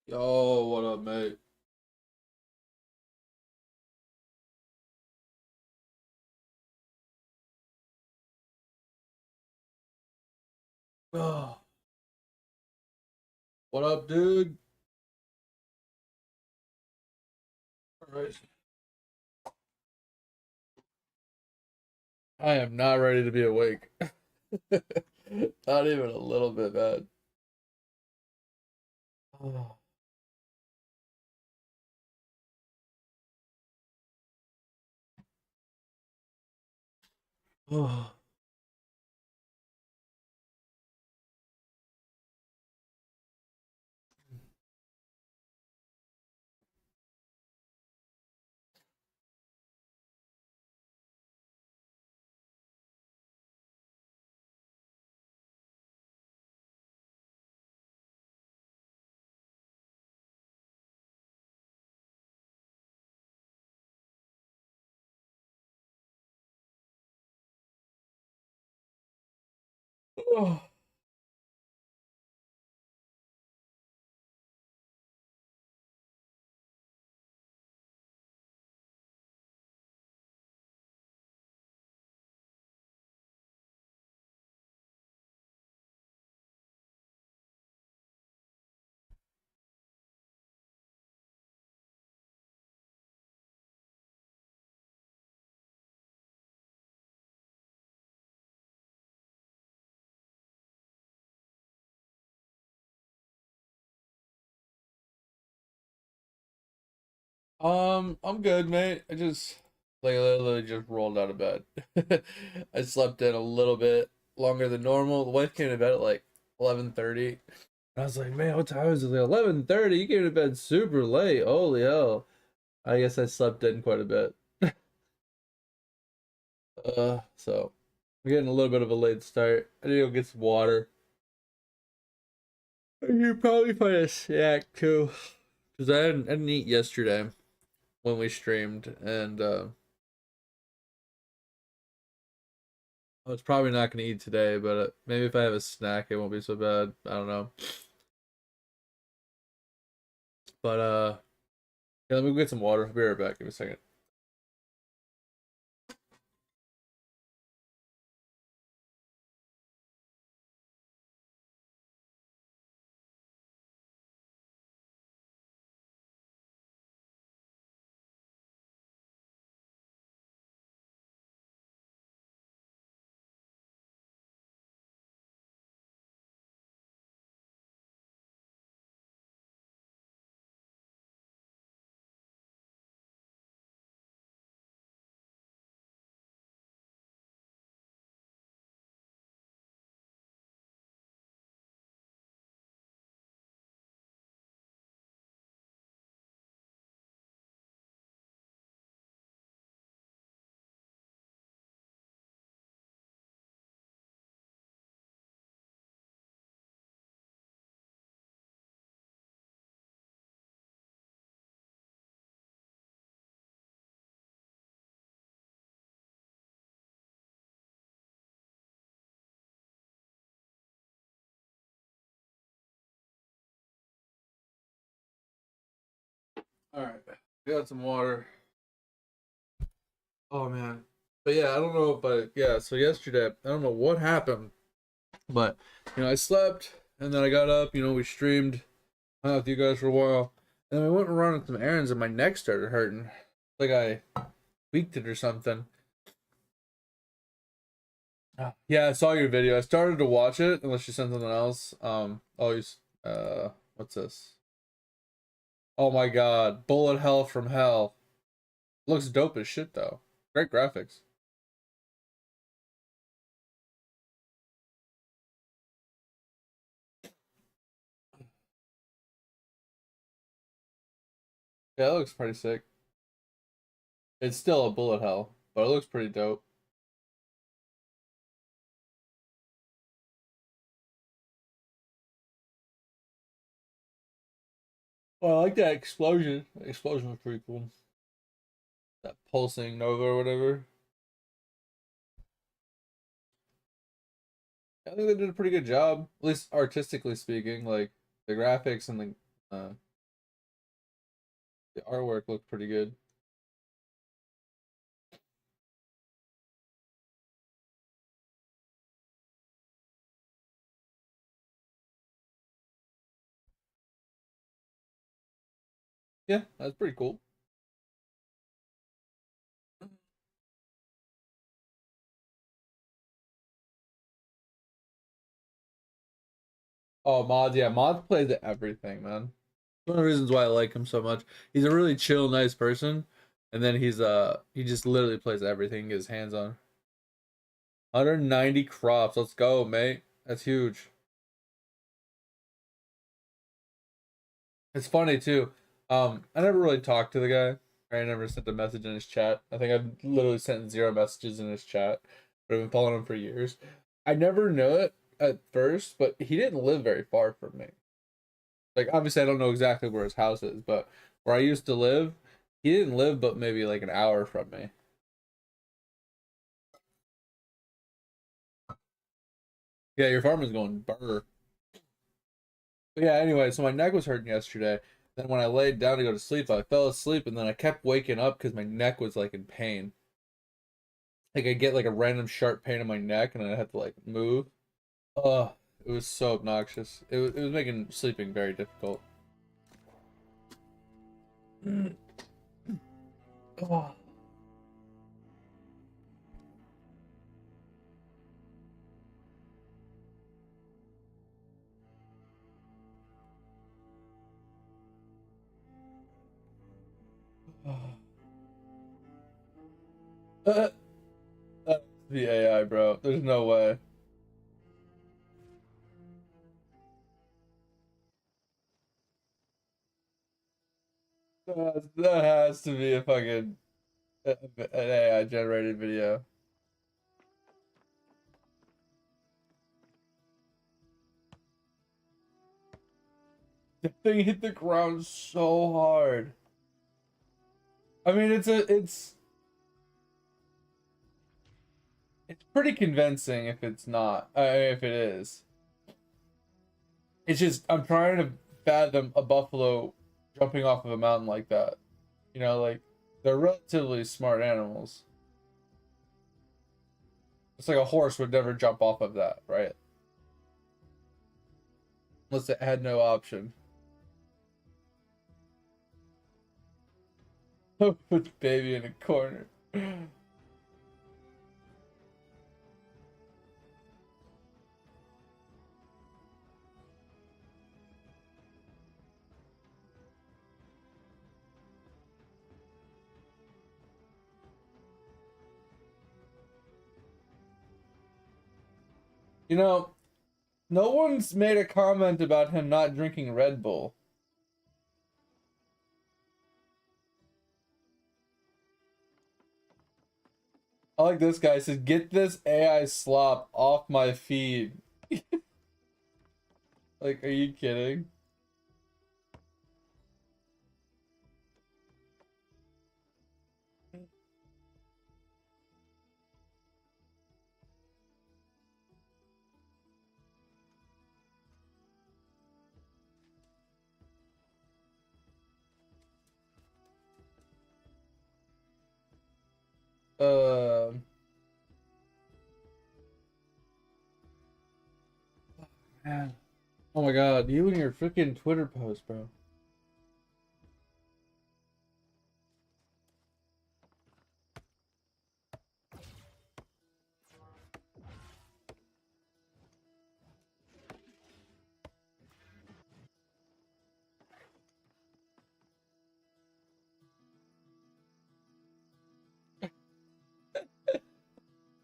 Yo, what up, mate? Oh, what up, dude? All right. I am not ready to be awake. Not even a little bit, man. Oh, oh, oh. I'm good, mate. I just like literally just rolled out of bed. I slept in a little bit longer than normal. The wife came to bed at like 11:30. I was like, man, what time is it? Like 11:30. You came to bed super late. Holy hell. I guess I slept in quite a bit. So we're getting a little bit of a late start. I need to go get some water. You probably find a snack too, because I didn't eat yesterday when we streamed, and I was probably not gonna eat today. But maybe if I have a snack, it won't be so bad. I don't know. But yeah, let me go get some water. I'll be right back. Give me a second. All right, got some water. Oh man, but yeah, I don't know if yeah. So yesterday, I don't know what happened, but I slept and then I got up. We streamed. Hung out with you guys for a while. And then I went and running some errands and my neck started hurting. Like I tweaked it or something. Yeah, I saw your video. I started to watch it unless you sent something else. What's this? Oh my god. Bullet Hell from Hell. Looks dope as shit though. Great graphics. Yeah, it looks pretty sick. It's still a bullet hell, but it looks pretty dope. Well, I like that explosion. The explosion was pretty cool. That pulsing nova or whatever. I think they did a pretty good job, at least artistically speaking. Like the graphics and the The artwork looked pretty good. Yeah, that's pretty cool. Oh, Mod, yeah, Mod plays everything, man. One of the reasons why I like him so much. He's a really chill, nice person, and then he just literally plays everything, gets his hands on. 190 crops. Let's go, mate. That's huge. It's funny too. I never really talked to the guy. I never sent a message in his chat. I think I've literally sent zero messages in his chat, but I've been following him for years. I never knew it at first, but he didn't live very far from me. Like obviously I don't know exactly where his house is, but where I used to live, he didn't live but maybe like an hour from me. Yeah, your farm is going burr. But yeah, anyway, so my neck was hurting yesterday. Then when I laid down to go to sleep, I fell asleep and then I kept waking up because my neck was like in pain. Like I get like a random sharp pain in my neck and I had to like move. Oh, it was so obnoxious. It was making sleeping very difficult. Oh. Uh, the AI, bro. There's no way. That has to be a fucking an AI generated video. The thing hit the ground so hard. I mean, it's pretty convincing if it's not. If it is, it's just I'm trying to fathom a buffalo jumping off of a mountain like that. You know, like they're relatively smart animals. It's like a horse would never jump off of that, right? Unless it had no option. Put the baby in a corner. You know, no one's made a comment about him not drinking Red Bull. I like this guy. He says, "Get this AI slop off my feed." Like, are you kidding? Um, Man. Oh my god, you and your freaking Twitter post, bro.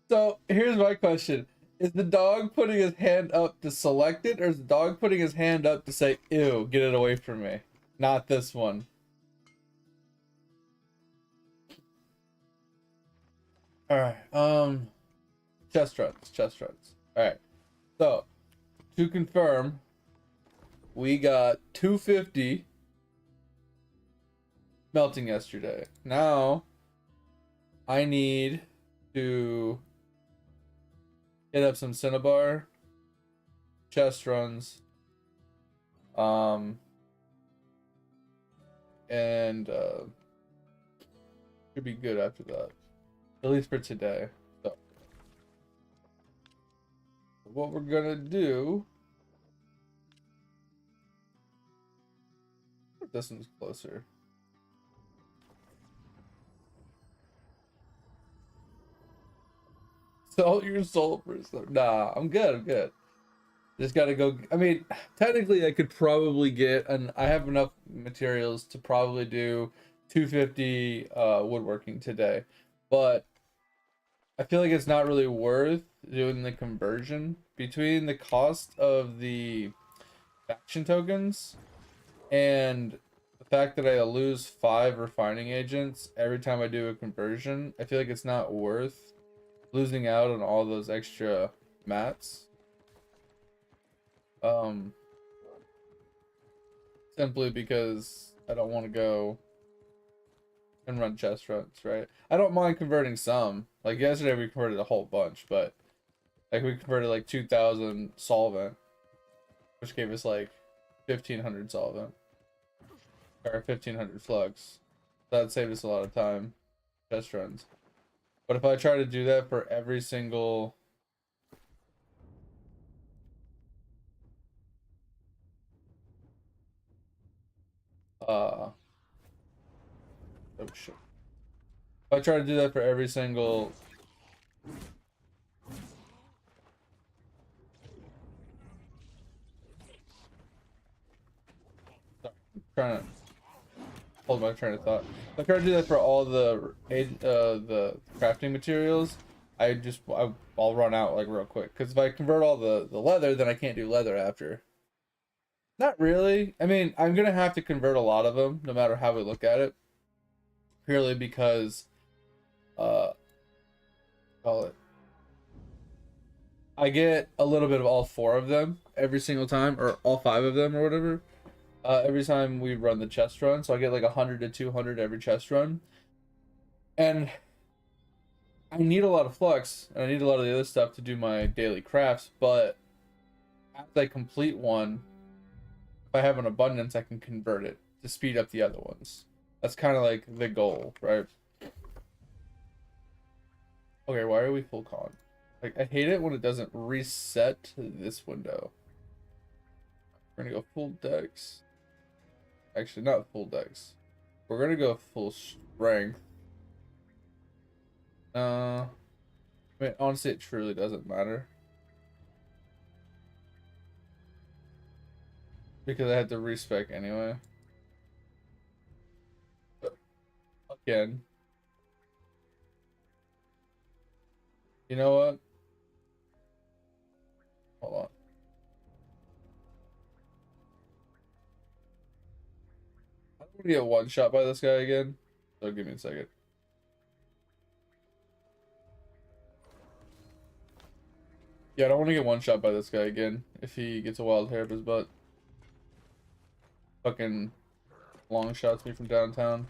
So here's my question. Is the dog putting his hand up to select it, or is the dog putting his hand up to say, ew, get it away from me? Not this one. Alright, chest runs, chest runs. Alright, so to confirm, we got 250 melting yesterday. Now, I need to hit up some Cinnabar, chest runs, um, and should be good after that, at least for today. So what we're gonna do, this one's closer. Sell your soul for some. Nah, I'm good. I'm good. Just gotta go. I mean, technically, I could probably get, and I have enough materials to probably do 250 woodworking today, but I feel like it's not really worth doing the conversion between the cost of the faction tokens and the fact that I lose 5 refining agents every time I do a conversion. I feel like it's not worth losing out on all those extra mats. Simply because I don't want to go and run chest runs, right? I don't mind converting some. Like yesterday we converted a whole bunch, but like we converted like 2,000 solvent, which gave us like 1,500 solvent or 1,500 flux. That saved us a lot of time, chest runs. But if I try to do that for every single oh shit. If I try to do that for every single trying to hold my train of thought. If I try to do that for all the crafting materials, I'll run out like real quick. Because if I convert all the leather, then I can't do leather after. Not really. I mean, I'm gonna have to convert a lot of them, no matter how we look at it. Purely because, uh, call it. I get a little bit of all 4 of them every single time, or all 5 of them, or whatever. Every time we run the chest run, so I get like 100 to 200 every chest run, and I need a lot of flux and I need a lot of the other stuff to do my daily crafts. But as I complete one, if I have an abundance, I can convert it to speed up the other ones. That's kind of like the goal, right? Okay, why are we full con? Like, I hate it when it doesn't reset this window. We're gonna go full dex. Actually, not full dex. We're gonna go full strength. I mean, honestly, it truly doesn't matter. Because I had to respec anyway. But again, you know what? Hold on. I don't want to get one shot by this guy again. So give me a second. Yeah, I don't want to get one shot by this guy again if he gets a wild hair up his butt. Fucking long shots me from downtown.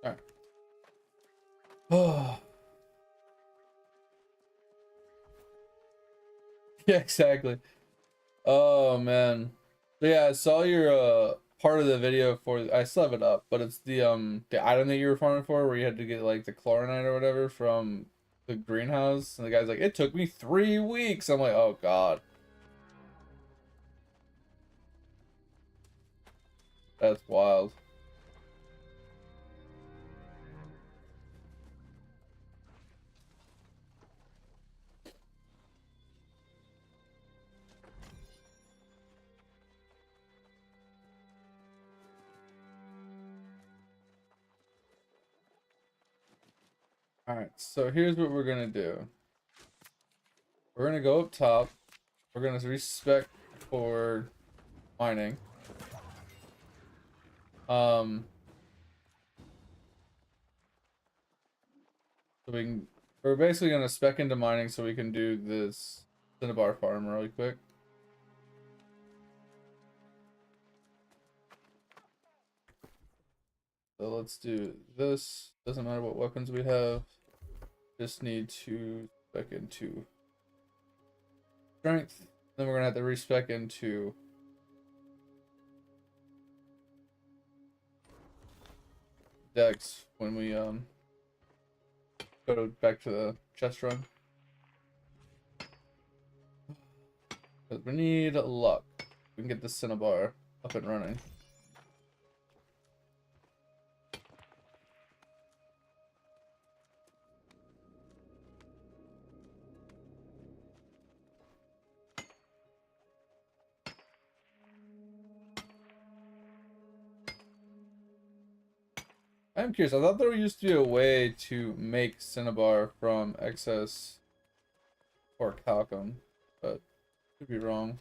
Alright. Oh. Yeah, exactly. Oh man. But yeah, I saw your part of the video for I still have it up, but it's the item that you were farming for where you had to get like the chlorinite or whatever from the greenhouse, and the guy's like, it took me 3 weeks. I'm like, oh god. That's wild. Alright, so here's what we're gonna do. We're gonna go up top. We're gonna respec for mining. So we're basically gonna spec into mining so we can do this cinnabar farm really quick. So let's do this. Doesn't matter what weapons we have. Just need to spec into strength. Then we're gonna have to respec into dex when we go back to the chest run. But we need luck. We can get the cinnabar up and running. I'm curious. I thought there used to be a way to make cinnabar from excess or talcum, but could be wrong.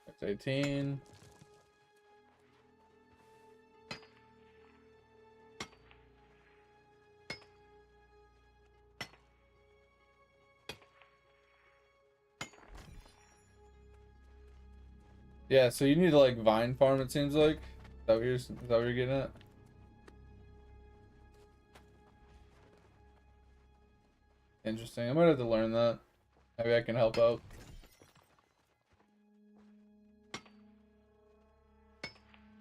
That's 18. Yeah, so you need to like vine farm, it seems like. Is that what you're getting at? Interesting. I might have to learn that. Maybe I can help out.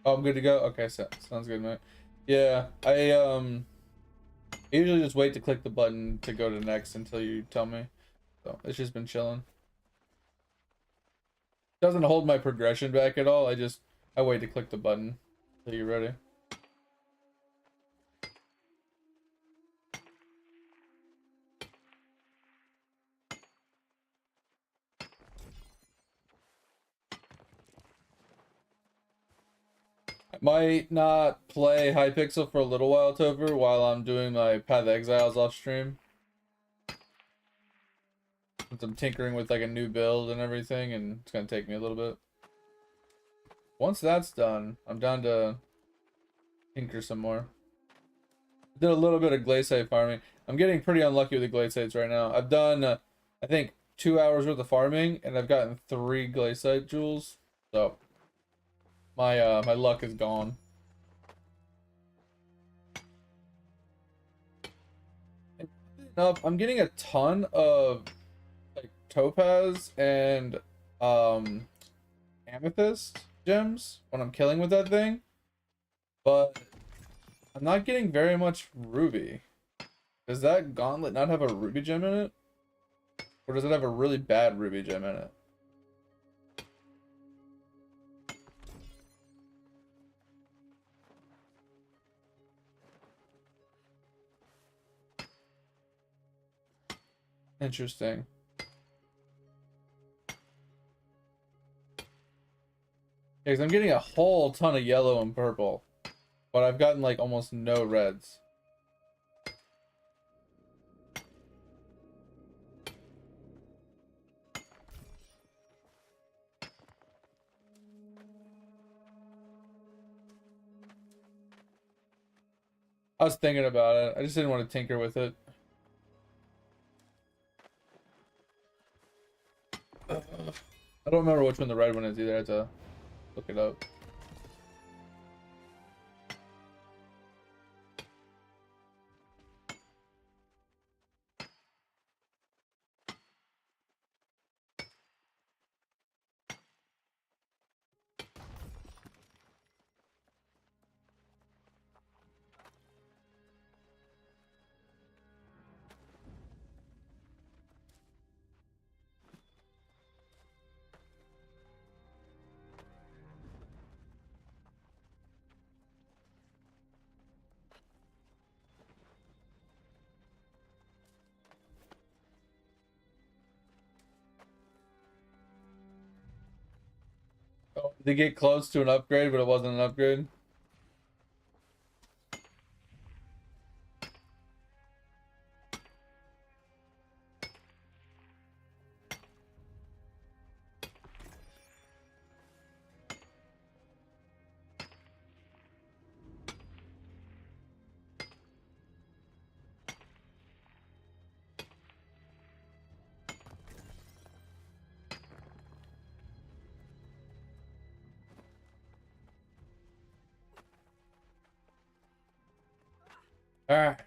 Oh, I'm good to go? Okay, so sounds good, mate. Yeah, I usually just wait to click the button to go to next until you tell me. So it's just been chilling. Doesn't hold my progression back at all. I wait to click the button until you're ready. I might not play Hypixel for a little while, Topher, while I'm doing my Path of Exiles off stream. Since I'm tinkering with like a new build and everything, and it's gonna take me a little bit. Once that's done, I'm down to tinker some more. Did a little bit of glaciate farming. I'm getting pretty unlucky with the glaciates right now. I've done, I think, 2 hours worth of farming, and I've gotten 3 glaciate jewels. So my luck is gone. I'm getting a ton of like topaz and amethyst gems when I'm killing with that thing, but I'm not getting very much ruby. Does that gauntlet not have a ruby gem in it? Or does it have a really bad ruby gem in it? Interesting. Yeah, 'cause I'm getting a whole ton of yellow and purple, but I've gotten like almost no reds. I was thinking about it. I just didn't want to tinker with it. I don't remember which one the red one is either. I have to look it up. Oh, they get close to an upgrade, but it wasn't an upgrade. Alright.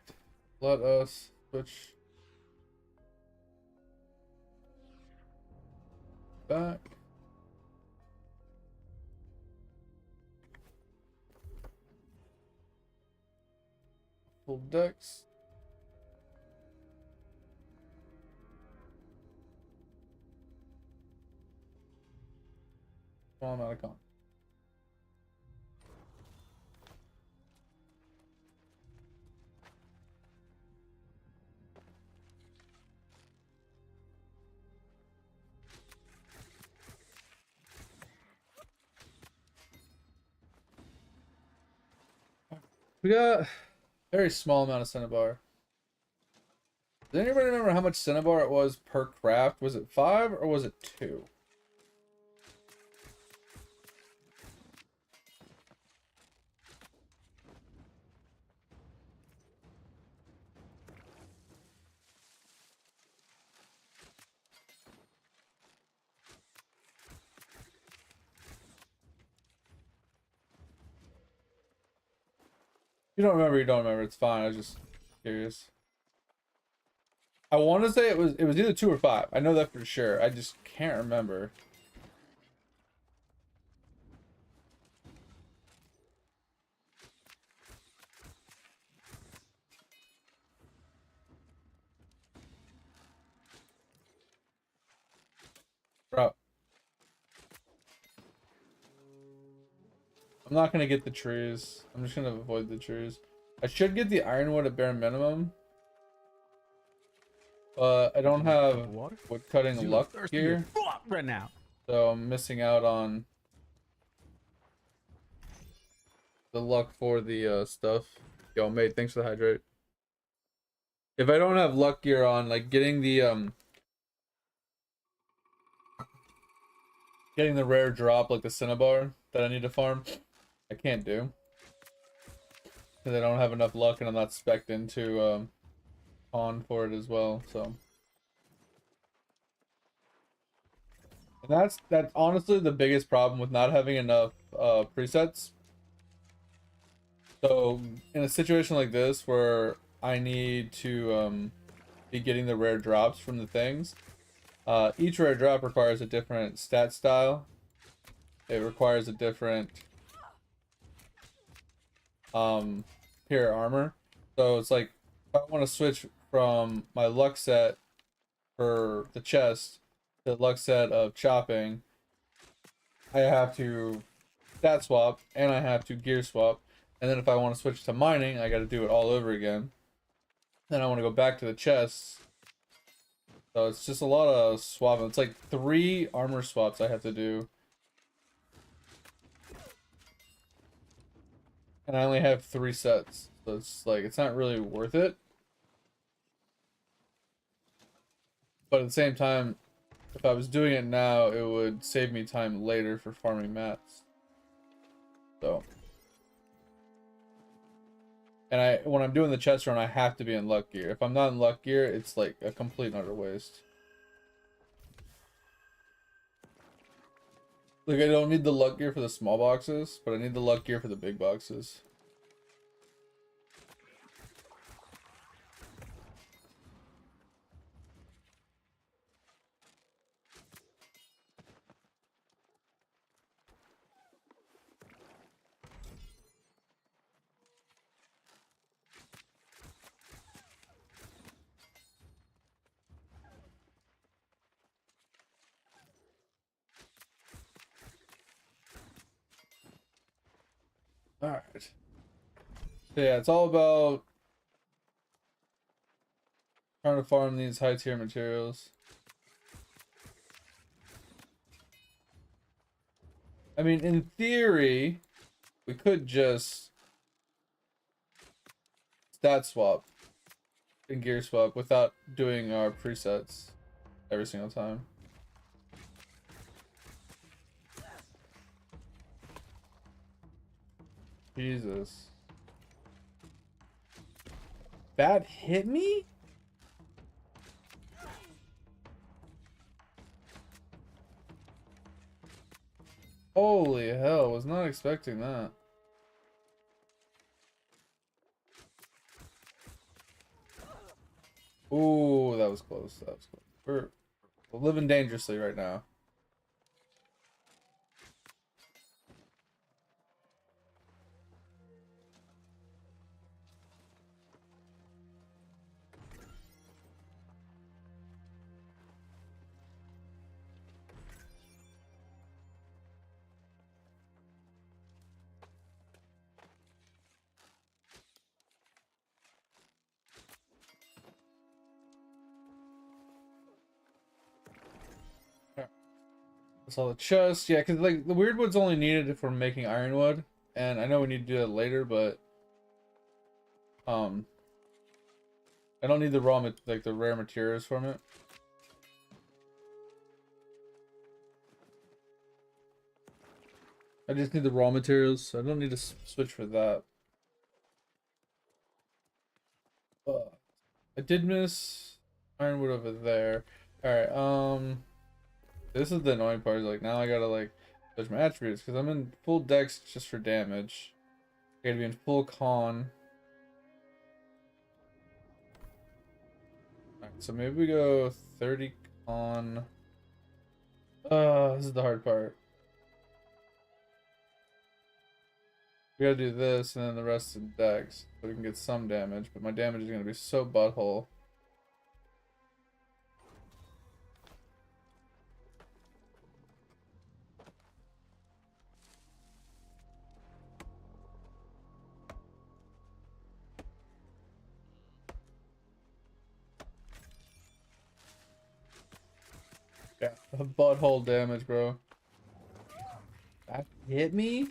Let us switch back. Full decks. Small amount of con. We got a very small amount of Cinnabar. Does anybody remember how much Cinnabar it was per craft? Was it 5 or was it 2? You don't remember, you don't remember. It's fine. I was just curious. I want to say it was either 2 or 5. I know that for sure. I just can't remember. Bro. I'm not gonna get the trees. I'm just gonna avoid the trees. I should get the ironwood at bare minimum. But I don't have wood cutting luck here. Right now. So I'm missing out on the luck for the stuff. Yo, mate, thanks for the hydrate. If I don't have luck gear on, like getting the rare drop like the Cinnabar that I need to farm, I can't do. Because I don't have enough luck and I'm not spec'd into on for it as well, so. And that's honestly the biggest problem with not having enough presets. So in a situation like this where I need to be getting the rare drops from the things, each rare drop requires a different stat style. It requires a different pure armor. So it's like if I want to switch from my luck set for the chest to the luck set of chopping, I have to stat swap and I have to gear swap. And then if I want to switch to mining, I got to do it all over again. Then I want to go back to the chests. So it's just a lot of swapping. It's like 3 armor swaps I have to do. And I only have 3 sets. So it's like, it's not really worth it. But at the same time, if I was doing it now, it would save me time later for farming mats. So. And when I'm doing the chest run, I have to be in luck gear. If I'm not in luck gear, it's like a complete and utter waste. Like, I don't need the luck gear for the small boxes, but I need the luck gear for the big boxes. Alright. So yeah, it's all about trying to farm these high tier materials. I mean, in theory, we could just stat swap and gear swap without doing our presets every single time. Jesus. That hit me? Holy hell, was not expecting that. Ooh, that was close. That was close. We're living dangerously right now. That's all the chests. Yeah, because like the weird wood's only needed if we're making ironwood, and I know we need to do that later, but um, I don't need the like the rare materials from it. I just need the raw materials. So I don't need to switch for that. I did miss ironwood over there. All right. This is the annoying part. Is like now I gotta like switch my attributes because I'm in full dex just for damage. I gotta be in full con. All right, so maybe we go 30 con. This is the hard part. We gotta do this and then the rest in dex so we can get some damage, but my damage is gonna be so butthole. Yeah, butthole damage, bro. That hit me?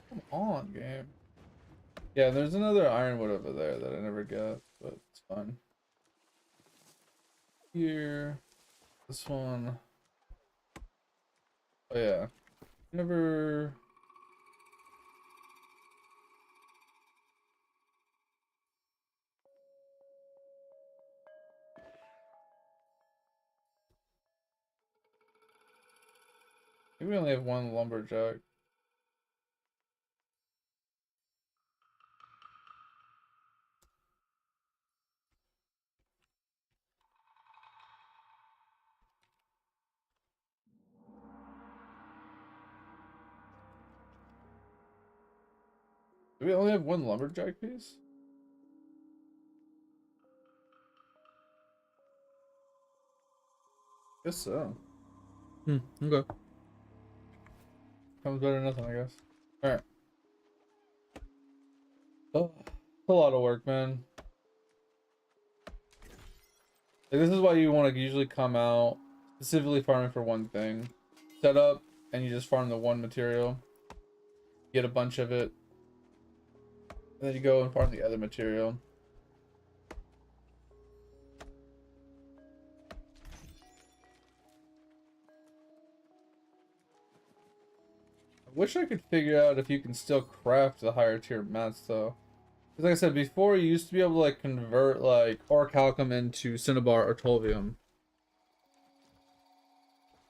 Come on, game. Yeah, there's another ironwood over there that I never got, but it's fine. Here, this one. Oh yeah, never. Maybe we only have one lumberjack. Do we only have one lumberjack piece? Guess so. Okay. Comes better than nothing, I guess. Alright. Oh, it's a lot of work, man. Like, this is why you want to usually come out specifically farming for one thing. Set up, and you just farm the one material. Get a bunch of it. And then you go and farm the other material. I wish I could figure out if you can still craft the higher tier mats, though. Because like I said, before you used to be able to like convert like orichalcum into cinnabar or tolvium.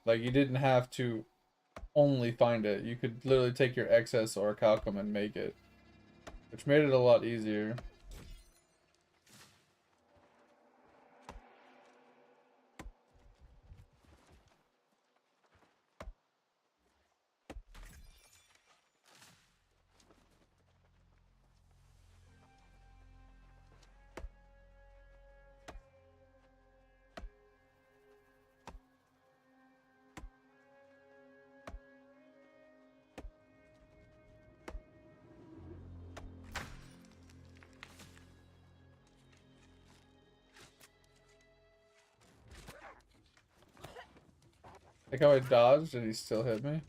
Like you didn't have to only find it. You could literally take your excess orichalcum and make it. Which made it a lot easier. Like how I dodged and he still hit me.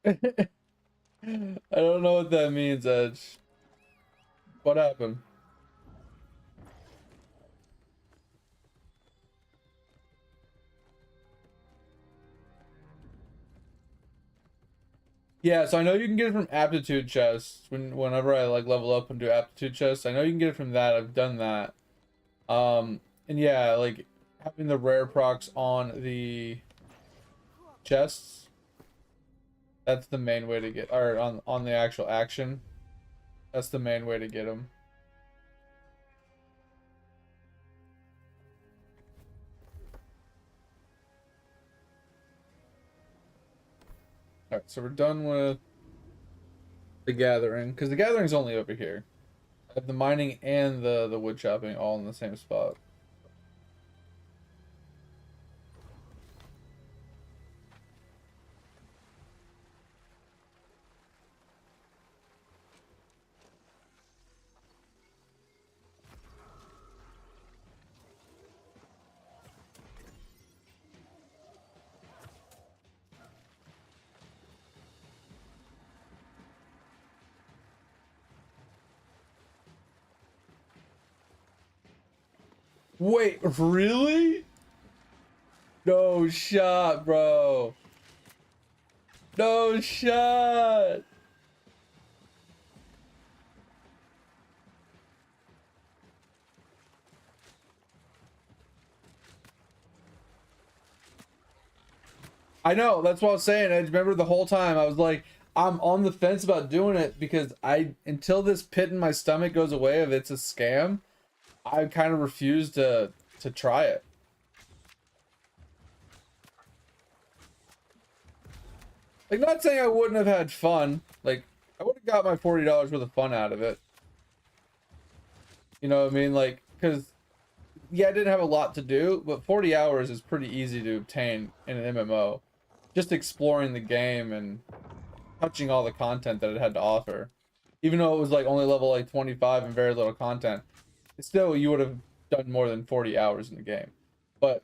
I don't know what that means, Edge. What happened? Yeah, so I know you can get it from aptitude chests whenever I like level up and do aptitude chests. I know you can get it from that. I've done that. And yeah, like having the rare procs on the chests. That's the main way to get, or on the actual action. That's the main way to get them. Alright, so we're done with the gathering, because the gathering's only over here. I have the mining and the wood chopping all in the same spot. Wait, really? No shot, bro. No shot. I know, that's what I was saying. I remember the whole time I was like, I'm on the fence about doing it because until this pit in my stomach goes away if it's a scam, I kind of refuse to try it. Like, not saying I wouldn't have had fun. Like, I would have got my $40 worth of fun out of it. You know what I mean? Like, because, yeah, I didn't have a lot to do, but 40 hours is pretty easy to obtain in an MMO. Just exploring the game and touching all the content that it had to offer. Even though it was like only level like 25 and very little content, still you would have done more than 40 hours in the game. But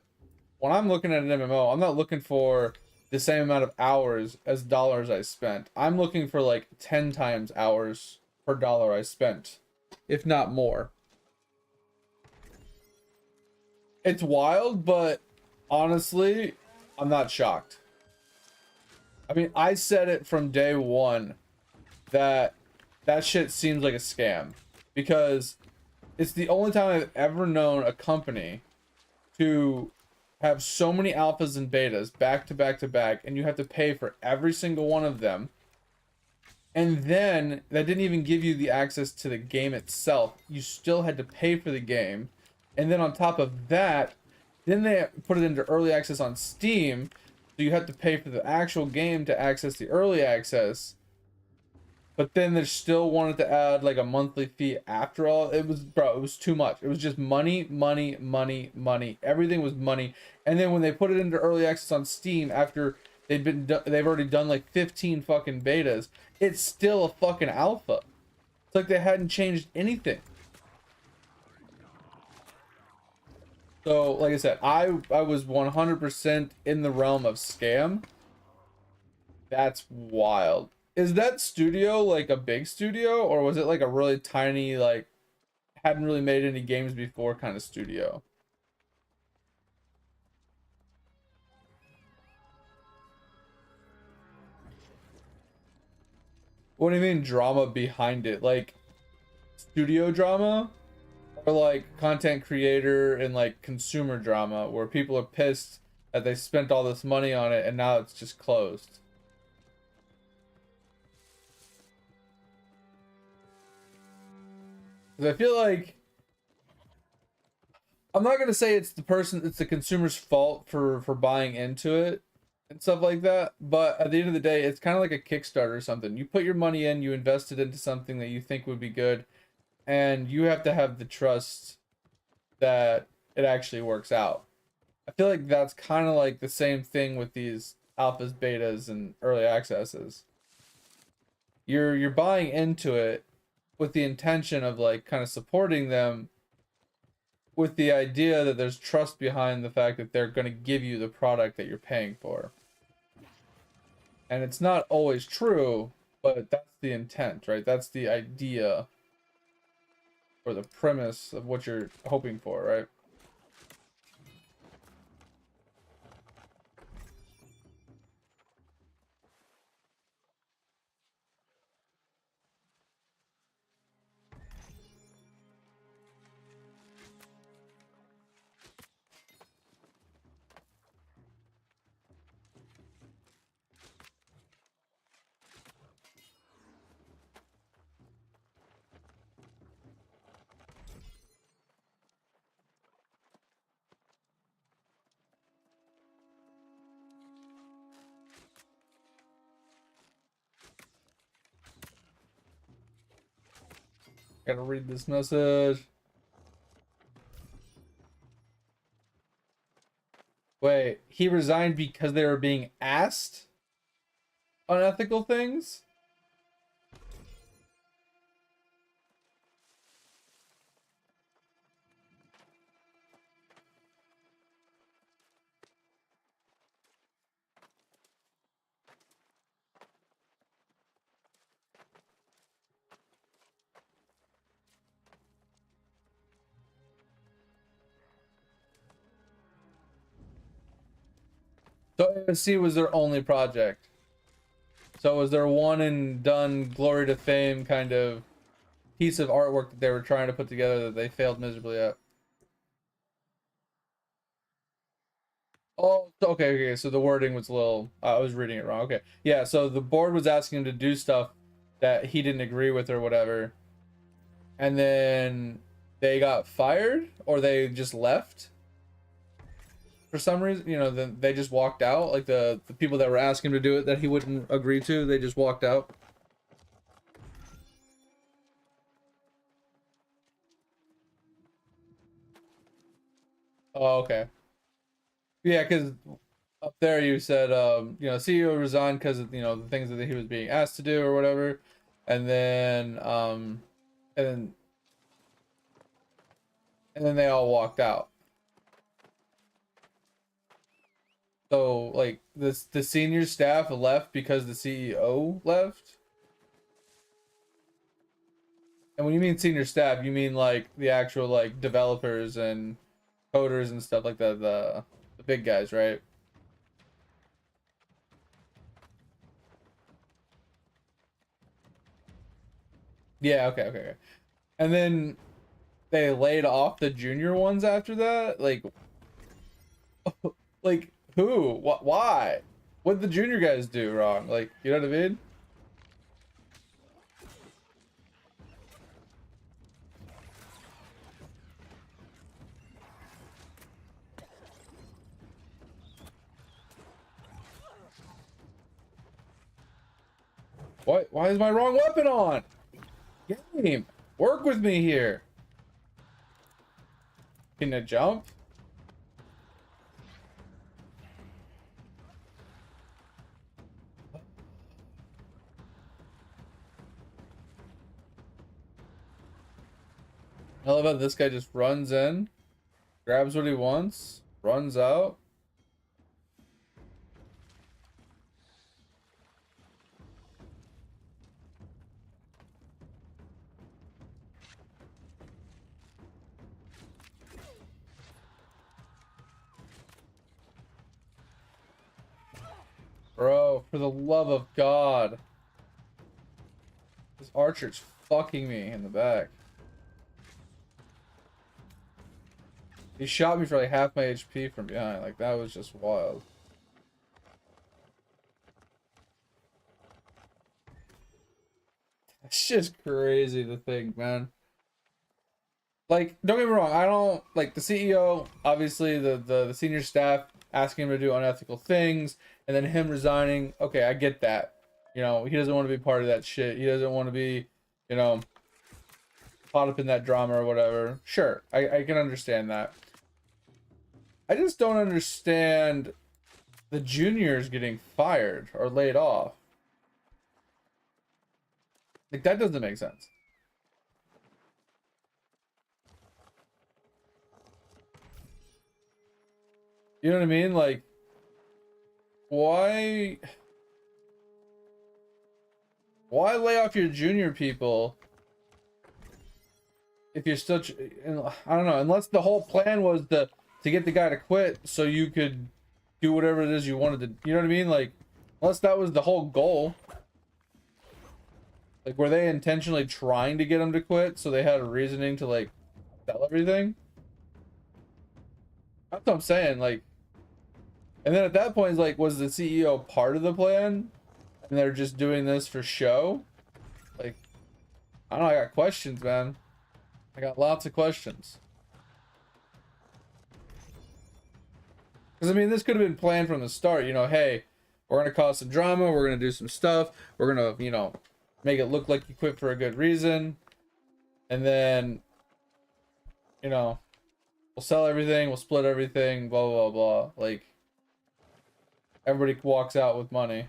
when I'm looking at an MMO, I'm not looking for the same amount of hours as dollars I spent. I'm looking for like 10 times hours per dollar I spent, if not more. It's wild, but honestly, I'm not shocked. I mean, I said it from day one that that shit seems like a scam because it's the only time I've ever known a company to have so many alphas and betas back to back to back, and you have to pay for every single one of them. And then that didn't even give you the access to the game itself. You still had to pay for the game. And then on top of that, then they put it into early access on Steam. So you have to pay for the actual game to access the early access. But then they still wanted to add like a monthly fee after all. It was, bro, it was too much. It was just money, money, money, money. Everything was money. And then when they put it into early access on Steam after they've already done like 15 fucking betas, it's still a fucking alpha. It's like they hadn't changed anything. So, like I said, I was 100% in the realm of scam. That's wild. Is that studio like a big studio, or was it like a really tiny, like, hadn't really made any games before kind of studio? What do you mean drama behind it? Like studio drama? Or like content creator and like consumer drama where people are pissed that they spent all this money on it and now it's just closed? 'Cause I feel like I'm not gonna say it's the consumer's fault for buying into it and stuff like that, but at the end of the day, it's kind of like a Kickstarter or something. You put your money in, you invest it into something that you think would be good, and you have to have the trust that it actually works out. I feel like that's kind of like the same thing with these alphas, betas, and early accesses. You're buying into it with the intention of like kind of supporting them with the idea that there's trust behind the fact that they're going to give you the product that you're paying for. And it's not always true, but that's the intent, right? That's the idea or the premise of what you're hoping for, right? Gotta read this message. Wait, he resigned because they were being asked unethical things? So AOC was their only project. So it was their one and done glory to fame kind of piece of artwork that they were trying to put together that they failed miserably at. Oh, okay. So the wording was a little. I was reading it wrong. Okay, yeah. So the board was asking him to do stuff that he didn't agree with or whatever, and then they got fired or they just left for some reason. You know, then they just walked out. Like the people that were asking him to do it that he wouldn't agree to, they just walked out. Oh, okay. Yeah, because up there you said, CEO resigned because of the things that he was being asked to do or whatever, and then and then and then they all walked out. So like the senior staff left because the CEO left. And when you mean senior staff, you mean like the actual like developers and coders and stuff like that, the big guys, right? Yeah, okay. And then they laid off the junior ones after that? Like who? What why? What did the junior guys do wrong? Like, you know what I mean? Why is my wrong weapon on? Game. Work with me here. Can I jump? I love how this guy just runs in, grabs what he wants, runs out. Bro, for the love of God. This archer's fucking me in the back. He shot me for like half my HP from behind. Like, that was just wild. It's just crazy to think, man. Like, don't get me wrong, I don't like the CEO, obviously the senior staff asking him to do unethical things, and then him resigning. Okay, I get that. He doesn't want to be part of that shit. He doesn't want to be, you know, caught up in that drama or whatever. Sure, I can understand that. I just don't understand the juniors getting fired or laid off. Like, that doesn't make sense. You know what I mean? Like, why lay off your junior people if you're still I don't know, unless the whole plan was to get the guy to quit so you could do whatever it is you wanted to, you know what I mean? Like, unless that was the whole goal. Like, were they intentionally trying to get him to quit so they had a reasoning to like sell everything? That's what I'm saying. Like, and then at that point, it's like, was the CEO part of the plan and they're just doing this for show? Like, I don't know, I got questions, man. I got lots of questions. Because, I mean, this could have been planned from the start. Hey, we're going to cause some drama. We're going to do some stuff. We're going to, make it look like you quit for a good reason. and then, you know, we'll sell everything, we'll split everything, blah blah blah. Like everybody walks out with money.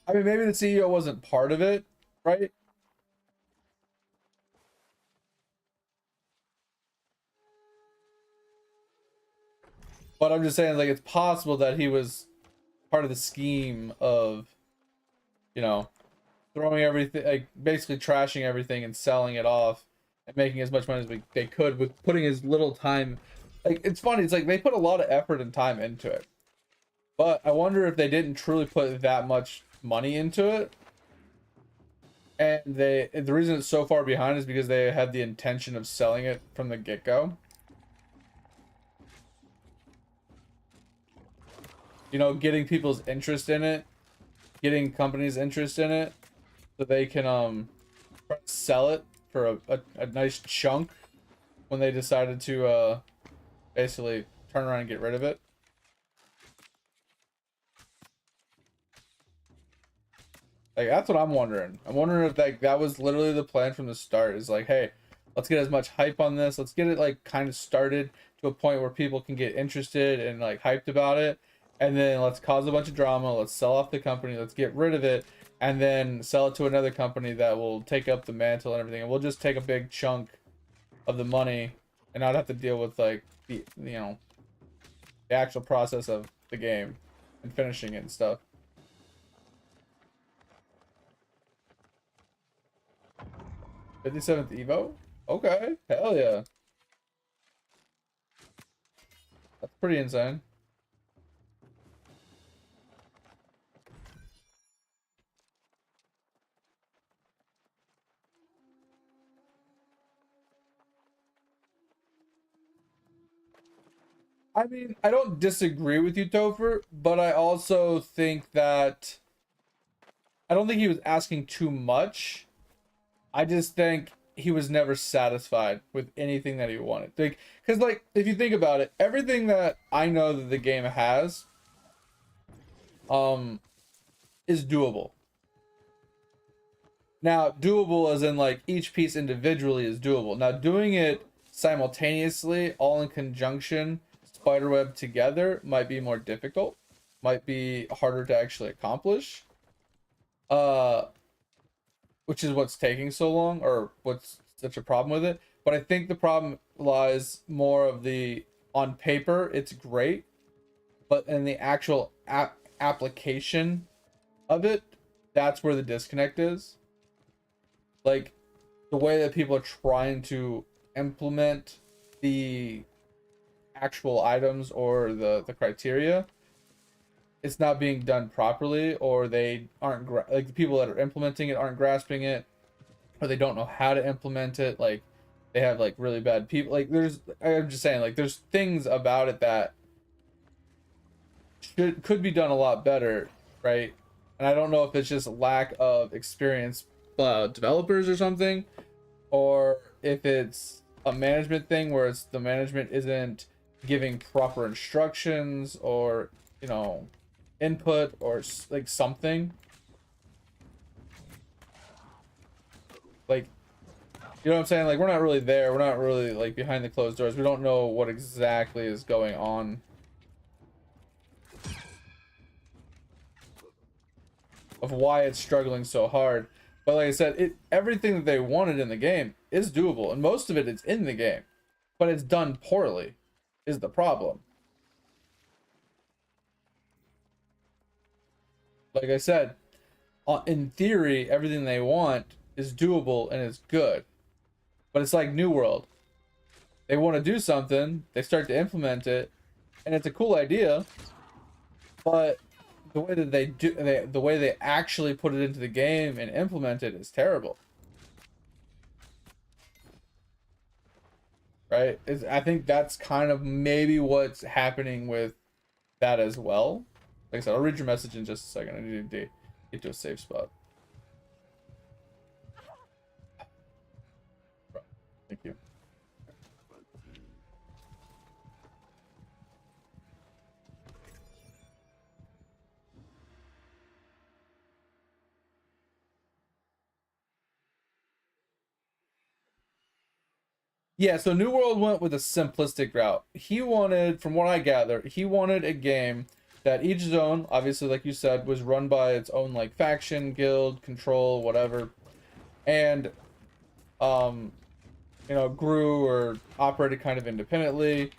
I mean, maybe the CEO wasn't part of it, right? But I'm just saying, like, it's possible that he was part of the scheme of, you know, throwing everything, like, basically trashing everything and selling it off and making as much money as they could with putting as little time. Like, it's funny, it's like they put a lot of effort and time into it. But I wonder if they didn't truly put that much money into it. And the reason it's so far behind is because they had the intention of selling it from the get-go. You know, getting people's interest in it, getting companies' interest in it, so they can sell it for a nice chunk when they decided to basically turn around and get rid of it. Like, that's what I'm wondering. I'm wondering if that was literally the plan from the start. Is like, hey, let's get as much hype on this. Let's get it like kind of started to a point where people can get interested and like hyped about it. And then let's cause a bunch of drama. Let's sell off the company. Let's get rid of it. And then sell it to another company that will take up the mantle and everything. And we'll just take a big chunk of the money and not have to deal with like the actual process of the game and finishing it and stuff. 57th Evo? Okay, hell yeah. That's pretty insane. I mean, I don't disagree with you, Topher, but I also think that I don't think he was asking too much. I just think he was never satisfied with anything that he wanted. Like, because like if you think about it, everything that I know that the game has, um, is doable. Now, doable as in like each piece individually is doable. Now, doing it simultaneously, all in conjunction, spiderweb together, might be more difficult, might be harder to actually accomplish. Uh, which is what's taking so long, or what's such a problem with it. But I think the problem lies more of the on paper, it's great, but in the actual application of it, that's where the disconnect is. Like the way that people are trying to implement the actual items or the criteria, it's not being done properly, or they aren't like the people that are implementing it aren't grasping it, or they don't know how to implement it. Like they have like really bad people. Like I'm just saying, like there's things about it that could be done a lot better, right? And I don't know if it's just lack of experience developers or something, or if it's a management thing where it's the management isn't giving proper instructions or input or like something like you know what I'm saying. Like we're not really there, we're not really like behind the closed doors, we don't know what exactly is going on of why it's struggling so hard. But like I said, everything that they wanted in the game is doable, and most of it is in the game, but it's done poorly is the problem. Like I said, in theory, everything they want is doable and is good. But it's like New World. They want to do something, they start to implement it, and it's a cool idea, but the way that the way they actually put it into the game and implement it is terrible. Right? I think that's kind of maybe what's happening with that as well. Like I said, I'll read your message in just a second. I need to get to a safe spot. Thank you. Yeah, so New World went with a simplistic route. He wanted, from what I gather, he wanted a game that each zone, obviously, like you said, was run by its own like faction, guild, control, whatever, and um, grew or operated kind of independently.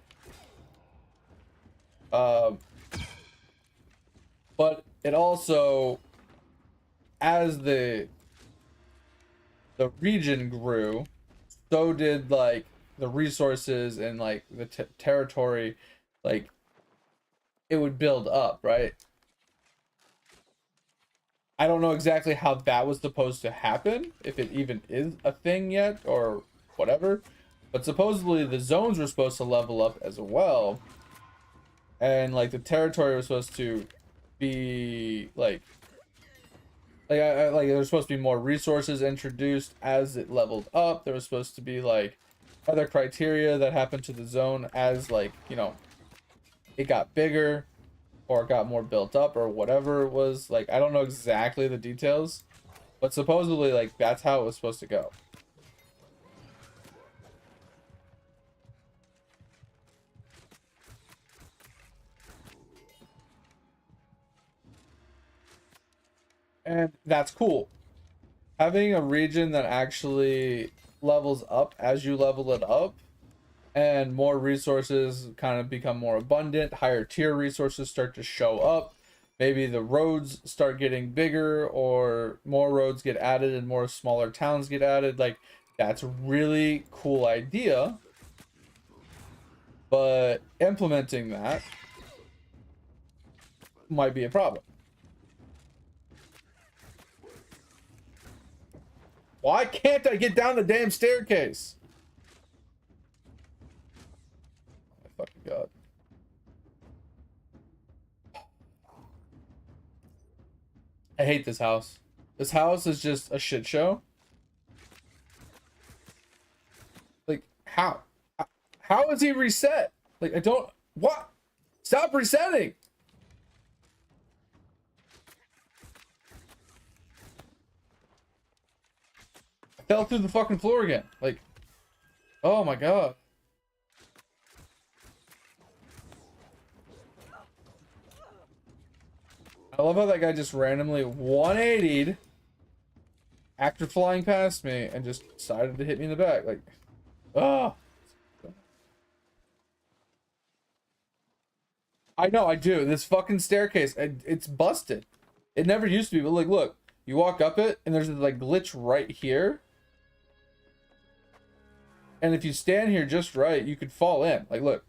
Um, but it also, as the region grew, so did like the resources and like the territory, like it would build up, right? I don't know exactly how that was supposed to happen, if it even is a thing yet or whatever, but supposedly the zones were supposed to level up as well, and like the territory was supposed to be like there was supposed to be more resources introduced as it leveled up. There was supposed to be like other criteria that happened to the zone as like it got bigger or got more built up or whatever it was. Like I don't know exactly the details, but supposedly like that's how it was supposed to go. And that's cool. Having a region that actually levels up as you level it up, and more resources kind of become more abundant, higher tier resources start to show up, maybe the roads start getting bigger or more roads get added and more smaller towns get added. Like that's a really cool idea, but implementing that might be a problem. Why can't I get down the damn staircase? Oh my fucking god. I hate this house. This house is just a shit show. Like, how? How is he reset? Like, I don't... What? Stop resetting! I fell through the fucking floor again. Like, oh my god. I love how that guy just randomly 180'd after flying past me and just decided to hit me in the back. Like, oh. I know, I do. This fucking staircase, it's busted. It never used to be, but like, look. You walk up it, and there's a like glitch right here. And if you stand here just right, you could fall in. Like, look.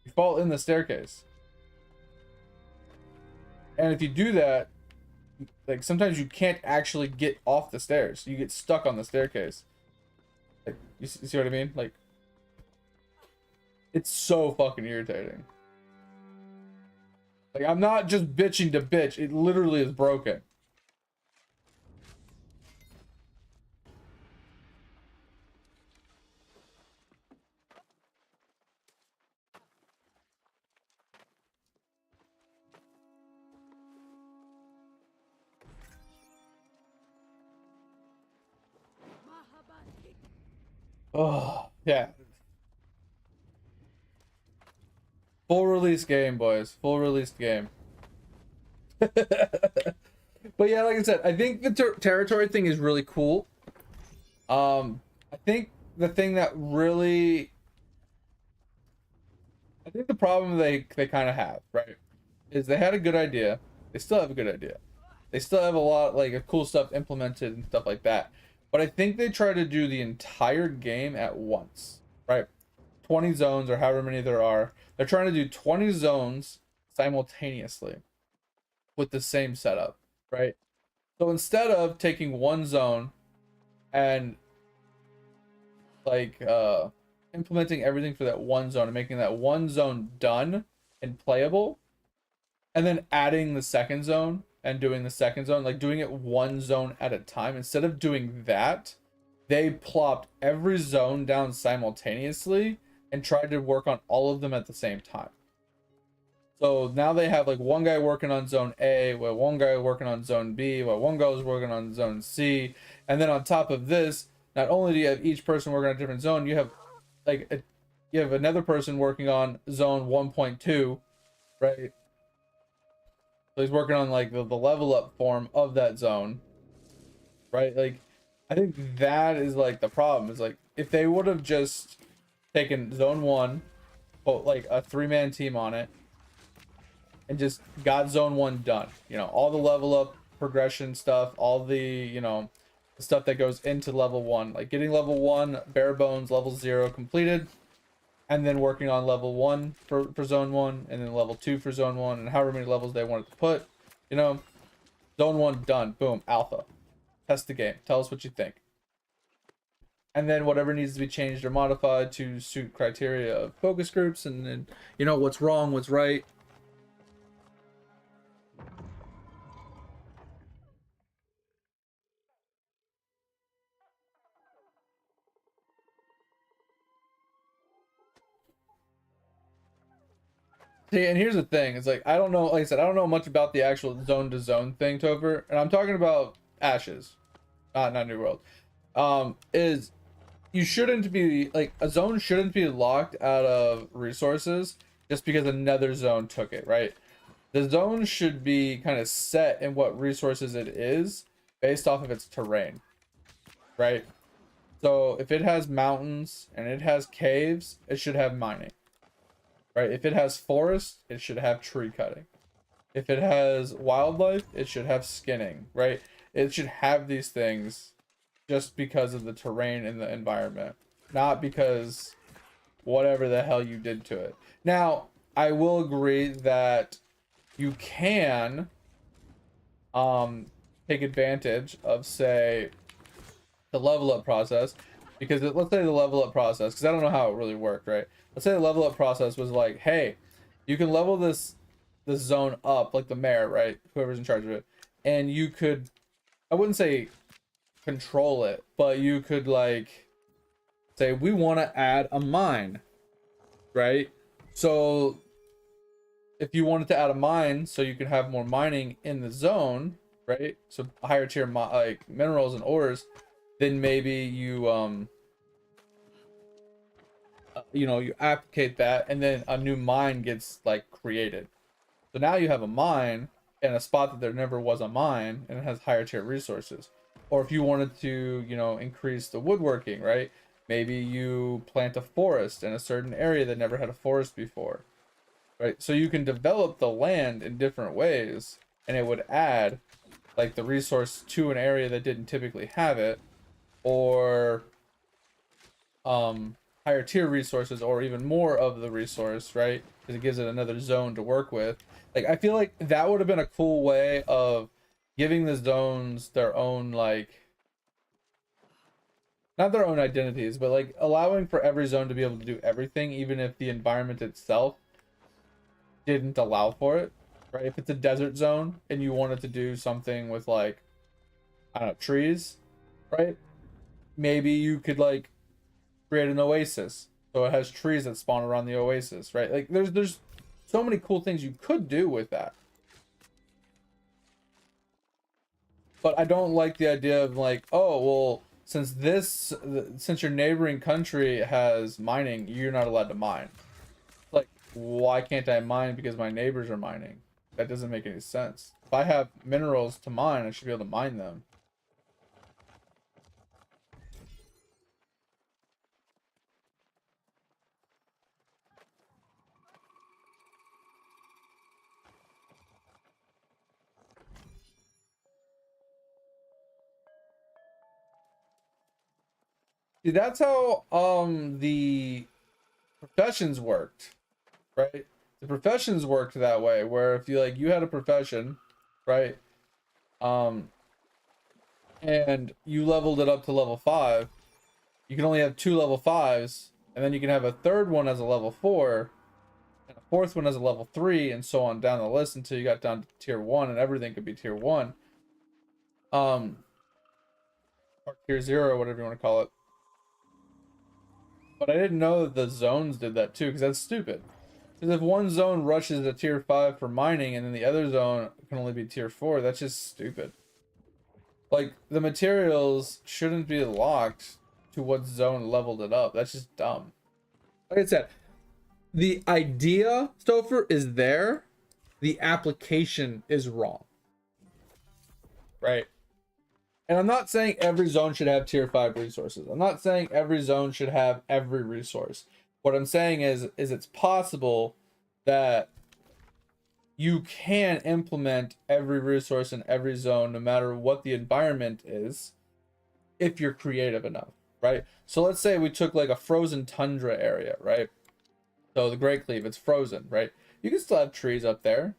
You fall in the staircase. And if you do that, like sometimes you can't actually get off the stairs. You get stuck on the staircase. Like, you see what I mean? Like, it's so fucking irritating. Like, I'm not just bitching to bitch. It literally is broken. Oh, yeah. Full release game, boys. Full release game. But yeah, like I said, I think the territory thing is really cool. I think the thing that really, I think the problem they kind of have, right, is they had a good idea. They still have a good idea. They still have a lot like cool stuff implemented and stuff like that. But I think they try to do the entire game at once, right? 20 zones or however many there are. They're trying to do 20 zones simultaneously with the same setup, right? So instead of taking one zone and like implementing everything for that one zone and making that one zone done and playable, and then adding the second zone and doing the second zone, like doing it one zone at a time, instead of doing that, they plopped every zone down simultaneously and tried to work on all of them at the same time. So now they have like one guy working on zone A, while one guy working on zone B, while one guy was working on zone C. And then on top of this, not only do you have each person working on a different zone, you have you have another person working on zone 1.2, right? So he's working on like the level up form of that zone, right? Like, I think that is like the problem. Is like if they would have just taken zone one, put like a 3-man team on it, and just got zone one done. You know, all the level up progression stuff, all the, the stuff that goes into level one, like getting level one bare bones, level 0 completed, and then working on level one for zone one, and then level 2 for zone one, and however many levels they wanted to put. You know, zone one done, boom, alpha. Test the game. Tell us what you think. And then whatever needs to be changed or modified to suit criteria of focus groups, and then what's wrong, what's right. See, and here's the thing: it's like I don't know. Like I said, I don't know much about the actual zone to zone thing, Topher, and I'm talking about Ashes, not New World. Is you shouldn't be like a zone shouldn't be locked out of resources just because another zone took it, right? The zone should be kind of set in what resources it is based off of its terrain, right? So if it has mountains and it has caves, it should have mining, right? If it has forest, it should have tree cutting. If it has wildlife, it should have skinning, right? It should have these things just because of the terrain and the environment, not because whatever the hell you did to it. Now, I will agree that you can take advantage of, say, the level up process, because let's say the level up process, because I don't know how it really worked, right? Let's say the level up process was like, hey, you can level this zone up, like the mayor, right? Whoever's in charge of it, and you could, I wouldn't say control it, but you could like say we want to add a mine, right? So if you wanted to add a mine so you could have more mining in the zone, right? So higher tier like minerals and ores, then maybe you you applicate that, and then a new mine gets like created. So now you have a mine in a spot that there never was a mine, and it has higher tier resources. Or if you wanted to, increase the woodworking, right? Maybe you plant a forest in a certain area that never had a forest before, right? So you can develop the land in different ways, and it would add like the resource to an area that didn't typically have it, or higher tier resources, or even more of the resource, right? Because it gives it another zone to work with. Like I feel like that would have been a cool way of giving the zones their own, like, not their own identities, but like allowing for every zone to be able to do everything, even if the environment itself didn't allow for it, right? If it's a desert zone and you wanted to do something with, like, I don't know, trees, right? Maybe you could like create an oasis so it has trees that spawn around the oasis, right? Like there's so many cool things you could do with that. But I don't like the idea of like, oh well, since your neighboring country has mining, you're not allowed to mine. Like, why can't I mine because my neighbors are mining? That doesn't make any sense. If I have minerals to mine, I should be able to mine them. See, that's how the professions worked, right? The professions worked that way, where if you had a profession, right? Um, and you leveled it up to level 5, you can only have 2 level 5s, and then you can have a third one as a level 4, and a fourth one as a level 3, and so on down the list until you got down to tier 1, and everything could be tier 1. Um, or tier 0, or whatever you want to call it. But I didn't know that the zones did that too, because that's stupid. Because if one zone rushes a tier 5 for mining and then the other zone can only be tier 4, that's just stupid. Like, the materials shouldn't be locked to what zone leveled it up. That's just dumb. Like I said, the idea, Stouffer, is there. The application is wrong. Right? And I'm not saying every zone should have tier 5 resources. I'm not saying every zone should have every resource. What I'm saying is it's possible that you can implement every resource in every zone, no matter what the environment is, if you're creative enough, right? So let's say we took like a frozen tundra area, right? So the Great Cleave, it's frozen, right? You can still have trees up there.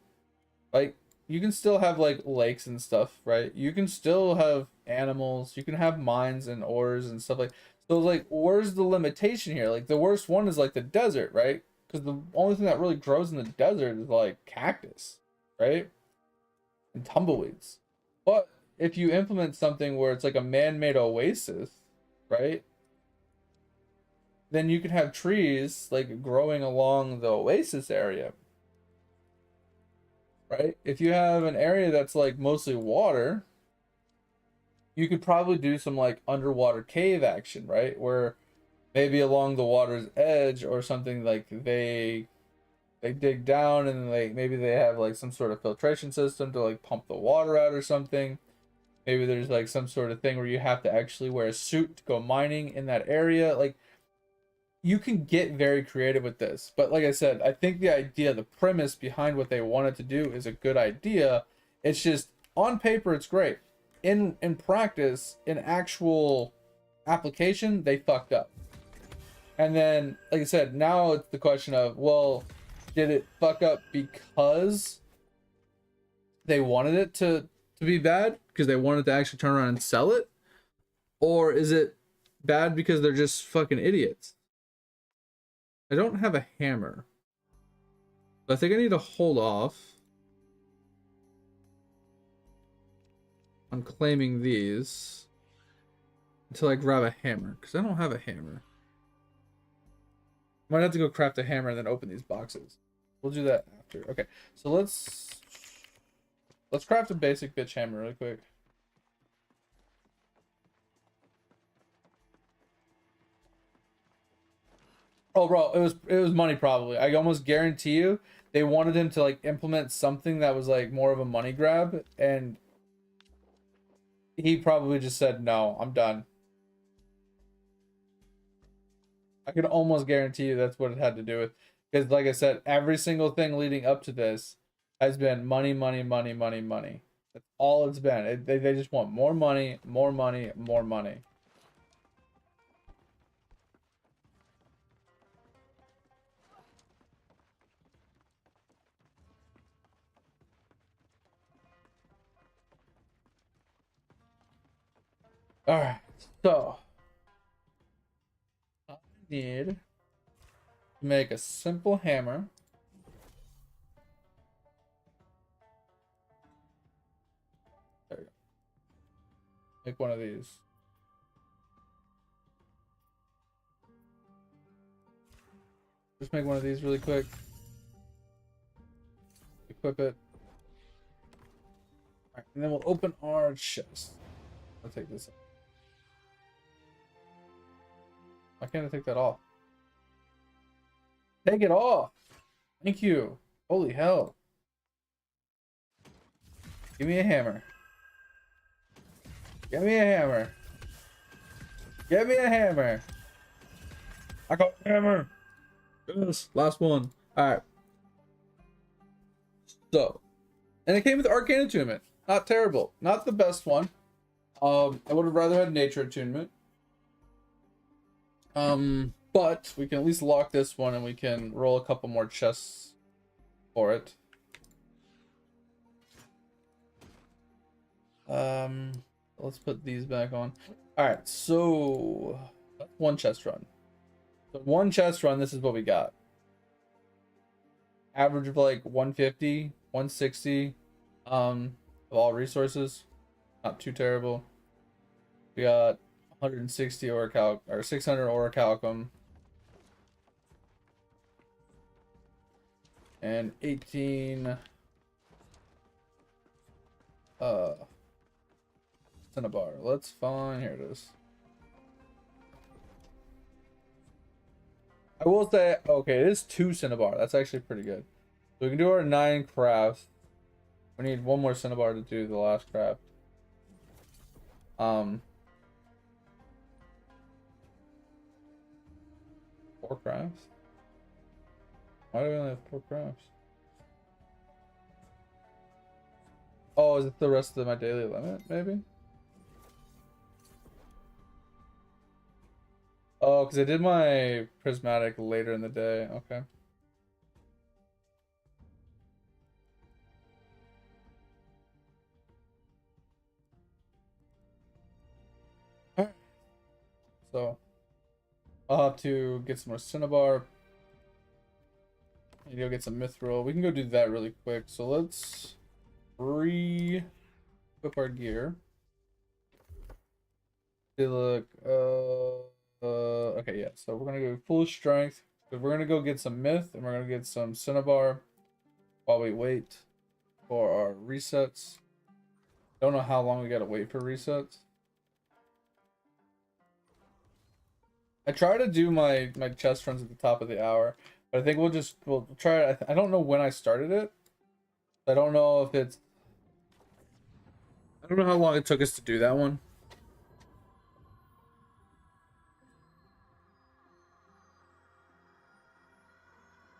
Like, you can still have like lakes and stuff, right? You can still have animals. You can have mines and ores and stuff like. So like, where's the limitation here? Like, the worst one is like the desert, right? Because the only thing that really grows in the desert is like cactus, right? And tumbleweeds. But if you implement something where it's like a man-made oasis, right? Then you can have trees like growing along the oasis area, right? If you have an area that's like mostly water, you could probably do some like underwater cave action, right? Where maybe along the water's edge or something, like they dig down and like maybe they have like some sort of filtration system to like pump the water out or something. Maybe there's like some sort of thing where you have to actually wear a suit to go mining in that area. Like, you can get very creative with this. But like I said, I think the idea, the premise behind what they wanted to do is a good idea. It's just on paper it's great. In practice, in actual application, they fucked up. And then, like I said, now it's the question of, well, did it fuck up because they wanted it to be bad? Because they wanted to actually turn around and sell it? Or is it bad because they're just fucking idiots? I don't have a hammer. But I think I need to hold off on claiming these until I grab a hammer, because I don't have a hammer. Might have to go craft a hammer and then open these boxes. We'll do that after. Okay, so let's craft a basic bitch hammer really quick. Oh, bro, it was money probably. I almost guarantee you they wanted him to like implement something that was like more of a money grab, and he probably just said, "No, I'm done." I could almost guarantee you that's what it had to do with, because like I said, every single thing leading up to this has been money, money, money, money, money. That's all it's been. They just want more money, more money, more money. All right, so I need to make a simple hammer. There we go. Make one of these. Just make one of these really quick. Equip it. All right, and then we'll open our chest. I'll take this. Why can't I take that off? Take it off. Thank you. Holy hell. Give me a hammer. Give me a hammer. Give me a hammer. I got a hammer. Yes, last one. Alright. So, and it came with Arcane Attunement. Not terrible. Not the best one. I would have rather had Nature Attunement. But we can at least lock this one and we can roll a couple more chests for it. Let's put these back on. Alright, so that's one chest run. So one chest run, this is what we got. Average of like 150, 160 of all resources. Not too terrible. We got 160 orichalcum or 600 orichalcum. And 18 cinnabar. Let's find, here it is. I will say, okay, it is 2 cinnabar. That's actually pretty good. So we can do our 9 crafts. We need 1 more cinnabar to do the last craft. 4 crafts? Why do we only have 4 crafts? Oh, is it the rest of my daily limit, maybe? Oh, because I did my prismatic later in the day. Okay. Alright. So, I'll have to get some more cinnabar. And go get some mithril. We can go do that really quick. So let's re-equip our gear. Okay, look, okay, yeah. So we're gonna go full strength. We're gonna go get some myth, and we're gonna get some cinnabar while we wait for our resets. Don't know how long we gotta wait for resets. I try to do my chest runs at the top of the hour, but I think we'll try it. I don't know when I started it. I don't know if it's. I don't know how long it took us to do that one.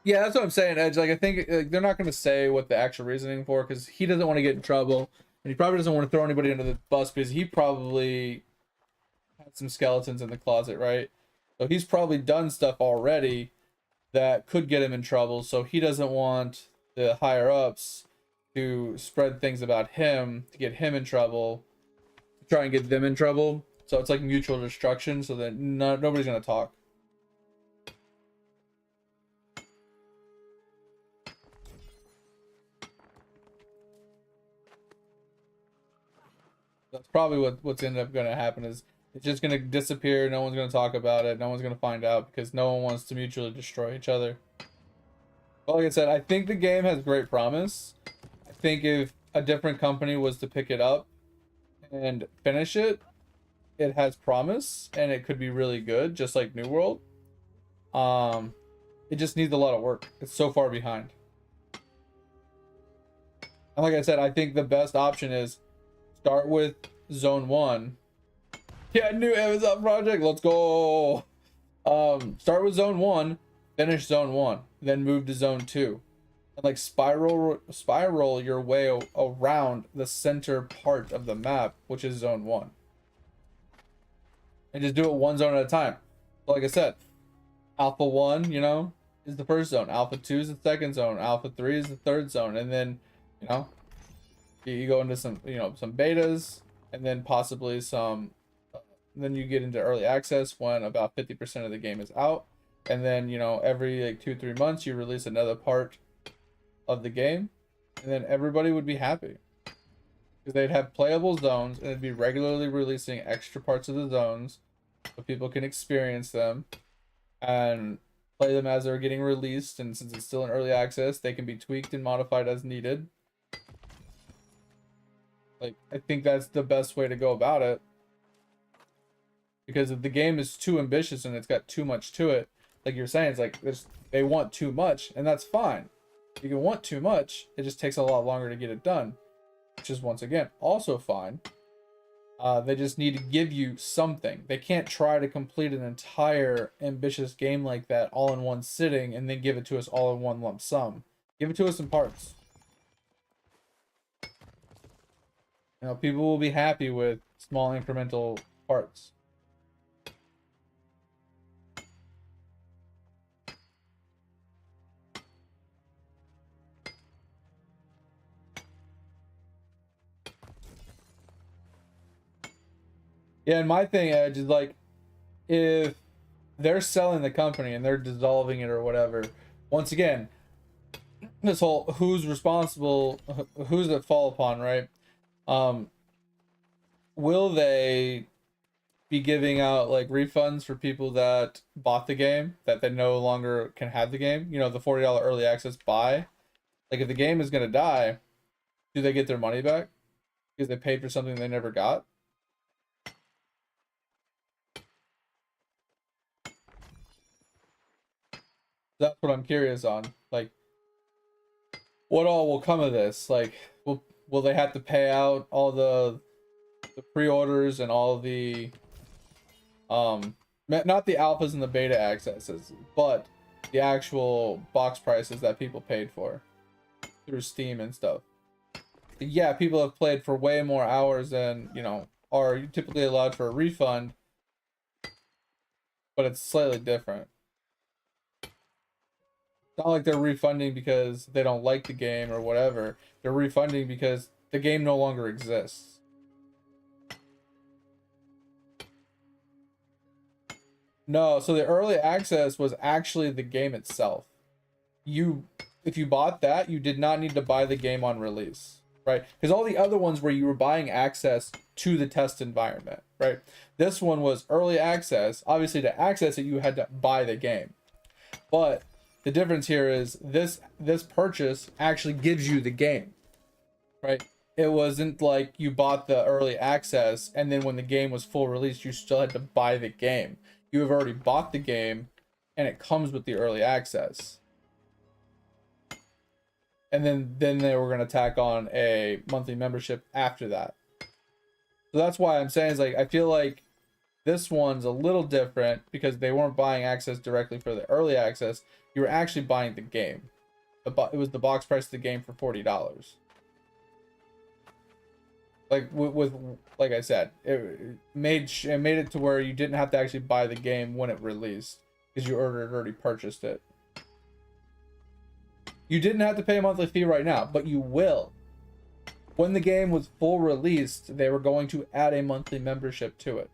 Yeah, that's what I'm saying, Edge. Like, I think they're not going to say what the actual reasoning for, because he doesn't want to get in trouble, and he probably doesn't want to throw anybody under the bus because he probably had some skeletons in the closet, right? So he's probably done stuff already that could get him in trouble. So he doesn't want the higher ups to spread things about him to get him in trouble, to try and get them in trouble. So it's like mutual destruction, so that nobody's going to talk. That's probably what's ended up going to happen. Is it's just going to disappear. No one's going to talk about it. No one's going to find out because no one wants to mutually destroy each other. But like I said, I think the game has great promise. I think if a different company was to pick it up and finish it, it has promise and it could be really good, just like New World. It just needs a lot of work. It's so far behind. And like I said, I think the best option is start with Zone 1. Yeah, new Amazon project. Let's go. Start with Zone 1, finish Zone 1, then move to Zone 2. And like spiral your way around the center part of the map, which is Zone 1. And just do it one zone at a time. So like I said, Alpha 1, is the first zone. Alpha 2 is the second zone. Alpha 3 is the third zone. And then, you go into some, some betas, and then possibly some, then you get into early access when about 50% of the game is out. And then, every like 2-3 months, you release another part of the game. And then everybody would be happy. Because they'd have playable zones, and it'd be regularly releasing extra parts of the zones so people can experience them and play them as they're getting released. And since it's still in early access, they can be tweaked and modified as needed. Like, I think that's the best way to go about it. Because if the game is too ambitious and it's got too much to it, like you're saying, it's like they want too much, and that's fine. You can want too much, it just takes a lot longer to get it done, which is once again also fine. They just need to give you something. They can't try to complete an entire ambitious game like that all in one sitting and then give it to us all in one lump sum. Give it to us in parts. People will be happy with small incremental parts. Yeah, and my thing, Edge, is like, if they're selling the company and they're dissolving it or whatever, once again, this whole who's responsible, who's it fall upon, right? Will they be giving out like refunds for people that bought the game that they no longer can have the game? The $40 early access buy. Like, if the game is gonna die, do they get their money back because they paid for something they never got? That's what I'm curious on. Like, what all will come of this? Like, will they have to pay out all the pre-orders and all the not the alphas and the beta accesses, but the actual box prices that people paid for through Steam and stuff. Yeah, people have played for way more hours than, you know, are typically allowed for a refund, but it's slightly different. It's not like they're refunding because they don't like the game or whatever. They're refunding because the game no longer exists. No, so the early access was actually the game itself. If you bought that, you did not need to buy the game on release, right? Because all the other ones where you were buying access to the test environment, right? This one was early access. Obviously, to access it, you had to buy the game. But the difference here is this purchase actually gives you the game, right? It wasn't like you bought the early access and then when the game was full release, you still had to buy the game. You have already bought the game and it comes with the early access. And then they were going to tack on a monthly membership after that. So that's why I'm saying is like, I feel like this one's a little different because they weren't buying access directly for the early access. You were actually buying the game. It was the box price of the game for $40. Like with like I said, it made it to where you didn't have to actually buy the game when it released because you already purchased it. You didn't have to pay a monthly fee right now, but you will. When the game was full released, they were going to add a monthly membership to it.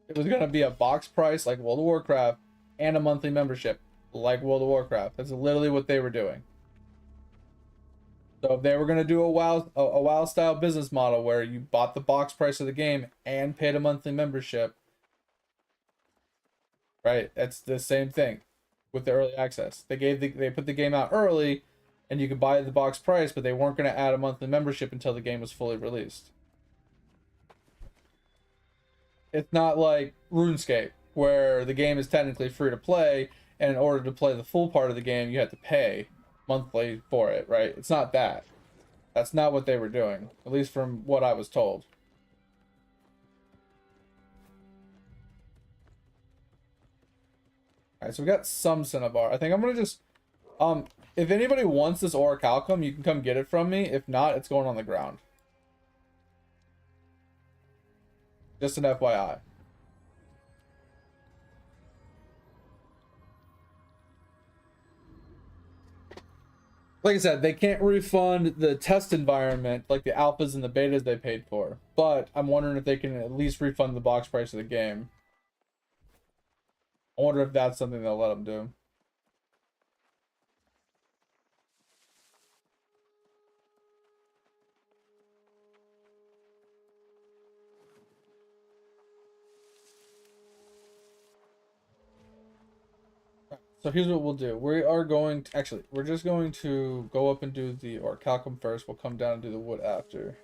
It was going to be a box price like World of Warcraft and a monthly membership like World of Warcraft. That's literally what they were doing. So if they were going to do a WoW style business model where you bought the box price of the game and paid a monthly membership, right? That's the same thing with the early access. They put the game out early and you could buy the box price, but they weren't going to add a monthly membership until the game was fully released. It's not like RuneScape where the game is technically free to play and in order to play the full part of the game you have to pay monthly for it, right? It's not that. That's not what they were doing, at least from what I was told. Alright, so we got some cinnabar. I think I'm gonna just if anybody wants this orichalcum, you can come get it from me. If not, it's going on the ground. Just an FYI. Like I said, they can't refund the test environment like the alphas and the betas they paid for. But I'm wondering if they can at least refund the box price of the game. I wonder if that's something they'll let them do. So here's what we'll do. We are going to, actually, we're just going to go up and do the orichalcum first. We'll come down and do the wood after.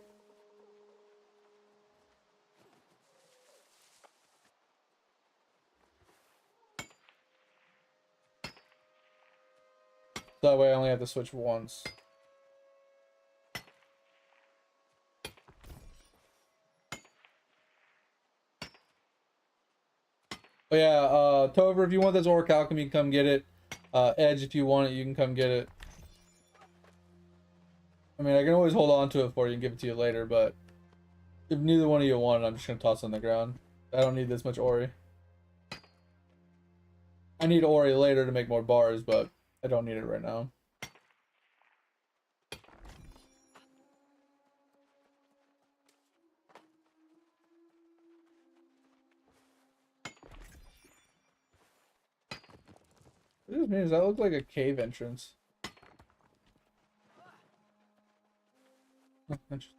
So that way I only have to switch once. But yeah, Tover, if you want this orichalcum, you can come get it. Edge, if you want it, you can come get it. I mean, I can always hold on to it for you and give it to you later, but if neither one of you want it, I'm just going to toss it on the ground. I don't need this much ori. I need ori later to make more bars, but I don't need it right now. What does mean? Does that look like a cave entrance? Oh, interesting.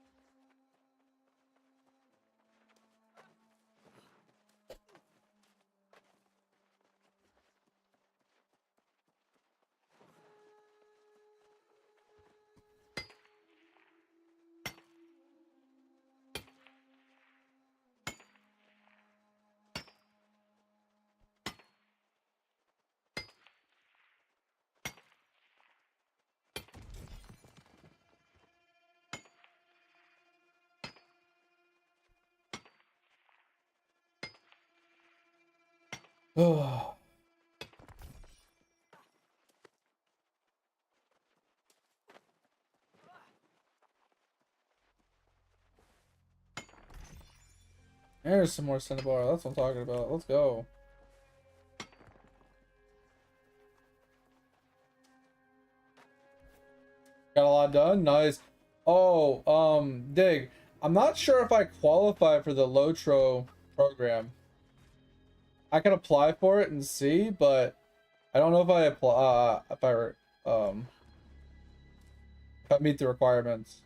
Oh. There's some more cinnabar. That's what I'm talking about. Let's go. Got a lot done. Nice. Oh, Dig. I'm not sure if I qualify for the Lotro program. I can apply for it and see, but I don't know if I apply if I meet the requirements.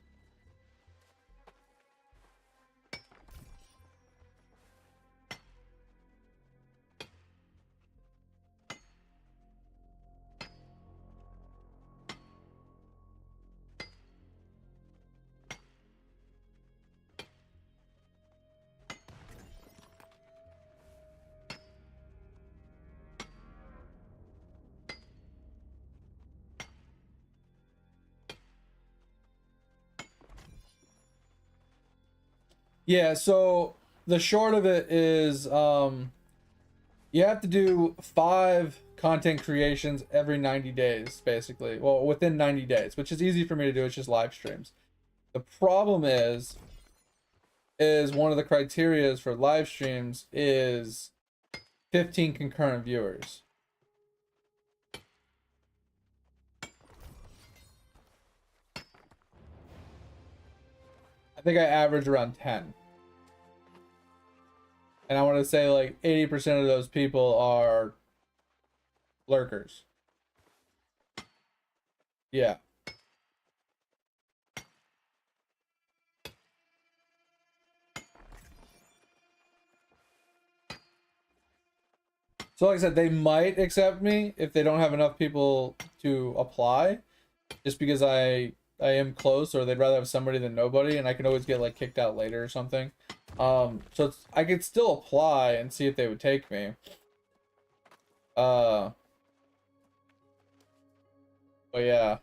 Yeah, so the short of it is you have to do 5 content creations every 90 days, basically. Well, within 90 days, which is easy for me to do. It's just live streams. The problem is one of the criterias for live streams is 15 concurrent viewers. I think I average around 10. And I want to say like 80% of those people are lurkers. Yeah. So like I said, they might accept me if they don't have enough people to apply, just because I am close, or they'd rather have somebody than nobody, and I can always get like kicked out later or something. So I could still apply and see if they would take me. But yeah.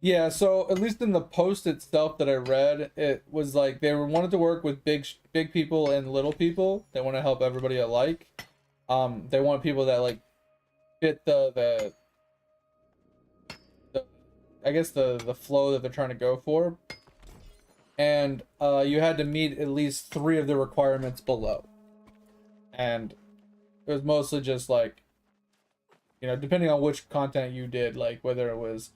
Yeah, so at least in the post itself that I read, it was like they wanted to work with big people and little people. They want to help everybody alike. They want people that like fit the I guess the flow that they're trying to go for. And you had to meet at least 3 of the requirements below. And it was mostly just like, you know, depending on which content you did, like whether it was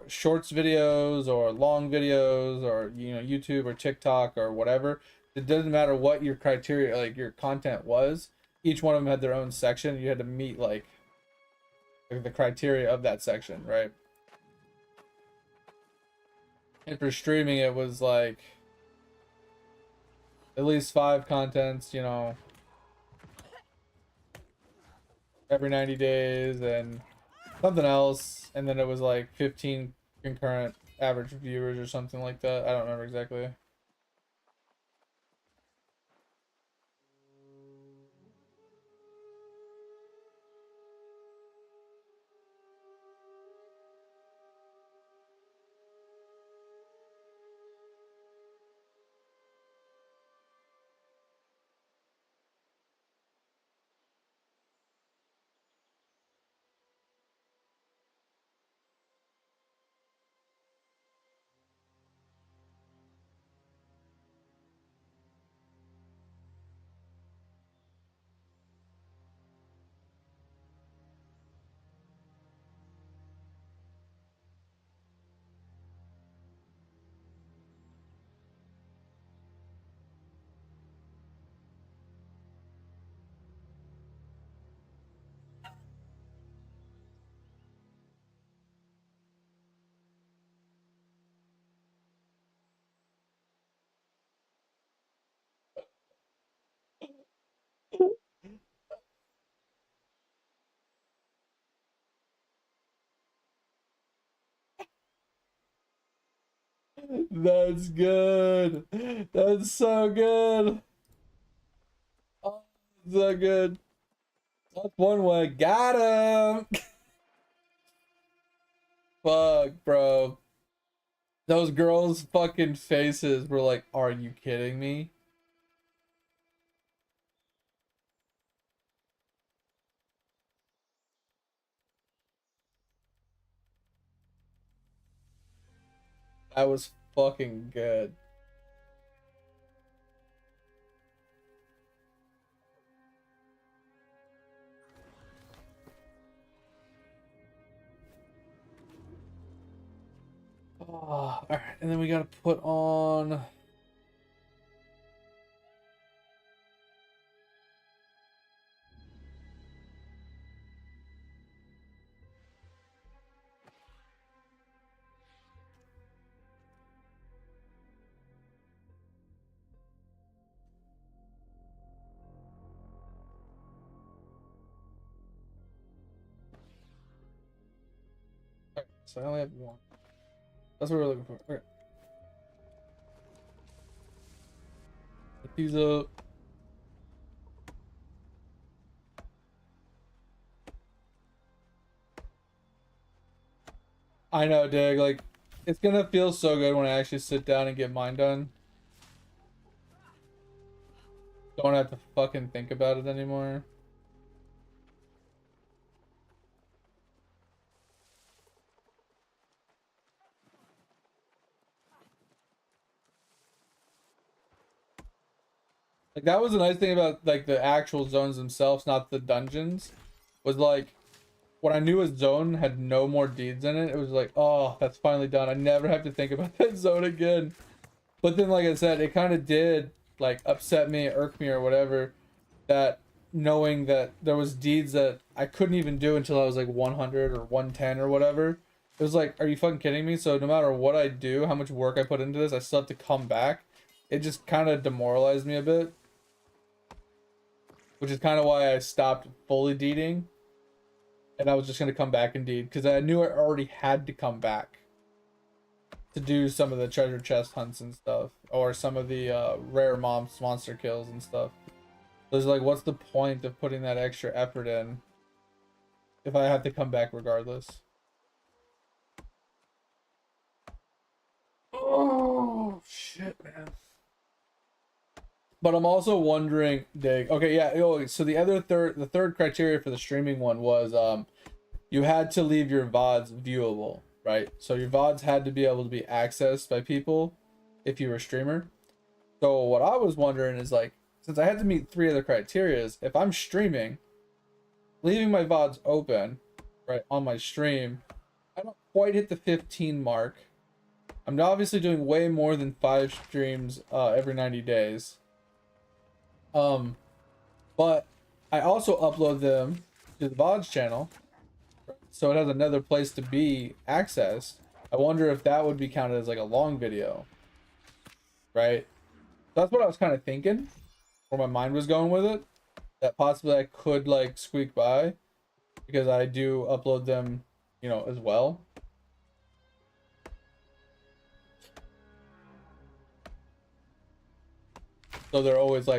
shorts videos or long videos, or you know, YouTube or TikTok or whatever. It doesn't matter what your criteria, like your content was. Each one of them had their own section. You had to meet like the criteria of that section, right? And for streaming, it was like at least 5 contents, you know, every 90 days, and something else, and then it was like 15 concurrent average viewers or something like that. I don't remember exactly. That's good. That's so good. Oh, so good. That's one way. Got him. Fuck, bro. Those girls' fucking faces were like, are you kidding me? That was fucking good. Oh, all right, and then we gotta put on. Okay, so I only have one. That's what we're looking for. Okay. Put these up. I know, Dig. Like, it's gonna feel so good when I actually sit down and get mine done. Don't have to fucking think about it anymore. Like, that was the nice thing about like the actual zones themselves, not the dungeons. Was like when I knew a zone had no more deeds in it, it was like, oh, that's finally done. I never have to think about that zone again. But then, like I said, it kind of did like upset me, irk me, or whatever. That knowing that there was deeds that I couldn't even do until I was like 100 or 110 or whatever. It was like, are you fucking kidding me? So no matter what I do, how much work I put into this, I still have to come back. It just kind of demoralized me a bit, which is kind of why I stopped fully deeding, and I was just gonna come back and deed because I knew I already had to come back to do some of the treasure chest hunts and stuff, or some of the rare monster kills and stuff. So it's like, what's the point of putting that extra effort in if I have to come back regardless? Oh shit, man. But I'm also wondering, Dig. Okay, yeah. So the third criteria for the streaming one was you had to leave your VODs viewable, right? So your VODs had to be able to be accessed by people if you were a streamer. So what I was wondering is like, since I had to meet three other criterias, if I'm streaming, leaving my VODs open, right, on my stream, I don't quite hit the 15 mark. I'm obviously doing way more than 5 streams every 90 days. But I also upload them to the VODs channel, so it has another place to be accessed. I wonder if that would be counted as like a long video, right? That's what I was kind of thinking, where my mind was going with it. That possibly I could like squeak by because I do upload them, as well. So they're always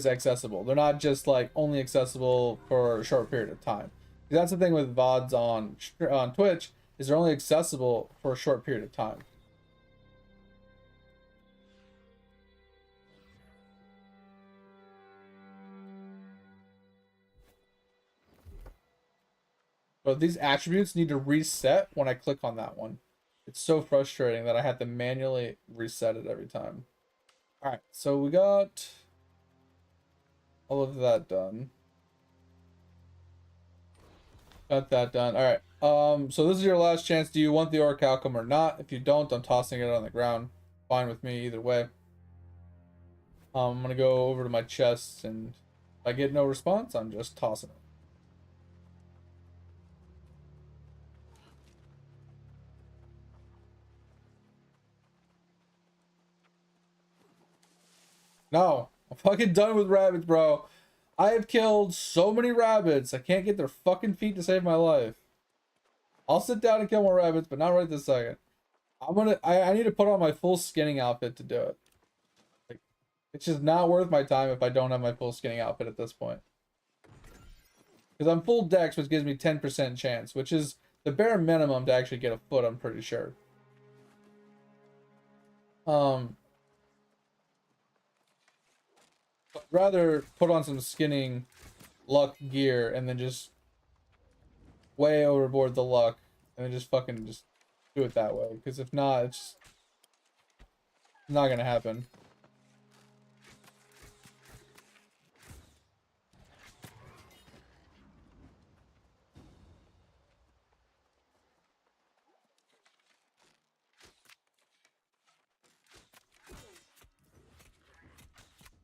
accessible. They're not just like only accessible for a short period of time. That's the thing with VODs on Twitch, is they're only accessible for a short period of time. But these attributes need to reset when I click on that one. It's so frustrating that I have to manually reset it every time. All right, so we got all of that done. Got that done. All right. So this is your last chance. Do you want the orichalcum or not? If you don't, I'm tossing it on the ground. Fine with me either way. I'm gonna go over to my chest, and if I get no response, I'm just tossing it. No, I'm fucking done with rabbits, bro. I have killed so many rabbits. I can't get their fucking feet to save my life. I'll sit down and kill more rabbits, but not right this second. I need to put on my full skinning outfit to do it. Like, it's just not worth my time if I don't have my full skinning outfit at this point. Because I'm full dex, which gives me 10% chance, which is the bare minimum to actually get a foot, I'm pretty sure. Um, I'd rather put on some skinning luck gear and then just way overboard the luck and then just fucking just do it that way. Because if not, it's not gonna happen.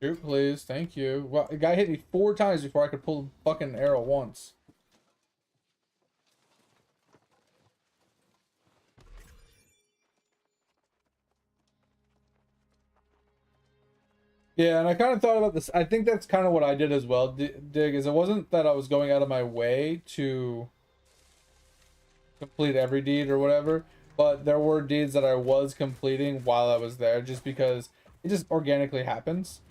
Shoot, please. Thank you. Well, the guy hit me 4 times before I could pull the fucking arrow once. Yeah, and I kind of thought about this. I think that's kind of what I did as well, Dig, is it wasn't that I was going out of my way to complete every deed or whatever, but there were deeds that I was completing while I was there just because it just organically happens.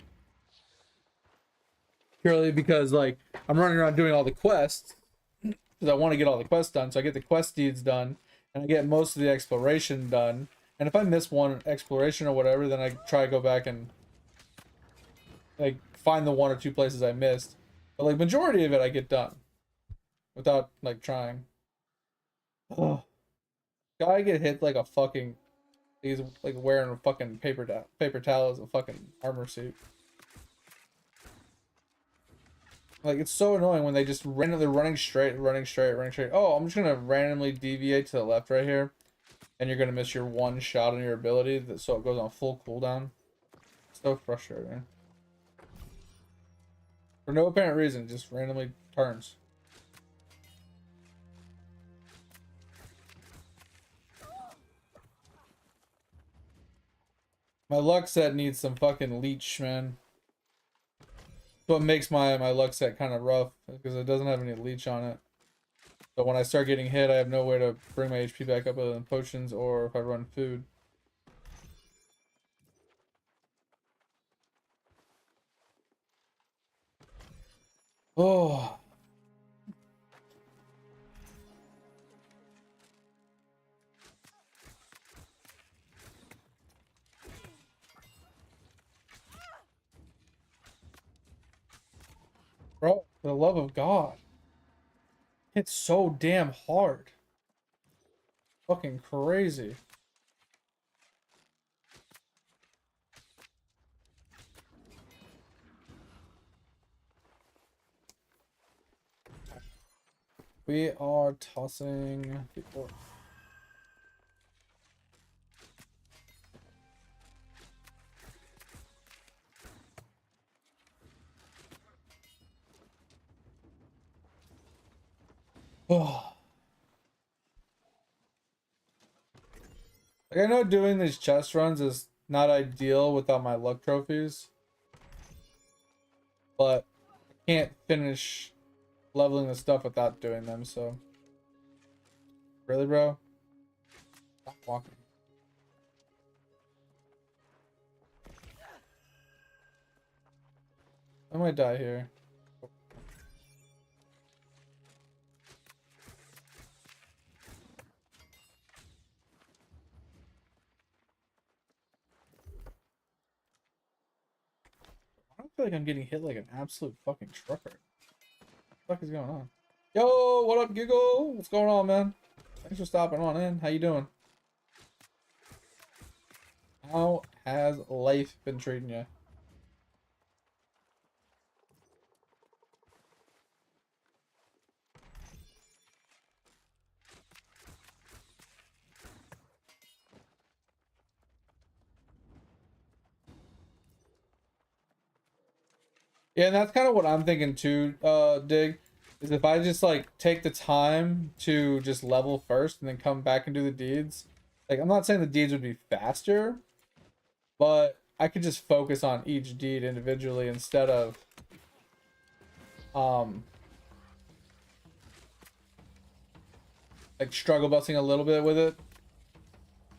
Purely because, like, I'm running around doing all the quests because I want to get all the quests done. So I get the quest deeds done and I get most of the exploration done. And if I miss one exploration or whatever, then I try to go back and like find the 1 or 2 places I missed. But like majority of it I get done without like trying. Oh, guy get hit like a fucking. He's like wearing a fucking paper towel as a fucking armor suit. Like it's so annoying when they just randomly running straight, running straight, running straight. Oh, I'm just gonna randomly deviate to the left right here, and you're gonna miss your 1 shot on your ability, so it goes on full cooldown. So frustrating. For no apparent reason, just randomly turns. My luck set needs some fucking leech, man. What makes my luck set kind of rough because it doesn't have any leech on it. So when I start getting hit, I have no way to bring my HP back up other than potions or if I run food. Oh. Bro, for the love of God. It's so damn hard. Fucking crazy. We are tossing people. Oh. Like I know doing these chest runs is not ideal without my luck trophies, but I can't finish leveling the stuff without doing them, so. Really, bro? Stop walking. I might die here. I don't feel like I'm getting hit like an absolute fucking trucker. What the fuck is going on? Yo, what up, Giggle? What's going on, man? Thanks for stopping on in. How you doing? How has life been treating you? Yeah, and that's kind of what I'm thinking too, Dig. Is if I just like take the time to just level first and then come back and do the deeds. Like I'm not saying the deeds would be faster, but I could just focus on each deed individually instead of um like struggle busting a little bit with it.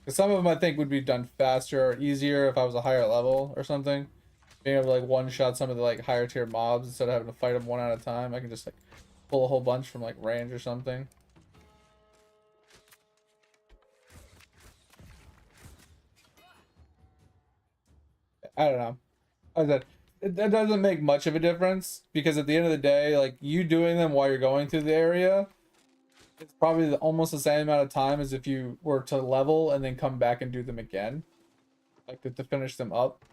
Because some of them I think would be done faster or easier if I was a higher level or something. Being able to like one shot some of the like higher tier mobs instead of having to fight them one at a time. I can just like pull a whole bunch from like range or something. I don't know. I said that doesn't make much of a difference because at the end of the day, like you doing them while you're going through the area, it's probably almost the same amount of time as if you were to level and then come back and do them again, like to finish them up,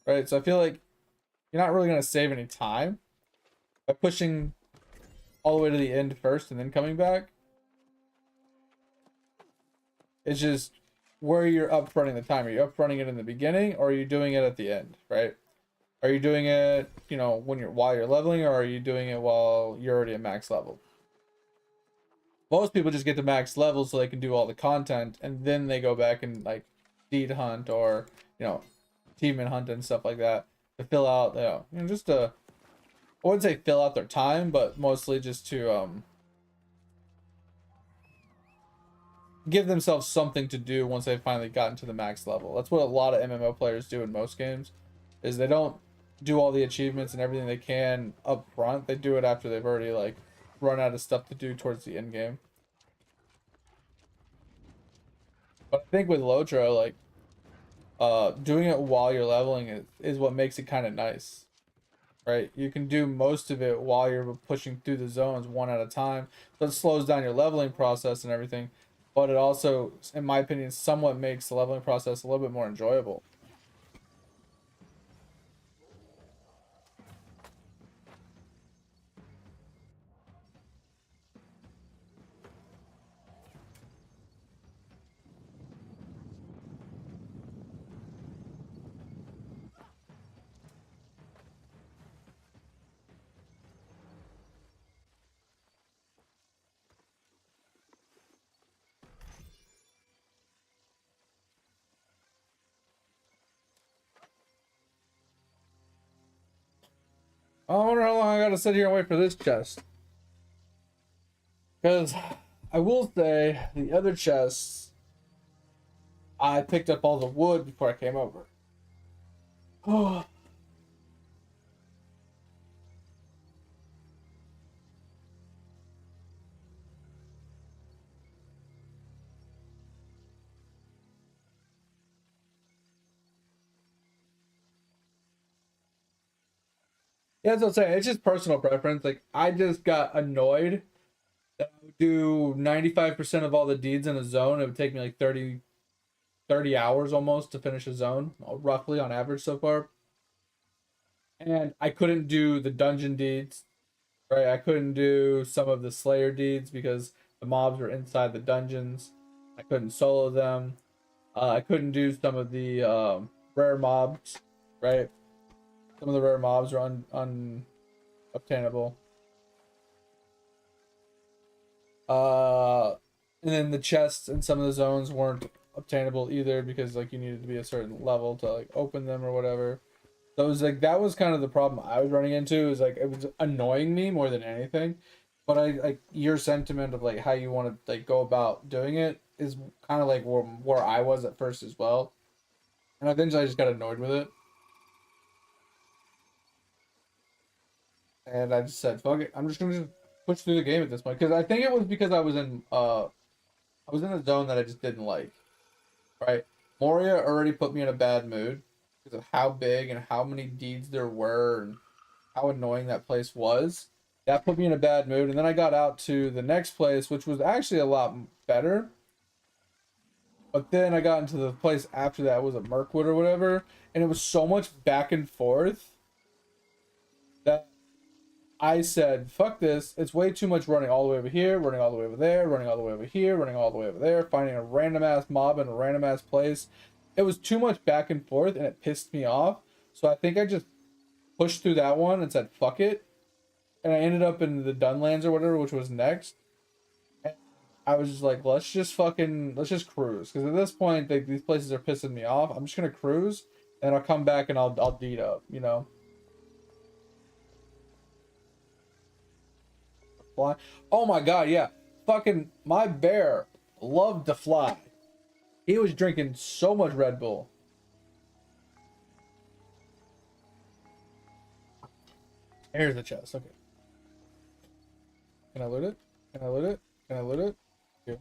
right? So I feel like you're not really gonna save any time by pushing all the way to the end first and then coming back. It's just where you're upfronting the time. Are you upfronting it in the beginning or are you doing it at the end, right? Are you doing it, you know, when you're while you're leveling, or are you doing it while you're already at max level? Most people just get to max level so they can do all the content, and then they go back and like deed hunt or, you know, team and hunt and stuff like that to fill out, just to, I wouldn't say fill out their time, but mostly just to give themselves something to do once they've finally gotten to the max level. That's what a lot of MMO players do in most games, is they don't do all the achievements and everything they can up front. They do it after they've already like run out of stuff to do towards the end game. But I think with Lotro, like doing it while you're leveling is what makes it kind of nice, right? You can do most of it while you're pushing through the zones one at a time, so it slows down your leveling process and everything, but it also, in my opinion, somewhat makes the leveling process a little bit more enjoyable. I wonder how long I gotta sit here and wait for this chest, because I will say the other chests I picked up all the wood before I came over. Oh. Yeah, that's what I'm saying. It's just personal preference. Like, I just got annoyed that I would do 95% of all the deeds in a zone. It would take me like 30 hours almost to finish a zone, roughly on average so far. And I couldn't do the dungeon deeds, right? I couldn't do some of the Slayer deeds because the mobs were inside the dungeons. I couldn't solo them. I couldn't do some of the rare mobs, right? Some of the rare mobs are unobtainable. Uh, and then the chests in some of the zones weren't obtainable either because like you needed to be a certain level to like open them or whatever. So it was like that was kind of the problem I was running into, is like it was annoying me more than anything. But I like your sentiment of like how you want to like go about doing it is kind of like where I was at first as well. And eventually I just got annoyed with it. And I just said, fuck it. I'm just gonna just push through the game at this point. Because I think it was because I was in a zone that I just didn't like. Right? Moria already put me in a bad mood because of how big and how many deeds there were and how annoying that place was. That put me in a bad mood. And then I got out to the next place, which was actually a lot better. But then I got into the place after that, was it Mirkwood or whatever, and it was so much back and forth that I said, fuck this. It's way too much running all the way over here, running all the way over there, running all the way over here, running all the way over there, finding a random ass mob in a random ass place. It was too much back and forth and it pissed me off. So I think I just pushed through that one and said, fuck it. And I ended up in the Dunlands or whatever, which was next. And I was just like, let's just cruise. Because at this point, these places are pissing me off. I'm just going to cruise and I'll come back and I'll deed up, you know? Fly. Oh my god, yeah. Fucking my bear loved to fly. He was drinking so much Red Bull. Here's the chest. Okay. Can I loot it? Can I loot it? Can I loot it? Yeah.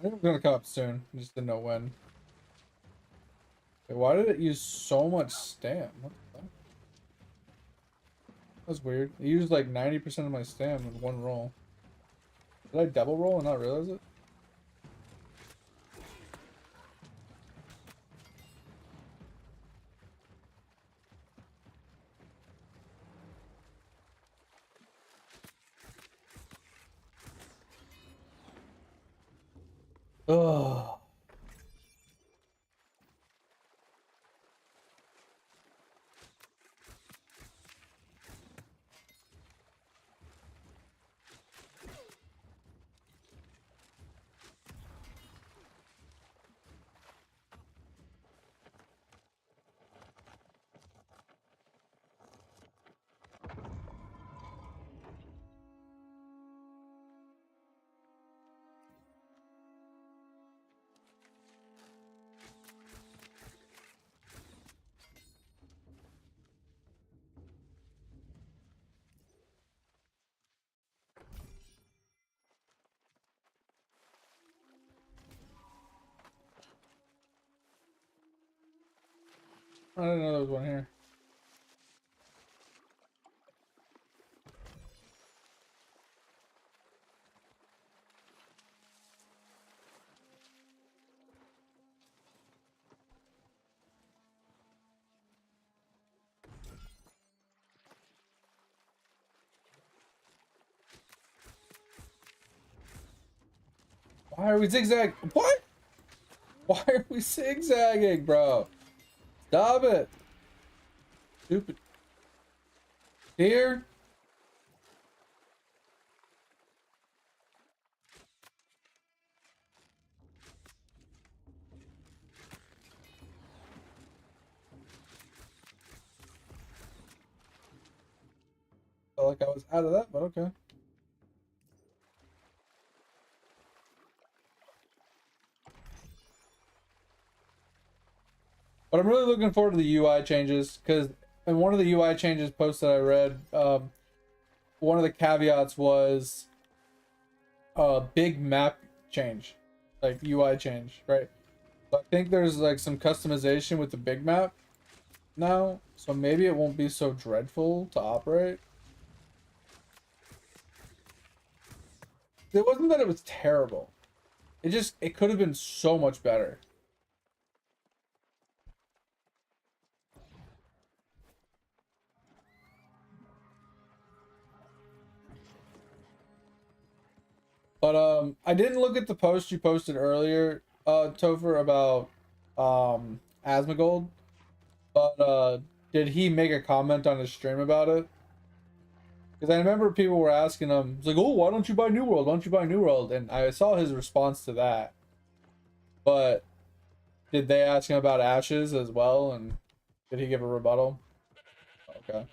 I think it's gonna come up soon. I just didn't know when. Wait, why did it use so much stam? What the fuck? That's weird. It used like 90% of my stam in one roll. Did I double roll and not realize it? Oh. I didn't know there was one here. Why are we zigzag? What? Why are we zigzagging, bro? Stop it. Stupid. Here? Felt like I was out of that, but okay. But I'm really looking forward to the UI changes, because in one of the UI changes posts that I read, one of the caveats was a big map change, like UI change, right? So I think there's like some customization with the big map now, so maybe it won't be so dreadful to operate. It wasn't that it was terrible. It could have been so much better. But I didn't look at the post you posted earlier, Topher, about Asmongold. But did he make a comment on his stream about it? Because I remember people were asking him, it's like, oh, why don't you buy New World? Why don't you buy New World? And I saw his response to that. But did they ask him about Ashes as well? And did he give a rebuttal? Okay.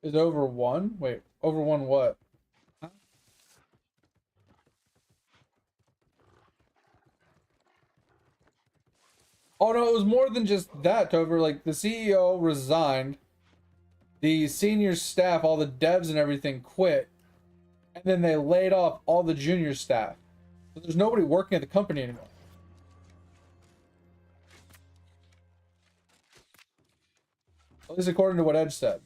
Is over one? Wait, over one what? Huh? Oh no, it was more than just that, Topher. Like the CEO resigned, the senior staff, all the devs and everything quit, and then they laid off all the junior staff. So there's nobody working at the company anymore. At least according to what Edge said.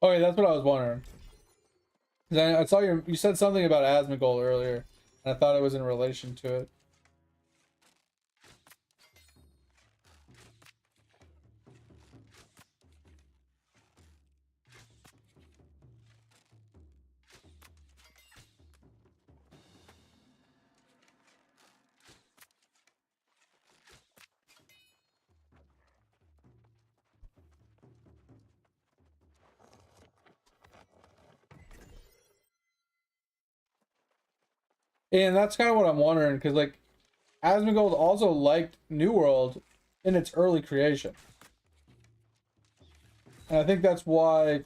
Okay, that's what I was wondering. 'Cause I saw you said something about Asmongold earlier, and I thought it was in relation to it. And that's kind of what I'm wondering, because like Asmongold also liked New World in its early creation. And I think that's why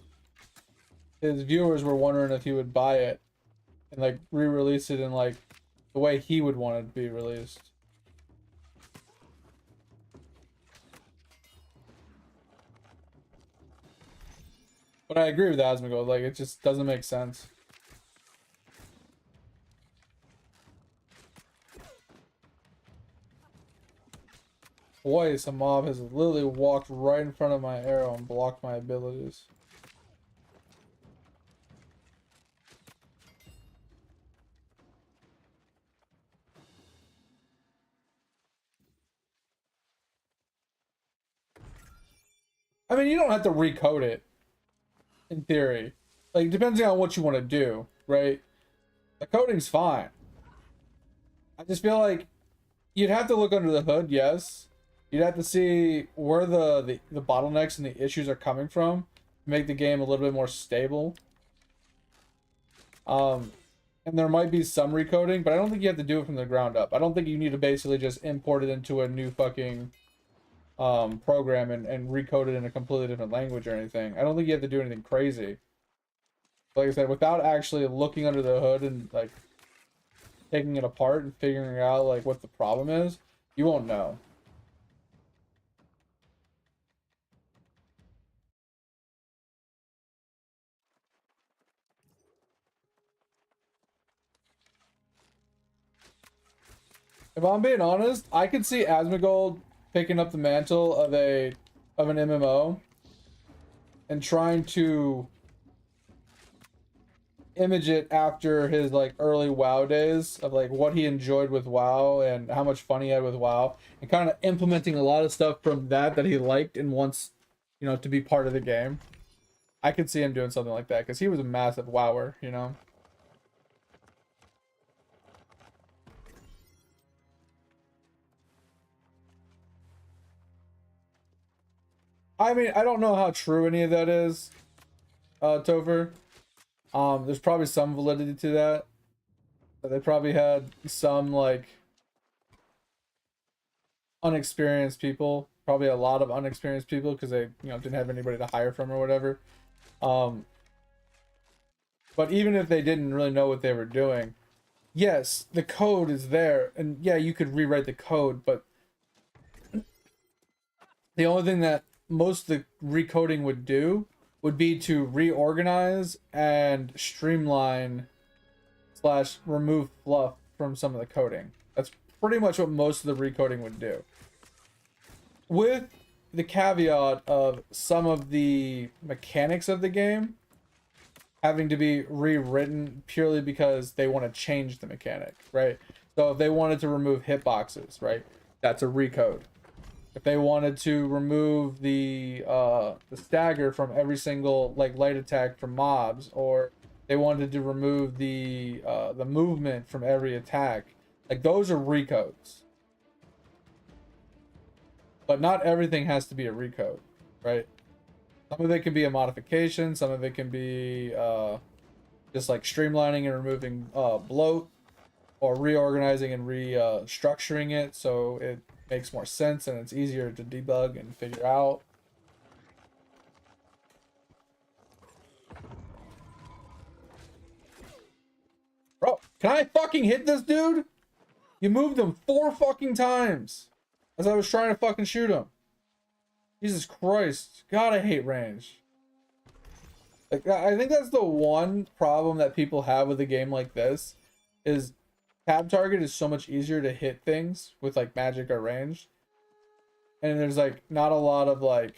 his viewers were wondering if he would buy it and like re-release it in like the way he would want it to be released. But I agree with Asmongold, like it just doesn't make sense. Twice a mob has literally walked right in front of my arrow and blocked my abilities. I mean, you don't have to recode it, in theory. Like, depending on what you want to do, right? The coding's fine. I just feel like you'd have to look under the hood, yes. You'd have to see where the bottlenecks and the issues are coming from to make the game a little bit more stable. Um, and there might be some recoding, but I don't think you have to do it from the ground up. I don't think you need to basically just import it into a new fucking program and recode it in a completely different language or anything. I don't think you have to do anything crazy. Like I said, without actually looking under the hood and like taking it apart and figuring out like what the problem is, you won't know. If I'm being honest, I could see Asmongold picking up the mantle of an MMO and trying to image it after his like early WoW days of like what he enjoyed with WoW and how much fun he had with WoW, and kind of implementing a lot of stuff from that he liked and wants, you know, to be part of the game. I could see him doing something like that because he was a massive WoWer, you know. I mean, I don't know how true any of that is, Topher. There's probably some validity to that. They probably had some like unexperienced people, probably a lot of unexperienced people because they, you know, didn't have anybody to hire from or whatever. Um, but even if they didn't really know what they were doing, yes, the code is there, and yeah, you could rewrite the code, but the only thing that most of the recoding would do would be to reorganize and streamline slash remove fluff from some of the coding. That's pretty much what most of the recoding would do. With the caveat of some of the mechanics of the game having to be rewritten purely because they want to change the mechanic, right? So if they wanted to remove hitboxes, right, that's a recode. If they wanted to remove the stagger from every single like light attack from mobs, or they wanted to remove the movement from every attack, like those are recodes. But not everything has to be a recode, right? Some of it can be a modification. Some of it can be just like streamlining and removing bloat, or reorganizing and restructuring it so it makes more sense and it's easier to debug and figure out. Bro, can I fucking hit this dude? You moved him 4 fucking times as I was trying to fucking shoot him. Jesus Christ. God, I hate range. Like, I think that's the one problem that people have with a game like this is tab target is so much easier to hit things with like magic or range. And there's like not a lot of like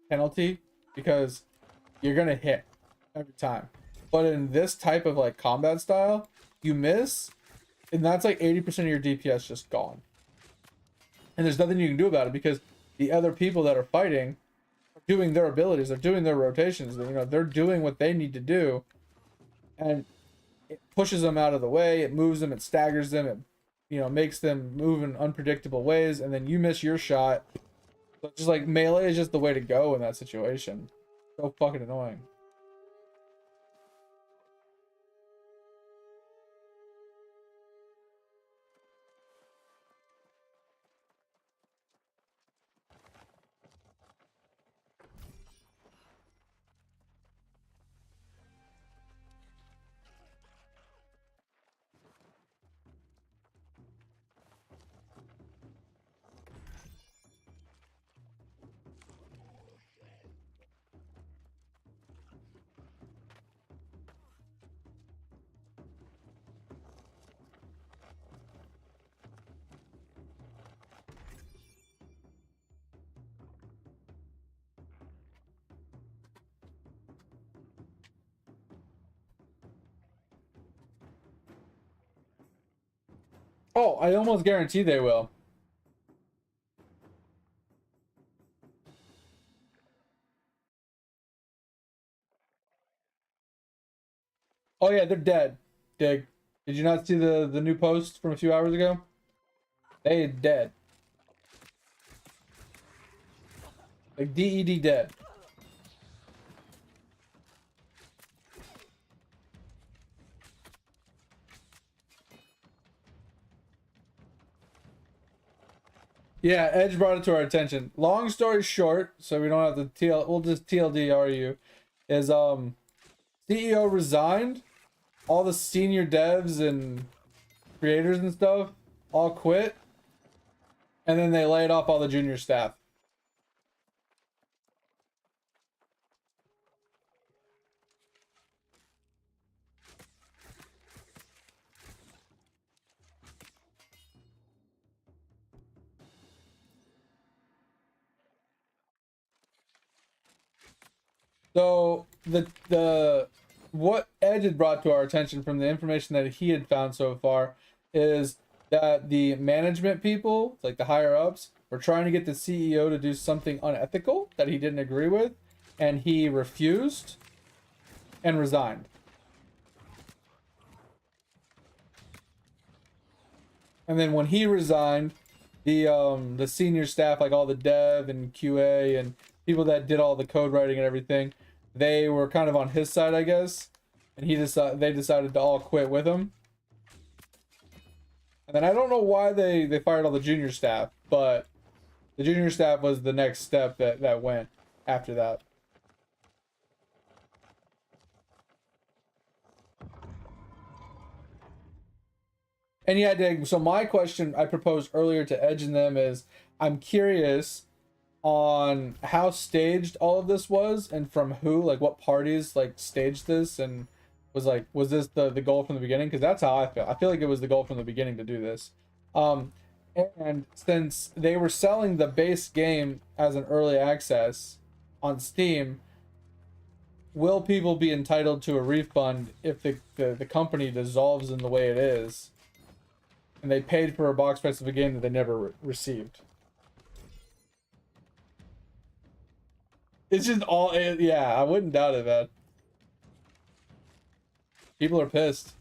penalty because you're gonna hit every time. But in this type of like combat style, you miss, and that's like 80% of your DPS just gone. And there's nothing you can do about it because the other people that are fighting are doing their abilities, they're doing their rotations, you know, they're doing what they need to do, and it pushes them out of the way, it moves them, it staggers them, it, you know, makes them move in unpredictable ways, and then you miss your shot. So just like melee is just the way to go in that situation. So fucking annoying. Oh, I almost guarantee they will. Oh yeah, they're dead. Dig. Did you not see the new post from a few hours ago? They dead. Like DED dead. Yeah, Edge brought it to our attention. Long story short, so we don't have to we'll just TLDR you, is CEO resigned, all the senior devs and creators and stuff all quit, and then they laid off all the junior staff. So the what Edge had brought to our attention from the information that he had found so far is that the management people, like the higher ups, were trying to get the CEO to do something unethical that he didn't agree with, and he refused and resigned. And then when he resigned, the senior staff, like all the dev and QA and people that did all the code writing and everything, they were kind of on his side, I guess. And they decided to all quit with him. And then I don't know why they fired all the junior staff, but the junior staff was the next step that went after that. And yeah, Dig, so my question I proposed earlier to Edge and them is, I'm curious on how staged all of this was and from who, like what parties like staged this, and was this the goal from the beginning? Because that's how I feel like it was the goal from the beginning to do this. And since they were selling the base game as an early access on Steam, will people be entitled to a refund if the company dissolves in the way it is and they paid for a box price of a game that they never received? It's just all, yeah, I wouldn't doubt it, man. People are pissed.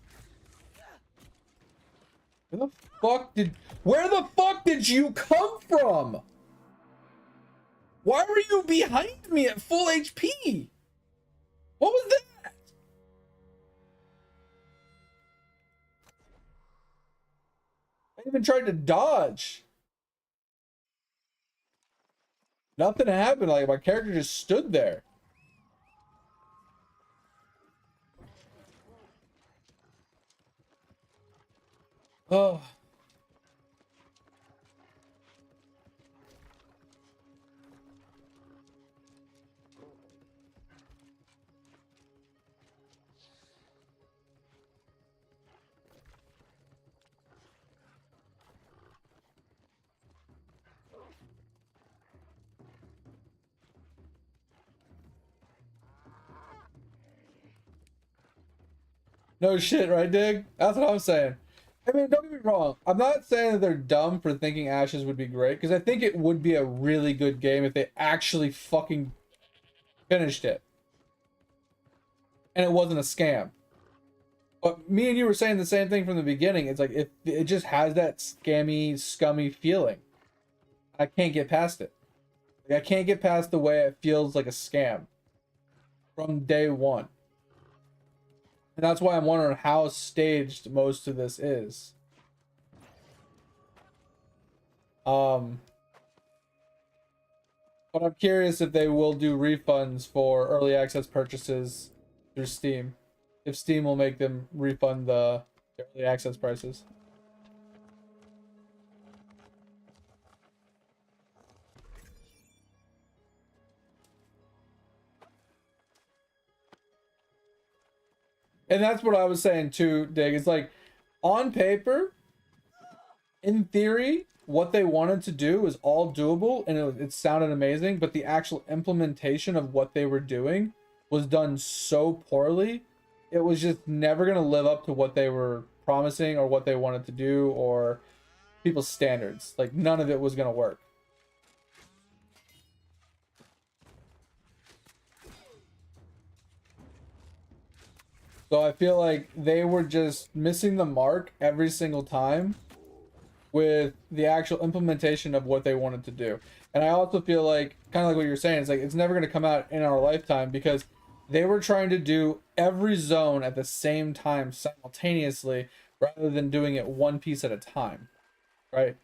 Where the fuck did you come from? Why were you behind me at full HP? What was that? I even tried to dodge. Nothing happened. Like, my character just stood there. Oh. No shit, right, Dig? That's what I'm saying. I mean, don't get me wrong. I'm not saying that they're dumb for thinking Ashes would be great, because I think it would be a really good game if they actually fucking finished it. And it wasn't a scam. But me and you were saying the same thing from the beginning. It's like, it just has that scammy, scummy feeling. I can't get past it. Like, I can't get past the way it feels like a scam from day one. And that's why I'm wondering how staged most of this is. But I'm curious if they will do refunds for early access purchases through Steam. If Steam will make them refund the early access prices. And that's what I was saying too, Dig. It's like, on paper, in theory, what they wanted to do was all doable, and it sounded amazing, but the actual implementation of what they were doing was done so poorly, it was just never going to live up to what they were promising or what they wanted to do or people's standards. Like none of it was gonna work. So I feel like they were just missing the mark every single time with the actual implementation of what they wanted to do. And I also feel like, kind of like what you're saying, it's like it's never going to come out in our lifetime because they were trying to do every zone at the same time simultaneously rather than doing it one piece at a time, right?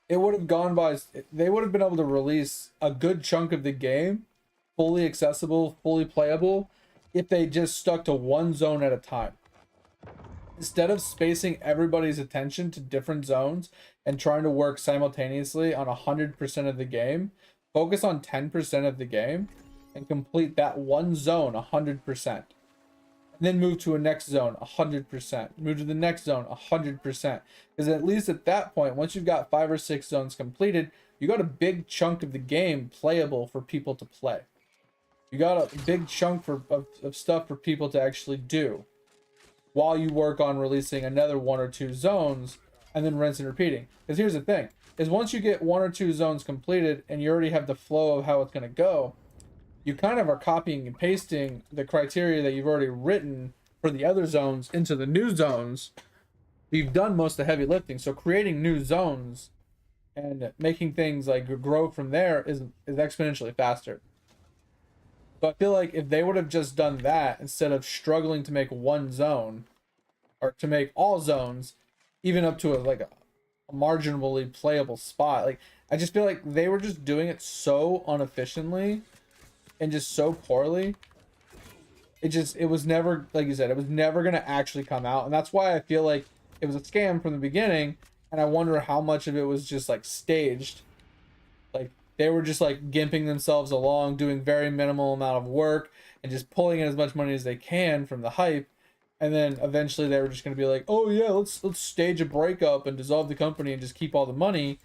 It would have gone by, they would have been able to release a good chunk of the game fully accessible, fully playable if they just stuck to one zone at a time. Instead of spacing everybody's attention to different zones and trying to work simultaneously on 100% of the game, focus on 10% of the game and complete that one zone 100%. And then move to a next zone 100%. Move to the next zone 100%. Because at least at that point, once you've got 5 or 6 zones completed, you got a big chunk of the game playable for people to play. You got a big chunk of stuff for people to actually do while you work on releasing another 1 or 2 zones and then rinse and repeating. Because here's the thing, is once you get 1 or 2 zones completed and you already have the flow of how it's going to go, you kind of are copying and pasting the criteria that you've already written for the other zones into the new zones. You've done most of the heavy lifting, so creating new zones and making things like grow from there is exponentially faster. So I feel like if they would have just done that instead of struggling to make one zone or to make all zones, even up to a marginally playable spot, like I just feel like they were just doing it so inefficiently and just so poorly. It was never, like you said, it was never gonna actually come out, and that's why I feel like it was a scam from the beginning. And I wonder how much of it was just like staged. Like they were just like gimping themselves along, doing very minimal amount of work and just pulling in as much money as they can from the hype. And then eventually they were just going to be like, "Oh yeah, let's stage a breakup and dissolve the company and just keep all the money."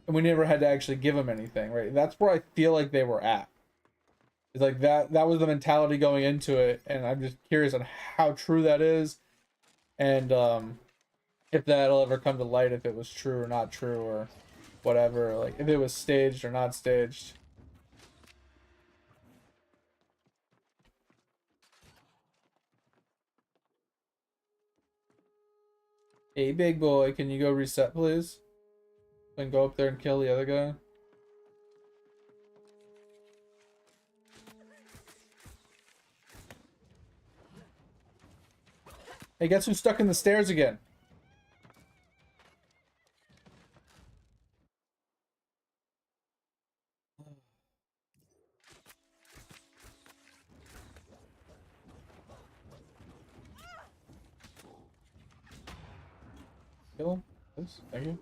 And we never had to actually give them anything, right? That's where I feel like they were at. It's like that was the mentality going into it, and I'm just curious on how true that is, and if that'll ever come to light, if it was true or not true or whatever, like if it was staged or not staged. Hey, big boy, can you go reset, please? And go up there and kill the other guy. Hey, guess who's stuck in the stairs again? Kill him. Please. Thank you.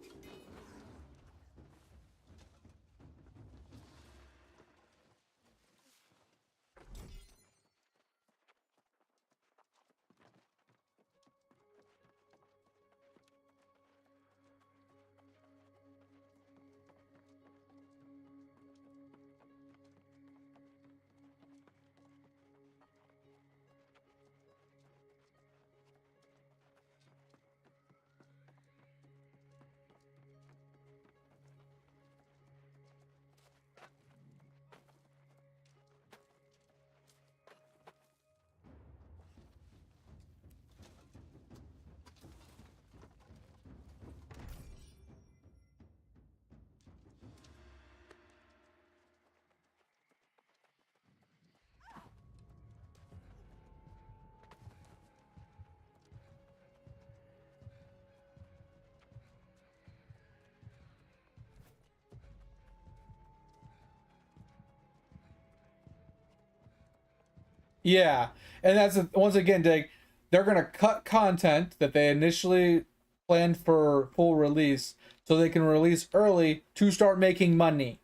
Yeah, and that's once again, Dig, they're gonna cut content that they initially planned for full release so they can release early to start making money,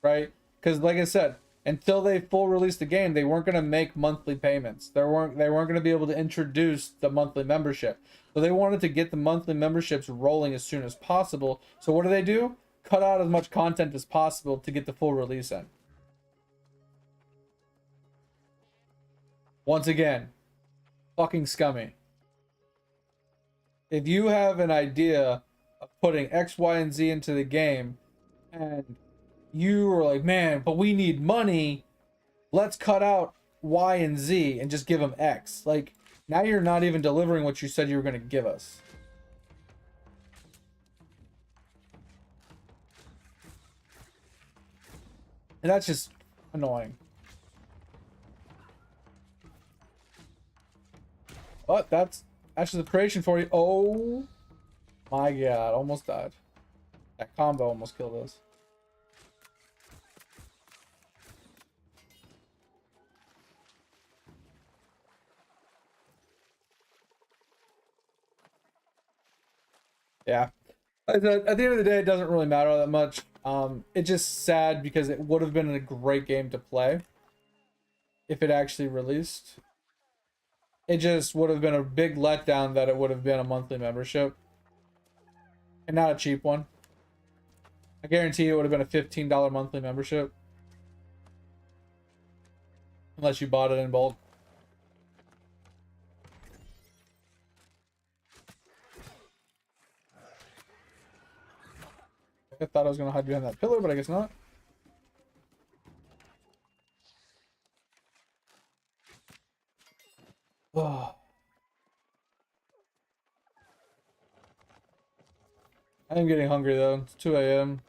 right? Because like I said, until they full release the game, they weren't gonna make monthly payments. They weren't gonna be able to introduce the monthly membership. So they wanted to get the monthly memberships rolling as soon as possible. So what do? Cut out as much content as possible to get the full release in. Once again, fucking scummy. if you have an idea of putting X, Y, and Z into the game, and you were like, man, but we need money, let's cut out Y and Z and just give them X. Like, now you're not even delivering what you said you were going to give us. And that's just annoying. But that's actually the creation for you. Oh my god, almost died. That combo almost killed us. Yeah. At the end of the day, it doesn't really matter all that much. It's just sad because it would have been a great game to play if it actually released. It just would have been a big letdown that it would have been a monthly membership. And not a cheap one. I guarantee it would have been a $15 monthly membership. Unless you bought it in bulk. I thought I was going to hide behind that pillar, but I guess not. Oh. I am getting hungry though. It's 2 a.m.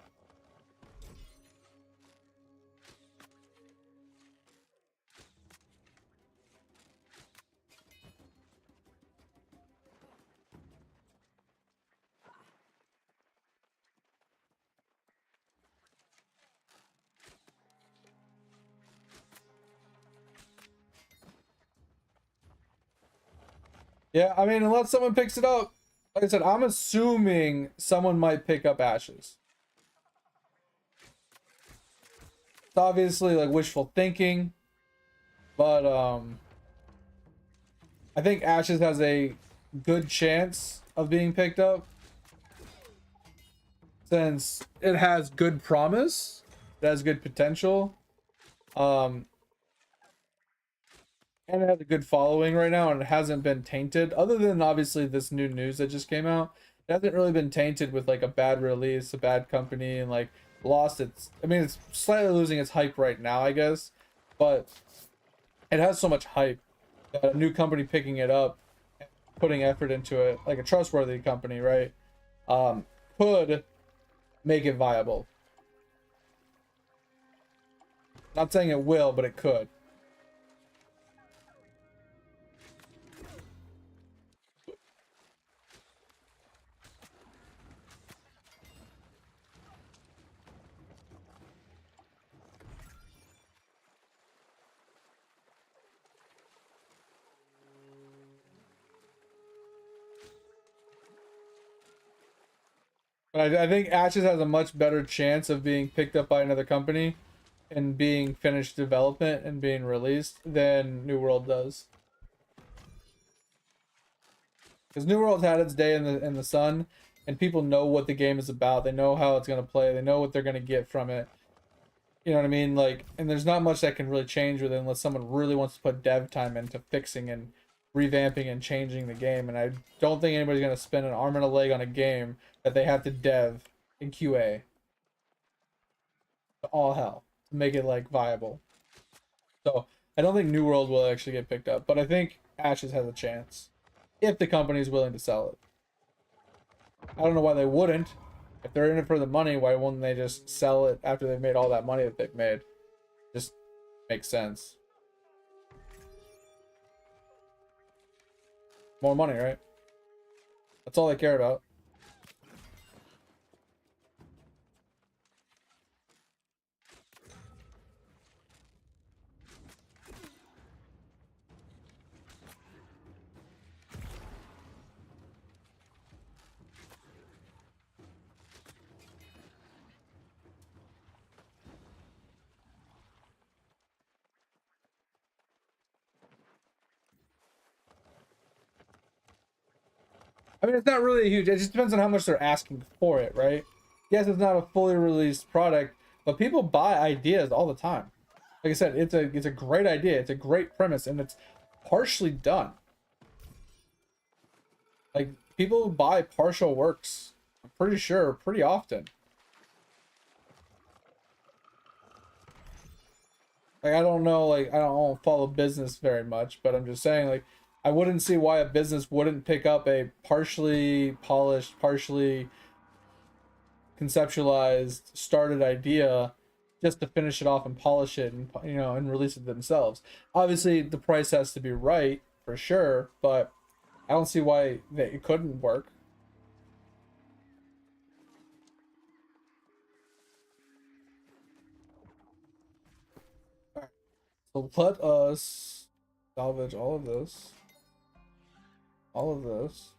Yeah, I mean, unless someone picks it up. Like I said, I'm assuming someone might pick up Ashes. It's obviously like wishful thinking. But I think Ashes has a good chance of being picked up. Since it has good promise. It has good potential. And it has a good following right now, and it hasn't been tainted. Other than obviously this new news that just came out, it hasn't really been tainted with like a bad release, a bad company, and like lost its. I mean, it's slightly losing its hype right now, I guess, but it has so much hype that a new company picking it up, putting effort into it, like a trustworthy company, right, could make it viable. Not saying it will, but it could. But I think Ashes has a much better chance of being picked up by another company and being finished development and being released than New World does. Because New World had its day in the sun, and people know what the game is about. They know how it's gonna play. They know what they're gonna get from it. You know what I mean? Like, and there's not much that can really change with it unless someone really wants to put dev time into fixing and revamping and changing the game. And I don't think anybody's gonna spend an arm and a leg on a game that they have to dev in QA to all hell to make it like viable. So I don't think New World will actually get picked up, but I think Ashes has a chance if the company is willing to sell it. I don't know why they wouldn't. If they're in it for the money, why wouldn't they just sell it after they've made all that money that they've made? Just makes sense. More money, right? That's all they care about. I mean, it's not really huge. It just depends on how much they're asking for it, right? Yes, it's not a fully released product, but people buy ideas all the time. Like I said, it's a great idea. It's a great premise, and it's partially done. Like, people buy partial works. I'm pretty sure pretty often. Like I don't know, like I don't follow business very much, but I'm just saying like I wouldn't see why a business wouldn't pick up a partially polished, partially conceptualized, started idea just to finish it off and polish it and and release it themselves. Obviously, the price has to be right for sure, but I don't see why it couldn't work. Alright, so let us salvage all of this. All of this.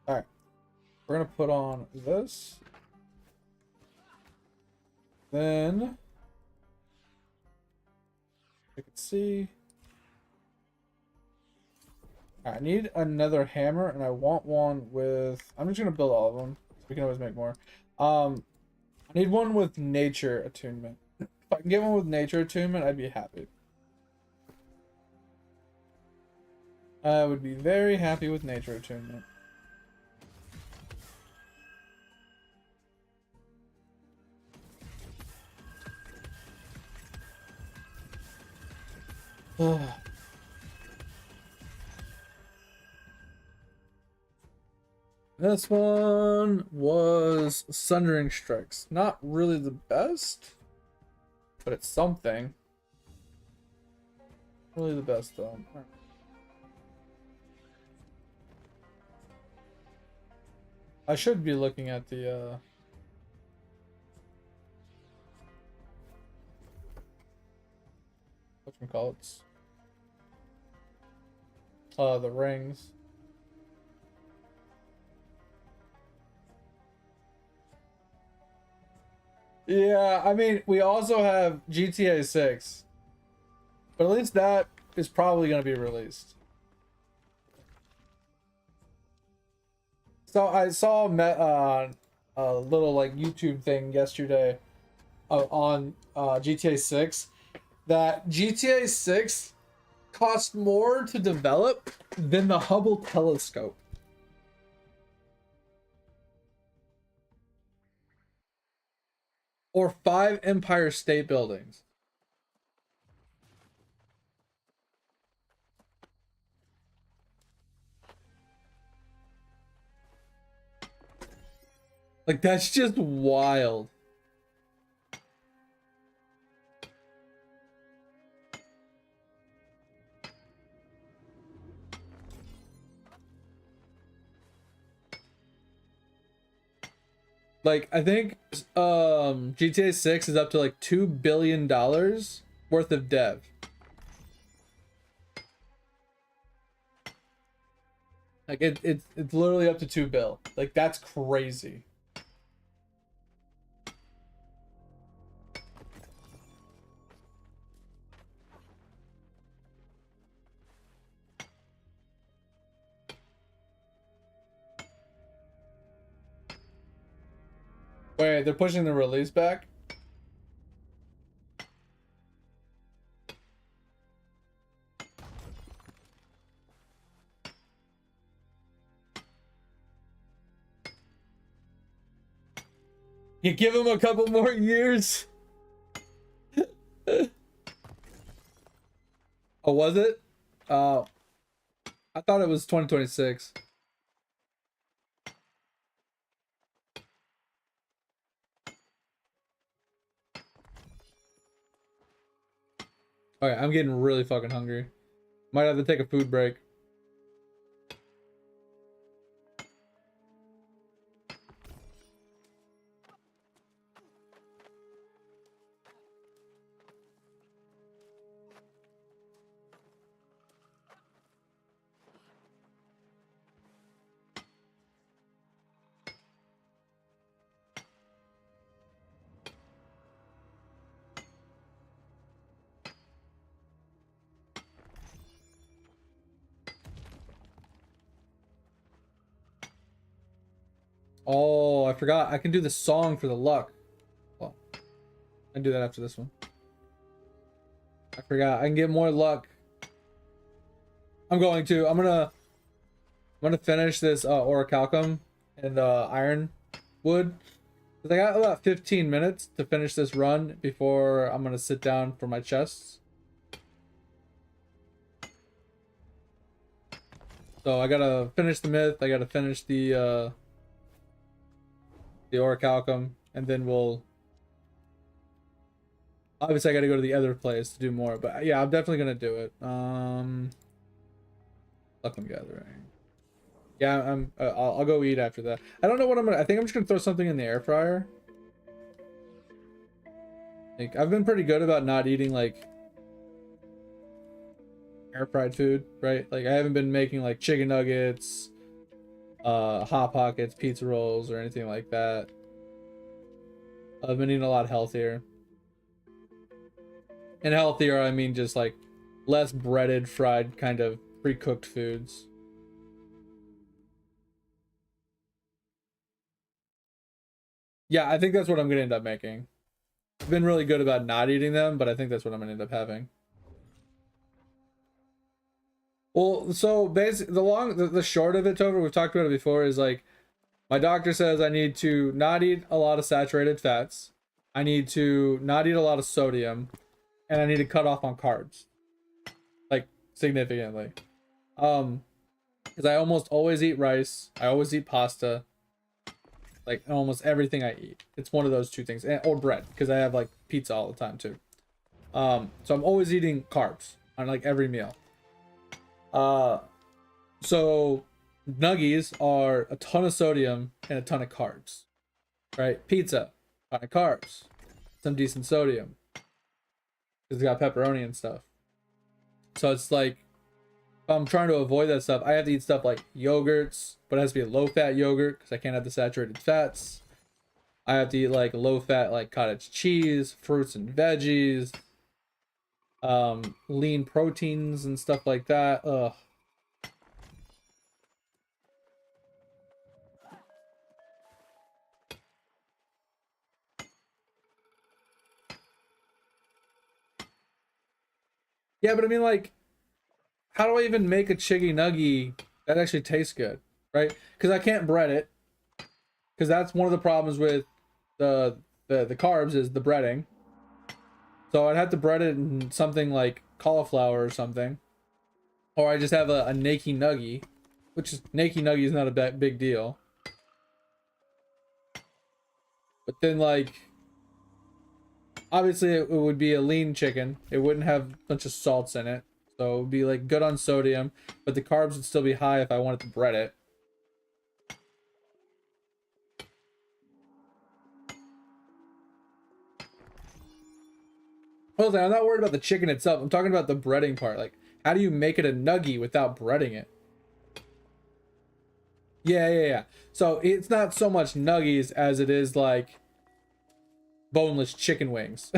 Alright. We're gonna put on this. Then you can see. I need another hammer, and I want one with. I'm just gonna build all of them. So we can always make more. I need one with nature attunement. If I can get one with nature attunement, I'd be happy. I would be very happy with nature attunement. This one was Sundering Strikes. Not really the best, but it's something. Really the best though. Right. I should be looking at the whatchamacallits. The rings. Yeah, I mean, we also have GTA 6. But at least that is probably going to be released. So I saw a little like YouTube thing yesterday on GTA 6 that GTA 6 cost more to develop than the Hubble telescope. Or 5 Empire State Buildings. Like, that's just wild. Like, I think GTA 6 is up to like $2 billion worth of dev. Like it's literally up to 2 bill. Like that's crazy. Wait, they're pushing the release back? You give him a couple more years? Oh, was it? I thought it was 2026. Okay, I'm getting really fucking hungry. Might have to take a food break. Oh, I forgot. I can do the song for the luck. Well, I can do that after this one. I forgot. I can get more luck. I'm gonna I'm gonna finish this orichalcum and iron wood. 'Cause I got about 15 minutes to finish this run before I'm gonna sit down for my chests. So I gotta finish the myth. I gotta finish the orichalcum, and then we'll. Obviously, I gotta go to the other place to do more. But yeah, I'm definitely gonna do it. Luckman gathering. Yeah, I'll go eat after that. I don't know what I'm gonna. I think I'm just gonna throw something in the air fryer. Like, I've been pretty good about not eating like air fried food, right? Like I haven't been making like chicken nuggets, hot pockets, pizza rolls, or anything like that. I've been eating a lot healthier. And healthier, I mean just like less breaded, fried kind of pre-cooked foods. Yeah, I think that's what I'm gonna end up making. I've been really good about not eating them, but I think that's what I'm gonna end up having. Well, so basically, the short of it, Topher, we've talked about it before, is like my doctor says I need to not eat a lot of saturated fats, I need to not eat a lot of sodium, and I need to cut off on carbs, like significantly. Because I almost always eat rice, I always eat pasta, like almost everything I eat. It's one of those two things, or bread, because I have like pizza all the time too. So I'm always eating carbs on like every meal. So nuggies are a ton of sodium and a ton of carbs, right? Pizza, a ton of carbs, some decent sodium, because it's got pepperoni and stuff. So it's like, if I'm trying to avoid that stuff, I have to eat stuff like yogurts, but it has to be a low-fat yogurt because I can't have the saturated fats. I have to eat like low-fat, like cottage cheese, fruits and veggies, lean proteins and stuff like that. Ugh. Yeah, but I mean, like, how do I even make a chicky nuggy that actually tastes good, right? Because I can't bread it, because that's one of the problems with the carbs is the breading. So I'd have to bread it in something like cauliflower or something, or I just have a naked nuggy, which is naked nuggy is not a big deal. But then like, obviously it would be a lean chicken. It wouldn't have a bunch of salts in it. So it would be like good on sodium, but the carbs would still be high if I wanted to bread it. Well, I'm not worried about the chicken itself. I'm talking about the breading part. Like, how do you make it a nuggy without breading it? Yeah. So it's not so much nuggies as it is like boneless chicken wings.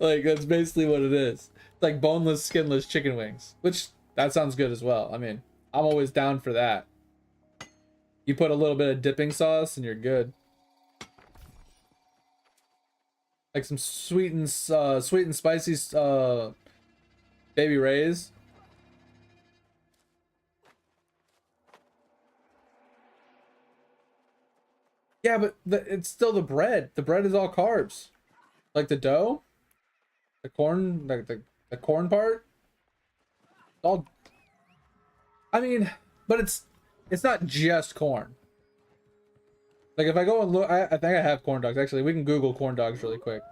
Like that's basically what it is. It's like boneless, skinless chicken wings, which that sounds good as well. I mean, I'm always down for that. You put a little bit of dipping sauce and you're good. Like some sweet and spicy baby rays. Yeah, but it's still the bread. The bread is all carbs. Like the dough, the corn, like the corn part. All. I mean, but it's not just corn. Like if I go and look, I think I have corn dogs. Actually, we can Google corn dogs really quick.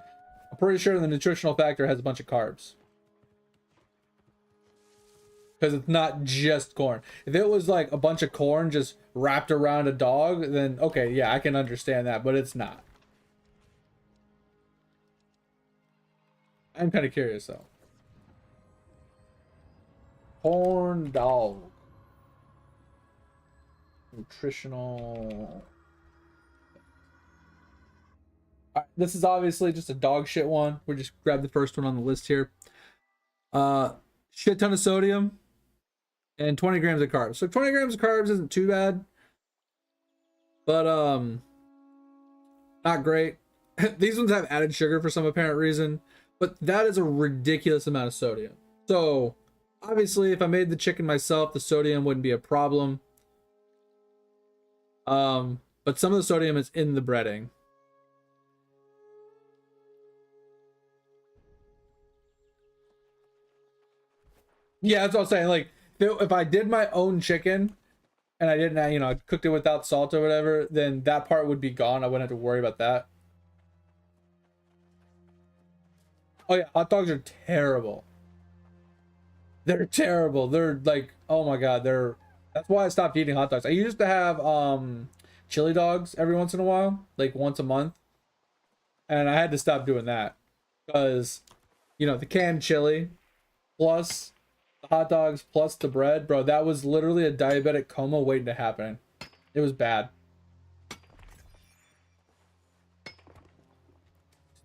I'm pretty sure the nutritional factor has a bunch of carbs. Because it's not just corn. If it was like a bunch of corn just wrapped around a dog, then okay, yeah, I can understand that, but it's not. I'm kind of curious though. Corn dog. Nutritional. This is obviously just a dog shit one. We just grabbed the first one on the list here. Shit ton of sodium and 20 grams of carbs. So 20 grams of carbs isn't too bad, but not great. These ones have added sugar for some apparent reason, but that is a ridiculous amount of sodium. So Obviously, if I made the chicken myself, the sodium wouldn't be a problem. But some of the sodium is in the breading. Yeah, that's what I'm saying. Like, if I did my own chicken and I didn't, you know, I cooked it without salt or whatever, then that part would be gone. I wouldn't have to worry about that. Oh yeah, hot dogs are terrible. They're terrible. They're like, oh my god, they're. That's why I stopped eating hot dogs. I used to have chili dogs every once in a while, like once a month, and I had to stop doing that because, you know, the canned chili plus the hot dogs plus the bread, bro. That was literally a diabetic coma waiting to happen. It was bad.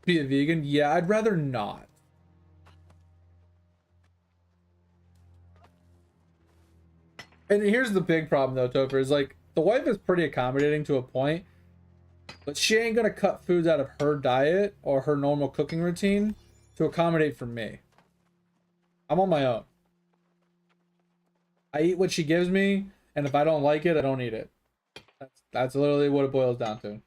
Be a vegan? Yeah, I'd rather not. And here's the big problem though, Topher, is like the wife is pretty accommodating to a point, but she ain't gonna cut foods out of her diet or her normal cooking routine to accommodate for me. I'm on my own. I eat what she gives me, and if I don't like it, I don't eat it. That's literally what it boils down to.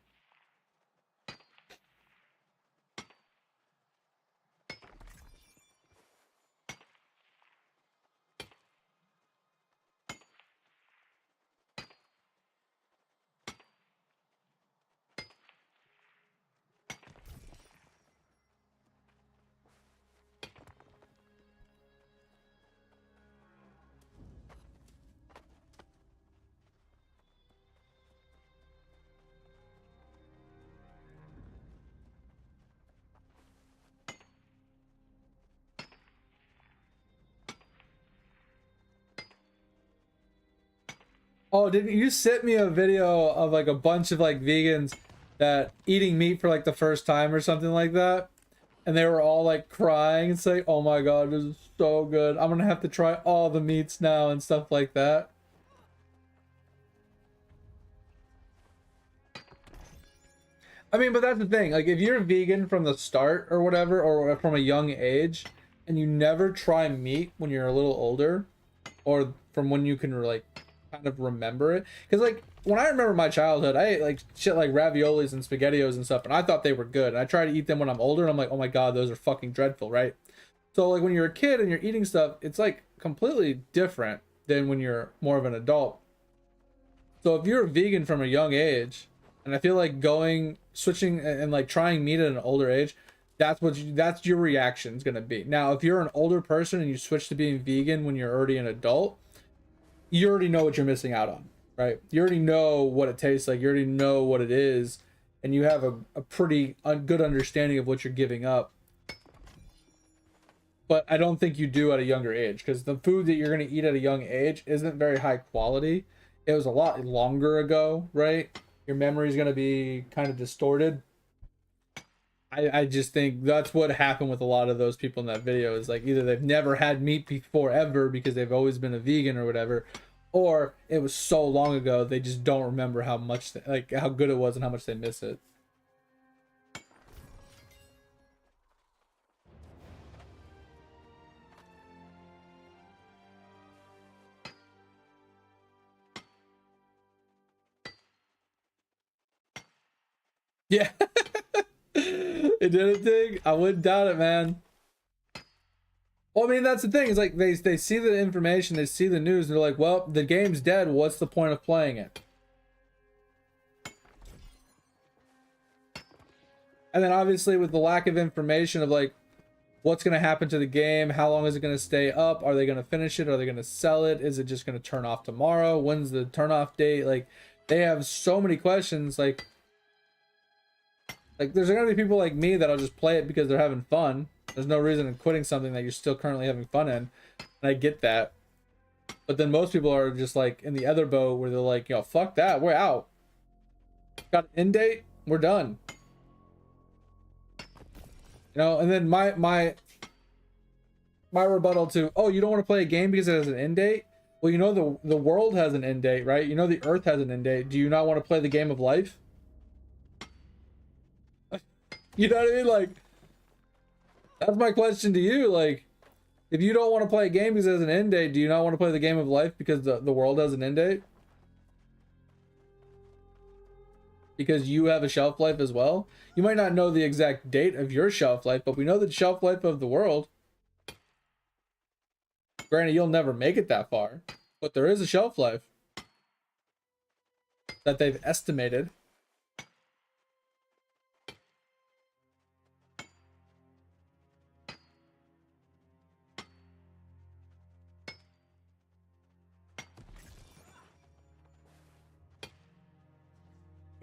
Oh, didn't you sent me a video of like a bunch of like vegans that eating meat for like the first time or something like that? And they were all like crying and saying, "Oh my god, this is so good. I'm gonna have to try all the meats now," and stuff like that. I mean, but that's the thing. Like, if you're vegan from the start or whatever, or from a young age, and you never try meat when you're a little older, or from when you can like kind of remember it, because like when I remember my childhood, I ate like shit like raviolis and spaghettios and stuff, and I thought they were good. And I try to eat them when I'm older, and I'm like, oh my god, those are fucking dreadful, right? So like when you're a kid and you're eating stuff, it's like completely different than when you're more of an adult. So if you're a vegan from a young age, and I feel like switching and like trying meat at an older age, that's your reaction is gonna be. Now, if you're an older person and you switch to being vegan when you're already an adult, you already know what you're missing out on, right? You already know what it tastes like. You already know what it is, and you have a pretty good understanding of what you're giving up. But I don't think you do at a younger age, because the food that you're going to eat at a young age isn't very high quality. It was a lot longer ago, right? Your memory is going to be kind of distorted. I just think that's what happened with a lot of those people in that video, is like either they've never had meat before ever because they've always been a vegan or whatever, or it was so long ago they just don't remember how much like how good it was and how much they miss it. Yeah. It did a thing. I wouldn't doubt it, man. Well, I mean, that's the thing. It's like they see the information, they see the news, and they're like, well, the game's dead. What's the point of playing it? And then obviously with the lack of information of like what's going to happen to the game, how long is it going to stay up, are they going to finish it, are they going to sell it, is it just going to turn off tomorrow, when's the turn off date? Like they have so many questions. Like there's going to be people like me that'll just play it because they're having fun. There's no reason in quitting something that you're still currently having fun in, and I get that. But then most people are just like in the other boat where they're like, yo, fuck that, we're out. Got an end date, we're done. You know, and then my rebuttal to, oh, you don't want to play a game because it has an end date? Well, you know the world has an end date, right? You know the earth has an end date. Do you not want to play the game of life? You know what I mean? Like, that's my question to you. Like, If you don't want to play a game because it has an end date, do you not want to play the game of life because the world has an end date? Because you have a shelf life as well? You might not know the exact date of your shelf life, but we know the shelf life of the world. Granted, you'll never make it that far, but there is a shelf life that they've estimated.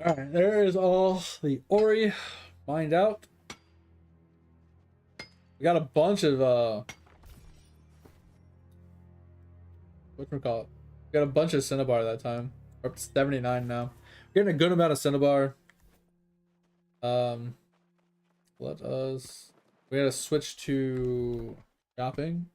All right, there is all the Ori mined out. We got a bunch of whatchamacallit? We got a bunch of Cinnabar that time. We're up to 79 now. We're getting a good amount of Cinnabar. Let us. We gotta switch to shopping.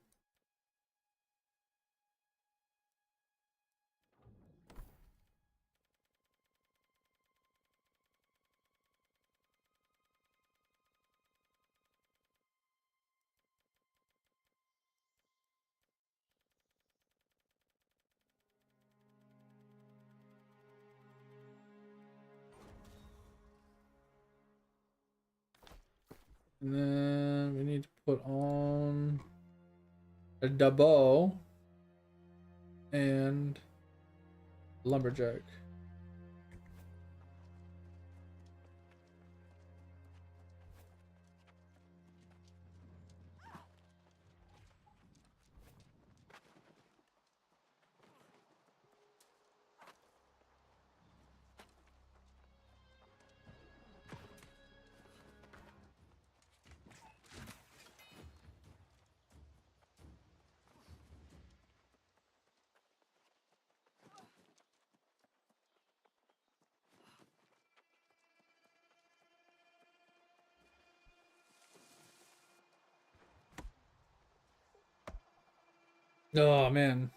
And then we need to put on a double and lumberjack. Oh man.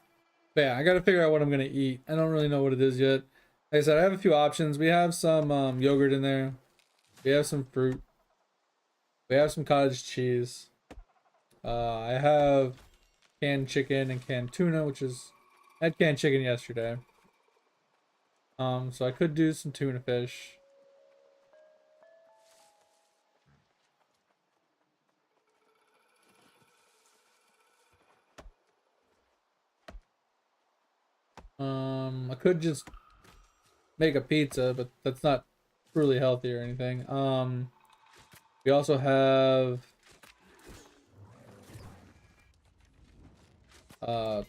But yeah, I gotta figure out what I'm gonna eat. I don't really know what it is yet. Like I said, I have a few options. We have some yogurt in there. We have some fruit. We have some cottage cheese. I have canned chicken and canned tuna, which is I had canned chicken yesterday. So I could do some tuna fish. I could just make a pizza, but that's not truly healthy or anything. We also have uh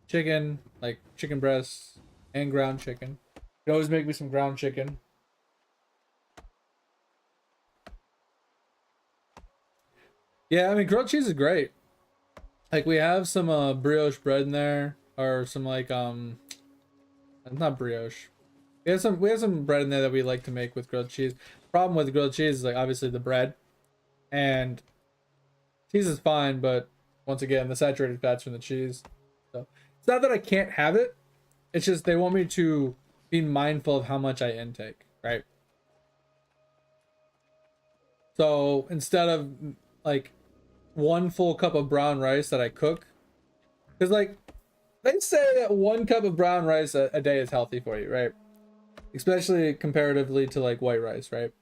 chicken, like chicken breasts and ground chicken. You can always make me some ground chicken. Yeah, I mean grilled cheese is great. Like we have some brioche bread in there, or some like not brioche. We have some bread in there that we like to make with grilled cheese. Problem with grilled cheese is like obviously the bread, and cheese is fine, but once again the saturated fats from the cheese. So it's not that I can't have it. It's just they want me to be mindful of how much I intake, right? So instead of like one full cup of brown rice that I cook, because like they say that 1 cup of brown rice a day is healthy for you, right? Especially comparatively to like white rice, right?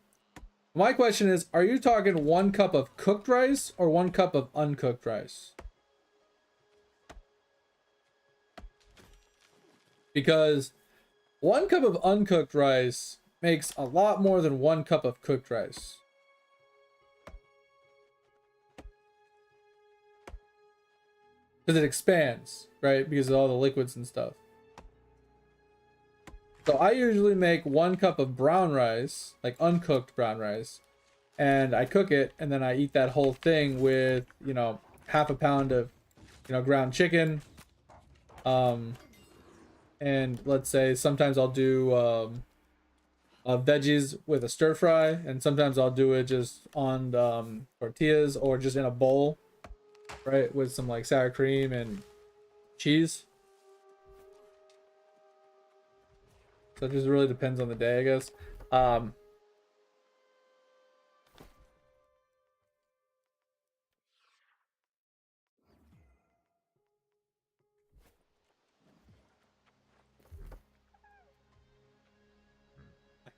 My question is, are you talking 1 cup of cooked rice or 1 cup of uncooked rice? Because 1 cup of uncooked rice makes a lot more than 1 cup of cooked rice. Because it expands, right? Because of all the liquids and stuff. So I usually make 1 cup of brown rice, like uncooked brown rice, and I cook it, and then I eat that whole thing with, half a pound of, ground chicken. And let's say sometimes I'll do veggies with a stir fry, and sometimes I'll do it just on tortillas or just in a bowl, right, with some like sour cream and cheese. So it just really depends on the day, I guess. Um,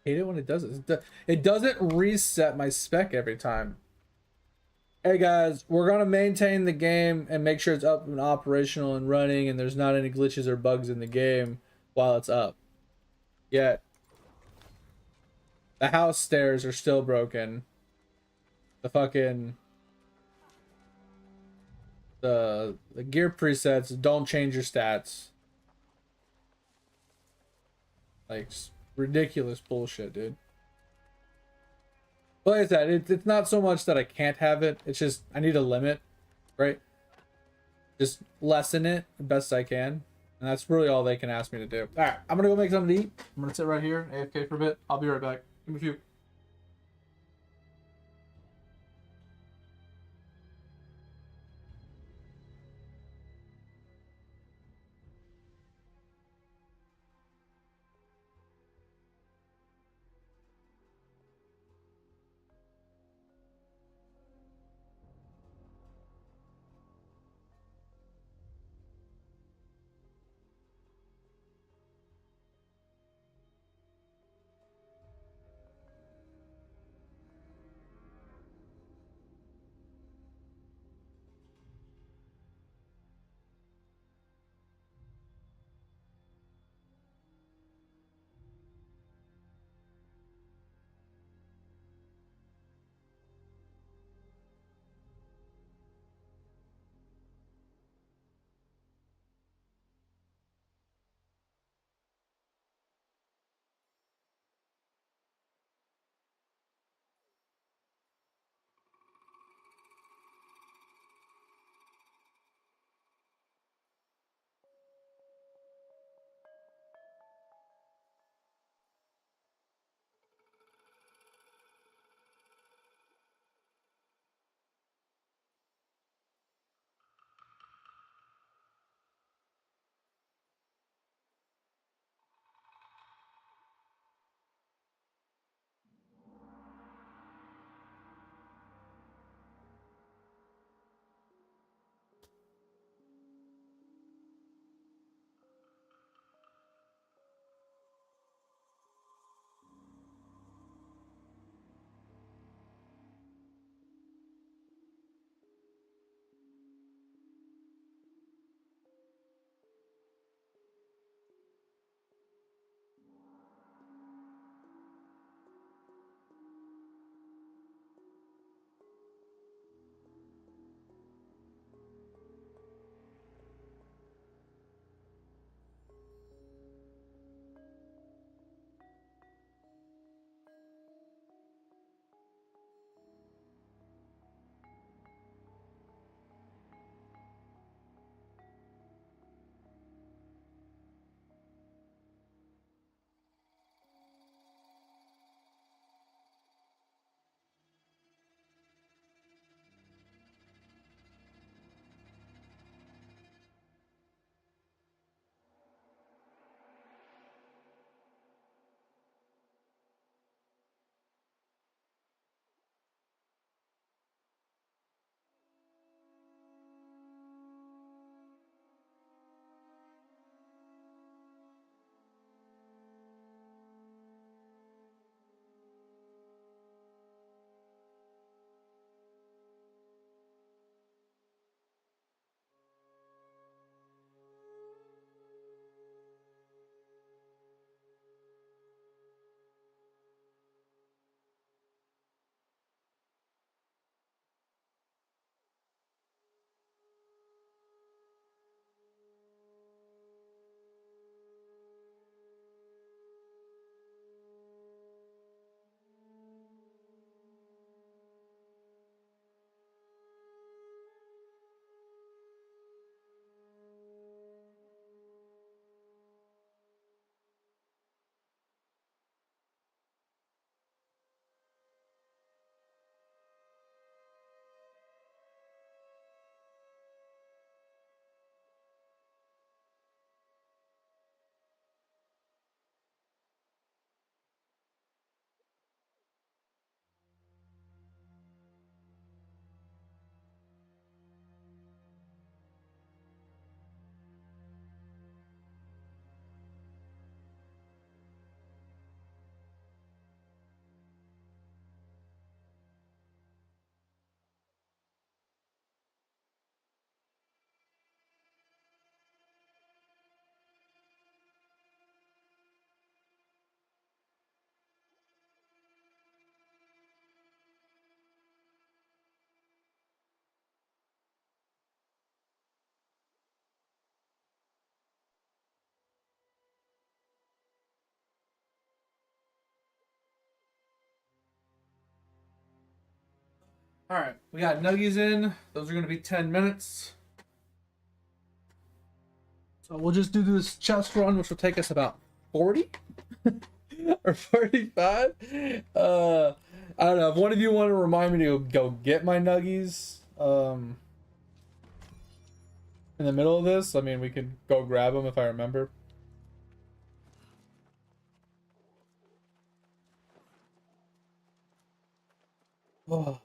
hate it when it does it. It doesn't reset my spec every time. Hey guys, we're gonna maintain the game and make sure it's up and operational and running, and there's not any glitches or bugs in the game while it's up. Yet the house stairs are still broken. The fucking the gear presets don't change your stats. Like ridiculous bullshit, dude. But like I said, it's not so much that I can't have it. It's just I need a limit, right? Just lessen it the best I can. And that's really all they can ask me to do. All right, I'm gonna go make something to eat. I'm gonna sit right here, AFK for a bit. I'll be right back. Give me a few. All right, we got nuggies in. Those are gonna be 10 minutes. So we'll just do this chest run, which will take us about 40 or 45. I don't know. If one of you want to remind me to go get my nuggies, in the middle of this, I mean, we could go grab them if I remember. Oh.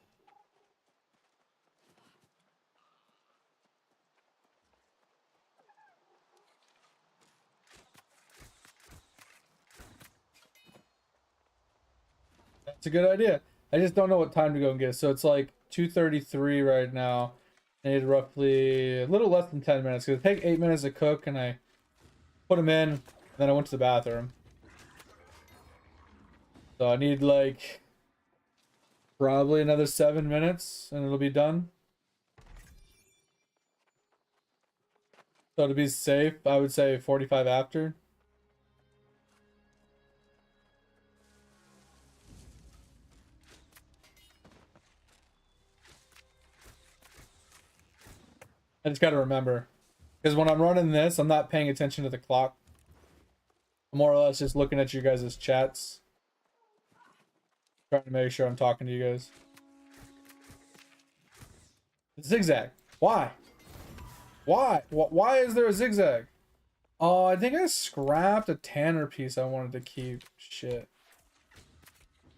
That's a good idea. I just don't know what time to go and get it. So it's like 2:33 right now. I need roughly a little less than 10 minutes because it take 8 minutes to cook, and I put them in, and then I went to the bathroom. So I need like probably another 7 minutes, and it'll be done. So to be safe, I would say 45 after. I just got to remember. Because when I'm running this, I'm not paying attention to the clock. I'm more or less just looking at you guys' chats. Trying to make sure I'm talking to you guys. Zigzag. Why? Why? Why is there a zigzag? Oh, I think I scrapped a tanner piece I wanted to keep. Shit.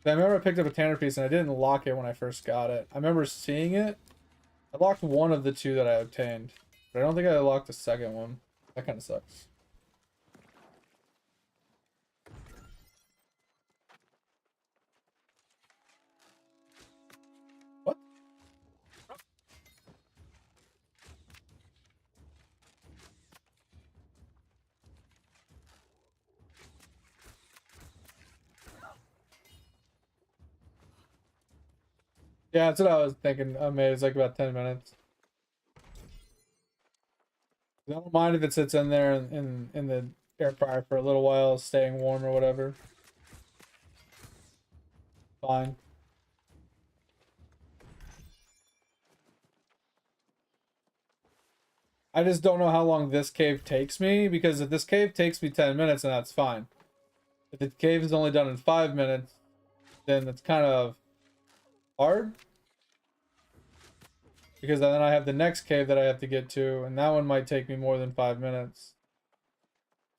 I remember I picked up a tanner piece and I didn't lock it when I first got it. I remember seeing it. I locked one of the two that I obtained. But I don't think I locked the second one. That kind of sucks. What? Yeah, that's what I was thinking. I made it's like about 10 minutes. I don't mind if it sits in there in the air fryer for a little while, staying warm or whatever. Fine. I just don't know how long this cave takes me, because if this cave takes me 10 minutes, then that's fine. If the cave is only done in 5 minutes, then it's kind of hard. Because then I have the next cave that I have to get to, and that one might take me more than 5 minutes.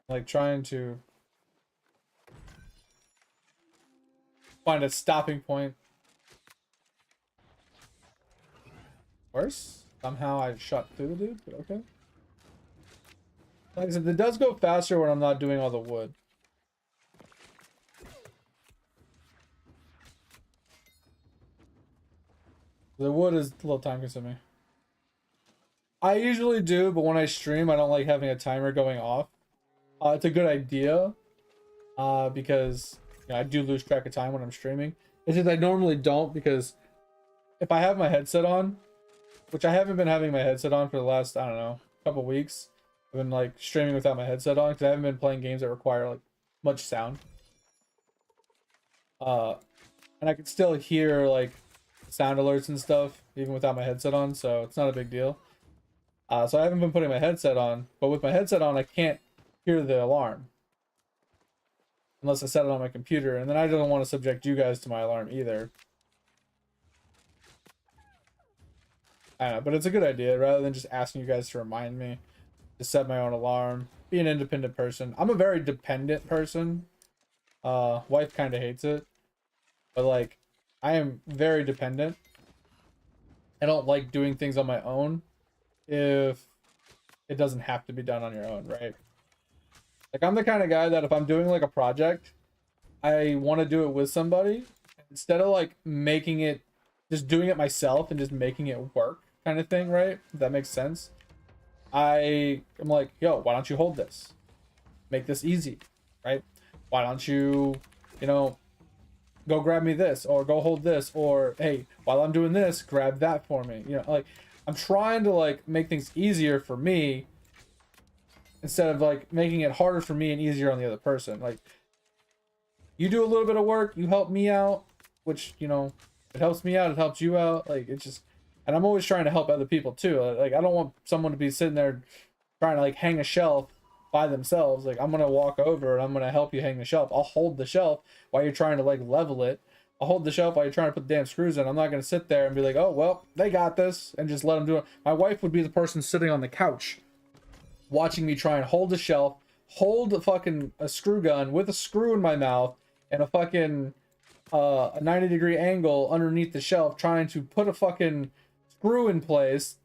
Like trying to find a stopping point. Worse? Somehow I shot through the dude, but okay. Like I said, it does go faster when I'm not doing all the wood. The wood is a little time consuming. I usually do, but when I stream, I don't like having a timer going off. It's a good idea, because you know, I do lose track of time when I'm streaming. It's just I normally don't, because if I have my headset on, which I haven't been having my headset on for the last, I don't know, couple weeks. I've been like streaming without my headset on because I haven't been playing games that require like much sound. And I can still hear like sound alerts and stuff even without my headset on, so it's not a big deal. So I haven't been putting my headset on, but with my headset on, I can't hear the alarm unless I set it on my computer, and then I don't want to subject you guys to my alarm either. I don't know, but it's a good idea rather than just asking you guys to remind me to set my own alarm. Be an independent person. I'm a very dependent person. Wife kind of hates it, but like I am very dependent. I don't like doing things on my own if it doesn't have to be done on your own, right? Like I'm the kind of guy that if I'm doing like a project, I want to do it with somebody instead of like making it, just doing it myself and just making it work kind of thing, right? If that makes sense. I'm like, yo, why don't you hold this? Make this easy, right? Why don't you, you know, go grab me this or go hold this, or hey, while I'm doing this, grab that for me. You know, like I'm trying to like make things easier for me instead of like making it harder for me and easier on the other person. Like you do a little bit of work, you help me out, which, you know, It helps me out. It helps you out. Like, it's just, and I'm always trying to help other people too. Like, I don't want someone to be sitting there trying to like hang a shelf by themselves. Like, I'm gonna walk over and I'm gonna help you hang the shelf. I'll hold the shelf while you're trying to like level it. I'll hold the shelf while you're trying to put the damn screws in. I'm not gonna sit there and be like, oh well, they got this, and just let them do it. My wife would be the person sitting on the couch watching me try and hold a shelf, hold a screw gun with a screw in my mouth and a fucking a 90-degree angle underneath the shelf, trying to put a fucking screw in place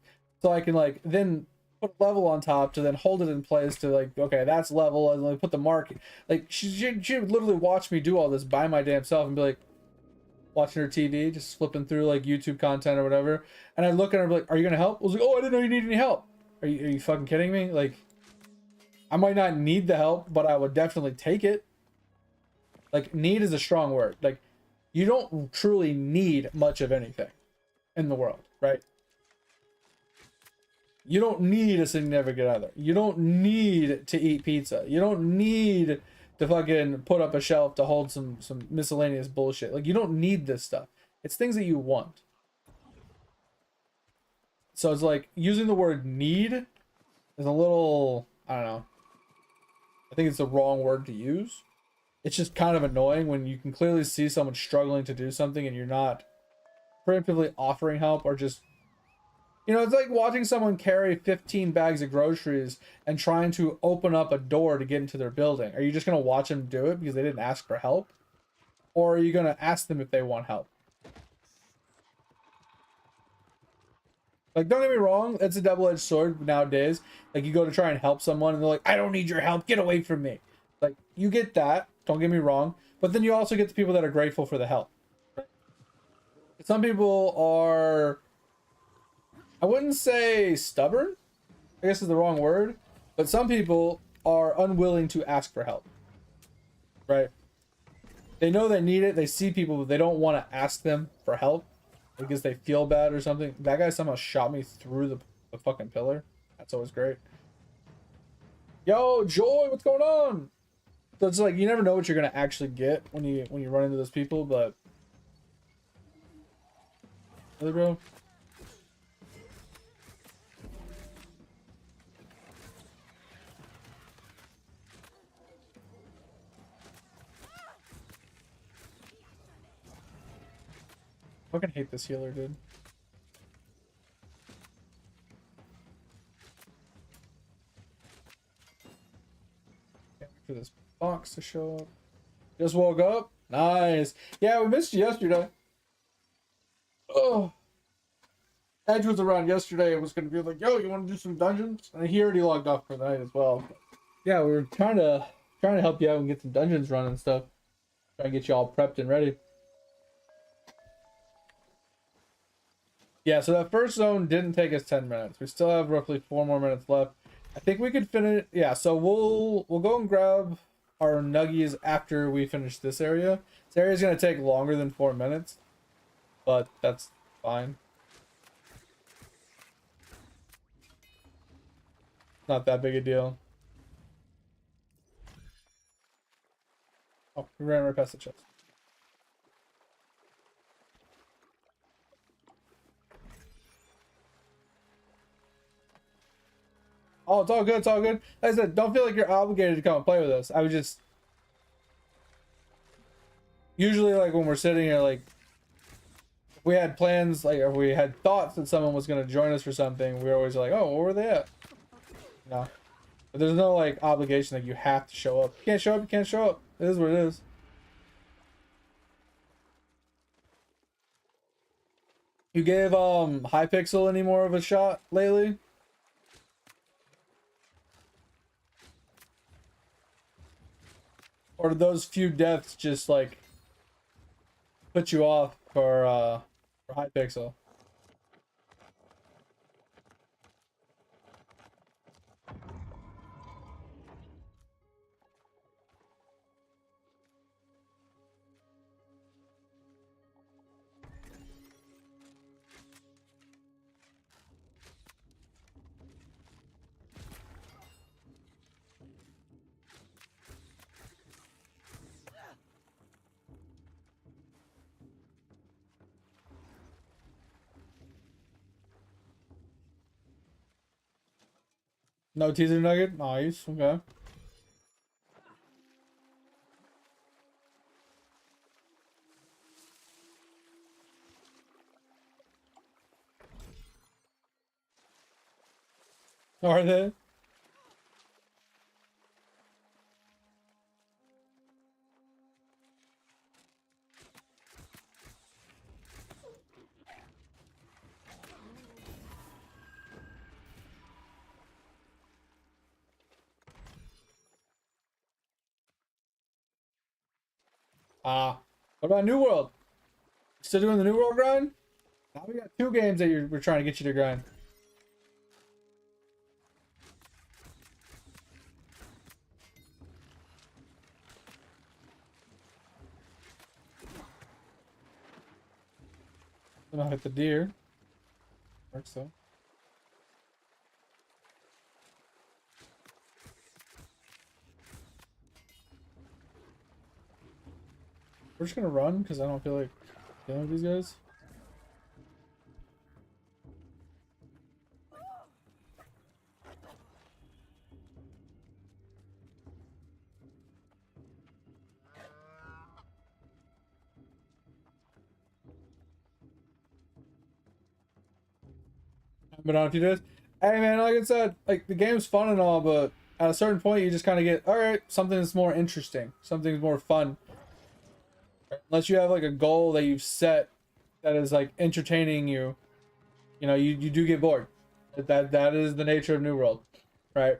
so I can like then put a level on top to then hold it in place to like, okay, that's level, and then put the mark. Like she would literally watch me do all this by my damn self and be like watching her TV, just flipping through like YouTube content or whatever. And I look at her and be like, are you gonna help? I was like, oh, I didn't know you needed any help. Are you fucking kidding me? Like, I might not need the help, but I would definitely take it. Like, need is a strong word. Like, you don't truly need much of anything in the world, right? You don't need a significant other. You don't need to eat pizza. You don't need to fucking put up a shelf to hold some miscellaneous bullshit. Like, you don't need this stuff. It's things that you want. So it's like using the word need is a little, I don't know. I think it's the wrong word to use. It's just kind of annoying when you can clearly see someone struggling to do something and you're not preemptively offering help, or just, you know, it's like watching someone carry 15 bags of groceries and trying to open up a door to get into their building. Are you just going to watch them do it because they didn't ask for help? Or are you going to ask them if they want help? Like, don't get me wrong, it's a double-edged sword nowadays. Like, you go to try and help someone and they're like, I don't need your help, get away from me. Like, you get that, don't get me wrong, but then you also get the people that are grateful for the help. Some people are, I wouldn't say stubborn, I guess is the wrong word, but some people are unwilling to ask for help, right? They know they need it, they see people, but they don't want to ask them for help because they feel bad or something. That guy somehow shot me through the fucking pillar. That's always great. Yo, Joy, what's going on? So it's like, you never know what you're gonna actually get when you run into those people, but really, bro? I fucking hate this healer, dude. Can't wait for this box to show up. Just woke up? Nice. Yeah, we missed you yesterday. Oh. Edge was around yesterday and was gonna be like, yo, you wanna do some dungeons? And he already logged off for the night as well. Yeah, we were trying to help you out and get some dungeons running and stuff. Try and get you all prepped and ready. Yeah, so that first zone didn't take us 10 minutes. We still have roughly 4 more minutes left. I think we could finish. Yeah, so we'll go and grab our nuggies after we finish this area. This area is going to take longer than 4 minutes, but that's fine. Not that big a deal. Oh, we ran right past the chest. Oh, it's all good. It's all good. Like I said, don't feel like you're obligated to come and play with us. I was just usually like when we're sitting here, like if we had plans, like if we had thoughts that someone was going to join us for something, we were always like, oh, where were they at? No, but there's no like obligation that you have to show up. You can't show up. You can't show up. It is what it is. You gave Hypixel any more of a shot lately? Or did those few deaths just like put you off for Hypixel? No teaser nugget? Nice. Okay. Are they? Ah. What about New World? Still doing the New World grind? Now we got two games that we're trying to get you to grind. Then I'll hit the deer. Works though. We're just gonna run because I don't feel like dealing with these guys. But on a few days. Hey man, like I said, like the game's fun and all, but at a certain point you just kind of get, all right, something that's more interesting, something's more fun. Unless you have like a goal that you've set that is like entertaining you, you know, you do get bored. That is the nature of New World, right?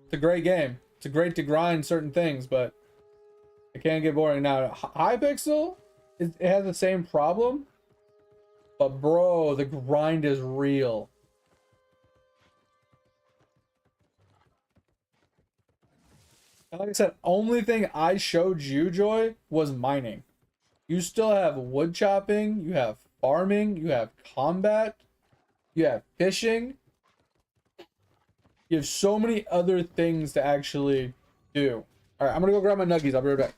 It's a great game. It's a great to grind certain things, but it can get boring. Now, Hypixel, it has the same problem, but bro, the grind is real. And like I said, only thing I showed you, Joy, was mining. You still have wood chopping, you have farming, you have combat, you have fishing. You have so many other things to actually do. All right, I'm gonna go grab my nuggies. I'll be right back.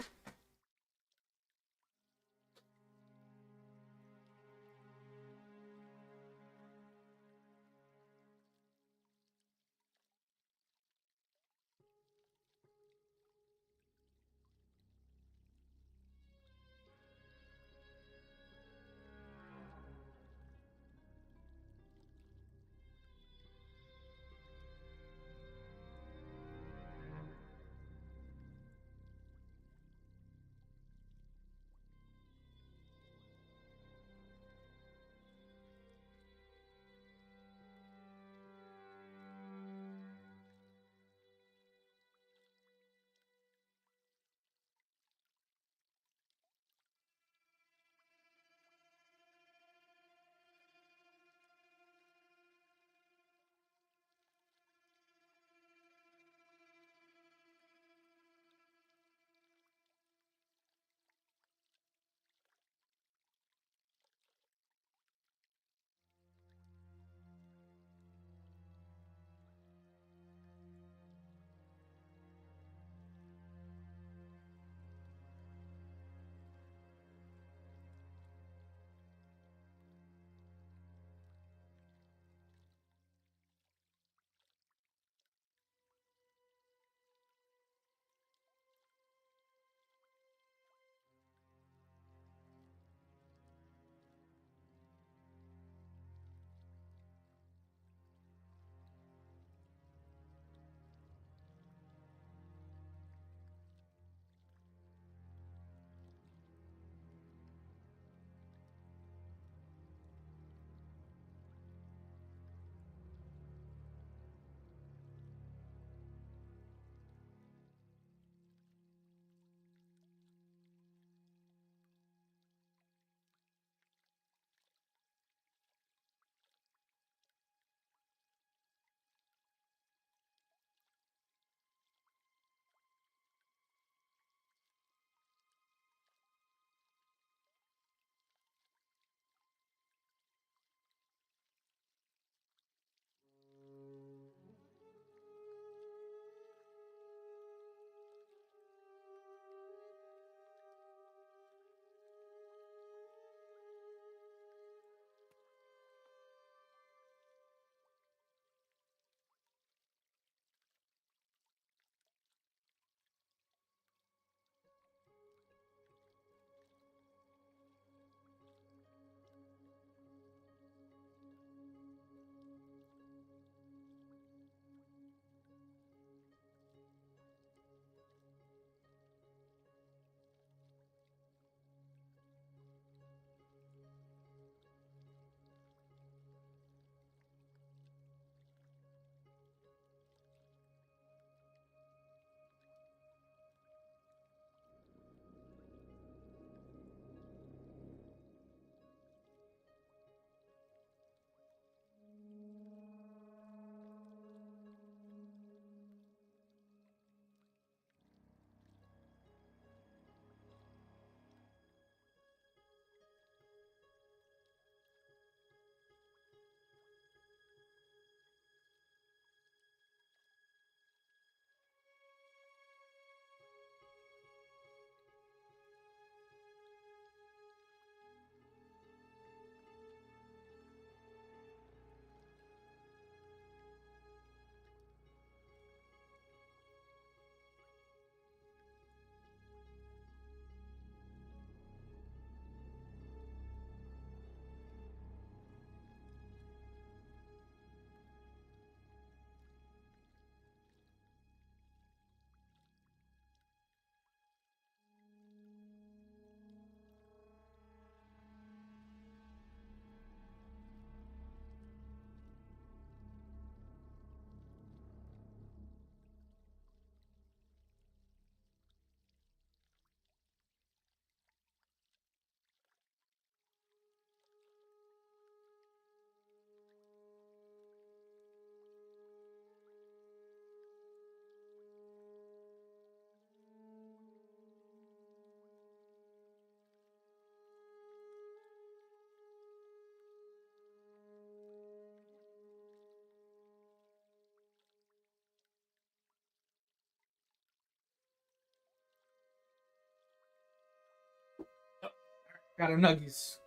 Got a nuggies.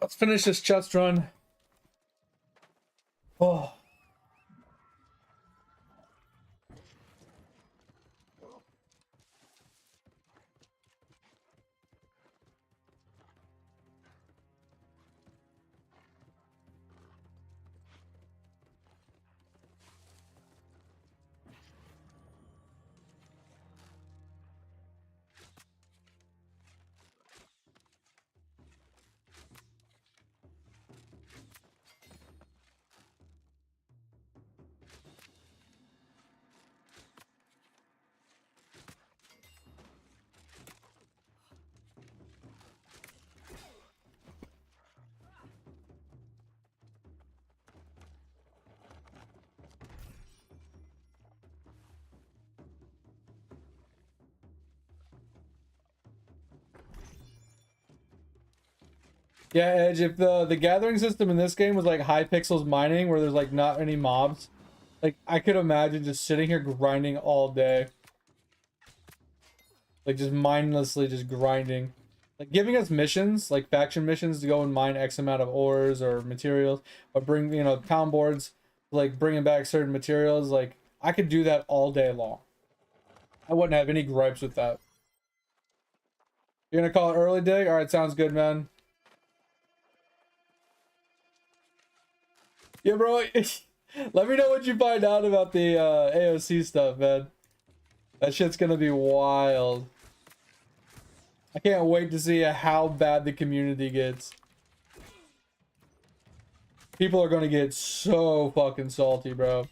Let's finish this chest run. Oh. Yeah, Edge, if the gathering system in this game was like high pixels mining where there's like not any mobs, like I could imagine just sitting here grinding all day. Like just mindlessly just grinding. Like giving us missions, like faction missions to go and mine X amount of ores or materials, or bring, you know, town boards, like bringing back certain materials. Like I could do that all day long. I wouldn't have any gripes with that. You're gonna call it early dig? Alright, sounds good, man. Yeah, bro. Let me know what you find out about the AOC stuff, man. That shit's gonna be wild. I can't wait to see how bad the community gets. People are gonna get so fucking salty, bro.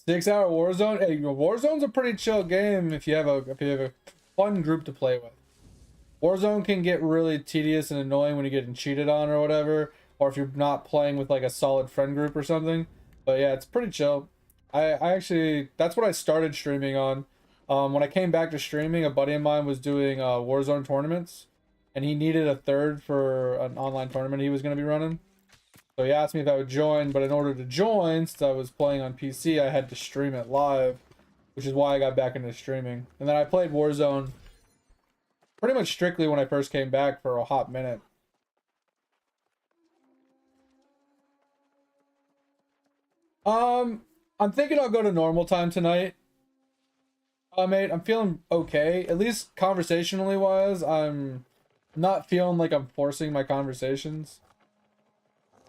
Six-hour Warzone. Hey, Warzone's a pretty chill game if you have a fun group to play with. Warzone can get really tedious and annoying when you're getting cheated on or whatever, or if you're not playing with like a solid friend group or something. But yeah, it's pretty chill. I actually, that's what I started streaming on. When I came back to streaming, a buddy of mine was doing Warzone tournaments, and he needed a third for an online tournament he was going to be running. So he asked me if I would join, but in order to join, since I was playing on PC, I had to stream it live, which is why I got back into streaming. And then I played Warzone pretty much strictly when I first came back for a hot minute. I'm thinking I'll go to normal time tonight. Mate, I'm feeling okay. At least conversationally wise, I'm not feeling like I'm forcing my conversations.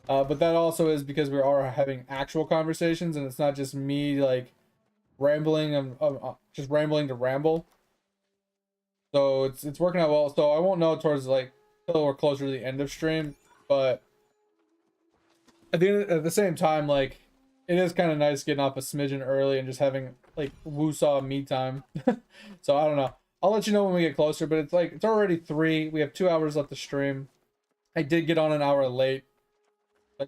But that also is because we are having actual conversations, and it's not just me like rambling and just rambling to ramble. So it's working out well. So I won't know towards like till we're closer to the end of stream, but at the same time, like it is kind of nice getting off a smidgen early and just having like woo-saw me time. So I don't know. I'll let you know when we get closer, but it's like it's already 3. We have 2 hours left to stream. I did get on an hour late. I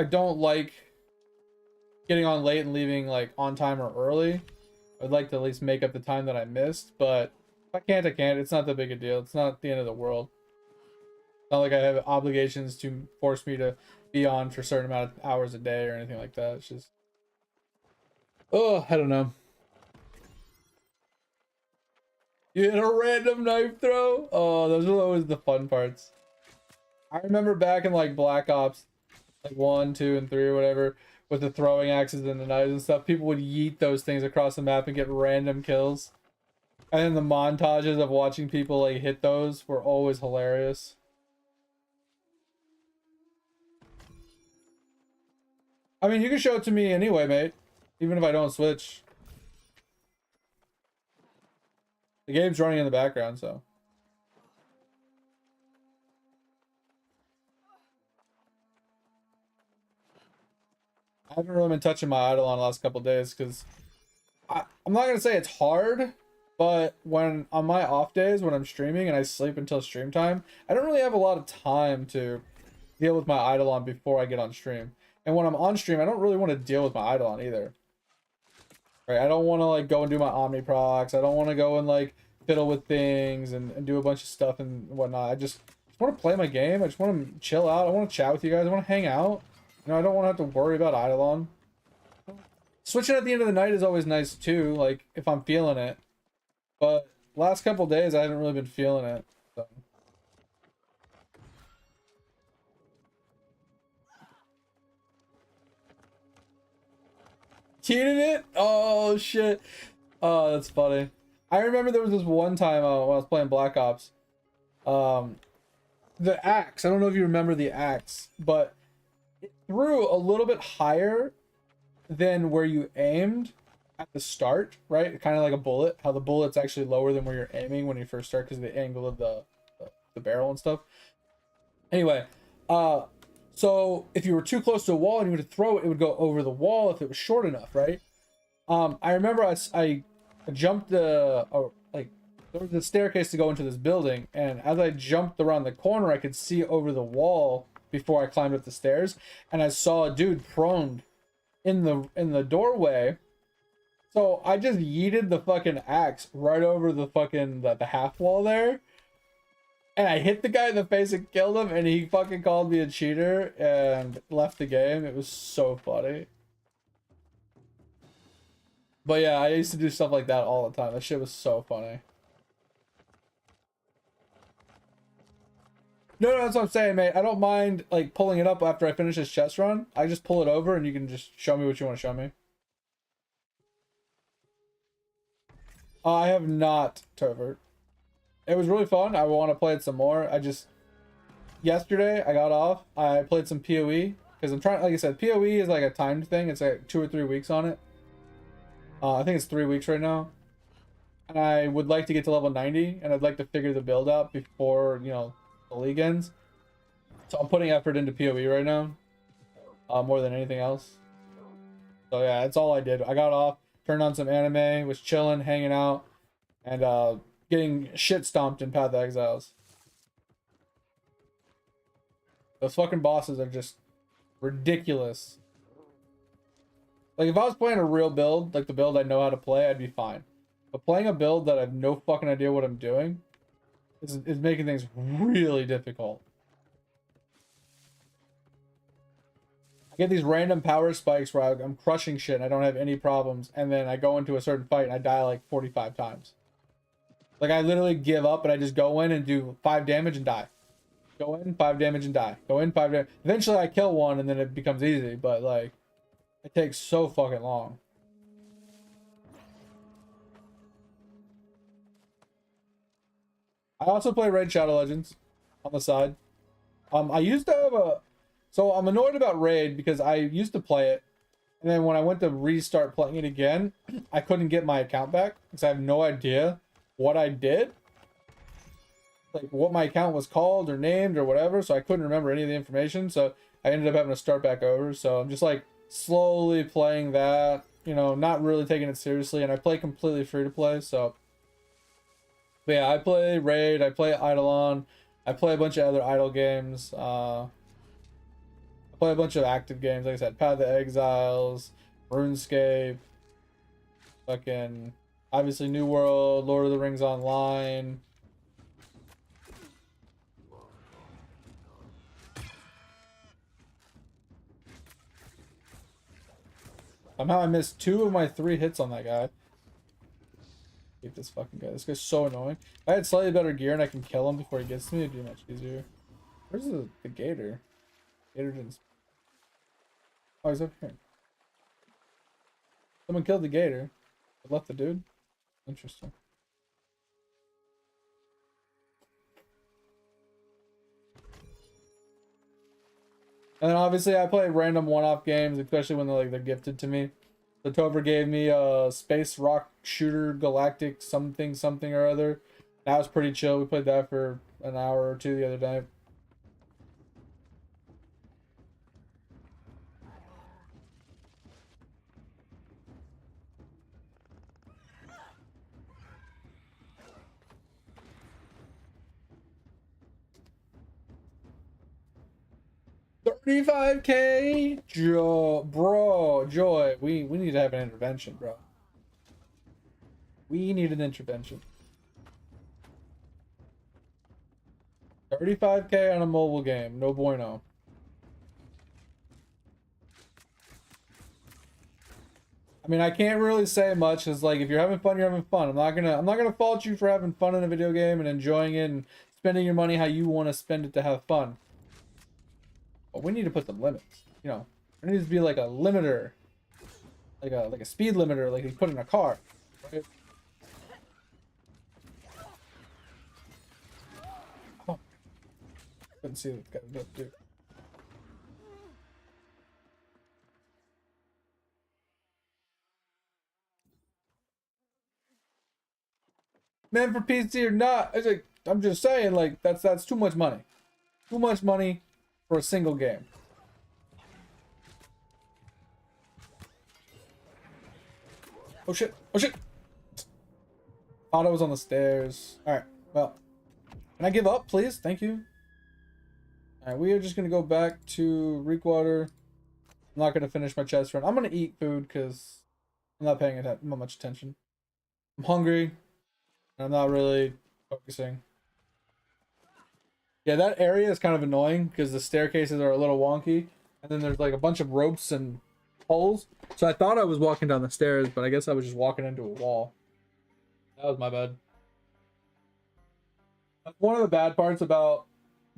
don't like getting on late and leaving like on time or early. I'd like to at least make up the time that I missed, but if I can't, I can't. It's not that big a deal. It's not the end of the world. It's not like I have obligations to force me to be on for a certain amount of hours a day or anything like that. It's just, oh, I don't know. You hit a random knife throw? Oh, those are always the fun parts. I remember back in like Black Ops, like 1, 2, and 3 or whatever, with the throwing axes and the knives and stuff, people would yeet those things across the map and get random kills. And then the montages of watching people like hit those were always hilarious. I mean, you can show it to me anyway, mate. Even if I don't switch. The game's running in the background, so. I haven't really been touching my idol on the last couple days because I'm not gonna say it's hard, but when on my off days when I'm streaming and I sleep until stream time, I don't really have a lot of time to deal with my Eidolon before I get on stream. And when I'm on stream, I don't really want to deal with my Eidolon either. Right? I don't want to like go and do my Omni procs. I don't want to go and like fiddle with things and do a bunch of stuff and whatnot. I just just want to play my game. I just want to chill out. I want to chat with you guys. I want to hang out. You know, I don't want to have to worry about Eidolon. Switching at the end of the night is always nice too, like if I'm feeling it. But last couple days I haven't really been feeling it. So. Cheated it? Oh shit. Oh, that's funny. I remember there was this one time when I was playing Black Ops. The axe, I don't know if you remember the axe, but it threw a little bit higher than where you aimed at the start, right? Kind of like a bullet, how the bullet's actually lower than where you're aiming when you first start because of the angle of the barrel and stuff. Anyway, so if you were too close to a wall and you were to throw it, it would go over the wall if it was short enough, right? I remember I jumped like there was a staircase to go into this building, and as I jumped around the corner, I could see over the wall before I climbed up the stairs, and I saw a dude prone in the doorway. So I just yeeted the fucking axe right over the fucking the half wall there. And I hit the guy in the face and killed him, and he fucking called me a cheater and left the game. It was so funny. But yeah, I used to do stuff like that all the time. That shit was so funny. No, that's what I'm saying, mate. I don't mind like pulling it up after I finish this chest run. I just pull it over and you can just show me what you want to show me. I have not, Tovert. It was really fun. I want to play it some more. Yesterday I got off. I played some PoE because I'm trying, like I said, PoE is like a timed thing. It's like 2 or 3 weeks on it. I think it's 3 weeks right now. And I would like to get to level 90, and I'd like to figure the build out before, you know, the league ends. So I'm putting effort into PoE right now. More than anything else. So yeah, that's all I did. I got off, turned on some anime, was chilling, hanging out, and getting shit stomped in Path of Exiles. Those fucking bosses are just ridiculous. Like, if I was playing a real build, like the build I know how to play, I'd be fine. But playing a build that I have no fucking idea what I'm doing is making things really difficult. I get these random power spikes where I'm crushing shit and I don't have any problems, and then I go into a certain fight and I die like 45 times. Like, I literally give up and I just go in and do 5 damage and die. Go in, 5 damage and die. Go in, 5 damage. Eventually I kill one and then it becomes easy, but like, it takes so fucking long. I also play Raid Shadow Legends on the side. I used to have so I'm annoyed about Raid because I used to play it, and then when I went to restart playing it again, I couldn't get my account back because I have no idea what I did. Like, what my account was called or named or whatever, so I couldn't remember any of the information, so I ended up having to start back over. So I'm just like slowly playing that, you know, not really taking it seriously, and I play completely free to play. So but yeah, I play Raid, I play Eidolon, I play a bunch of other idle games. I play a bunch of active games, like I said, Path of Exiles, RuneScape, fucking obviously New World, Lord of the Rings Online. Somehow I missed 2 of my 3 hits on that guy. Hate this fucking guy. This guy's so annoying. If I had slightly better gear and I can kill him before he gets to me, it'd be much easier. Where's the gator? Gator didn't... Oh, he's up here. Someone killed the gator. I left the dude. Interesting. And then obviously I play random one-off games, especially when they're gifted to me. The Tover gave me a Space Rock Shooter Galactic something or other. That was pretty chill. We played that for an hour or 2 the other night. $35K? Joy. We need to have an intervention, bro. We need an intervention. $35K on a mobile game. No bueno. I mean, I can't really say much. Cause like, if you're having fun, you're having fun. I'm not gonna fault you for having fun in a video game and enjoying it and spending your money how you want to spend it to have fun. But we need to put some limits. You know, there needs to be like a limiter, like a speed limiter, like you put in a car. Right? Oh, couldn't see what the guy was do. Man, for PC or not, it's like I'm just saying, like that's too much money. Too much money for a single game. Oh shit! Oh shit! Thought I was on the stairs. All right. Well, can I give up, please? Thank you. All right, we are just gonna go back to Reekwater. I'm not gonna finish my chest run. I'm gonna eat food because I'm not paying not much attention. I'm hungry. And I'm not really focusing. Yeah, that area is kind of annoying because the staircases are a little wonky, and then there's like a bunch of ropes and holes. So I thought I was walking down the stairs, but I guess I was just walking into a wall. That was my bad. One of the bad parts about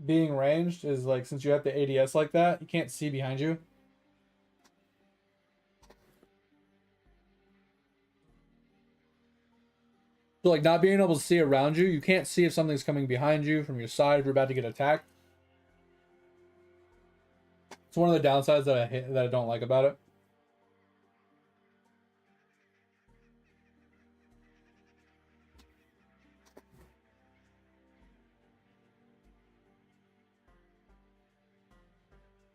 being ranged is like since you have the ADS like that, you can't see behind you. So like not being able to see around you, you can't see if something's coming behind you from your side if you're about to get attacked. It's one of the downsides that I hate, that I don't like about it.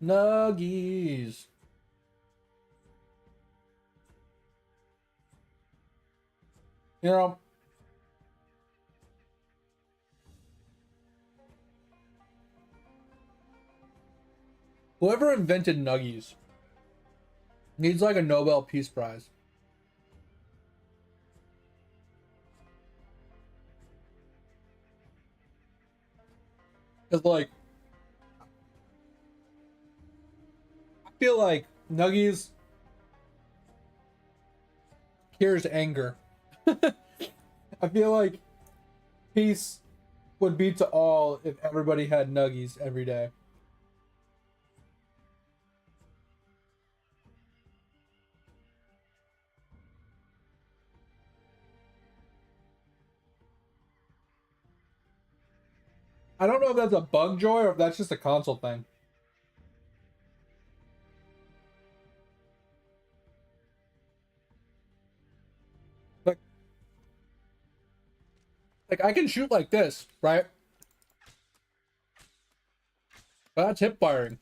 Nuggies. You know, whoever invented nuggies needs like a Nobel Peace Prize. Because like, I feel like nuggies cures anger. I feel like peace would be to all if everybody had nuggies every day. I don't know if that's a bug joy or if that's just a console thing. Like, like I can shoot like this, right? But that's hip firing.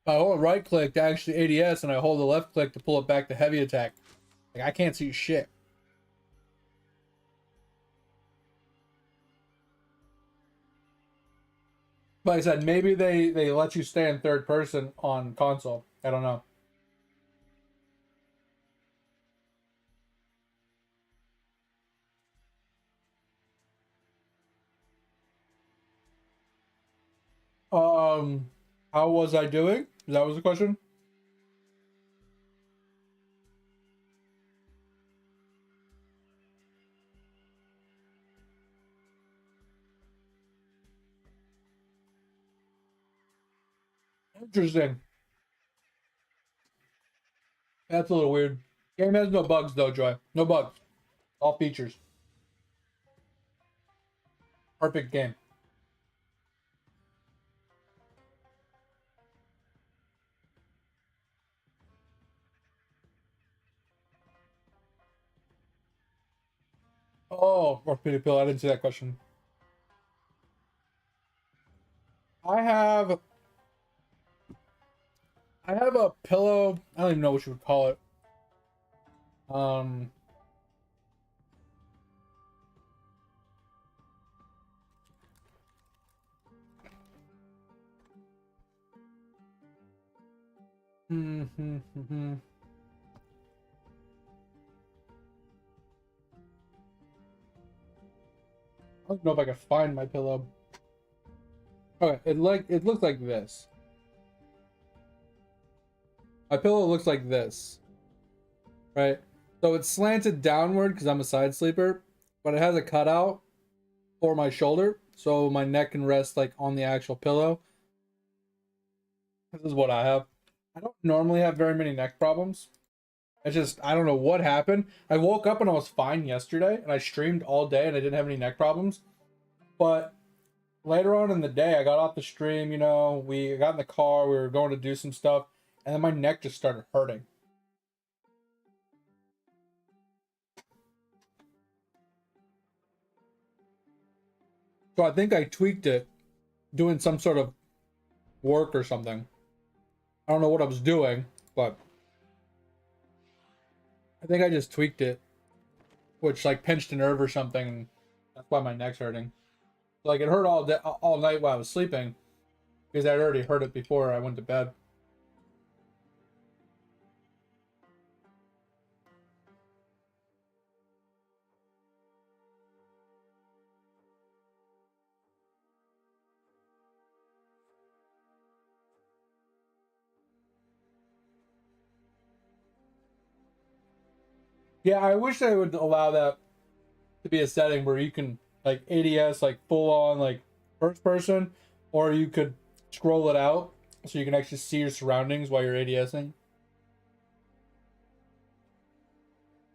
I hold right click to actually ADS, and I hold the left click to pull it back to heavy attack. Like I can't see shit. But like I said, maybe they let you stay in third person on console. I don't know. Um, how was I doing? That was the question. Interesting. That's a little weird. Game has no bugs though, Joy. No bugs. All features. Perfect game. Oh, orthopedic pill. I didn't see that question. I have I have a pillow. I don't even know what you would call it. Um, I don't know if I can find my pillow. Okay, it looks like this. My pillow looks like this, right? So it's slanted downward because I'm a side sleeper, but it has a cutout for my shoulder, so my neck can rest like on the actual pillow. This is what I have. I don't normally have very many neck problems. It's just I don't know what happened. I woke up and I was fine yesterday, and I streamed all day and I didn't have any neck problems. But later on in the day, I got off the stream. We got in the car, we were going to do some stuff, and then my neck just started hurting. So I think I tweaked it doing some sort of work or something. I don't know what I was doing, but I think I just tweaked it, which like pinched a nerve or something. That's why my neck's hurting. Like it hurt all day, all night while I was sleeping because I'd already heard it before I went to bed. Yeah, I wish they would allow that to be a setting where you can like ADS like full on like first person, or you could scroll it out so you can actually see your surroundings while you're ADSing.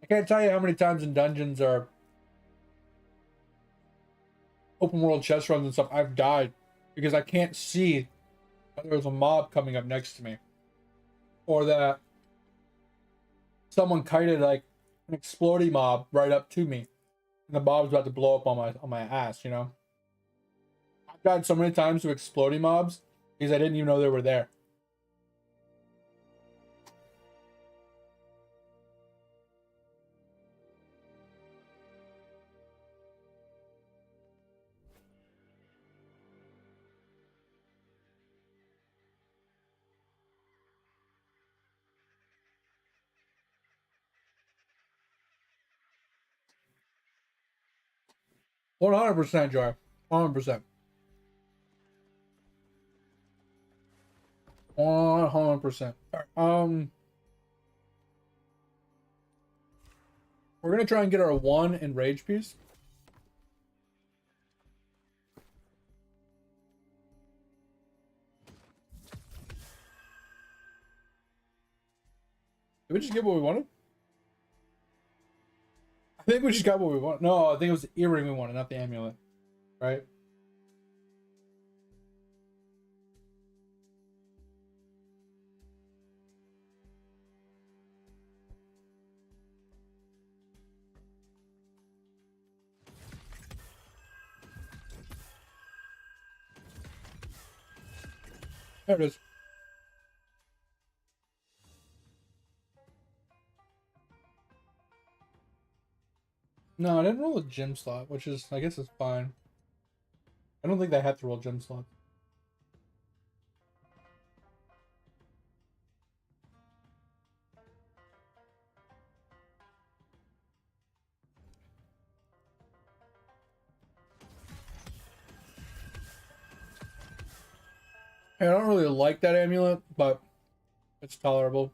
I can't tell you how many times in dungeons or open world chest runs and stuff I've died because I can't see that there's a mob coming up next to me, or that someone kited like an exploding mob right up to me, and the mob's about to blow up on my ass. I've died so many times to exploding mobs because I didn't even know they were there. 100%, Joy. 100%. 100%. We're gonna try and get our 1 in rage piece. Did we just get what we wanted? I think we just got what we wanted. No, I think it was the earring we wanted, not the amulet. Right? There it is. No, I didn't roll a gem slot, which is, I guess, it's fine. I don't think they have to roll gem slots. I don't really like that amulet, but it's tolerable.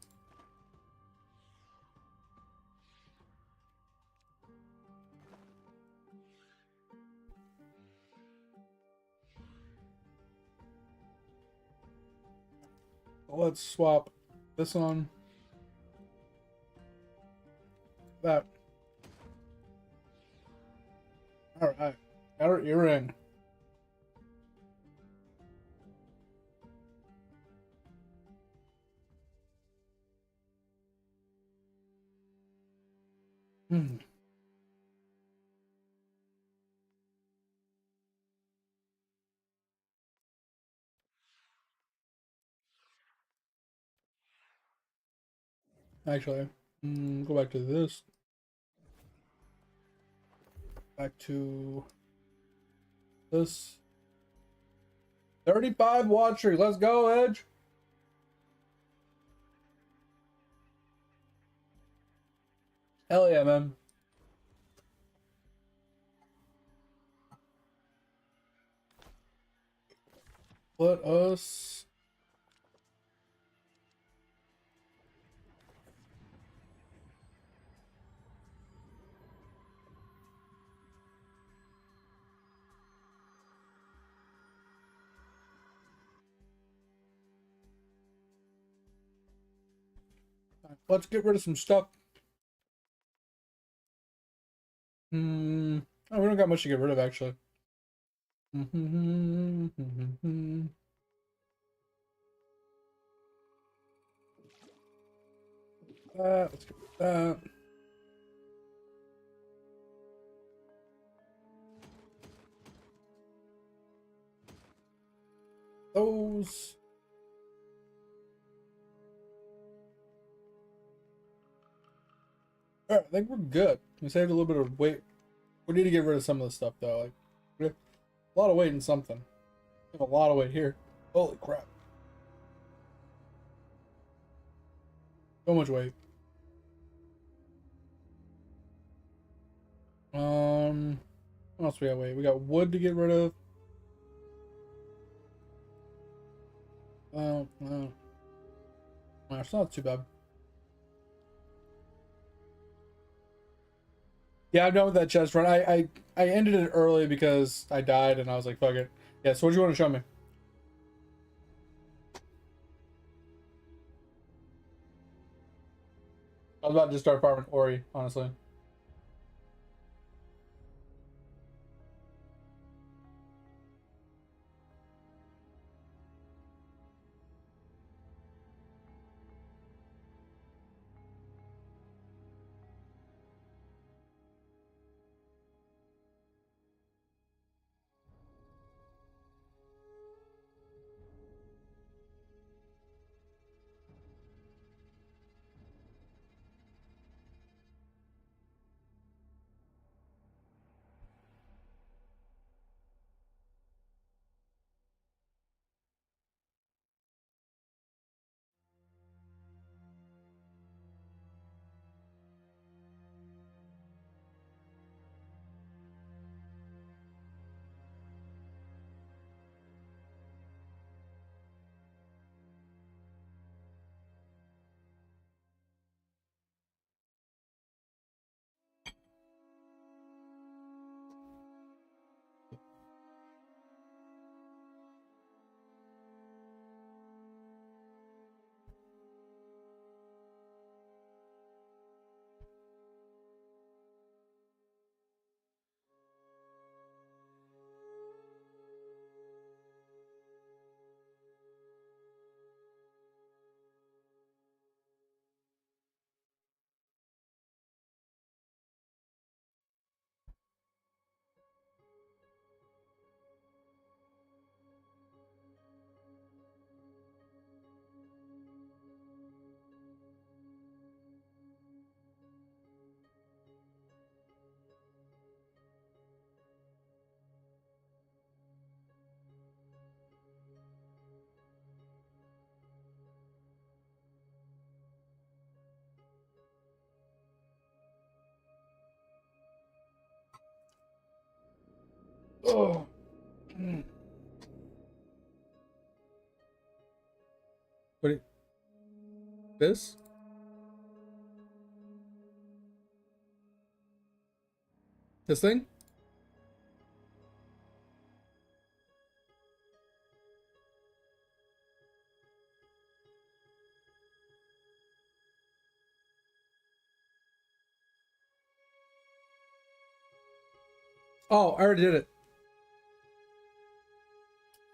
Let's swap this on. That. Alright. Got our earring. Hmm. Actually, go back to this. Back to this. 35 watchery. Let's go, Edge. Hell yeah, man. let us. Let's get rid of some stuff. Hmm. Oh, we don't got much to get rid of actually. Let's get rid of that. Those. All right, I think we're good. We saved a little bit of weight. We need to get rid of some of the stuff though. Like, we have a lot of weight in something. We have a lot of weight here. Holy crap! So much weight. What else we got? Weight. We got wood to get rid of. No, it's not too bad. Yeah, I'm done with that chest run. I ended it early because I died and I was like, fuck it. Yeah, so what do you want to show me? I was about to start farming Ori, honestly. Oh. What? This? This thing? Oh, I already did it.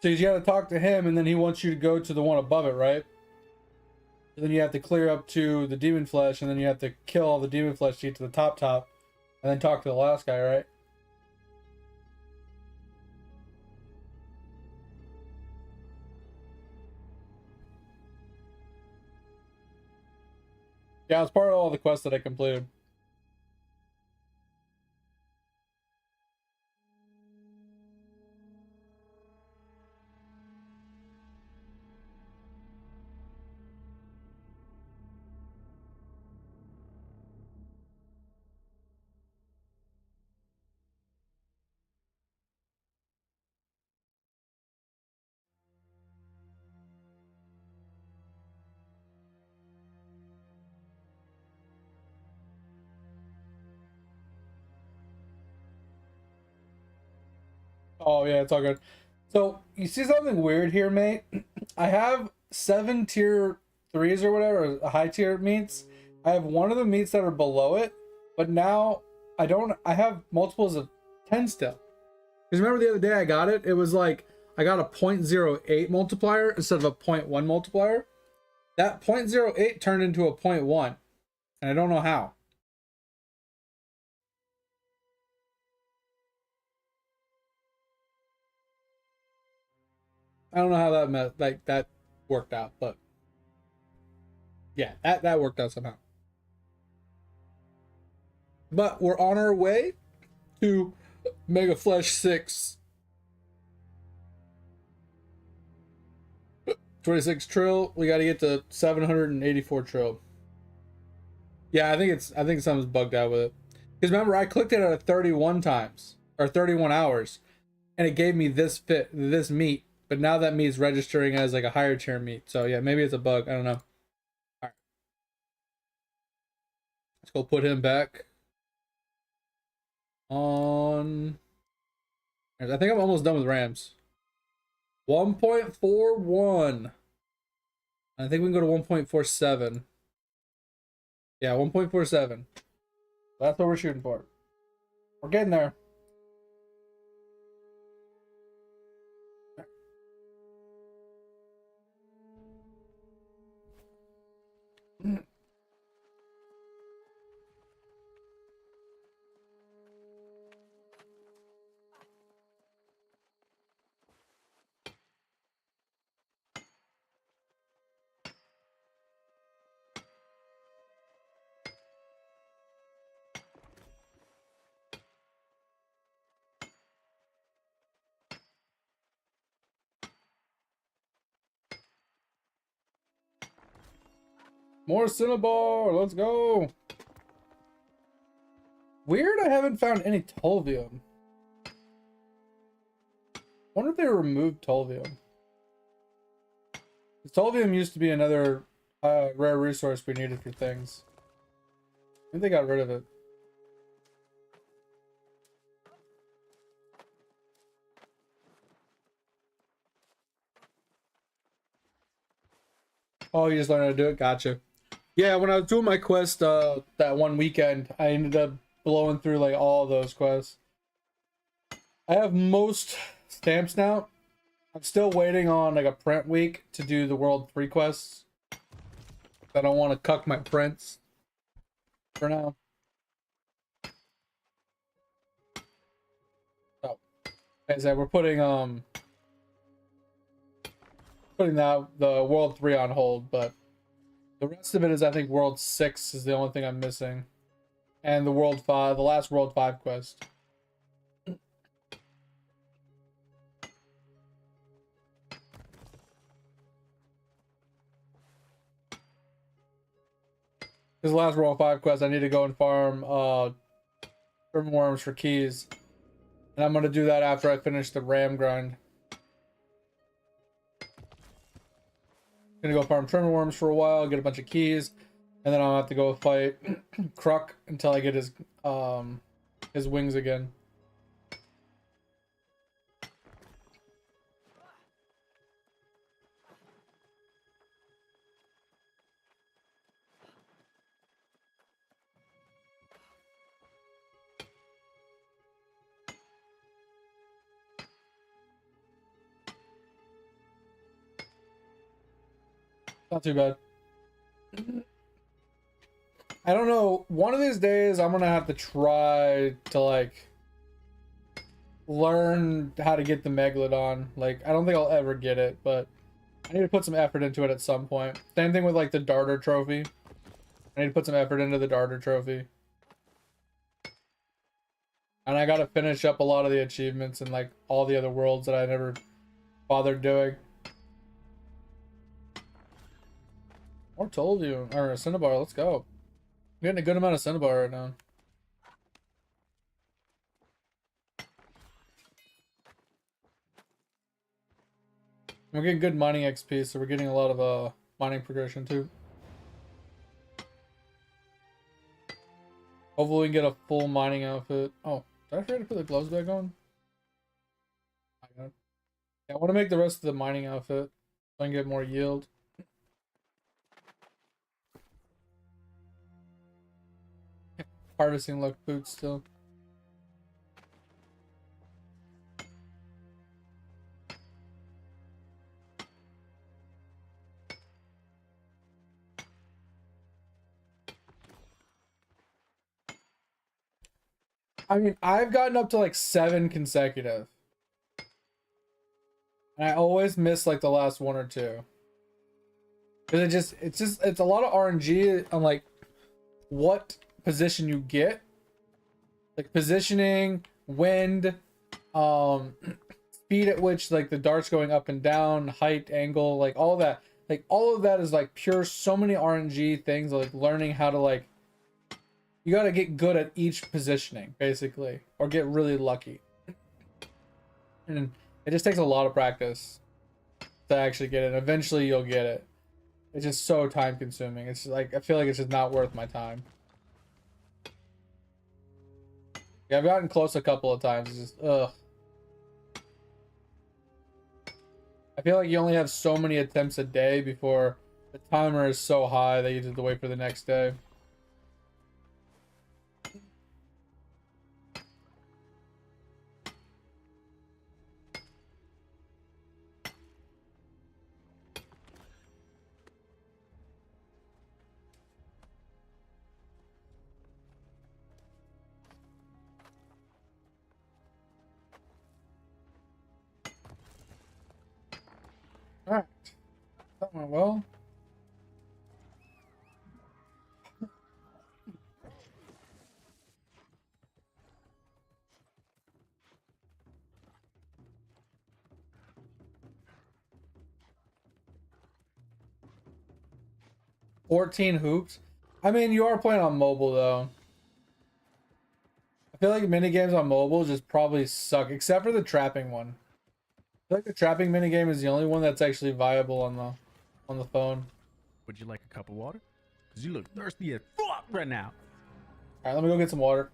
So you got to talk to him, and then he wants you to go to the one above it, right? And then you have to clear up to the demon flesh, and then you have to kill all the demon flesh to get to the top, and then talk to the last guy, right? Yeah, it's part of all the quests that I completed. Oh yeah, it's all good. So you see something weird here, mate? I have 7 tier 3s or whatever, high tier meats. I have one of the meats that are below it, but now I don't. I have multiples of 10 still. Because remember the other day I got it? It was like I got a 0.08 multiplier instead of a 0.1 multiplier. That 0.08 turned into a 0.1, and I don't know how. I don't know how that worked out, but yeah, that worked out somehow. But we're on our way to Mega Flesh 6. 26 trill. We got to get to 784 trill. Yeah, I think something's bugged out with it. Because remember, I clicked it at 31 times or 31 hours, and it gave me this meat. But now that meat's registering as like a higher tier meat. So yeah, maybe it's a bug. I don't know. All right, let's go put him back on. I think I'm almost done with Rams. 1.41. I think we can go to 1.47. Yeah, 1.47. That's what we're shooting for. We're getting there. More Cinnabar. Let's go. Weird, I haven't found any Tolvium. Wonder if they removed Tolvium. Tolvium used to be another rare resource we needed for things. I think they got rid of it. Oh, you just learned how to do it? Gotcha. Yeah, when I was doing my quest that one weekend, I ended up blowing through like all those quests. I have most stamps now. I'm still waiting on like a print week to do the World 3 quests. I don't want to cuck my prints for now. So, as I said, we're putting that the World 3 on hold, but the rest of it is I think World 6 is the only thing I'm missing. And the World 5, the last World 5 quest. This last World 5 quest, I need to go and farm Urban Worms for keys. And I'm gonna do that after I finish the Ram grind. Gonna go farm Trimmer Worms for a while, get a bunch of keys, and then I'll have to go fight Kruk until I get his wings again. Not too bad. I don't know. One of these days, I'm gonna have to try to like learn how to get the Megalodon. Like, I don't think I'll ever get it, but I need to put some effort into it at some point. Same thing with like the Darter Trophy. I need to put some effort into the Darter Trophy. And I gotta finish up a lot of the achievements and like all the other worlds that I never bothered doing. Or told you, or a Cinnabar, let's go. I'm getting a good amount of Cinnabar right now. We're getting good mining XP, so we're getting a lot of mining progression too. Hopefully we can get a full mining outfit. Oh, did I forget to put the gloves back on? I want to make the rest of the mining outfit so I can get more yield. Harvesting luck boots still. I mean, I've gotten up to like 7 consecutive. And I always miss like the last 1 or 2. Cause it's a lot of RNG on like what position you get. Like positioning, wind, um speed at which like the dart's going up and down, height, angle, like all that. Like all of that is like pure so many RNG things, like learning how to like you got to get good at each positioning basically or get really lucky. And it just takes a lot of practice to actually get it. Eventually you'll get it. It's just so time consuming. It's like I feel like it's just not worth my time. Yeah, I've gotten close a couple of times. It's just ugh. I feel like you only have so many attempts a day before the timer is so high that you just have to wait for the next day. Alright. That went well. $14 hoops. I mean, you are playing on mobile though. I feel like mini games on mobile just probably suck, except for the trapping one. I feel like the trapping mini game is the only one that's actually viable on the phone. Would you like a cup of water? Because you look thirsty as fuck right now. All right, let me go get some water.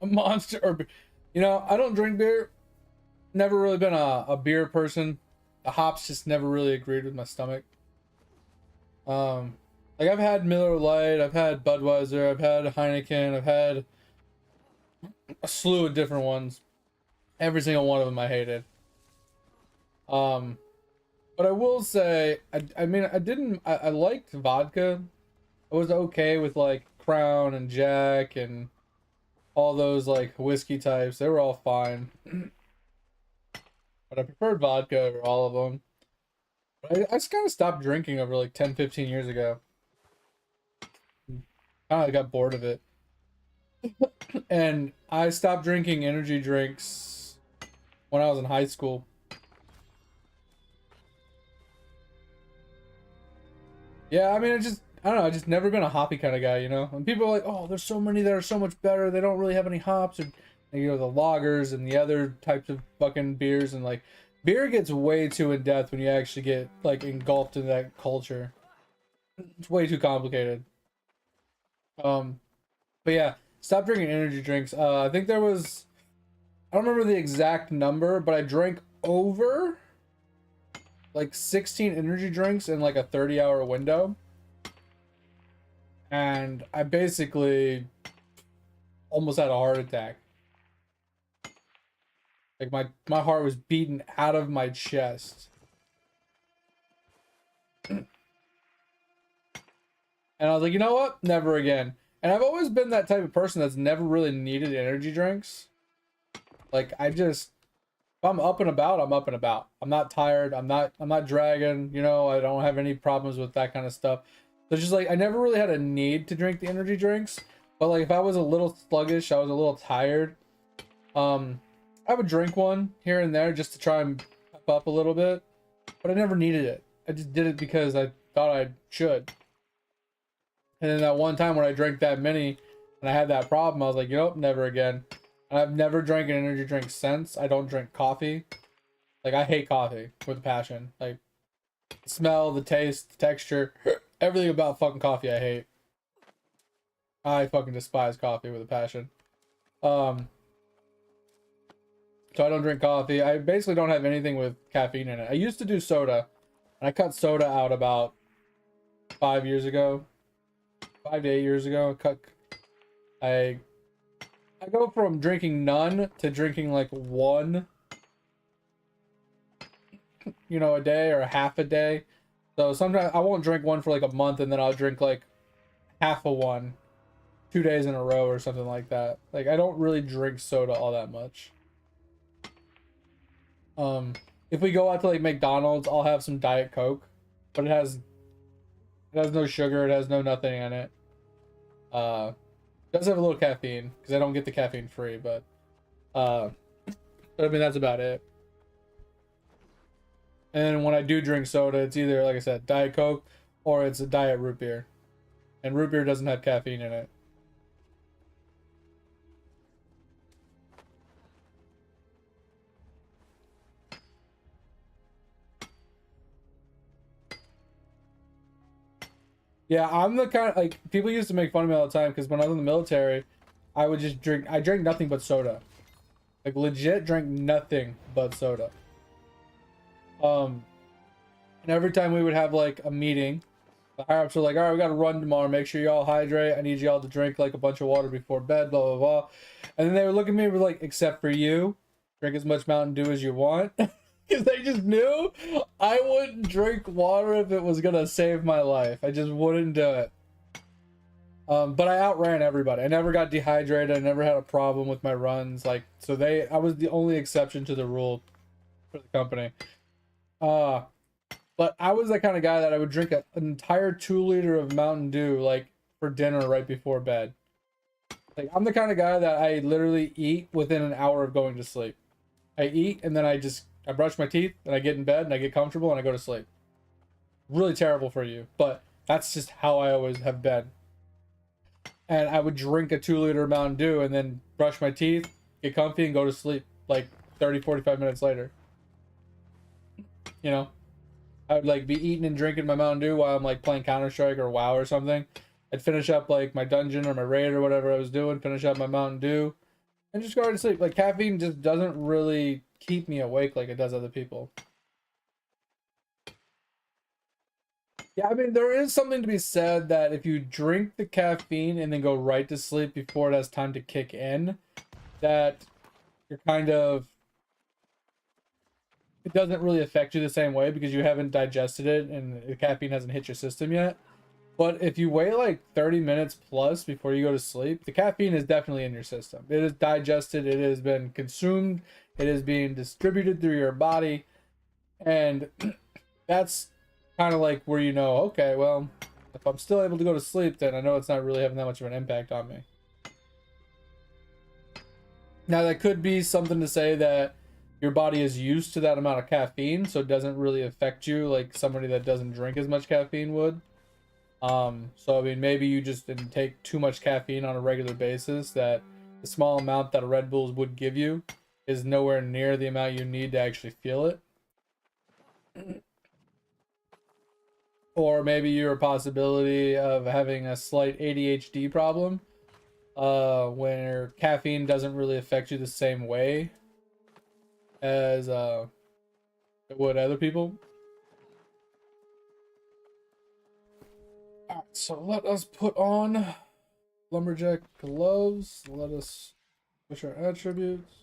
A monster or you know, I don't drink beer. Never really been a beer person. The hops just never really agreed with my stomach. Like I've had Miller Lite, I've had Budweiser, I've had Heineken, I've had a slew of different ones. Every single one of them I hated. Um, but I will say, I mean, I liked vodka. I was okay with like Crown and Jack and all those like whiskey types. They were all fine. But I preferred vodka over all of them. I just kind of stopped drinking over like 10, 15 years ago. I got bored of it. And I stopped drinking energy drinks when I was in high school. Yeah, I mean, I don't know, I just never been a hoppy kind of guy, you know? And people are like, oh, there's so many that are so much better. They don't really have any hops. Or you know, the lagers and the other types of fucking beers, and like beer gets way too in depth when you actually get like engulfed in that culture. It's way too complicated. Um, but yeah, stop drinking energy drinks. I think there was, I don't remember the exact number, but I drank over like 16 energy drinks in like a 30-hour window. And I basically almost had a heart attack. Like my heart was beaten out of my chest. And I was like, you know what? Never again. And I've always been that type of person that's never really needed energy drinks. Like I just, if I'm up and about, I'm up and about. I'm not tired. I'm not dragging, you know, I don't have any problems with that kind of stuff. So just like I never really had a need to drink the energy drinks. But like if I was a little sluggish, I was a little tired, I would drink one here and there just to try and pep up a little bit. But I never needed it. I just did it because I thought I should. And then that one time when I drank that many and I had that problem, I was like, you know, never again. And I've never drank an energy drink since. I don't drink coffee. Like, I hate coffee with a passion. Like, the smell, the taste, the texture, everything about fucking coffee I hate. I fucking despise coffee with a passion. So I don't drink coffee. I basically don't have anything with caffeine in it. I used to do soda, and I cut soda out about 5 years ago. 5 to 8 years ago. I go from drinking none to drinking like one, you know, a day or half a day. So sometimes I won't drink one for like a month, and then I'll drink like half a one 2 days in a row or something like that. Like I don't really drink soda all that much. If we go out to like McDonald's, I'll have some Diet Coke, but it has no sugar, it has no nothing in it. It does have a little caffeine because I don't get the caffeine free, but I mean that's about it. And when I do drink soda, it's either, like I said, Diet Coke or it's a Diet root beer, and root beer doesn't have caffeine in it. Yeah, I'm the kind of, like, people used to make fun of me all the time because when I was in the military, I would just I drank nothing but soda. Like, legit drank nothing but soda. And every time we would have, like, a meeting, the higher ups were like, all right, we got to run tomorrow. Make sure y'all hydrate. I need y'all to drink, like, a bunch of water before bed, blah, blah, blah. And then they would look at me and be like, except for you, drink as much Mountain Dew as you want. Because they just knew I wouldn't drink water if it was gonna save my life. I just wouldn't do it. But I outran everybody. I never got dehydrated. I never had a problem with my runs. Like, so I was the only exception to the rule for the company. But I was the kind of guy that I would drink an entire 2 liter of Mountain Dew like for dinner right before bed. Like, I'm the kind of guy that I literally eat within an hour of going to sleep. I eat and then I brush my teeth and I get in bed and I get comfortable and I go to sleep. Really terrible for you, but that's just how I always have been. And I would drink a 2 liter Mountain Dew and then brush my teeth, get comfy, and go to sleep like 30-45 minutes later. You know? I would like be eating and drinking my Mountain Dew while I'm like playing Counter-Strike or WoW or something. I'd finish up like my dungeon or my raid or whatever I was doing, finish up my Mountain Dew, and just go right to sleep. Like, caffeine just doesn't really keep me awake like it does other people. Yeah, I mean, there is something to be said that if you drink the caffeine and then go right to sleep before it has time to kick in, that you're kind of, it doesn't really affect you the same way because you haven't digested it and the caffeine hasn't hit your system yet. But if you wait like 30 minutes plus before you go to sleep, the caffeine is definitely in your system. It is digested, it has been consumed, it is being distributed through your body, and that's kind of like where you know, okay, well, if I'm still able to go to sleep, then I know it's not really having that much of an impact on me. Now, that could be something to say that your body is used to that amount of caffeine, so it doesn't really affect you like somebody that doesn't drink as much caffeine would. So I mean, maybe you just didn't take too much caffeine on a regular basis that the small amount that a Red Bulls would give you is nowhere near the amount you need to actually feel it. Or maybe you're a possibility of having a slight ADHD problem, where caffeine doesn't really affect you the same way as it would other people. Alright, so let us put on lumberjack gloves. Let us push our attributes.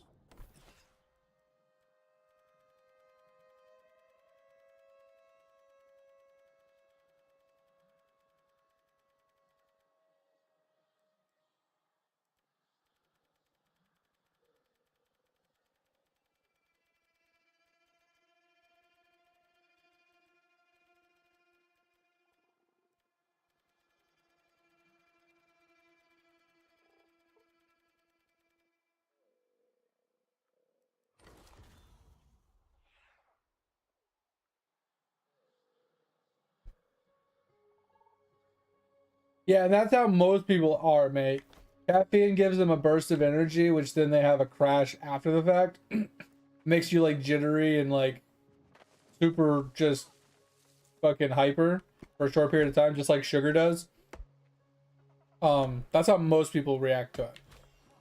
Yeah, and that's how most people are, mate. Caffeine gives them a burst of energy, which then they have a crash after the fact. Makes you like jittery and like super just fucking hyper for a short period of time, just like sugar does. That's how most people react to it.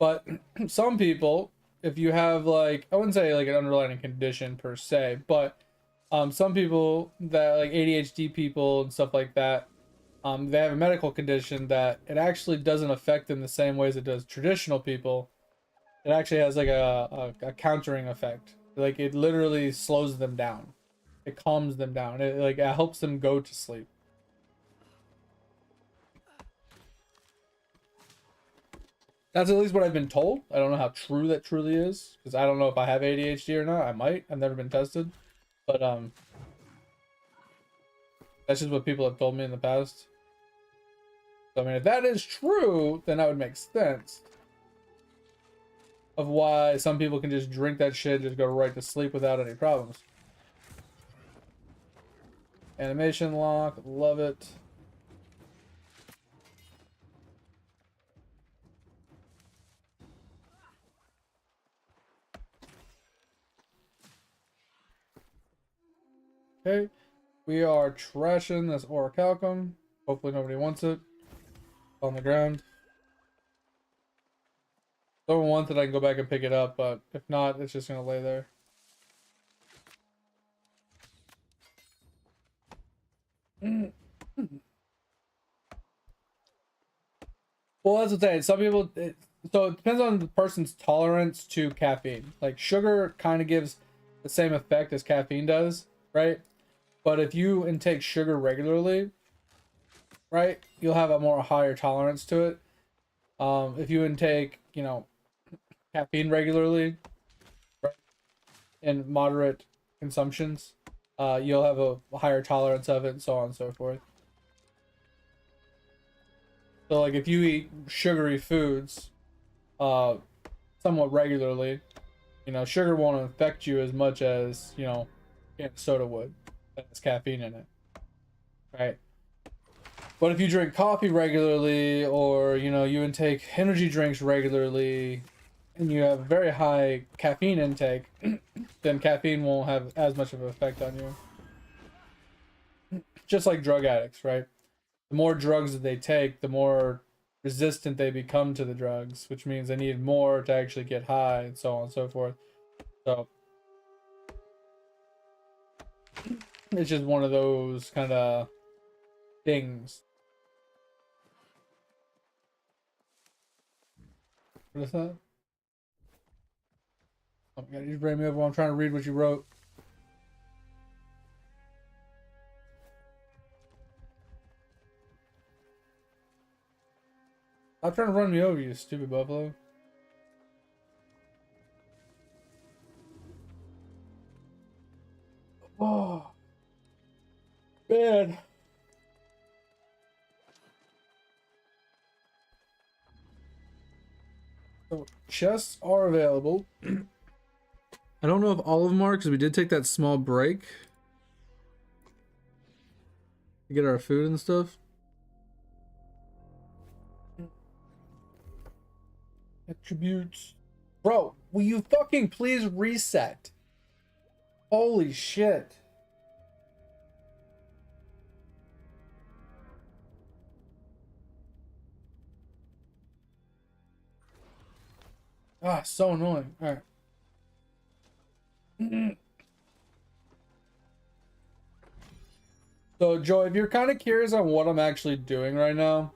But some people, if you have like, I wouldn't say like an underlying condition per se, but some people that like ADHD people and stuff like that, they have a medical condition that it actually doesn't affect them the same ways it does traditional people. It actually has like a countering effect. Like it literally slows them down. It calms them down. It helps them go to sleep. That's at least what I've been told. I don't know how true that truly is, because I don't know if I have ADHD or not. I might. I've never been tested, but that's just what people have told me in the past. So I mean, if that is true, then that would make sense of why some people can just drink that shit, just go right to sleep without any problems. Animation lock, love it. Okay, we are trashing this orichalcum. Hopefully nobody wants it. On the ground. If someone wants it, I can go back and pick it up, but if not, it's just gonna lay there. Well, that's the thing. Some people, so it depends on the person's tolerance to caffeine. Like sugar kind of gives the same effect as caffeine does, right? But if you intake sugar regularly, right, you'll have a more higher tolerance to it. If you intake, caffeine regularly, right, in moderate consumptions, you'll have a higher tolerance of it, and so on and so forth. So like if you eat sugary foods somewhat regularly, sugar won't affect you as much as, can soda would. That has caffeine in it. Right? But if you drink coffee regularly, or you intake energy drinks regularly, and you have very high caffeine intake, then caffeine won't have as much of an effect on you. Just like drug addicts, right? The more drugs that they take, the more resistant they become to the drugs, which means they need more to actually get high, and so on and so forth. So it's just one of those kind of things. What is that? Oh my god, you just bring me over while I'm trying to read what you wrote. Stop trying to run me over, you stupid buffalo. Oh, man. So, chests are available. I don't know if all of them are, because we did take that small break to get our food and stuff. Attributes. Bro, will you fucking please reset? Holy shit. Ah, so annoying. All right. So, Joe, if you're kind of curious on what I'm actually doing right now,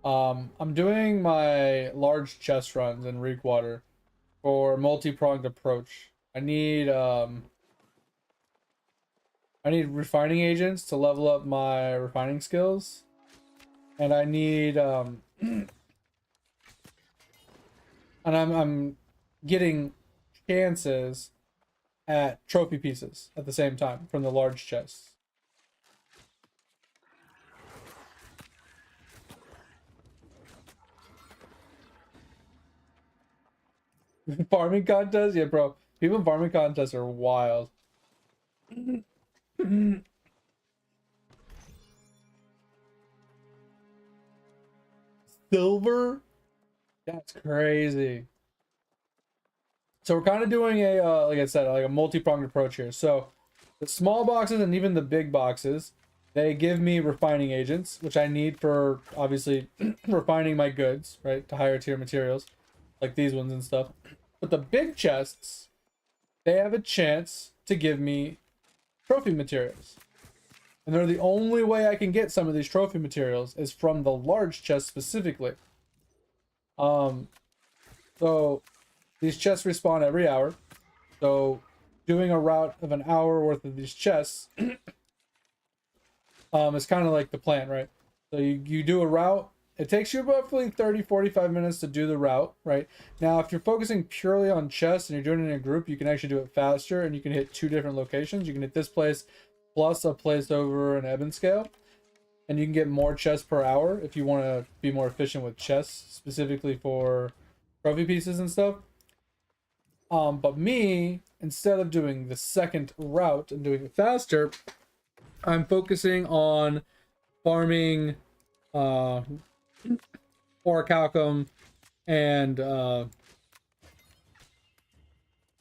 I'm doing my large chest runs in Reekwater for multi-pronged approach. I need refining agents to level up my refining skills, and I need and I'm getting chances at trophy pieces at the same time from the large chests. Farming contests? Yeah, bro. People in farming contests are wild. Silver? That's crazy. So we're kind of doing a, like I said, like a multi-pronged approach here. So the small boxes and even the big boxes, they give me refining agents, which I need for obviously refining my goods, right? To higher tier materials, like these ones and stuff. But the big chests, they have a chance to give me trophy materials. And they're the only way I can get some of these trophy materials is from the large chest specifically. So these chests respawn every hour. So doing a route of an hour worth of these chests is kind of like the plan, right? So you do a route. It takes you roughly 30-45 minutes to do the route, right? Now, if you're focusing purely on chests and you're doing it in a group, you can actually do it faster and you can hit 2 different locations. You can hit this place plus a place over in Ebonscale, and you can get more chests per hour if you want to be more efficient with chests, specifically for trophy pieces and stuff. But me, instead of doing the second route and doing it faster, I'm focusing on farming orichalcum and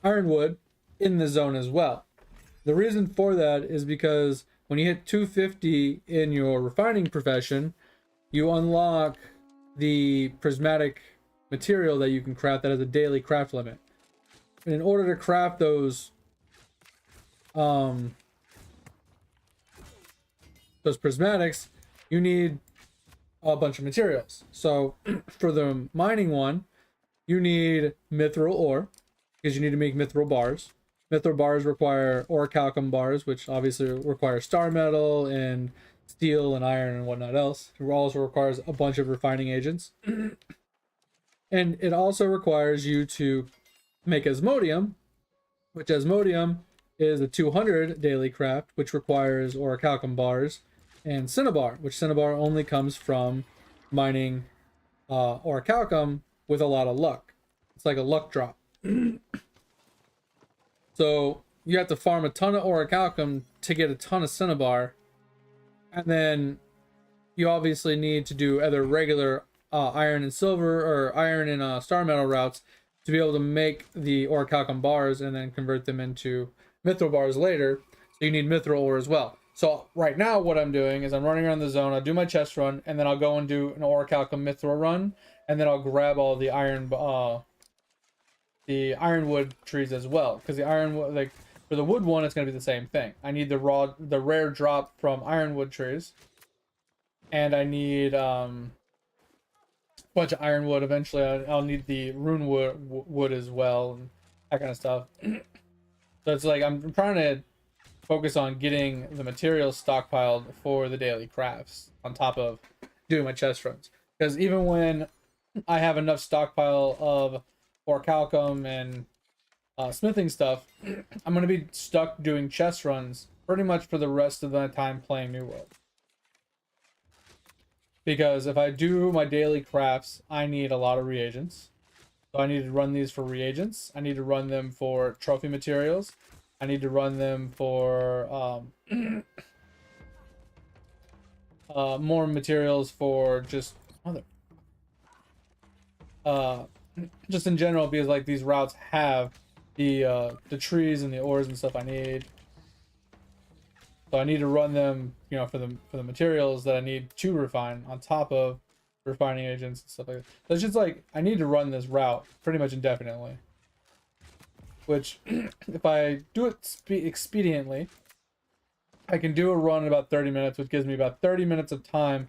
ironwood in the zone as well. The reason for that is because when you hit 250 in your refining profession, you unlock the prismatic material that you can craft that has a daily craft limit. And in order to craft those prismatics, you need a bunch of materials. So for the mining one, you need mithril ore because you need to make mithril bars. Mithril bars require orichalcum bars, which obviously require star metal and steel and iron and whatnot else. It also requires a bunch of refining agents. And it also requires you to make asmodium, which asmodium is a 200 daily craft, which requires orichalcum bars, and cinnabar, which cinnabar only comes from mining orichalcum with a lot of luck. It's like a luck drop. So you have to farm a ton of orichalcum to get a ton of cinnabar, and then you obviously need to do either regular iron and silver or iron and star metal routes to be able to make the orichalcum bars and then convert them into mithril bars later. So you need mithril ore as well. So right now what I'm doing is I'm running around the zone. I'll do my chest run, and then I'll go and do an orichalcum mithril run, and then I'll grab all the ironwood trees as well, because the ironwood, like for the wood one, it's going to be the same thing. I need the rare drop from ironwood trees, and I need a bunch of ironwood. Eventually I'll need the rune wood as well, and that kind of stuff. So it's like I'm trying to focus on getting the materials stockpiled for the daily crafts on top of doing my chest runs, because even when I have enough stockpile of orichalcum and smithing stuff, I'm going to be stuck doing chest runs pretty much for the rest of the time playing New World. Because if I do my daily crafts, I need a lot of reagents. So I need to run these for reagents. I need to run them for trophy materials. I need to run them for more materials for just just in general, because like these routes have the trees and the ores and stuff I need. So I need to run them, you know, for the materials that I need to refine on top of refining agents and stuff like that. So it's just like I need to run this route pretty much indefinitely. Which, if I do it expediently, I can do a run in about 30 minutes, which gives me about 30 minutes of time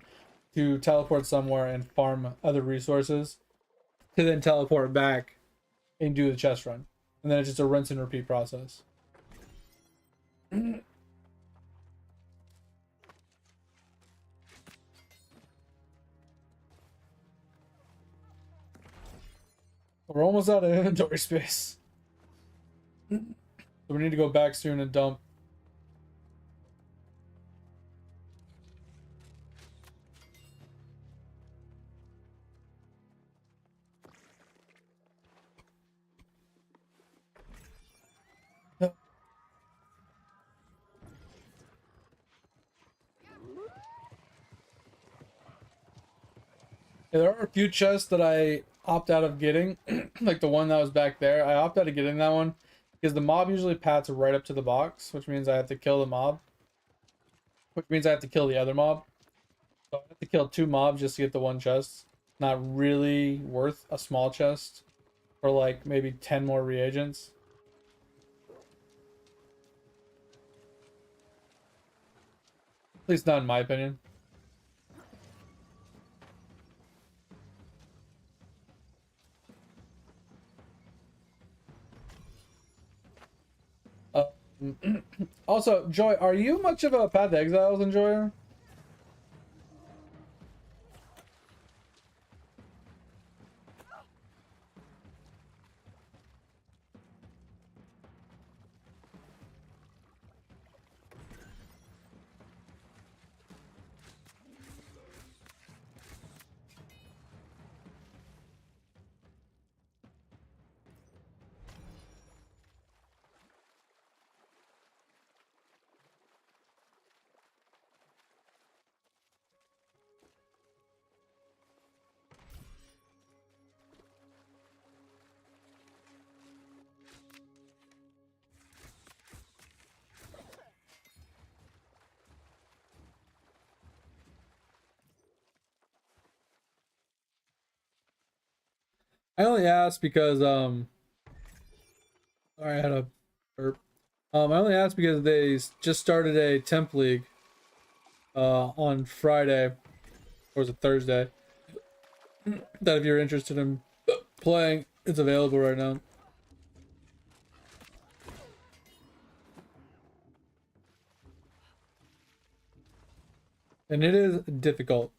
to teleport somewhere and farm other resources, to then teleport back and do the chest run. And then it's just a rinse and repeat process. We're almost out of inventory space. So we need to go back soon and dump. Yeah, there are a few chests that I opt out of getting, like the one that was back there. I opt out of getting that one because the mob usually pats right up to the box, which means I have to kill the mob, which means I have to kill the other mob. So I have to kill 2 mobs just to get the one chest. Not really worth a small chest for like maybe 10 more reagents. At least not in my opinion. Also, Joy, are you much of a Path to Exiles enjoyer? I only asked because sorry, I had a burp. I only asked because they just started a temp league on Friday, or was it Thursday? That if you're interested in playing, it's available right now. And it is difficult.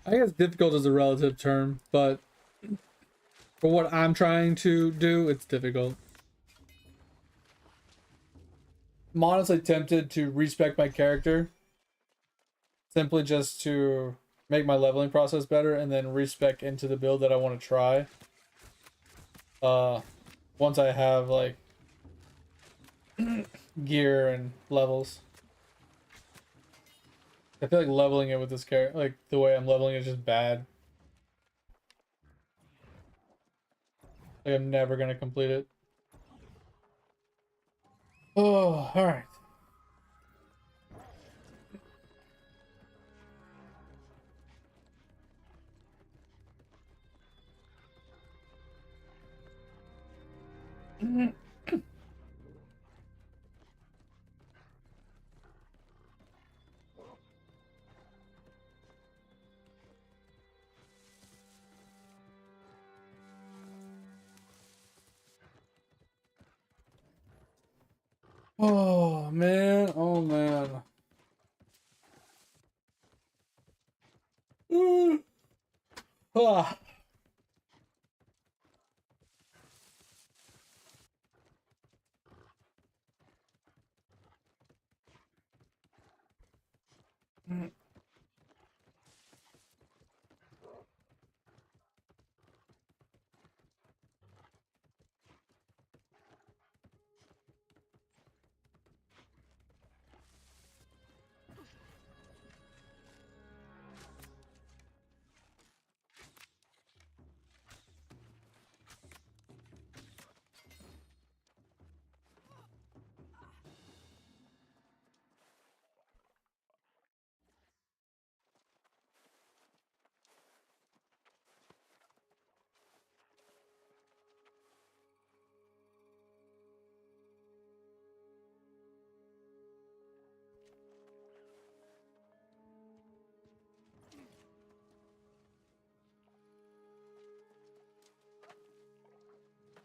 I guess difficult is a relative term, but for what I'm trying to do, it's difficult. I'm honestly tempted to respec my character simply just to make my leveling process better and then respec into the build that I want to try. Once I have like gear and levels. I feel like leveling it with this character, like the way I'm leveling it is just bad. Like I'm never gonna complete it. Oh, all right. Oh man, oh man. Ah.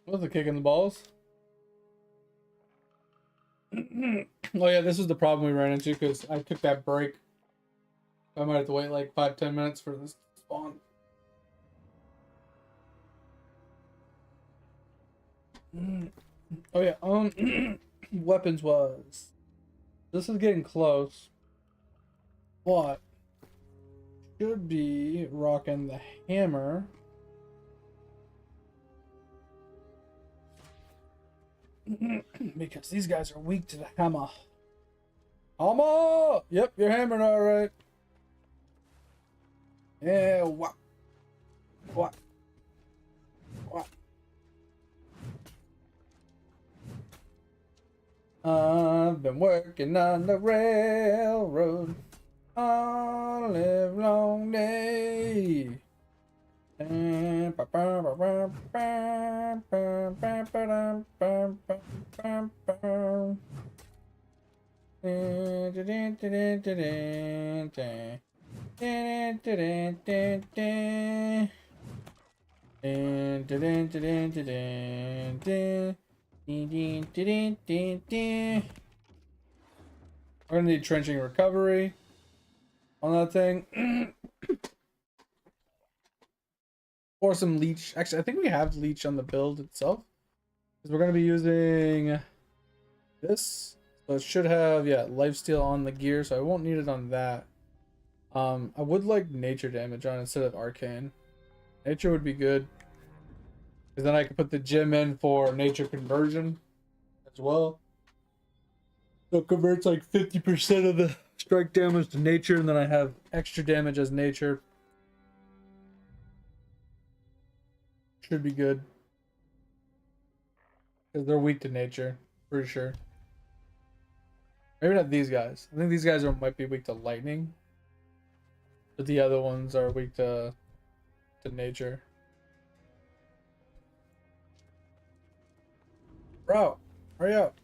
What's the kick in the balls? Oh yeah, this is the problem we ran into because I took that break. I might have to wait like 5-10 minutes for this to spawn. Oh yeah, weapons was. This is getting close. But should be rocking the hammer. Because these guys are weak to the hammer. Hammer! Yep, you're hammering alright. Yeah, what? What? What? I've been working on the railroad all a live long day. We're gonna need trenching recovery on that thing. Or some leech. Actually, I think we have leech on the build itself. Because we're gonna be using this. So it should have, yeah, lifesteal on the gear, so I won't need it on that. I would like nature damage on instead of arcane. Nature would be good. Because then I could put the gem in for nature conversion as well. So it converts like 50% of the strike damage to nature, and then I have extra damage as nature. Should be good. Because they're weak to nature, pretty sure. Maybe not these guys. I think these guys might be weak to lightning. But the other ones are weak to nature. Bro, hurry up.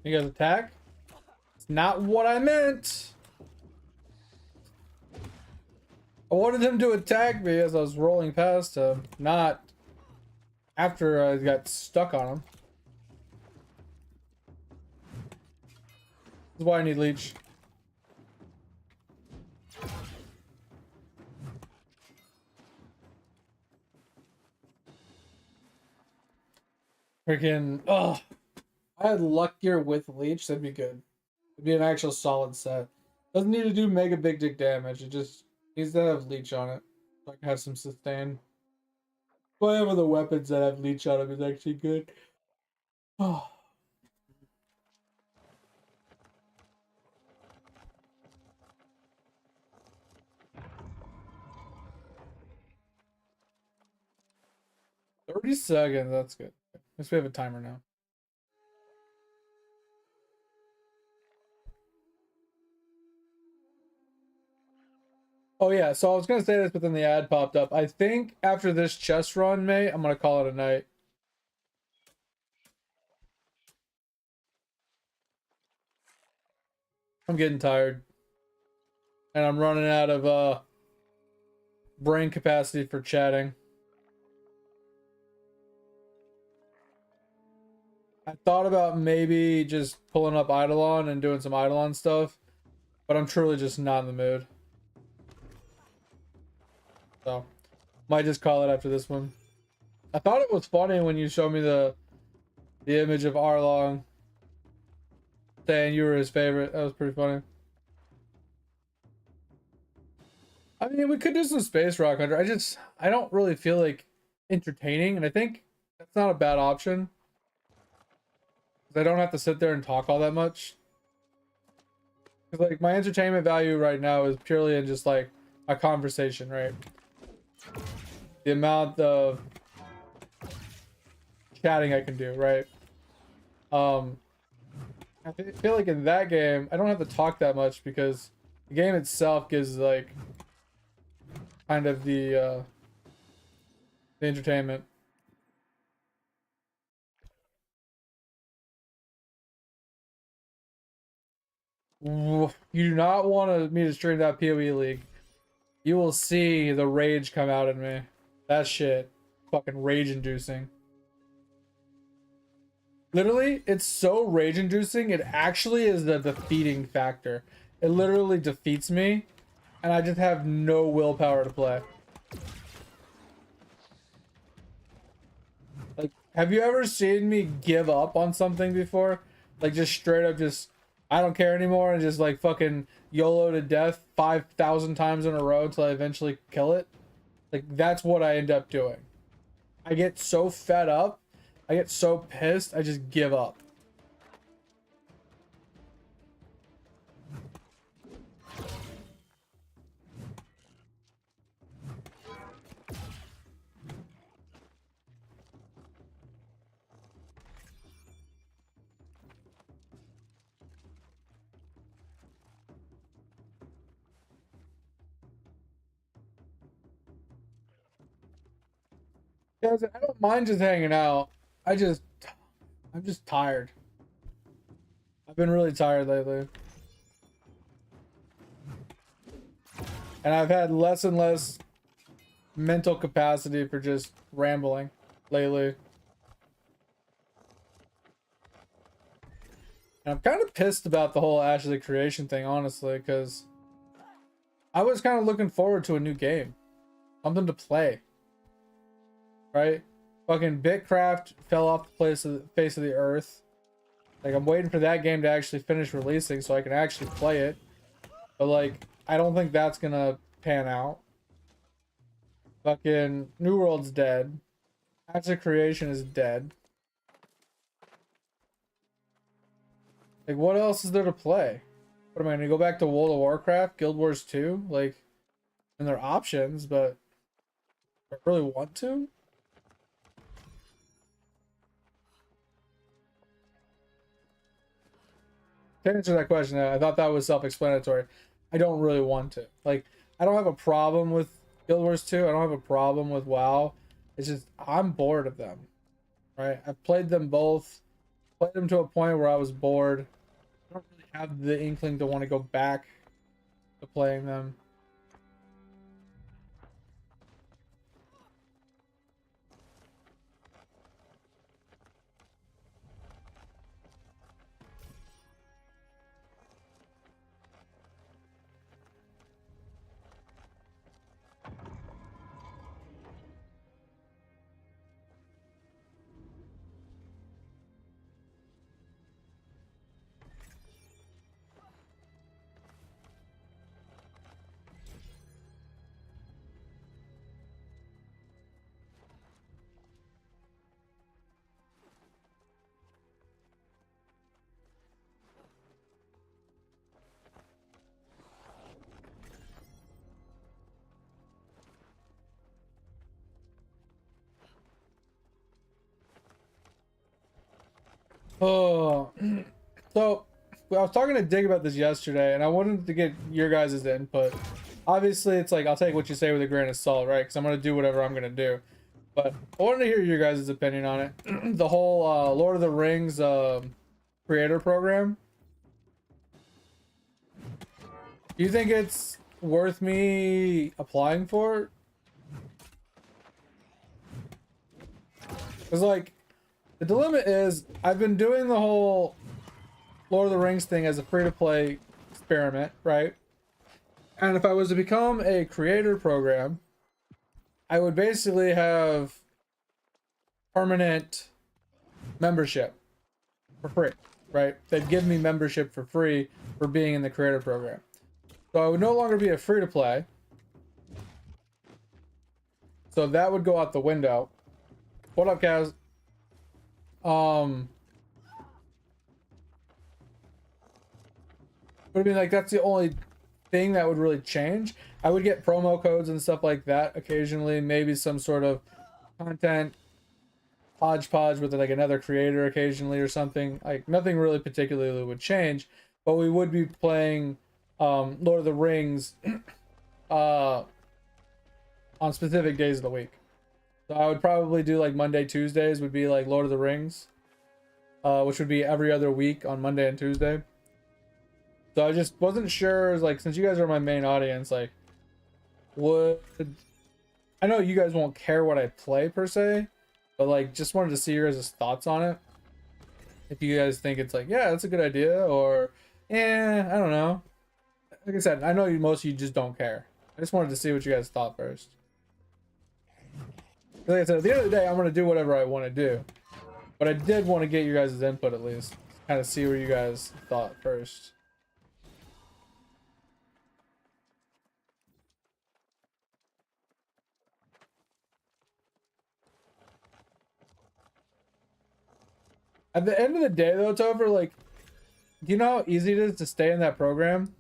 You guys attack? It's not what I meant. I wanted him to attack me as I was rolling past him, not after I got stuck on him. This is why I need leech. Freaking, oh, I had luck here with leech, that'd be good. It'd be an actual solid set. Doesn't need to do mega big dick damage, it just needs to have leech on it. So I can have some sustain. Whatever the weapons that have leech on them is actually good. Oh. "30 seconds, that's good. At least we have a timer now. Oh yeah, so I was gonna say this, but then the ad popped up. I think after this chest run, May, I'm gonna call it a night. I'm getting tired. And I'm running out of brain capacity for chatting. I thought about maybe just pulling up Eidolon and doing some Eidolon stuff, but I'm truly just not in the mood. So, might just call it after this one. I thought it was funny when you showed me the image of Arlong saying you were his favorite. That was pretty funny. I mean, we could do some Space Rock Hunter. I don't really feel like entertaining, and I think that's not a bad option. I don't have to sit there and talk all that much. Cause like my entertainment value right now is purely in just like a conversation, right? The amount of chatting I can do, right? I feel like in that game I don't have to talk that much because the game itself gives like kind of the entertainment. You do not want me to stream that PoE League. You will see the rage come out in me. That shit, fucking rage-inducing. Literally, it's so rage-inducing, it actually is the defeating factor. It literally defeats me, and I just have no willpower to play. Like, have you ever seen me give up on something before? Like, just straight up just, I don't care anymore, and just like fucking YOLO to death 5,000 times in a row until I eventually kill it? Like, that's what I end up doing. I get so fed up, I get so pissed, I just give up. Guys, I don't mind just hanging out. I'm just tired. I've been really tired lately. And I've had less and less mental capacity for just rambling lately. And I'm kind of pissed about the whole Ash of the Creation thing, honestly, because I was kind of looking forward to a new game. Something to play. Right? Fucking Bitcraft fell off the face of the earth. Like, I'm waiting for that game to actually finish releasing so I can actually play it. But, like, I don't think that's gonna pan out. Fucking New World's dead. Ash of Creation is dead. Like, what else is there to play? What am I gonna go back to World of Warcraft, Guild Wars 2? Like, and there are options, but do I really want to? To answer that question, I thought that was self-explanatory. I don't really want to. Like, I don't have a problem with Guild Wars 2. I don't have a problem with WoW. It's just, I'm bored of them. Right? I've played them both. Played them to a point where I was bored. I don't really have the inkling to want to go back to playing them. Oh, so I was talking to Dig about this yesterday, and I wanted to get your guys' input. Obviously, it's like I'll take what you say with a grain of salt, right? Because I'm gonna do whatever I'm gonna do. But I wanted to hear your guys' opinion on it. The whole Lord of the Rings creator program. Do you think it's worth me applying for? Because like, The dilemma is I've been doing the whole Lord of the Rings thing as a free-to-play experiment, right? And if I was to become a creator program, I would basically have permanent membership for free, right? They'd give me membership for free for being in the creator program. So I would no longer be a free-to-play. So that would go out the window. What up, Kaz? But I mean, like, that's the only thing that would really change. I would get promo codes and stuff like that occasionally, maybe some sort of content hodgepodge with like another creator occasionally or something. Like, nothing really particularly would change, but we would be playing Lord of the Rings on specific days of the week. So I would probably do like Monday, Tuesdays would be like Lord of the Rings, which would be every other week on Monday and Tuesday. So I just wasn't sure, like, since you guys are my main audience, like, I know you guys won't care what I play per se, but like, just wanted to see your guys' thoughts on it. If you guys think it's like, yeah, that's a good idea, or, I don't know. Like I said, I know most of you just don't care. I just wanted to see what you guys thought first. Like I said, at the end of the day, I'm going to do whatever I want to do. But I did want to get your guys' input at least. Kind of see what you guys thought first. At the end of the day, though, Topher, like, do you know how easy it is to stay in that program?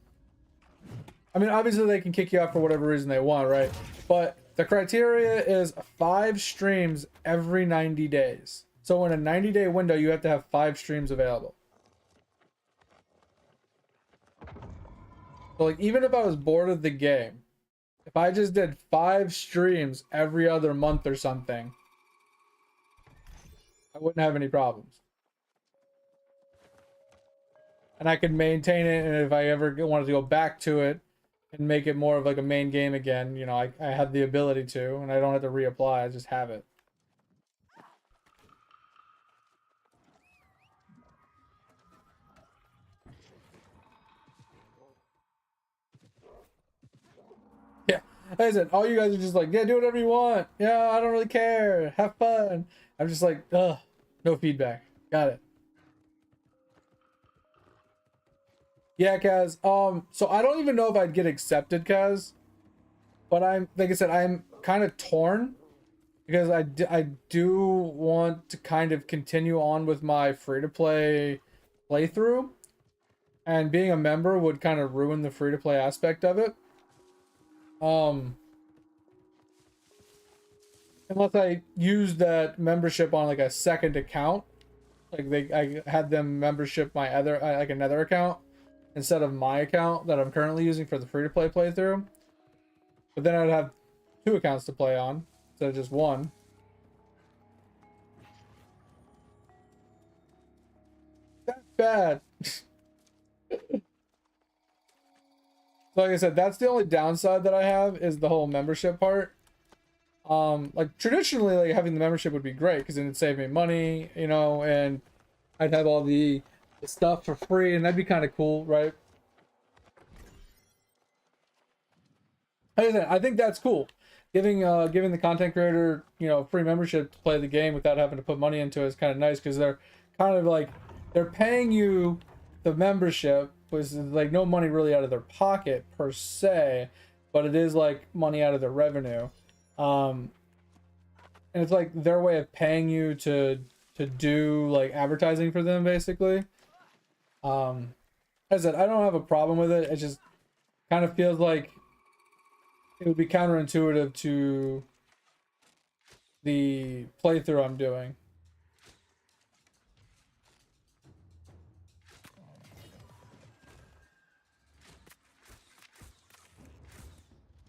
I mean, obviously they can kick you off for whatever reason they want, right? But the criteria is 5 streams every 90 days. So in a 90-day window, you have to have 5 streams available. So, like, even if I was bored of the game, if I just did 5 streams every other month or something, I wouldn't have any problems. And I could maintain it, and if I ever wanted to go back to it and make it more of like a main game again, you know, I have the ability to, and I don't have to reapply, I just have it. Yeah, like I said, all you guys are just like, yeah, do whatever you want. Yeah, I don't really care. Have fun. I'm just like, ugh, no feedback. Got it. Yeah, Kaz. So I don't even know if I'd get accepted, Kaz. But like I said, I'm kind of torn because I do want to kind of continue on with my free-to-play playthrough, and being a member would kind of ruin the free-to-play aspect of it. Unless I use that membership on like a second account, like I had them membership my other like another account instead of my account that I'm currently using for the free-to-play playthrough. But then I'd have 2 accounts to play on instead of just 1. That's bad. So like I said, that's the only downside that I have is the whole membership part. Like traditionally, like having the membership would be great because then it'd save me money, you know, and I'd have all the stuff for free, and that'd be kind of cool, right? Like I said, I think that's cool. Giving the content creator, you know, free membership to play the game without having to put money into it is kind of nice because they're kind of like they're paying you the membership, which is like no money really out of their pocket per se, but it is like money out of their revenue. And it's like their way of paying you to do like advertising for them basically. As I said, I don't have a problem with it. It just kind of feels like it would be counterintuitive to the playthrough I'm doing.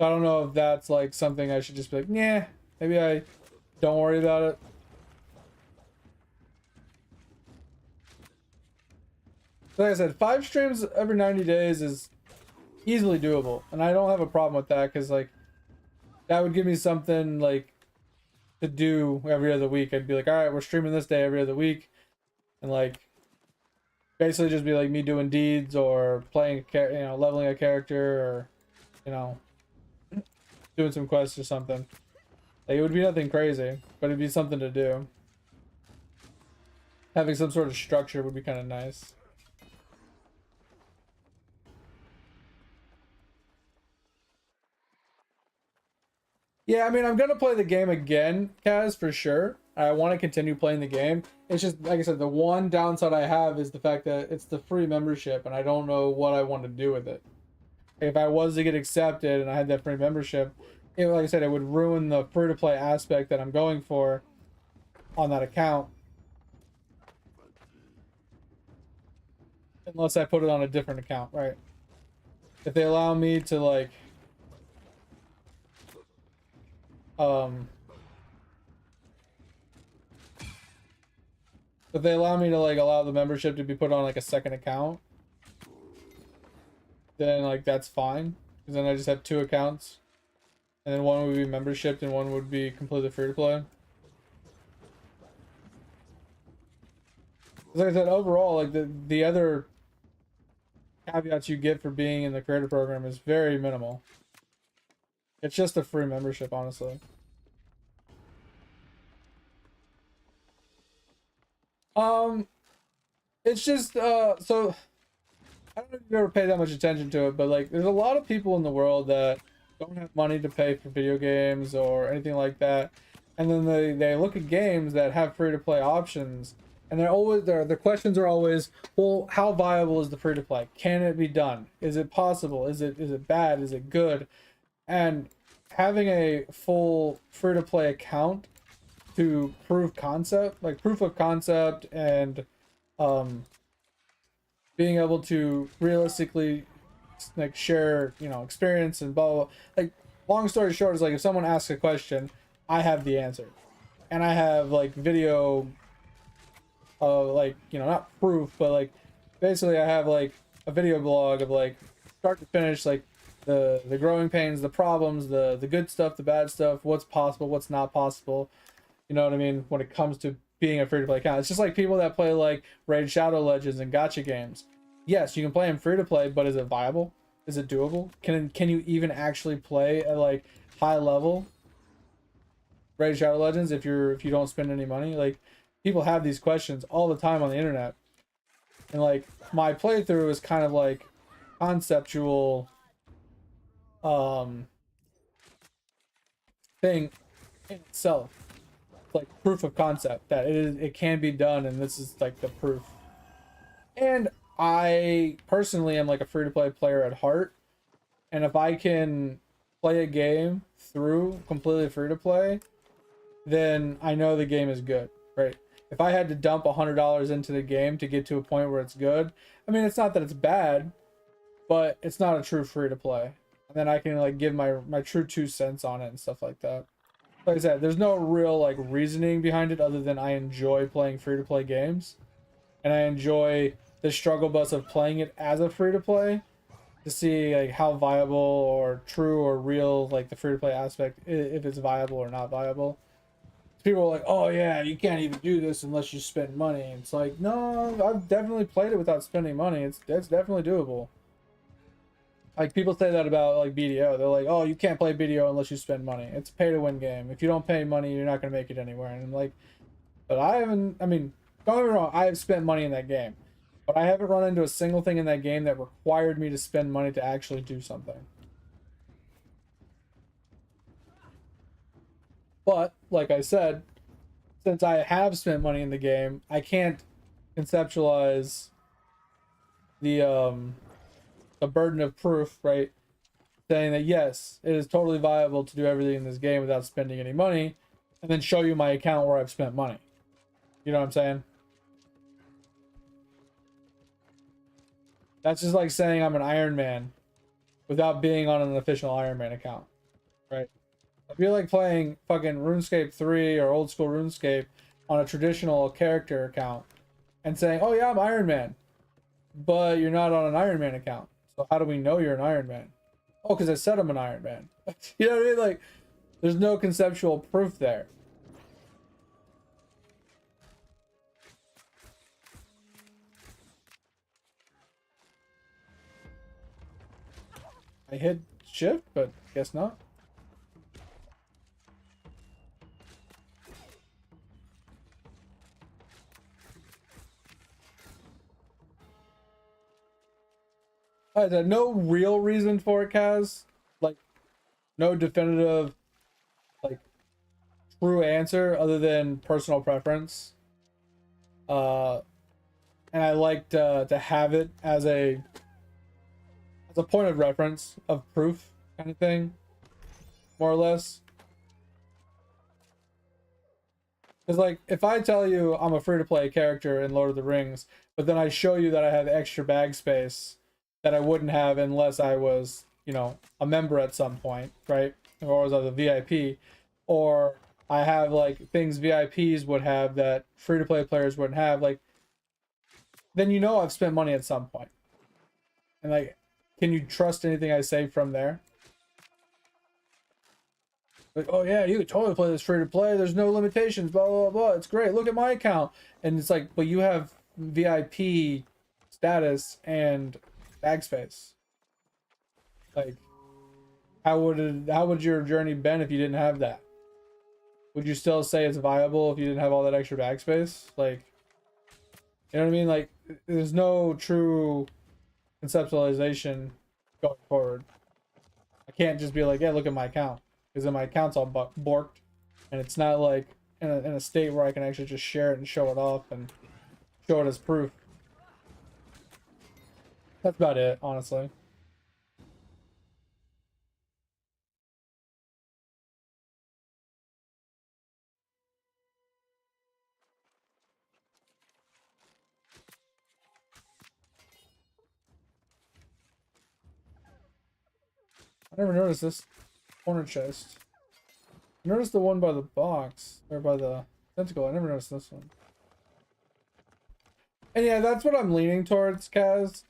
I don't know if that's like something I should just be like, yeah, maybe I don't worry about it. Like I said, 5 streams every 90 days is easily doable, and I don't have a problem with that because like that would give me something like to do every other week. I'd be like, all right, we're streaming this day every other week, and like basically just be like me doing deeds or playing, leveling a character, or doing some quests or something. Like it would be nothing crazy, but it'd be something to do. Having some sort of structure would be kind of nice. Yeah, I mean, I'm gonna play the game again, Kaz, for sure. I want to continue playing the game. It's just, like I said, the one downside I have is the fact that it's the free membership, and I don't know what I want to do with it. If I was to get accepted and I had that free membership, like I said, it would ruin the free-to-play aspect that I'm going for on that account. Unless I put it on a different account, right? If they allow me to, like, if they allow me to, like, allow the membership to be put on, like, a second account, then, like, that's fine. Because then I just have 2 accounts. And then one would be membership and one would be completely free to play. Like I said, overall, like, the other caveats you get for being in the creator program is very minimal. It's just a free membership, honestly. It's just so I don't know if you ever pay that much attention to it, but like there's a lot of people in the world that don't have money to pay for video games or anything like that, and then they look at games that have free to play options, and they're always their questions are always, well, how viable is the free to play? Can it be done? Is it possible? Is it bad? Is it good? And having a full free to play account to prove concept, like proof of concept, and being able to realistically like share experience and blah, blah, blah. Like, long story short is, like, if someone asks a question, I have the answer, and I have like video like not proof, but like basically I have like a video blog of like start to finish, like the growing pains, the problems, the good stuff, the bad stuff, what's possible, what's not possible. You know what I mean? When it comes to being a free-to-play account. It's just like people that play like Raid Shadow Legends and gacha games. Yes, you can play them free-to-play, but is it viable? Is it doable? Can you even actually play at like high level Raid Shadow Legends if you don't spend any money? Like, people have these questions all the time on the internet. And like my playthrough is kind of like conceptual thing in itself. Like proof of concept that it can be done, and this is like the proof. And I personally am like a free-to-play player at heart, and if I can play a game through completely free-to-play, then I know the game is good, right? If I had to dump $100 into the game to get to a point where it's good, I mean, it's not that it's bad, but it's not a true free-to-play. And then I can like give my true 2 cents on it and stuff like that. Like I said, there's no real like reasoning behind it other than I enjoy playing free-to-play games, and I enjoy the struggle bus of playing it as a free-to-play to see like how viable or true or real like the free-to-play aspect, if it's viable or not viable. People are like, oh yeah, you can't even do this unless you spend money. And it's like, no, I've definitely played it without spending money. It's definitely doable. Like, people say that about like BDO. They're like, oh, you can't play BDO unless you spend money. It's a pay-to-win game. If you don't pay money, you're not gonna make it anywhere. And I'm like, but I haven't. I mean, don't get me wrong. I have spent money in that game, but I haven't run into a single thing in that game that required me to spend money to actually do something. But like I said, since I have spent money in the game, I can't conceptualize the burden of proof, right? Saying that yes, it is totally viable to do everything in this game without spending any money, and then show you my account where I've spent money. You know what I'm saying? That's just like saying I'm an Iron Man without being on an official Iron Man account, right? If you're like playing fucking RuneScape 3 or old school RuneScape on a traditional character account and saying, oh yeah, I'm Iron Man, but you're not on an Iron Man account. So how do we know you're an Iron Man? Oh, because I said I'm an Iron Man. You know what I mean? Like, there's no conceptual proof there. I hit shift, but guess not. No real reason for it, Kaz. Like, no definitive, like, true answer other than personal preference. And I like to have it as a point of reference, of proof kind of thing, more or less. Because, like, if I tell you I'm a free-to-play character in Lord of the Rings, but then I show you that I have extra bag space that I wouldn't have unless I was, you know, a member at some point, right? Or was I the VIP, or I have like things VIPs would have that free-to-play players wouldn't have, like, then you know I've spent money at some point. And like, can you trust anything I say from there? Like, oh yeah, you could totally play this free-to-play. There's no limitations, blah, blah, blah. It's great. Look at my account. And it's like, but you have VIP status and bag space. Like, how would your journey been if you didn't have that? Would you still say it's viable if you didn't have all that extra bag space? Like, you know what I mean? Like, there's no true conceptualization going forward. I can't just be like, yeah, look at my account, because then my account's all borked, and it's not like in a state where I can actually just share it and show it off and show it as proof. That's about it, honestly. I never noticed this corner chest. I noticed the one by the box, or by the tentacle. I never noticed this one. And yeah, that's what I'm leaning towards, Kaz.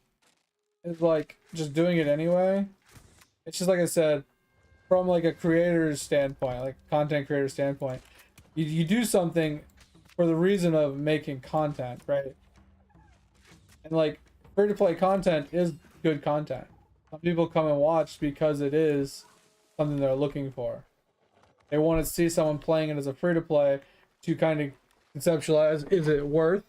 Is like just doing it anyway. It's just like I said, from like a creator's standpoint, like content creator standpoint, you do something for the reason of making content, right? And like free to play content is good content. Some people come and watch because it is something they're looking for. They want to see someone playing it as a free to play to kind of conceptualize, is it worth?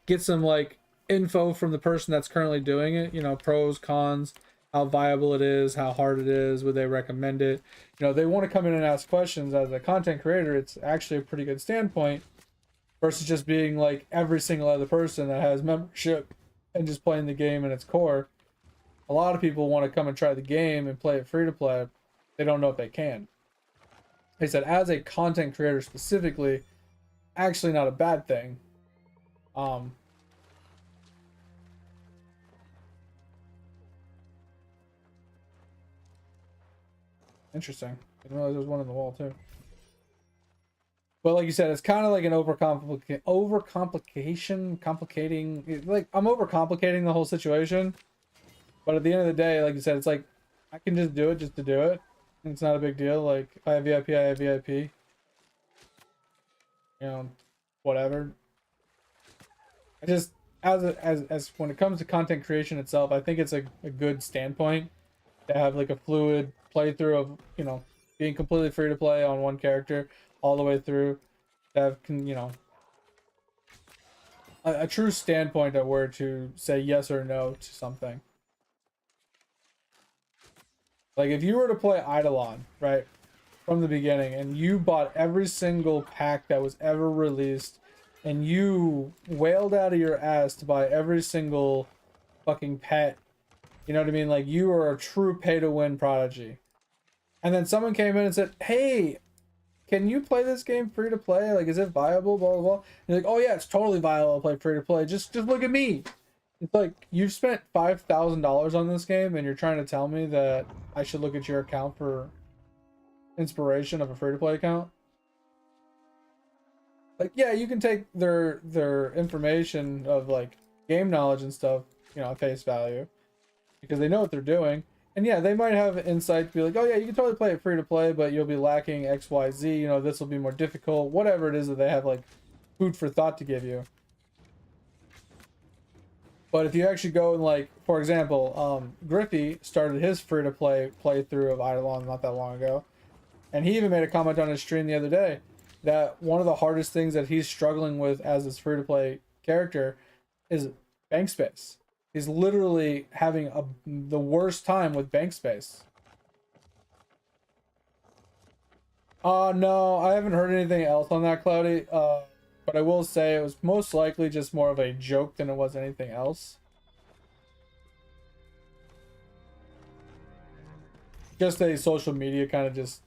Get some like info from the person that's currently doing it, you know, pros, cons, how viable it is, how hard it is, would they recommend it? You know, they want to come in and ask questions. As a content creator, it's actually a pretty good standpoint versus just being like every single other person that has membership and just playing the game in its core. A lot of people want to come and try the game and play it free to play. They don't know if they can. They said, as a content creator specifically, actually not a bad thing. Interesting. I didn't realize there was one in the wall too. But like you said, it's kind of like an complicating. Like, I'm overcomplicating the whole situation. But at the end of the day, like you said, it's like I can just do it just to do it. It's not a big deal. Like, if I have VIP, I have VIP. You know, whatever. I just, as when it comes to content creation itself, I think it's a good standpoint to have like a fluid playthrough of, you know, being completely free to play on one character all the way through. To have, you know, a true standpoint of where to say yes or no to something. Like, if you were to play Eidolon, right, from the beginning, and you bought every single pack that was ever released, and you wailed out of your ass to buy every single fucking pet, you know what I mean? Like, you are a true pay-to-win prodigy. And then someone came in and said, hey, can you play this game free-to-play? Like, is it viable, blah, blah, blah. And you're like, oh yeah, it's totally viable to play free-to-play. Just look at me. It's like, you've spent $5,000 on this game, and you're trying to tell me that I should look at your account for inspiration of a free-to-play account? Like, yeah, you can take their information of, like, game knowledge and stuff, you know, at face value, because they know what they're doing. And yeah, they might have insight to be like, oh yeah, you can totally play it free-to-play, but you'll be lacking X, Y, Z, you know, this will be more difficult, whatever it is that they have, like, food for thought to give you. But if you actually go and like, for example, Griffey started his free-to-play playthrough of Eidolon not that long ago, and he even made a comment on his stream the other day that one of the hardest things that he's struggling with as his free-to-play character is bank space. He's literally having the worst time with bank space. No, I haven't heard anything else on that, Cloudy. But I will say it was most likely just more of a joke than it was anything else. Just a social media kind of just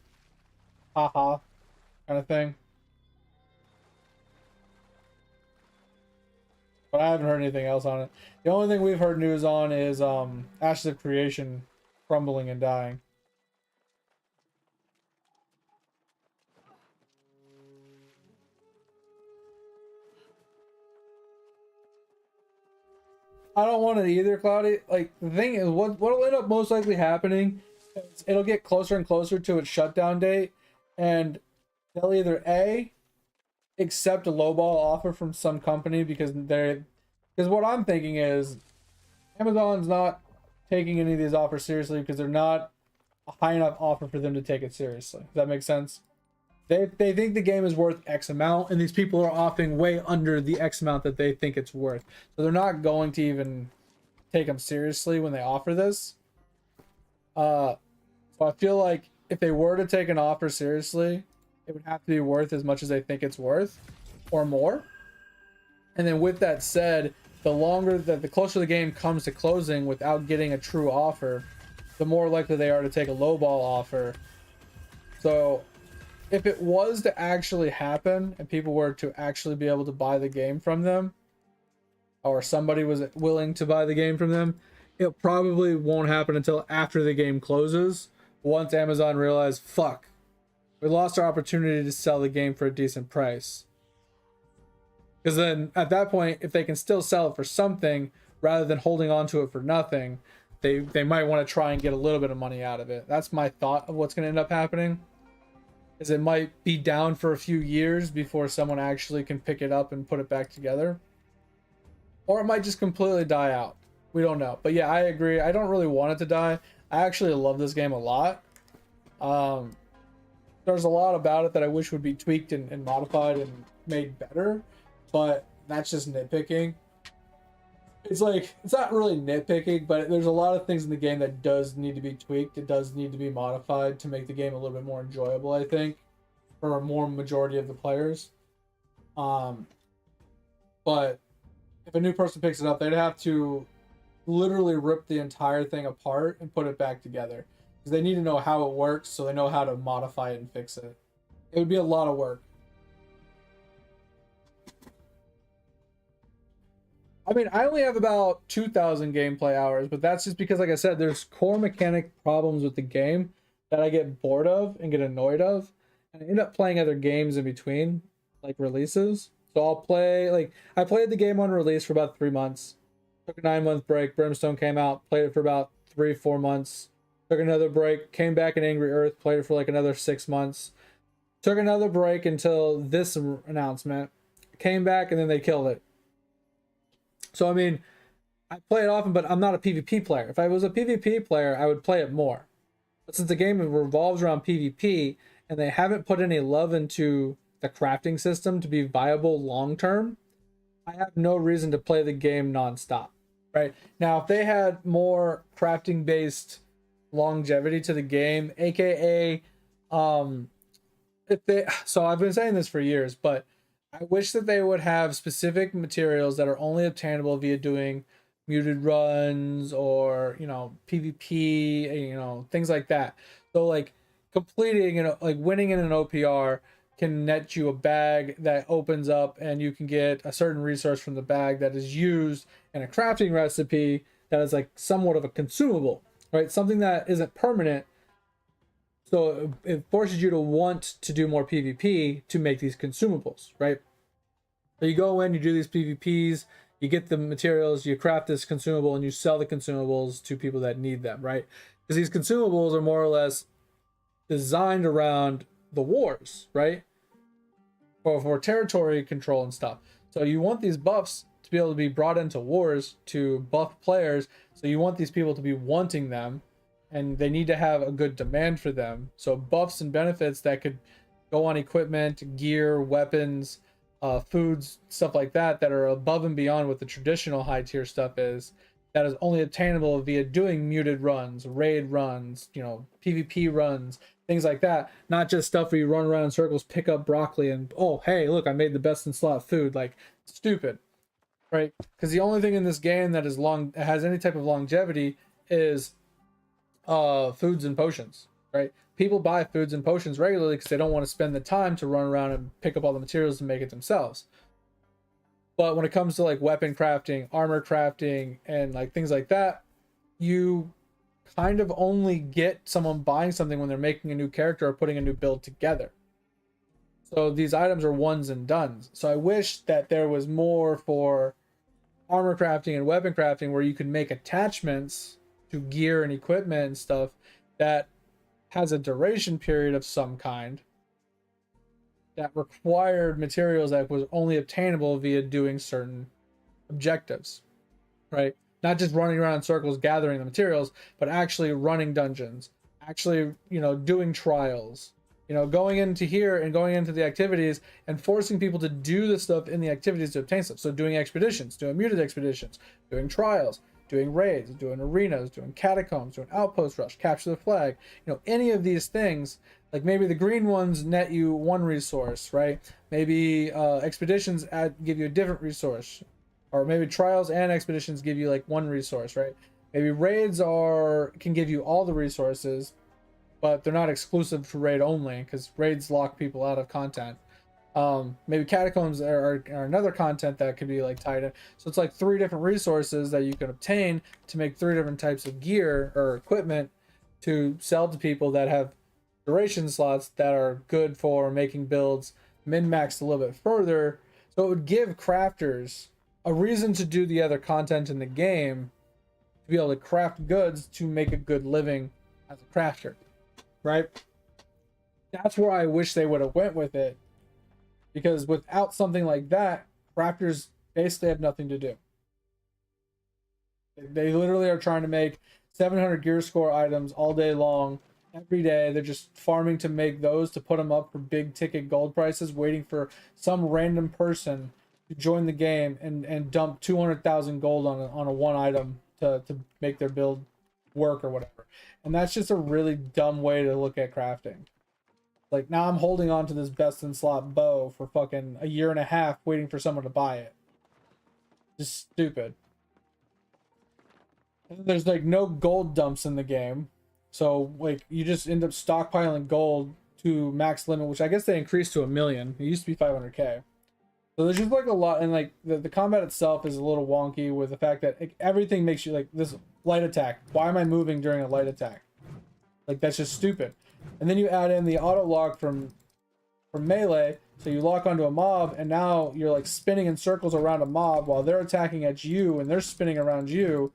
haha kind of thing. But I haven't heard anything else on it. The only thing we've heard news on is Ashes of Creation crumbling and dying. I don't want it either, Cloudy. Like, the thing is, what'll end up most likely happening is it'll get closer and closer to its shutdown date, and they'll either A, accept a lowball offer from some company because what I'm thinking is Amazon's not taking any of these offers seriously because they're not a high enough offer for them to take it seriously. Does that make sense? They think the game is worth X amount, and these people are offering way under the X amount that they think it's worth. So they're not going to even take them seriously when they offer this. So I feel like if they were to take an offer seriously, it would have to be worth as much as they think it's worth, or more. And then with that said, the closer the game comes to closing without getting a true offer, the more likely they are to take a lowball offer. So if it was to actually happen and people were to actually be able to buy the game from them, or somebody was willing to buy the game from them, it probably won't happen until after the game closes, once Amazon realized, fuck, we lost our opportunity to sell the game for a decent price. Because then at that point, if they can still sell it for something rather than holding on to it for nothing, they might want to try and get a little bit of money out of it. That's my thought of what's going to end up happening. Is it might be down for a few years before someone actually can pick it up and put it back together. Or it might just completely die out. We don't know. But yeah, I agree. I don't really want it to die. I actually love this game a lot. There's a lot about it that I wish would be tweaked and modified and made better. But that's just nitpicking. It's like, it's not really nitpicking, but there's a lot of things in the game that does need to be tweaked. It does need to be modified to make the game a little bit more enjoyable, I think, for a more majority of the players. But if a new person picks it up, they'd have to literally rip the entire thing apart and put it back together. Because they need to know how it works so they know how to modify it and fix it. It would be a lot of work. I mean, I only have about 2,000 gameplay hours, but that's just because, like I said, there's core mechanic problems with the game that I get bored of and get annoyed of, and I end up playing other games in between, like releases. So I'll play, like, I played the game on release for about 3 months, took a 9-month break, Brimstone came out, played it for about 3-4 months, took another break, came back in Angry Earth, played it for like another 6 months, took another break until this announcement, came back, and then they killed it. So, I mean, I play it often, but I'm not a PvP player. If I was a PvP player, I would play it more. But since the game revolves around PvP, and they haven't put any love into the crafting system to be viable long-term, I have no reason to play the game nonstop, right? Now, if they had more crafting-based longevity to the game, aka, so I've been saying this for years, but I wish that they would have specific materials that are only obtainable via doing muted runs or, PvP, things like that. So like completing, like winning in an OPR can net you a bag that opens up and you can get a certain resource from the bag that is used in a crafting recipe that is like somewhat of a consumable, right? Something that isn't permanent. So it forces you to want to do more PvP to make these consumables, right? So you go in, you do these PvPs, you get the materials, you craft this consumable, and you sell the consumables to people that need them, right? Because these consumables are more or less designed around the wars, right? for territory control and stuff. So you want these buffs to be able to be brought into wars to buff players. So you want these people to be wanting them, and they need to have a good demand for them. So buffs and benefits that could go on equipment, gear, weapons, foods, stuff like that, that are above and beyond what the traditional high tier stuff is. That is only obtainable via doing muted runs, raid runs, PvP runs, things like that. Not just stuff where you run around in circles, pick up broccoli, and oh hey, look, I made the best in slot food. Like, stupid, right? Because the only thing in this game that has any type of longevity is foods and potions, right? People buy foods and potions regularly because they don't want to spend the time to run around and pick up all the materials and make it themselves. But when it comes to like weapon crafting, armor crafting, and like things like that, you kind of only get someone buying something when they're making a new character or putting a new build together. So these items are ones and dones. So I wish that there was more for armor crafting and weapon crafting where you could make attachments to gear and equipment and stuff that has a duration period of some kind, that required materials that was only obtainable via doing certain objectives, right? Not just running around in circles gathering the materials, but actually running dungeons, actually, doing trials, going into here and going into the activities and forcing people to do the stuff in the activities to obtain stuff. So doing expeditions, doing muted expeditions, doing trials, doing raids, doing arenas, doing catacombs, doing outpost rush, capture the flag, any of these things. Like maybe the green ones net you one resource, right? Maybe expeditions give you a different resource, or maybe trials and expeditions give you like one resource, right? Maybe raids can give you all the resources, but they're not exclusive to raid only because raids lock people out of content. Maybe catacombs are another content that could be like tied in. So it's like 3 different resources that you can obtain to make 3 different types of gear or equipment to sell to people that have duration slots that are good for making builds min-maxed a little bit further. So it would give crafters a reason to do the other content in the game, to be able to craft goods to make a good living as a crafter, right? That's where I wish they would have went with it, because without something like that, crafters basically have nothing to do. They literally are trying to make 700 gear score items all day long. Every day they're just farming to make those, to put them up for big ticket gold prices, waiting for some random person to join the game and dump 200,000 gold on a one item to make their build work or whatever. And that's just a really dumb way to look at crafting. Like, now I'm holding on to this best in slot bow for fucking a year and a half waiting for someone to buy it. Just stupid. And there's like no gold dumps in the game. So like you just end up stockpiling gold to max limit, which I guess they increased to 1 million. It used to be 500k. So there's just like a lot, and like the combat itself is a little wonky with the fact that like, everything makes you like this light attack. Why am I moving during a light attack? Like, that's just stupid. And then you add in the auto lock from melee, so you lock onto a mob, and now you're like spinning in circles around a mob while they're attacking at you and they're spinning around you.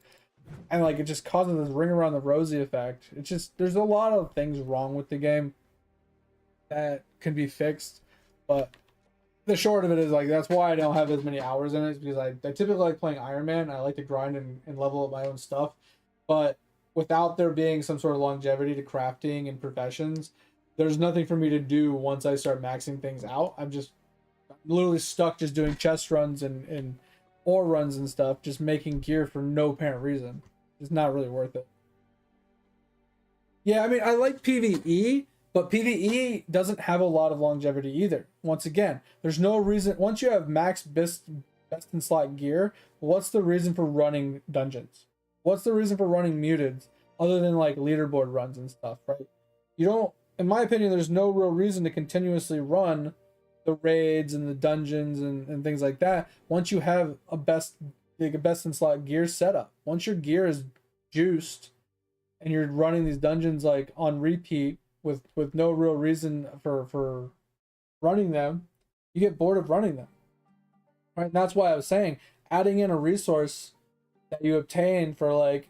And like it just causes this ring around the rosy effect. It's just, there's a lot of things wrong with the game that can be fixed, but the short of it is like that's why I don't have as many hours in it, because I typically like playing Ironman. I like to grind and level up my own stuff, but without there being some sort of longevity to crafting and professions, there's nothing for me to do once I start maxing things out. I'm literally stuck just doing chest runs and ore runs and stuff, just making gear for no apparent reason. It's not really worth it. Yeah, I mean, I like PvE, but PvE doesn't have a lot of longevity either. Once again, there's no reason. Once you have max best in slot gear, what's the reason for running dungeons? What's the reason for running muted other than like leaderboard runs and stuff, right? You don't, in my opinion, there's no real reason to continuously run the raids and the dungeons and things like that once you have a best in slot gear setup. Once your gear is juiced and you're running these dungeons like on repeat with no real reason for running them, you get bored of running them, right? And that's why I was saying adding in a resource that you obtain for like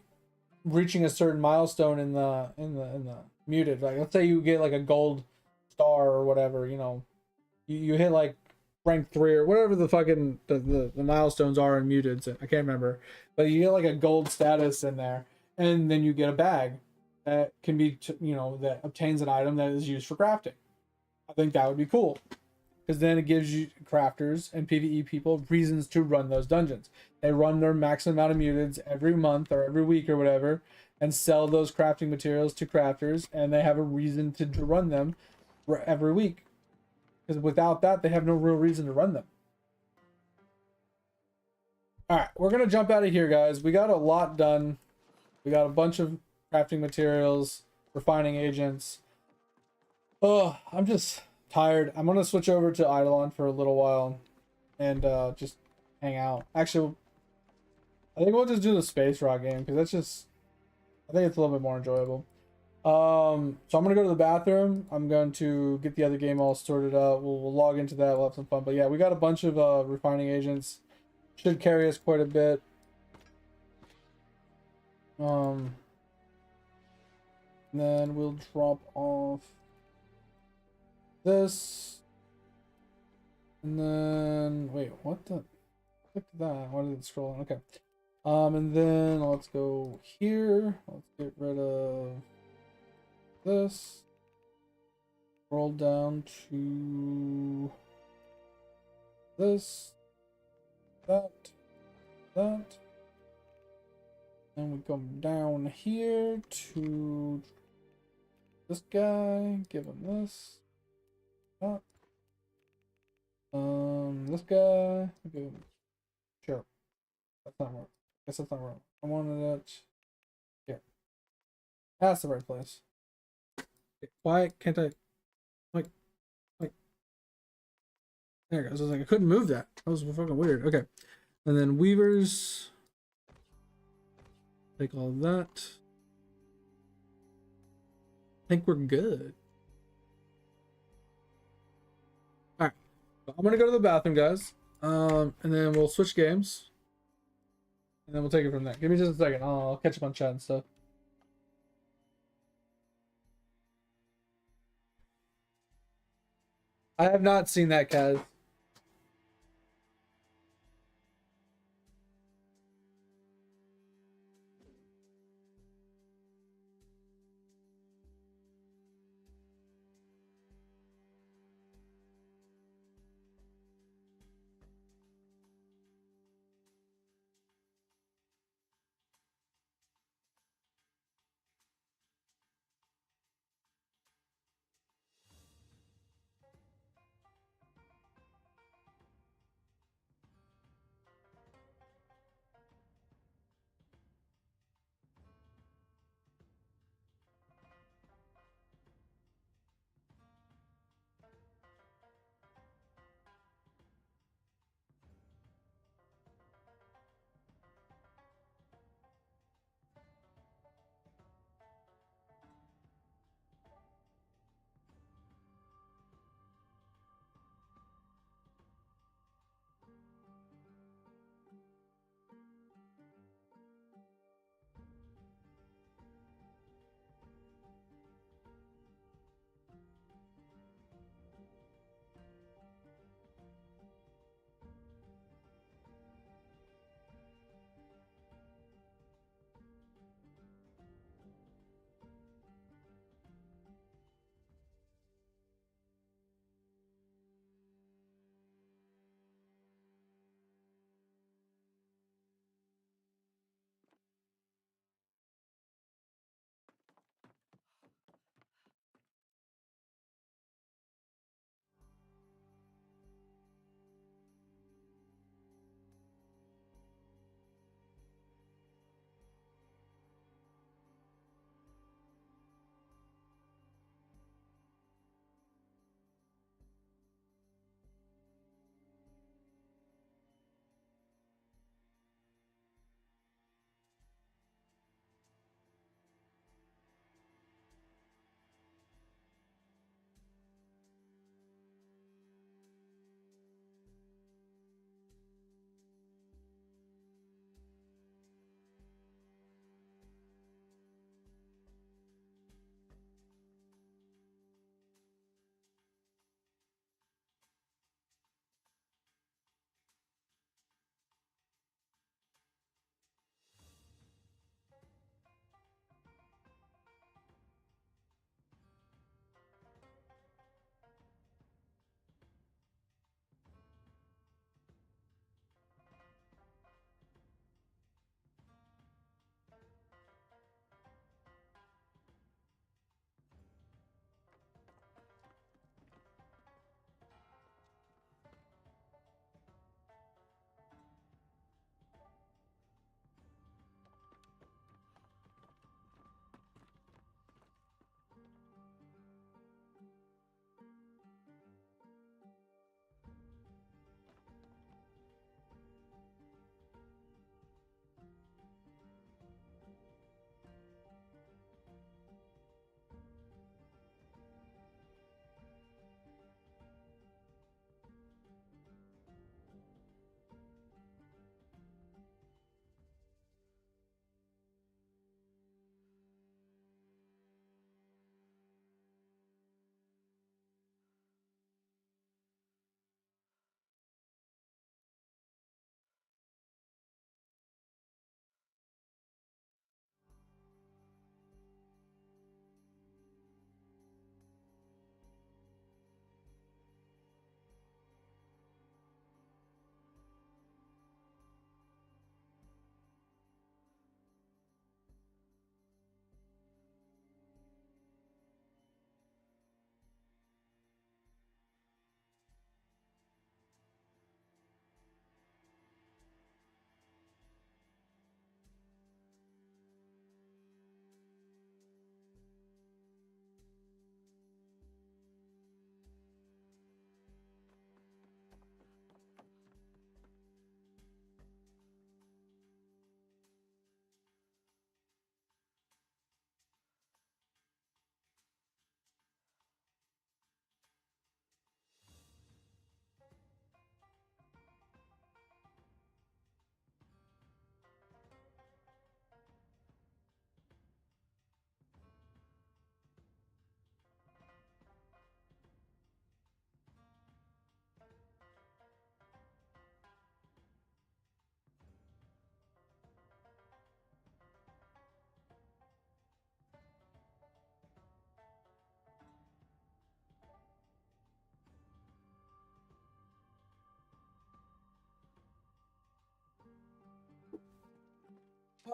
reaching a certain milestone in the muted, like let's say you get like a gold star or whatever, you hit like rank 3 or whatever the fucking the milestones are in mutants. I can't remember, but you get like a gold status in there, and then you get a bag that can be that obtains an item that is used for crafting. I think that would be cool, because then it gives you crafters and PvE people reasons to run those dungeons. They run their max amount of mutants every month or every week or whatever, and sell those crafting materials to crafters, and they have a reason to run them every week. Because without that, they have no real reason to run them. All right, we're gonna jump out of here, guys. We got a lot done. We got a bunch of crafting materials, refining agents. Oh, I'm just tired. I'm gonna switch over to Eidolon for a little while and just hang out. Actually, I think we'll just do the Space Rock game because I think it's a little bit more enjoyable. So I'm gonna go to the bathroom. I'm going to get the other game all sorted out. We'll log into that. We'll have some fun. But yeah, we got a bunch of refining agents. Should carry us quite a bit. Then we'll drop off this, and then wait, what the? Click that. Why did it scroll? Okay. And then let's go here. Let's get rid of this. Scroll down to this, that. And we come down here to this guy. Give him this. That. This guy. Give him. Sure. That's not right. Guess that's not wrong. I wanted it here. That's the right place. Why can't I? Like. There it goes. I was like, I couldn't move that. That was fucking weird. Okay. And then weavers. Take all that. I think we're good. Alright. I'm gonna go to the bathroom, guys. And then we'll switch games. And then we'll take it from there. Give me just a second. I'll catch up on chat and stuff. I have not seen that, Kaz.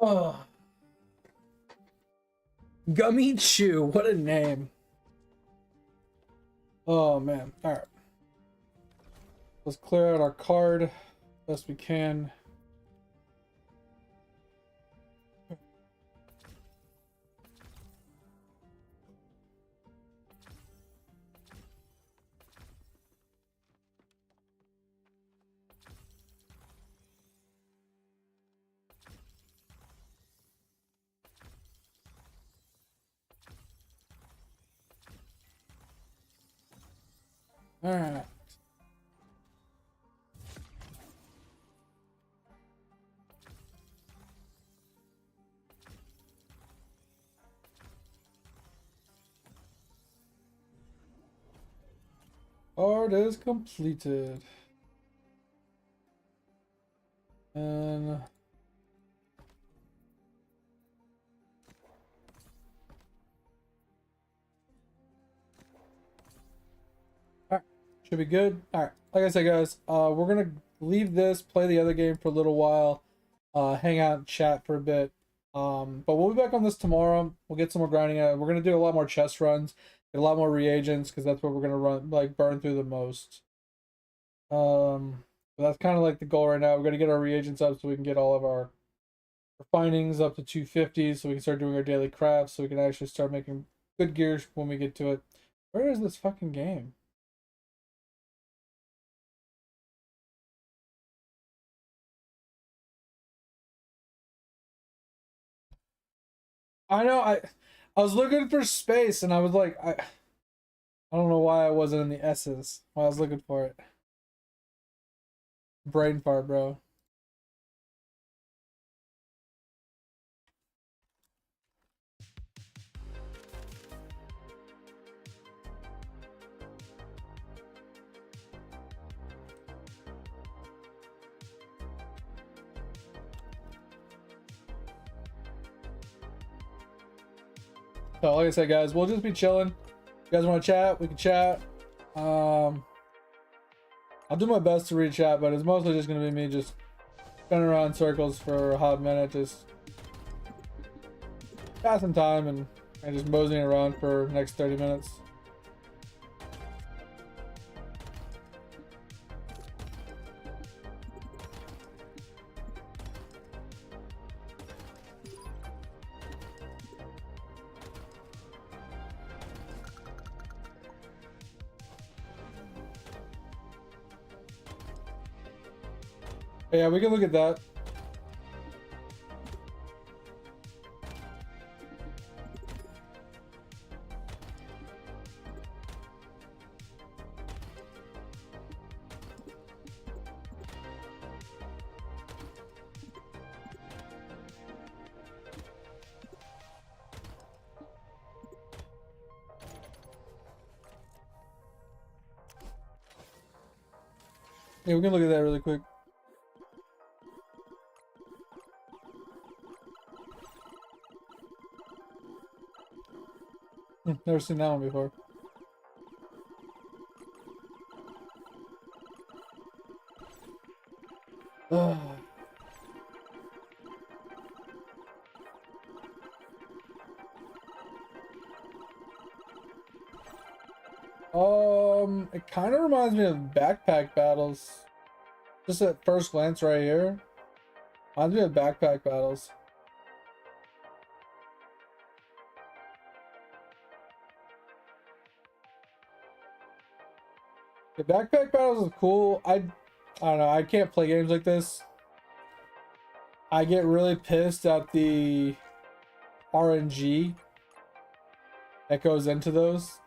Oh. Gummy Chew, what a name. Oh man. Alright. Let's clear out our card best we can. Alright. Card is completed. And alright, should be good. Alright, like I said, guys, we're gonna leave this, play the other game for a little while, hang out and chat for a bit. But we'll be back on this tomorrow. We'll get some more grinding out. We're gonna do a lot more chest runs, get a lot more reagents, because that's what we're gonna run, like burn through the most. But that's kind of like the goal right now. We're gonna get our reagents up so we can get all of our findings up to 250, so we can start doing our daily crafts, so we can actually start making good gear when we get to it. Where is this fucking game? I know, I was looking for space and I was like, I don't know why I wasn't in the S's while I was looking for it. Brain fart, bro. So like I said, guys, we'll just be chilling. If you guys want to chat, we can chat. I'll do my best to read chat, but it's mostly just gonna be me just spinning around in circles for a hot minute, just passing time and just moseying around for the next 30 minutes. Yeah, we can look at that. Yeah, we can look at that really quick. Never seen that one before. It kind of reminds me of backpack battles. Just at first glance right here. Reminds me of backpack battles. The backpack battles is cool. I don't know. I can't play games like this. I get really pissed at the RNG that goes into those.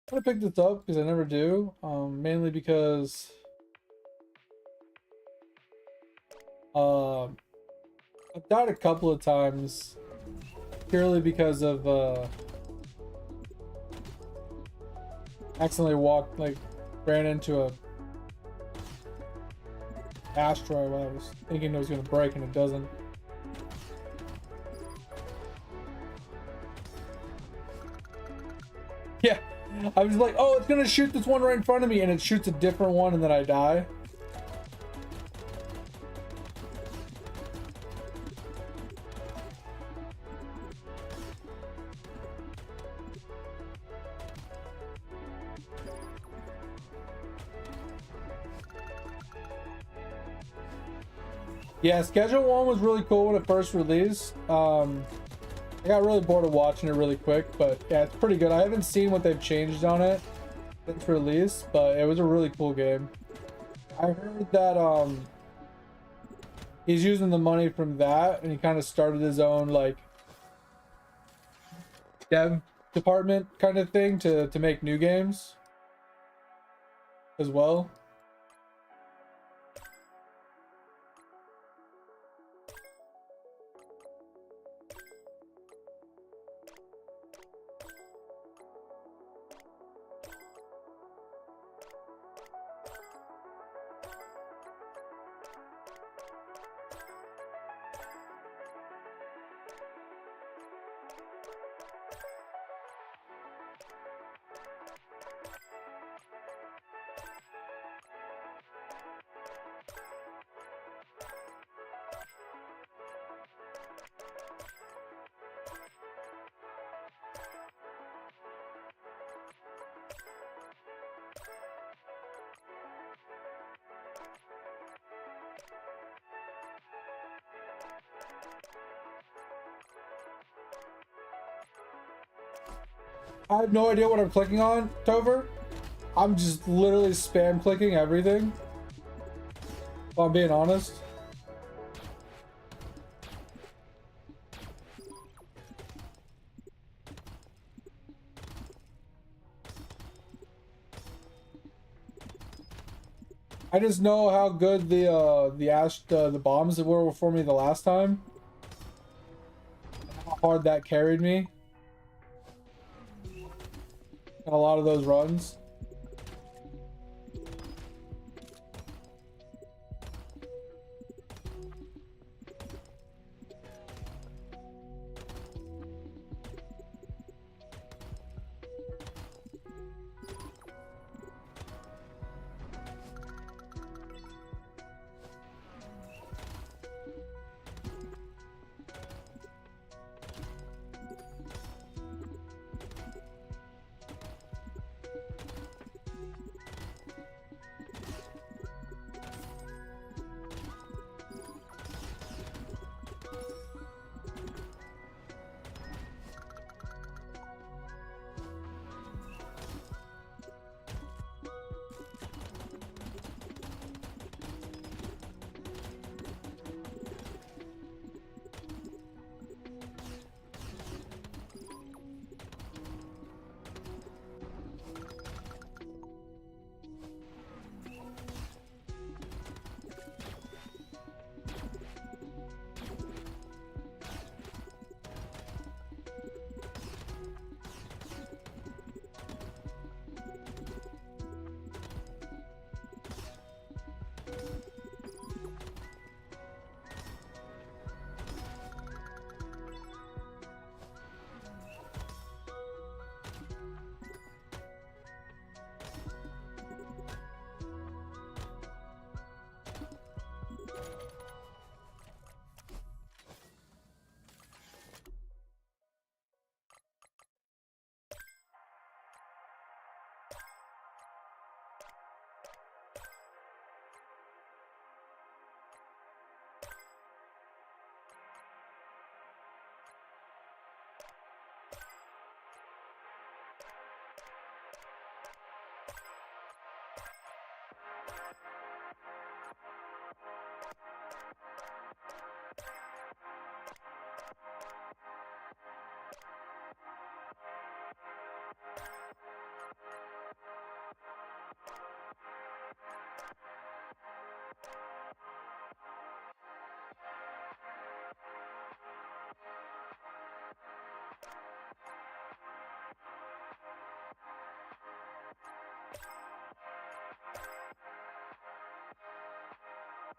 I'm gonna pick this up because I never do. Mainly because I've died a couple of times purely because of accidentally ran into a asteroid while I was thinking it was gonna break and it doesn't. Yeah, I was like, oh, it's gonna shoot this one right in front of me, and it shoots a different one, and then I die. Yeah, Schedule 1 was really cool when it first released. I got really bored of watching it really quick, but yeah, it's pretty good. I haven't seen what they've changed on it since release, but it was a really cool game. I heard that he's using the money from that, and he kind of started his own like dev department kind of thing to make new games as well. I have no idea what I'm clicking on, Tover. I'm just literally spam clicking everything. If I'm being honest. I just know how good the bombs that were for me the last time. How hard that carried me. And a lot of those runs.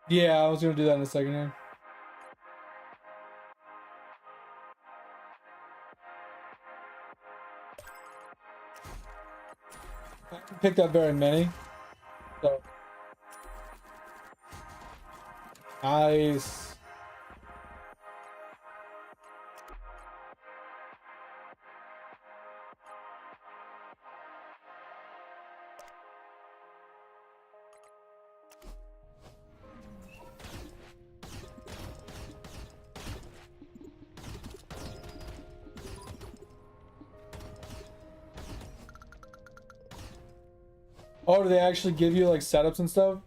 Yeah, I was gonna do that in a second here. I haven't picked up very many. So nice. Oh, do they actually give you like setups and stuff?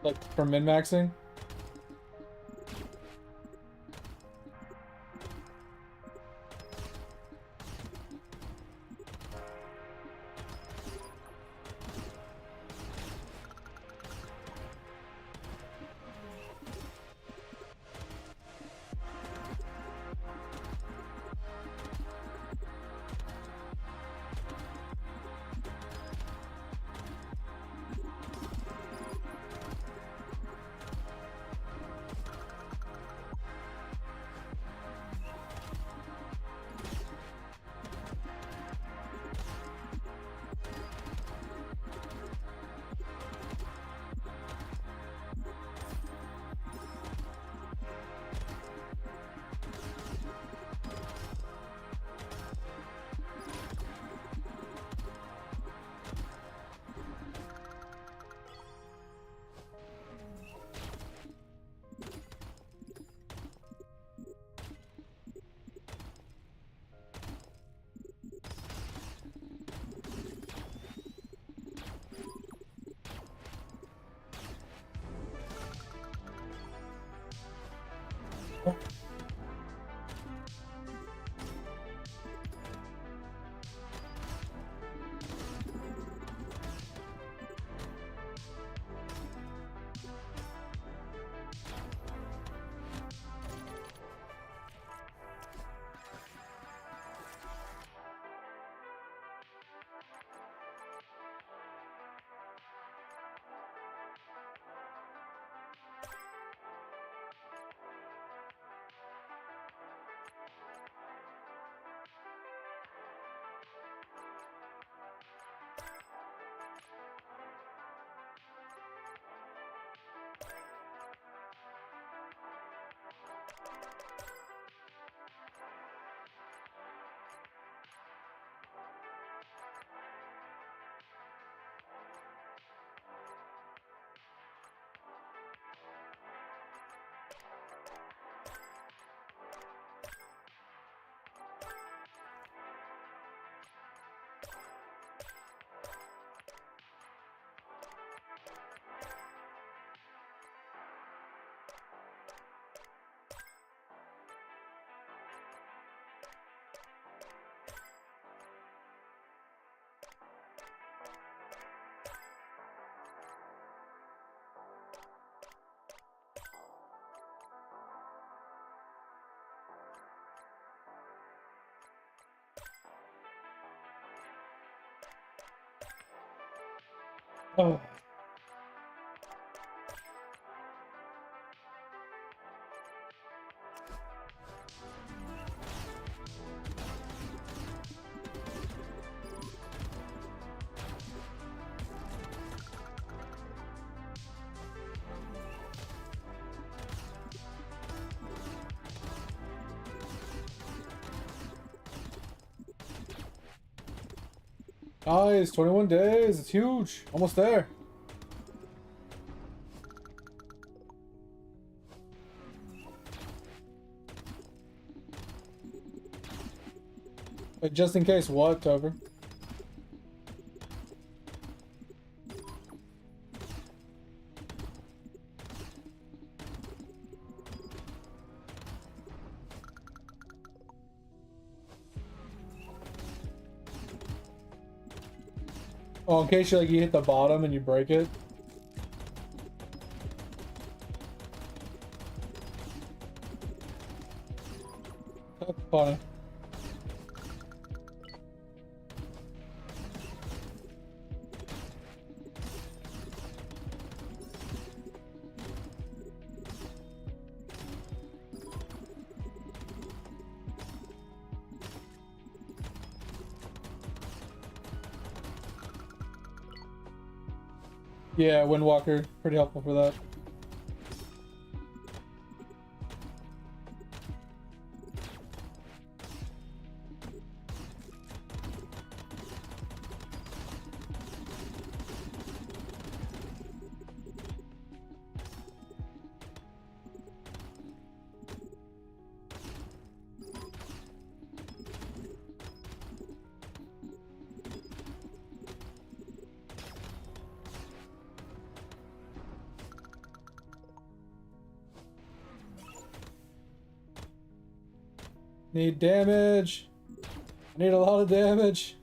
Like for min-maxing? Oh. Nice, 21 days. It's huge. Almost there. But just in case, what, Tover? Oh, in case you hit the bottom and you break it. That's funny. Yeah, Windwalker, pretty helpful for that. Need damage. I need a lot of damage.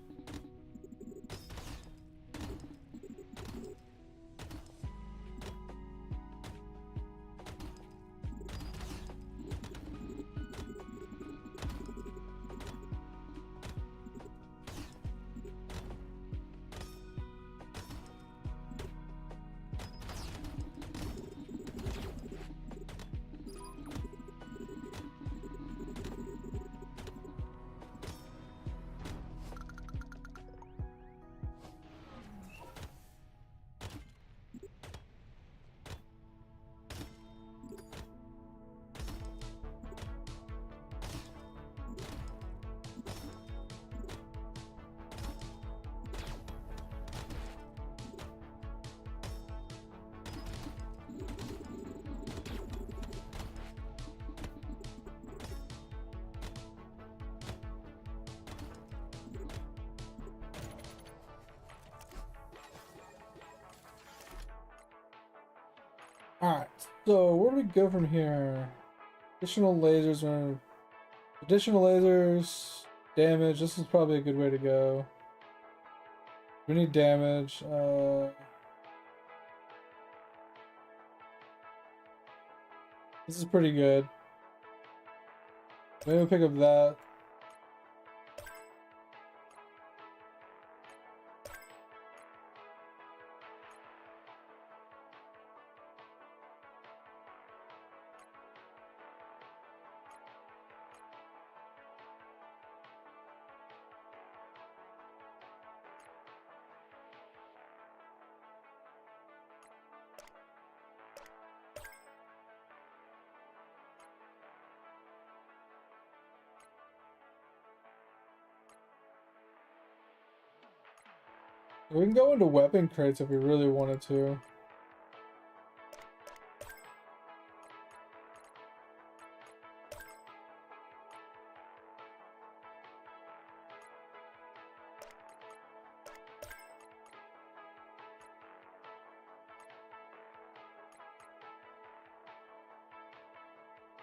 Alright, so where do we go from here? Additional lasers, damage. This is probably a good way to go. We need damage. This is pretty good. Maybe we'll pick up that. We can go into weapon crates if we really wanted to.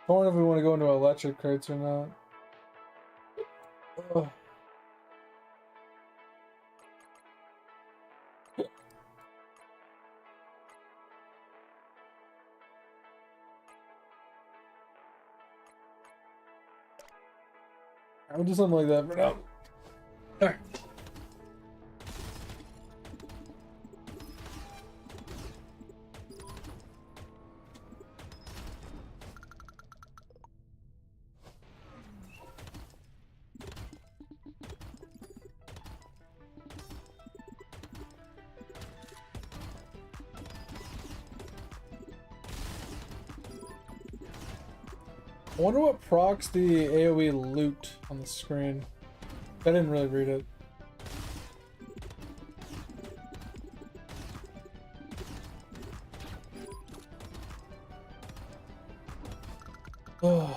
I wonder if we want to go into electric crates or not. Ugh. I'll do something like that for now. Alright. I wonder what procs the AoE loot on the screen. I didn't really read it. Oh.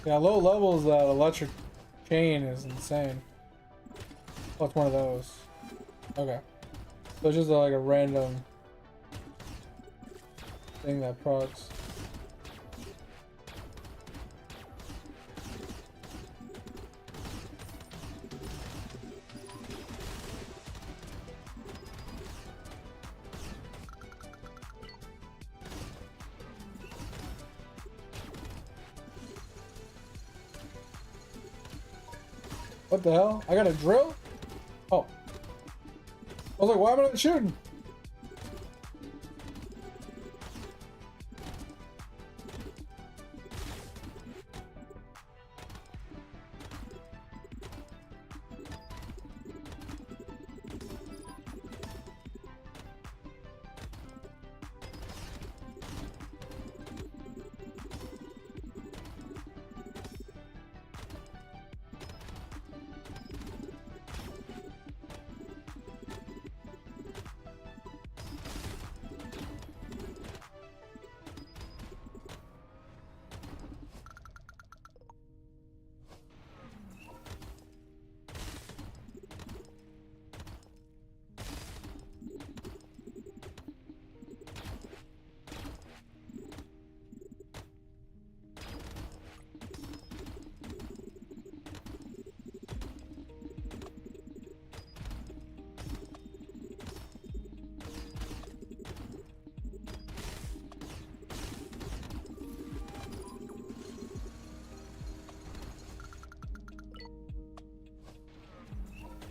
Yeah, low levels, that electric chain is insane. Oh, it's one of those. Okay. So it's just like a random thing that procs. What the hell? I got a drill? Oh. I was like, why am I not shooting?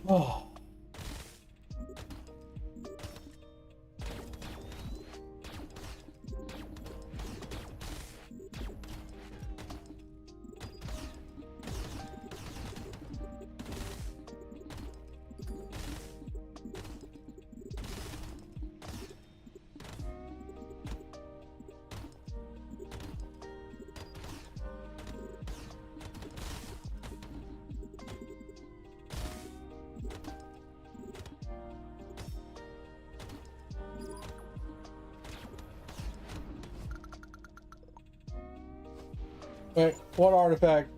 Oh. Wait, what artifact?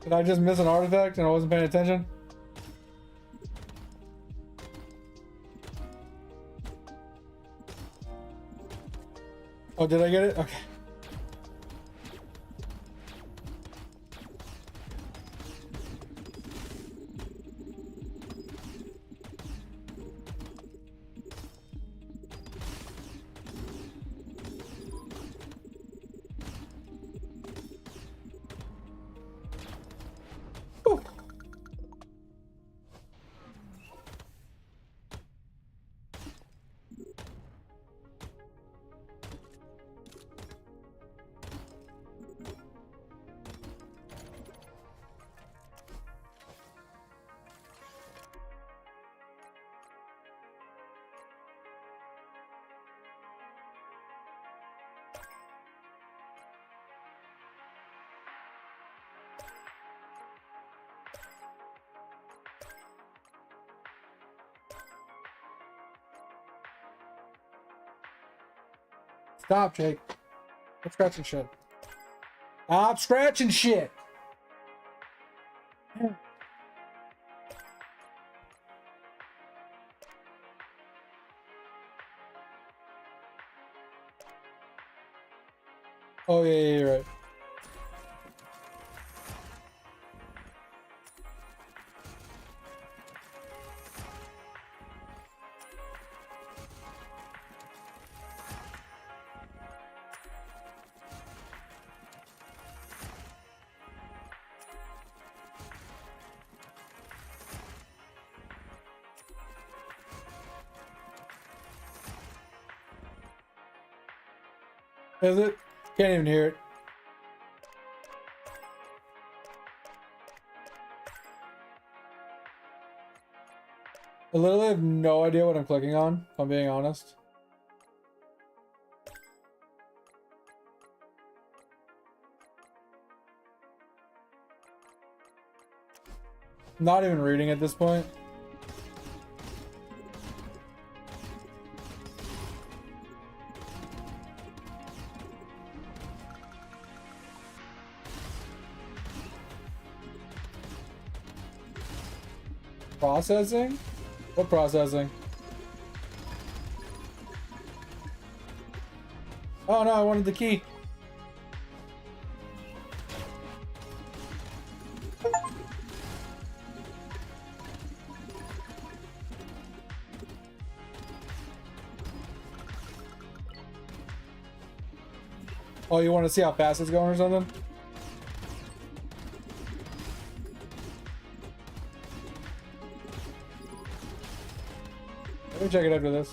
Did I just miss an artifact and I wasn't paying attention? Oh, did I get it? Okay. Whew. Stop, Jake. Stop scratching shit. Stop scratching shit. Oh yeah, you're right. Is it? Can't even hear it. I literally have no idea what I'm clicking on, if I'm being honest. Not even reading at this point. Processing? What processing? Oh no, I wanted the key. Oh, you want to see how fast it's going or something? Let me check it after this.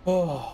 Oh.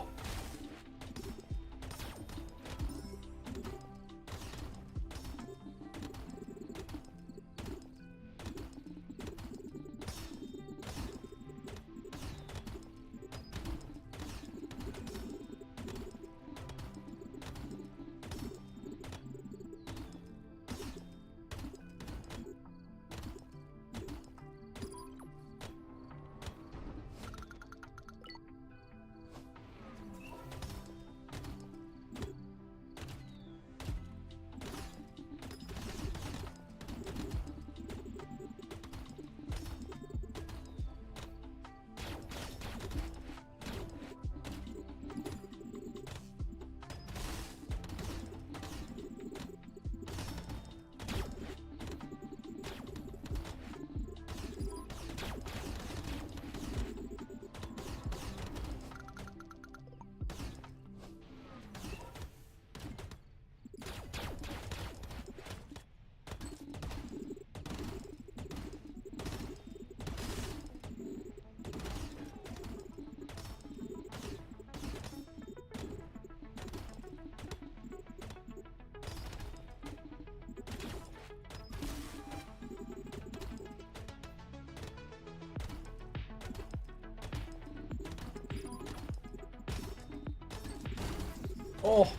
Oh,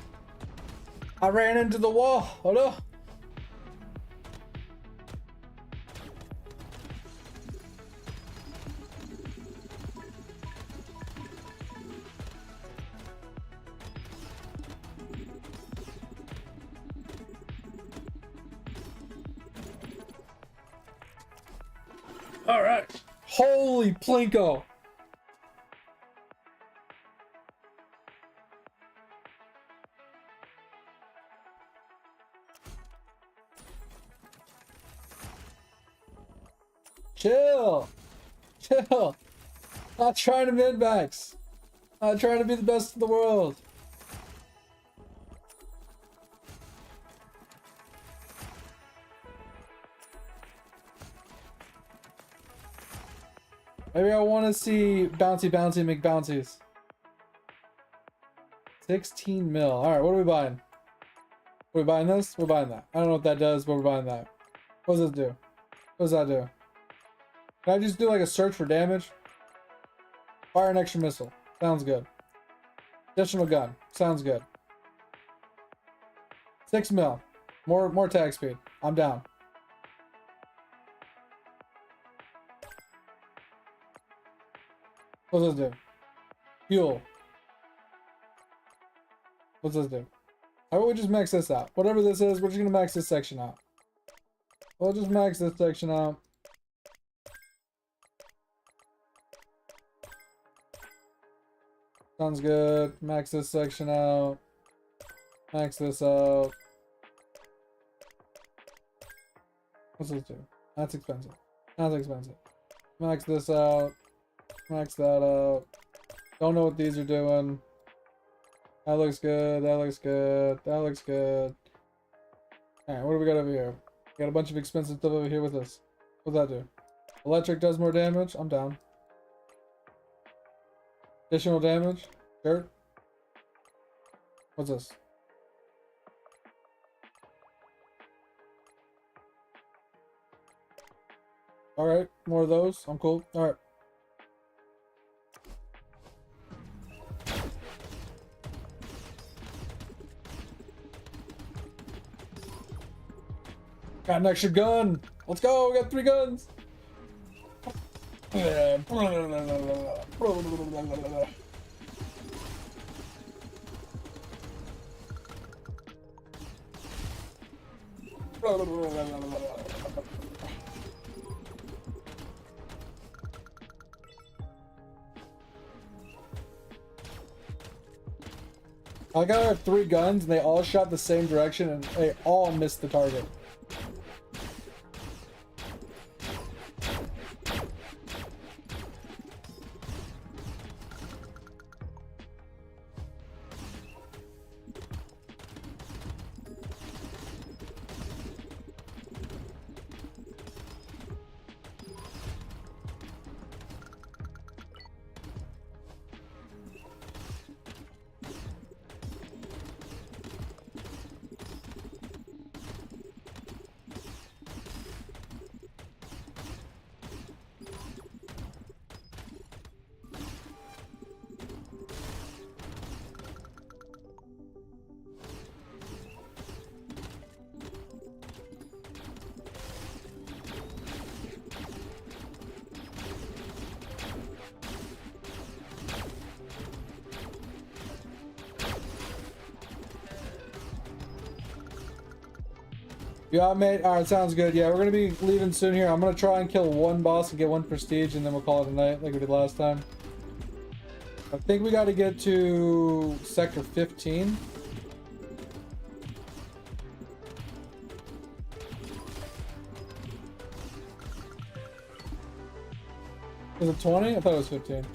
I ran into the wall. Oh no. All right. Holy plinko. Chill. Chill. Not trying to mid-max. Not trying to be the best in the world. Maybe I want to see bouncy bouncy make bouncies. 16 mil. Alright, what are we buying? Are we buying this? We're buying that. I don't know what that does, but we're buying that. What does this do? What does that do? Can I just do like a search for damage? Fire an extra missile. Sounds good. Additional gun. Sounds good. 6 mil. More tag speed. I'm down. What does this do? Fuel. What's this do? How about we just max this out? Whatever this is, we're just gonna max this section out. We'll just max this section out. Sounds good. Max this section out. Max this out. What's this do? That's expensive. That's expensive. Max this out. Max that out. Don't know what these are doing. That looks good. That looks good. That looks good. Alright, what do we got over here? Got a bunch of expensive stuff over here with us. What's that do? Electric does more damage. I'm down. Additional damage. Sure. What's this? Alright, more of those. I'm cool. Alright. Got an extra gun. Let's go. We got 3 guns. I got 3 guns and they all shot the same direction and they all missed the target. Yeah, mate. Alright, sounds good. Yeah, we're gonna be leaving soon here. I'm gonna try and kill 1 boss and get 1 prestige, and then we'll call it a night like we did last time. I think we gotta get to sector 15. Was it 20? I thought it was 15.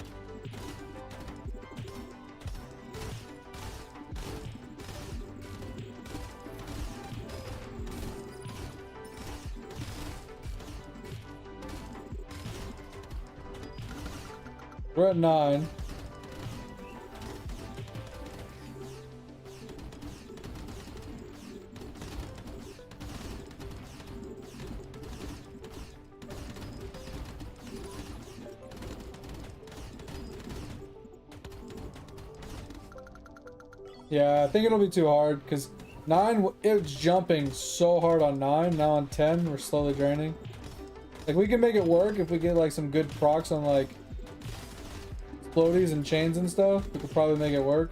We're at 9. Yeah, I think it'll be too hard because 9, it's jumping so hard on 9. Now on 10, we're slowly draining. Like, we can make it work if we get like some good procs on like floaties and chains and stuff. We could probably make it work.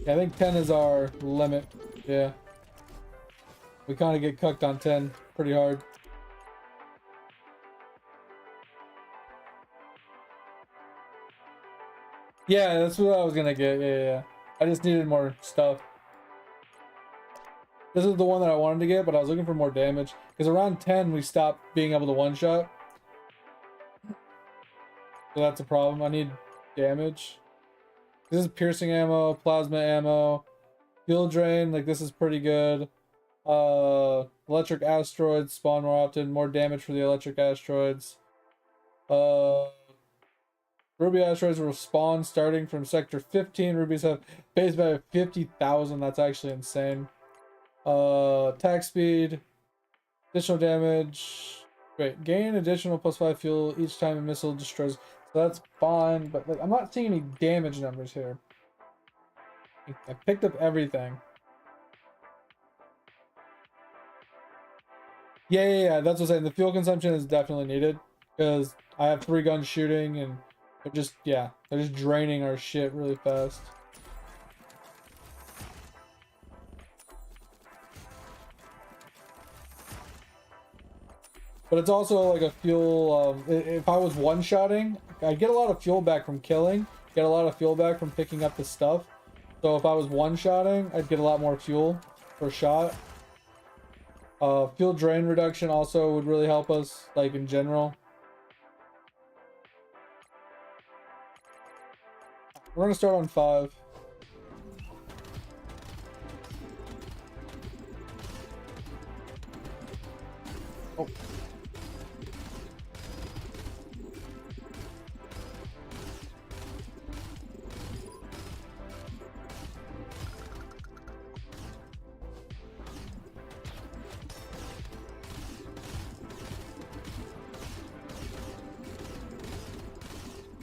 Yeah, I think 10 is our limit. Yeah. We kind of get cucked on 10 pretty hard. Yeah, that's what I was gonna get. Yeah. I just needed more stuff. This is the one that I wanted to get, but I was looking for more damage. Because around 10, we stopped being able to one-shot. So that's a problem. I need damage. This is piercing ammo, plasma ammo, fuel drain. Like, this is pretty good. Electric asteroids spawn more often. More damage for the electric asteroids. Ruby asteroids will spawn starting from sector 15. Rubies have base value of 50,000. That's actually insane. Attack speed, additional damage. Wait, gain additional +5 fuel each time a missile destroys. So that's fine, but like, I'm not seeing any damage numbers here. I picked up everything. Yeah. That's what I'm saying. The fuel consumption is definitely needed because I have 3 guns shooting and they're just, yeah, they're just draining our shit really fast. But it's also like a fuel, if I was one-shotting, I'd get a lot of fuel back from killing, get a lot of fuel back from picking up the stuff. So if I was one-shotting, I'd get a lot more fuel per shot. Fuel drain reduction also would really help us, like in general. We're gonna start on 5. Oh.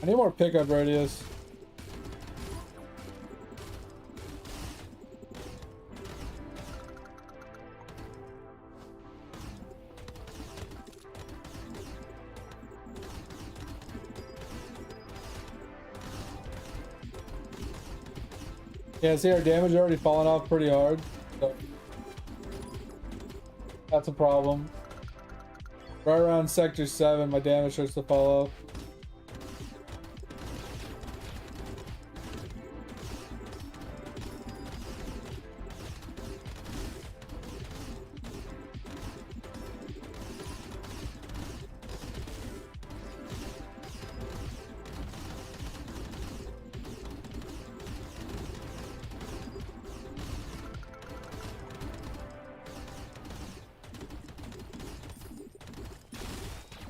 I need more pickup radius. Yeah, see, our damage is already falling off pretty hard, so that's a problem. Right around sector 7, my damage starts to fall off.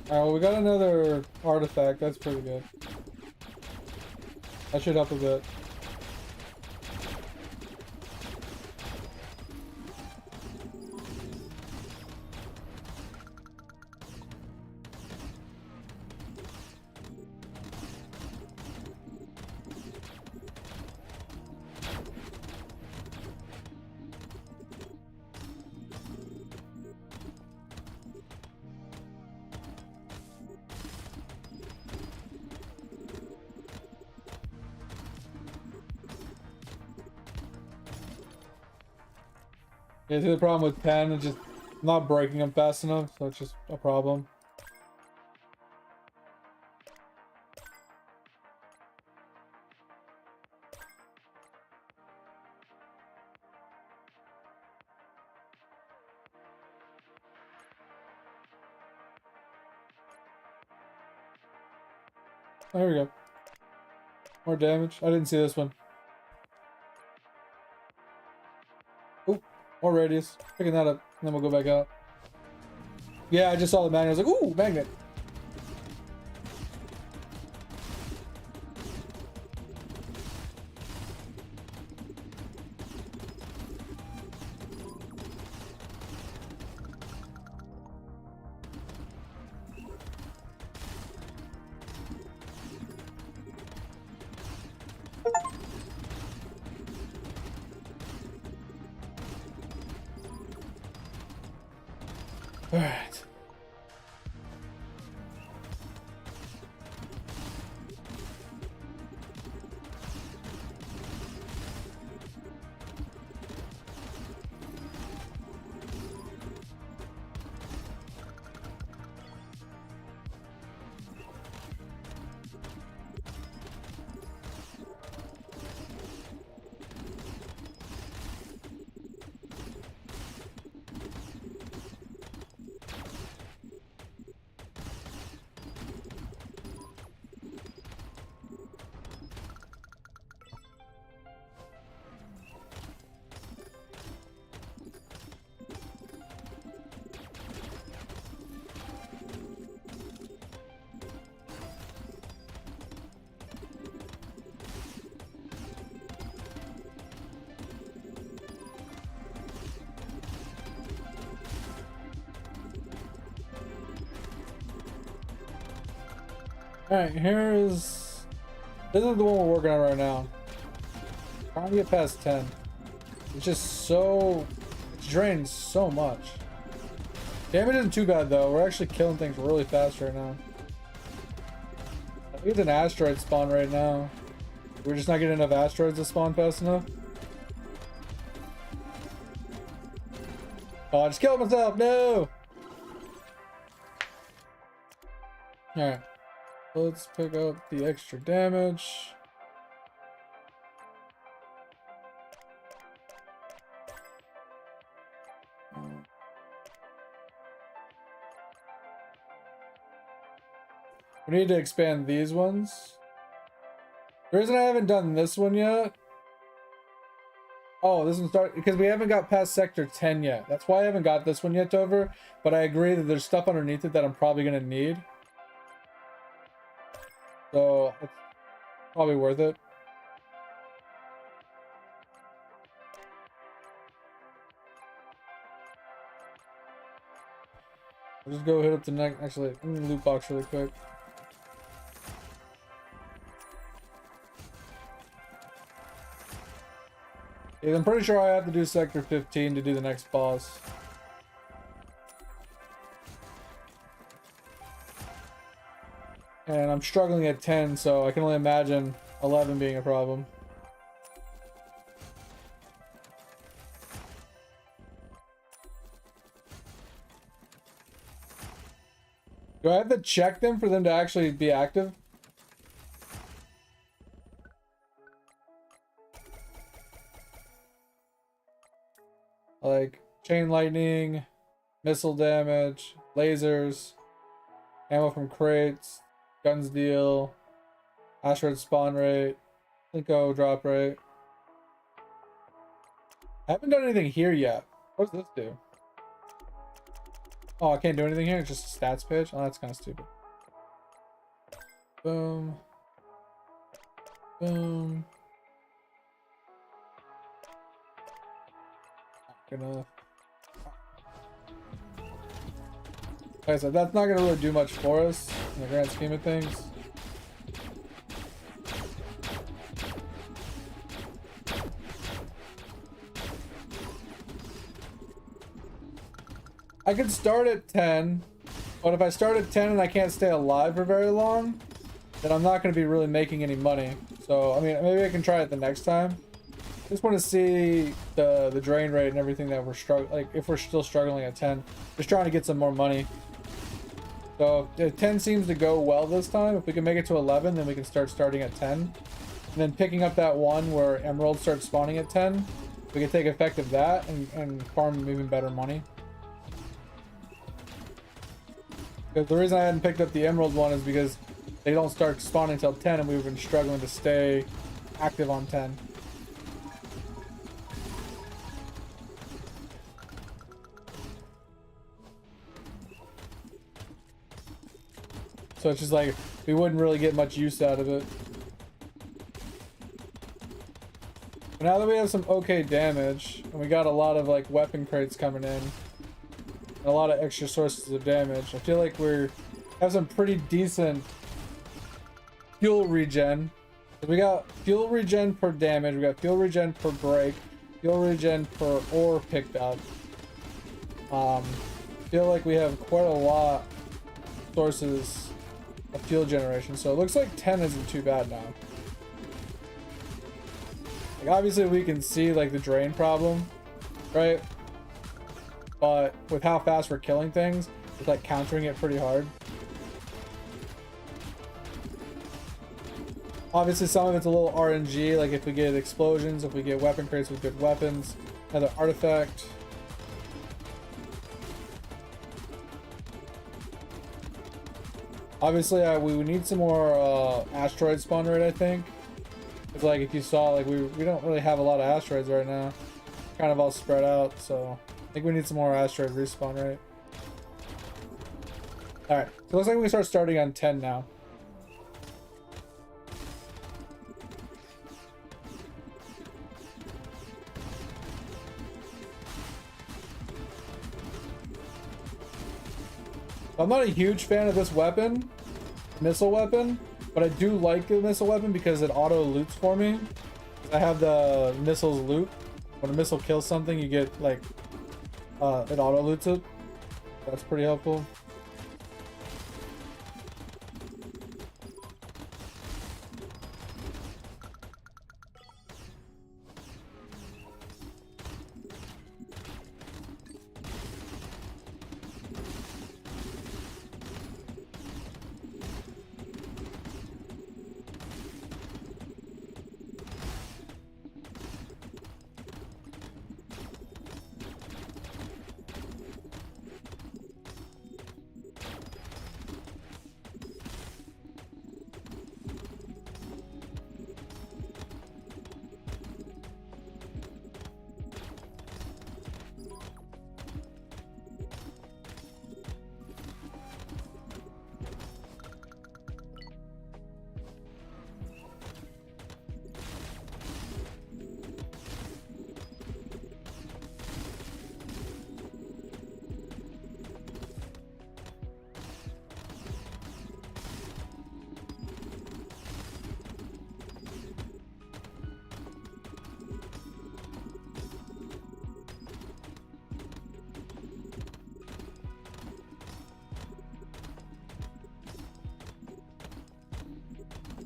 Alright, well, we got another artifact. That's pretty good. That should help a bit. Yeah, see, the problem with 10 is just not breaking them fast enough, so it's just a problem. There we go. More damage. I didn't see this one. Oop, more radius. Picking that up, and then we'll go back out. Yeah, I just saw the magnet. I was like, ooh, magnet. All right. Alright, this is the one we're working on right now. Trying to get past 10. It's just so, it's drained so much. Damage isn't too bad though, we're actually killing things really fast right now. I think it's an asteroid spawn right now. We're just not getting enough asteroids to spawn fast enough. Oh, I just killed myself, no! Alright. Let's pick up the extra damage. We need to expand these ones. The reason I haven't done this one yet. Oh, this one start because we haven't got past sector 10 yet. That's why I haven't got this one yet over. But I agree that there's stuff underneath it that I'm probably gonna need. So it's probably worth it. I'll just go hit up the next. Actually, I'm gonna loot box really quick. Yeah, I'm pretty sure I have to do sector 15 to do the next boss. And I'm struggling at 10, so I can only imagine 11 being a problem. Do I have to check them for them to actually be active? Like chain lightning, missile damage, lasers, ammo from crates, guns deal, asteroid spawn rate, Plinko drop rate. I haven't done anything here yet. What does this do? Oh, I can't do anything here? It's just a stats page? Oh, that's kind of stupid. Boom. Boom. Not gonna... Like I said, that's not gonna really do much for us in the grand scheme of things. I could start at 10, but if I start at 10 and I can't stay alive for very long, then I'm not going to be really making any money. So, I mean, maybe I can try it the next time. Just want to see the drain rate and everything that we're struggling, like if we're still struggling at 10. Just trying to get some more money. So, if 10 seems to go well this time. If we can make it to 11, then we can starting at 10. And then picking up that one where emeralds start spawning at 10. We can take effect of that and farm even better money. Because the reason I hadn't picked up the emerald one is because they don't start spawning until 10 and we've been struggling to stay active on 10. So it's just like, we wouldn't really get much use out of it. But now that we have some okay damage, and we got a lot of like weapon crates coming in, a lot of extra sources of damage, I feel like we have some pretty decent fuel regen. We got fuel regen per damage, we got fuel regen per break, fuel regen per ore picked up. Feel like we have quite a lot of sources of fuel generation, so it looks like 10 isn't too bad now. Like obviously we can see like the drain problem, right? But with how fast we're killing things, it's like countering it pretty hard. Obviously some of it's a little RNG, like if we get explosions, if we get weapon crates with good weapons, another artifact. Obviously we need some more asteroid spawn rate, I think. It's like if you saw, like we don't really have a lot of asteroids right now. Kind of all spread out, so I think we need some more asteroid respawn rate. Alright, so it looks like we can start starting on 10 now. I'm not a huge fan of this weapon, missile weapon, but I do like the missile weapon because it auto loots for me. I have the missiles loot. When a missile kills something, you get like it auto loots it. That's pretty helpful.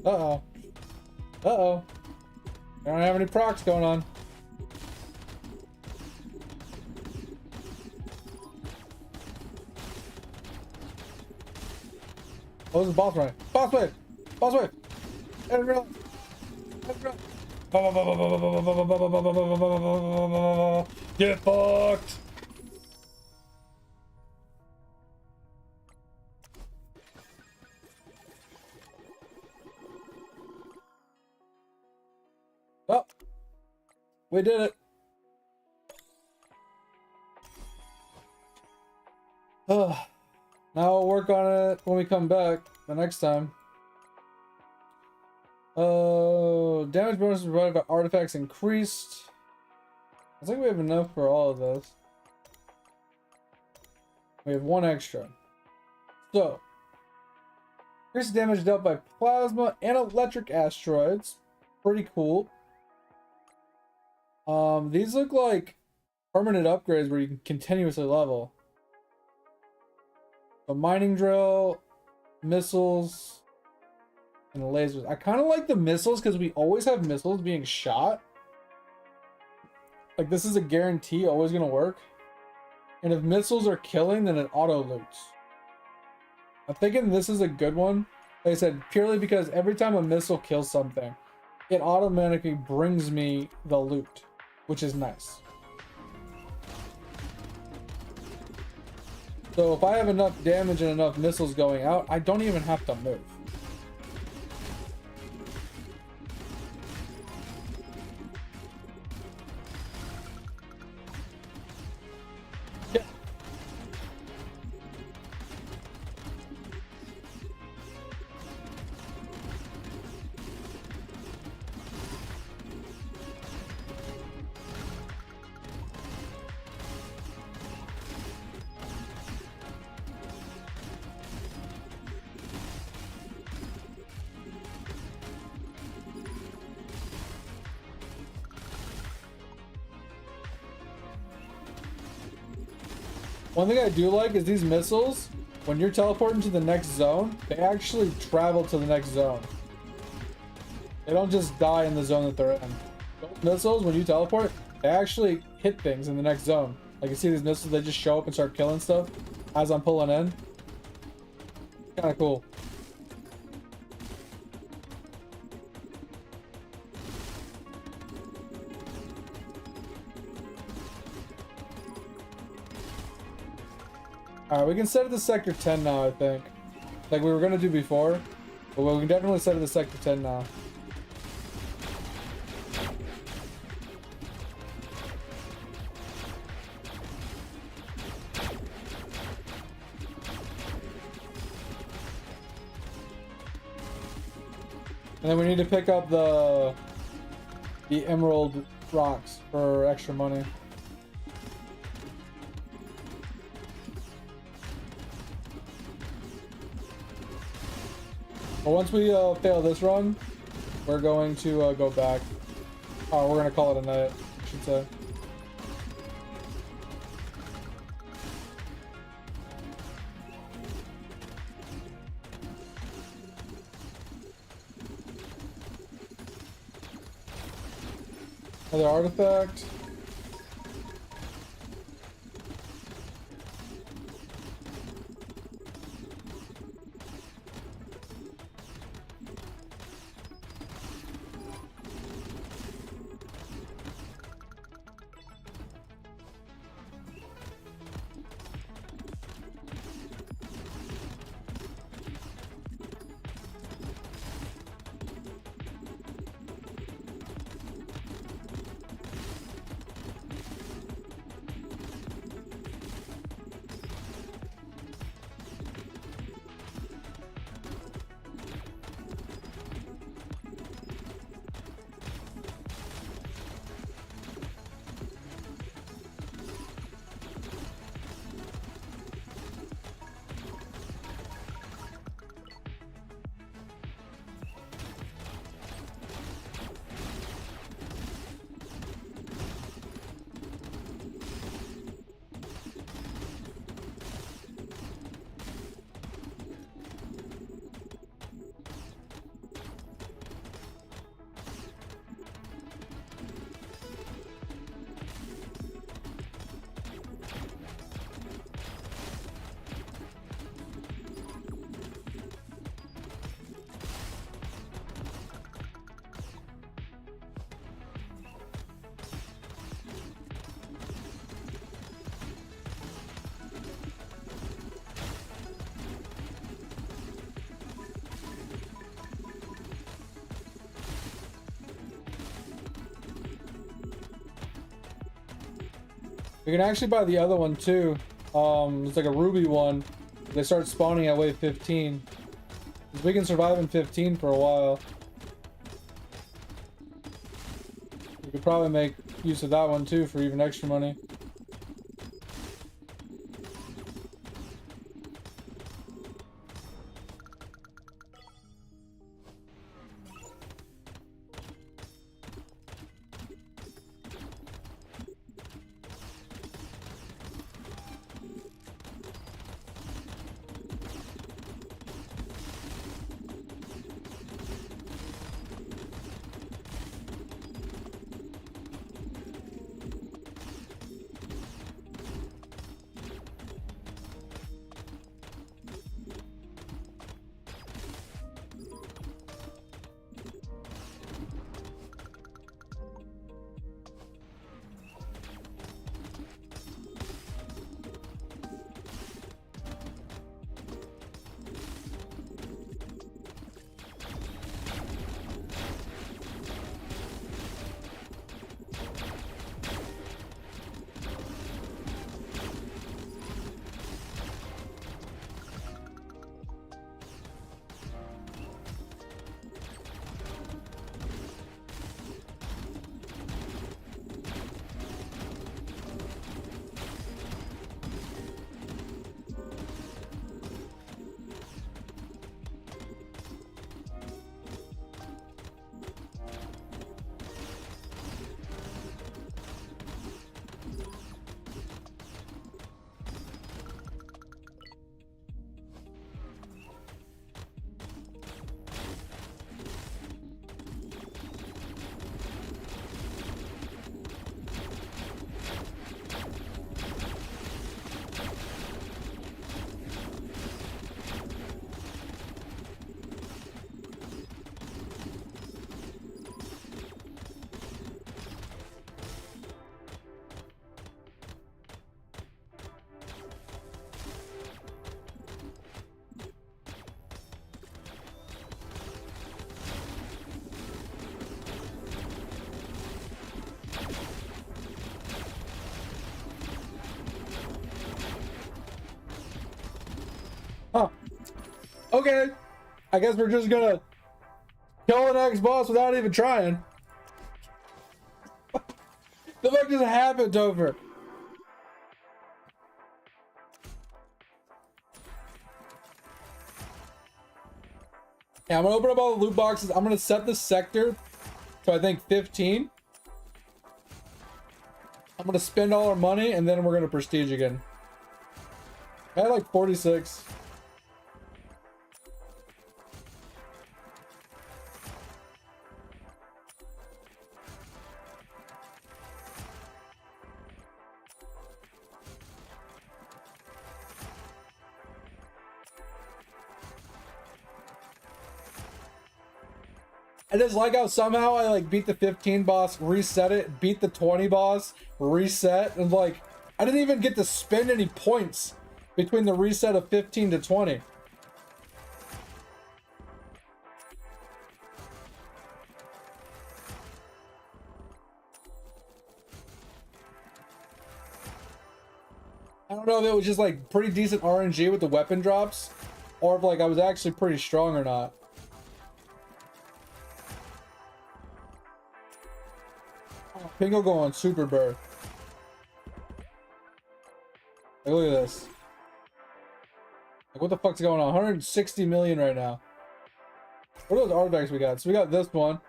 Uh-oh. Uh-oh. I don't have any procs going on. Oh, this is boss running. Boss wave! Boss wave! Everyone! Everyone! Get fucked! Oh! We did it! Now we'll work on it when we come back the next time. Damage bonuses provided by artifacts increased. I think we have enough for all of this. We have one extra. So, increased damage dealt by plasma and electric asteroids. Pretty cool. These look like permanent upgrades where you can continuously level. A mining drill, missiles, and lasers. I kind of like the missiles because we always have missiles being shot. Like, this is a guarantee, always gonna work. And if missiles are killing, then it auto loots. I'm thinking this is a good one. Like I said, purely because every time a missile kills something, it automatically brings me the loot, which is nice. So if I have enough damage and enough missiles going out, I don't even have to move. Yeah. One thing I do like is these missiles, when you're teleporting to the next zone, they actually travel to the next zone. They don't just die in the zone that they're in. Those missiles, when you teleport, they actually hit things in the next zone. Like, you see these missiles, they just show up and start killing stuff as I'm pulling in. Kind of cool. Alright, we can set it to Sector 10 now, I think. Like we were going to do before. But we can definitely set it to Sector 10 now. And then we need to pick up the emerald rocks for extra money. But once we fail this run, we're going to go back. Oh, we're going to call it a night, I should say. Another artifact. We can actually buy the other one too. It's like a ruby one. They start spawning at wave 15. We can survive in 15 for a while. We could probably make use of that one too for even extra money. Huh. Okay. I guess we're just gonna kill an ex-boss without even trying. The fuck just happened over? Yeah, I'm gonna open up all the loot boxes. I'm gonna set the sector to I think 15. I'm gonna spend all our money and then we're gonna prestige again. I had like 46. I just like how somehow I like beat the 15 boss, reset it, beat the 20 boss, reset, and like I didn't even get to spend any points between the reset of 15 to 20. I don't know if it was just like pretty decent RNG with the weapon drops, or if like I was actually pretty strong or not. Pingo go on super bird. Like, look at this. Like, what the fuck's going on? 160 million right now. What are those artifacts we got? So we got this one.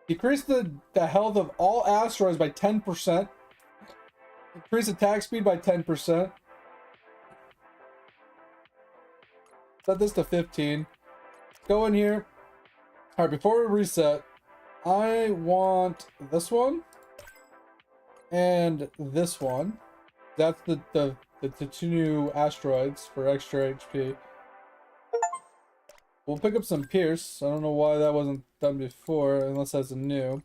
Decrease the health of all asteroids by 10%. Increase attack speed by 10%. Set this to 15. Go in here. Alright, before we reset, I want this one. And this one. That's the two new asteroids for extra HP. We'll pick up some Pierce. I don't know why that wasn't done before, unless that's a new.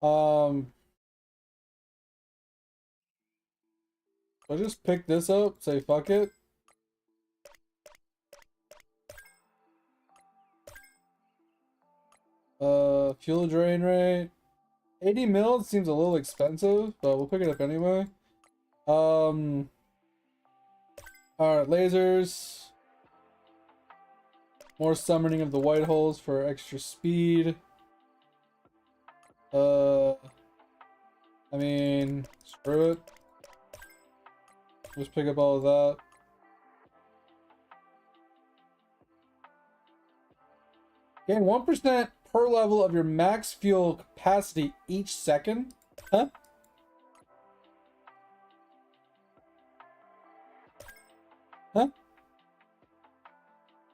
I just pick this up, say fuck it. Fuel drain rate. 80 mil seems a little expensive, but we'll pick it up anyway. All right, lasers. More summoning of the white holes for extra speed. I mean, screw it. Just pick up all of that. Gain 1% per level of your max fuel capacity each second. Huh? Huh?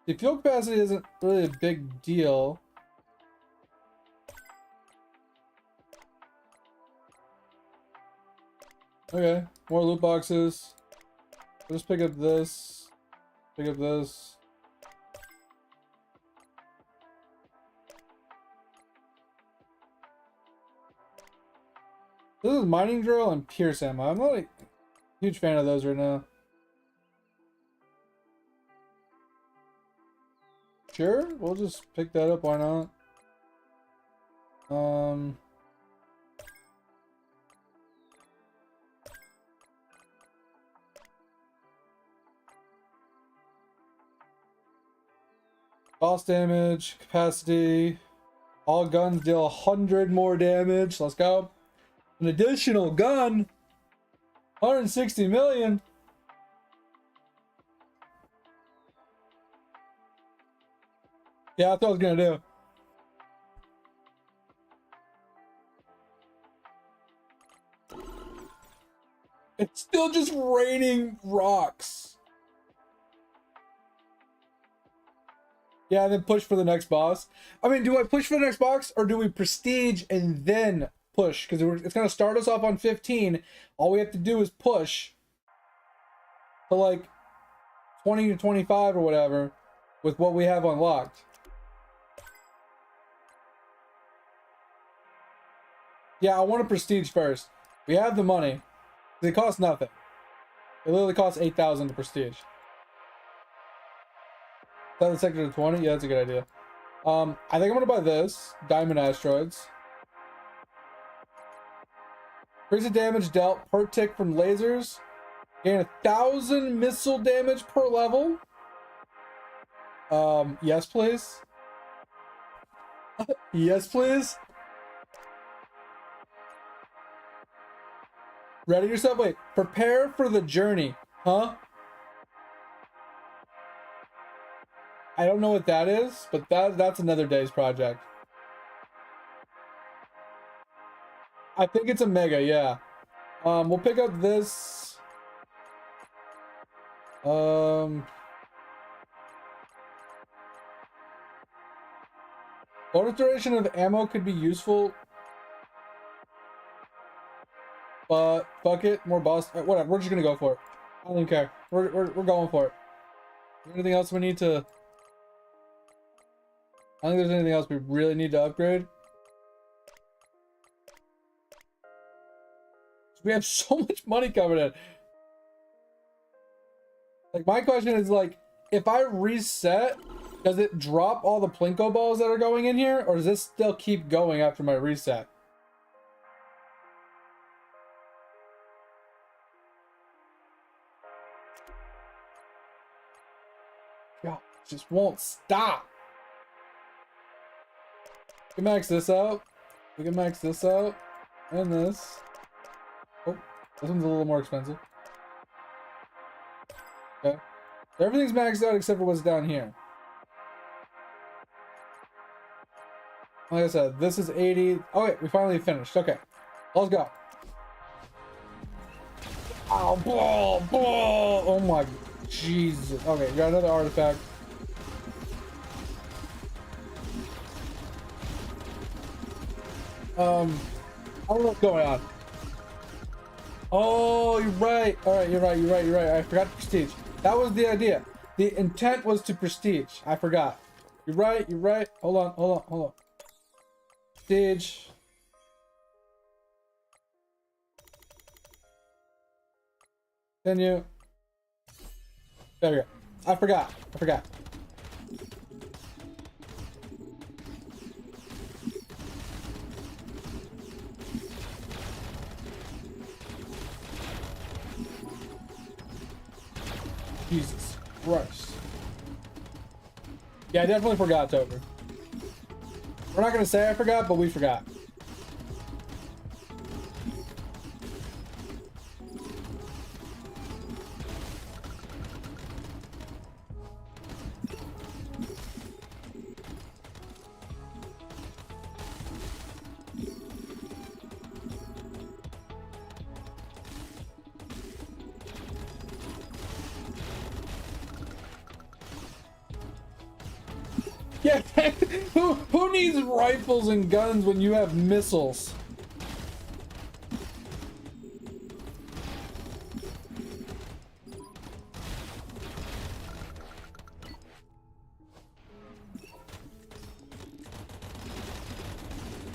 The fuel capacity isn't really a big deal. Okay, more loot boxes. I'll just pick up this. Pick up this. This is mining drill and pierce ammo. I'm not a huge fan of those right now. Sure, we'll just pick that up. Why not? Boss damage, capacity. All guns deal 100 more damage. Let's go. An additional gun. 160 million. Yeah, that's what I was gonna do. It's still just raining rocks. Yeah, and then push for the next boss. I mean, do I push for the next boss or do we prestige and then push? Because it's going to start us off on 15. All we have to do is push to like 20 to 25 or whatever with what we have unlocked. Yeah, I want to prestige first. We have the money. It costs nothing. It literally costs 8,000 to prestige. Is that the sector to 20? Yeah, that's a good idea. I think I'm gonna buy this. Diamond Asteroids. Increase the damage dealt per tick from lasers. Gain 1,000 missile damage per level. Yes, please. Yes, please. Ready yourself? Wait. Prepare for the journey. Huh? I don't know what that is, but that's another day's project. I think it's a mega, yeah. We'll pick up this. Bonus duration of ammo could be useful, but fuck it, more boss. Whatever, we're just gonna go for it. I don't even care. We're going for it. Anything else we need to? I don't think there's anything else we really need to upgrade. We have so much money coming in. Like, my question is, like, if I reset, does it drop all the Plinko balls that are going in here? Or does this still keep going after my reset? God, it just won't stop. We can max this out. We can max this out. And this. Oh, this one's a little more expensive. Okay. Everything's maxed out except for what's down here. Like I said, this is 80. Oh, wait, we finally finished. Okay. Let's go. Oh, blah, blah. Oh my Jesus. Okay, got another artifact. I don't know what's going on. Oh, you're right. All right, you're right. I forgot prestige. That was the idea. The intent was to prestige. I forgot. You're right. Hold on. Prestige. Continue. There we go. I forgot. Jesus Christ. Yeah, I definitely forgot, Tober. We're not gonna say I forgot, but we forgot. Yeah, who needs rifles and guns when you have missiles?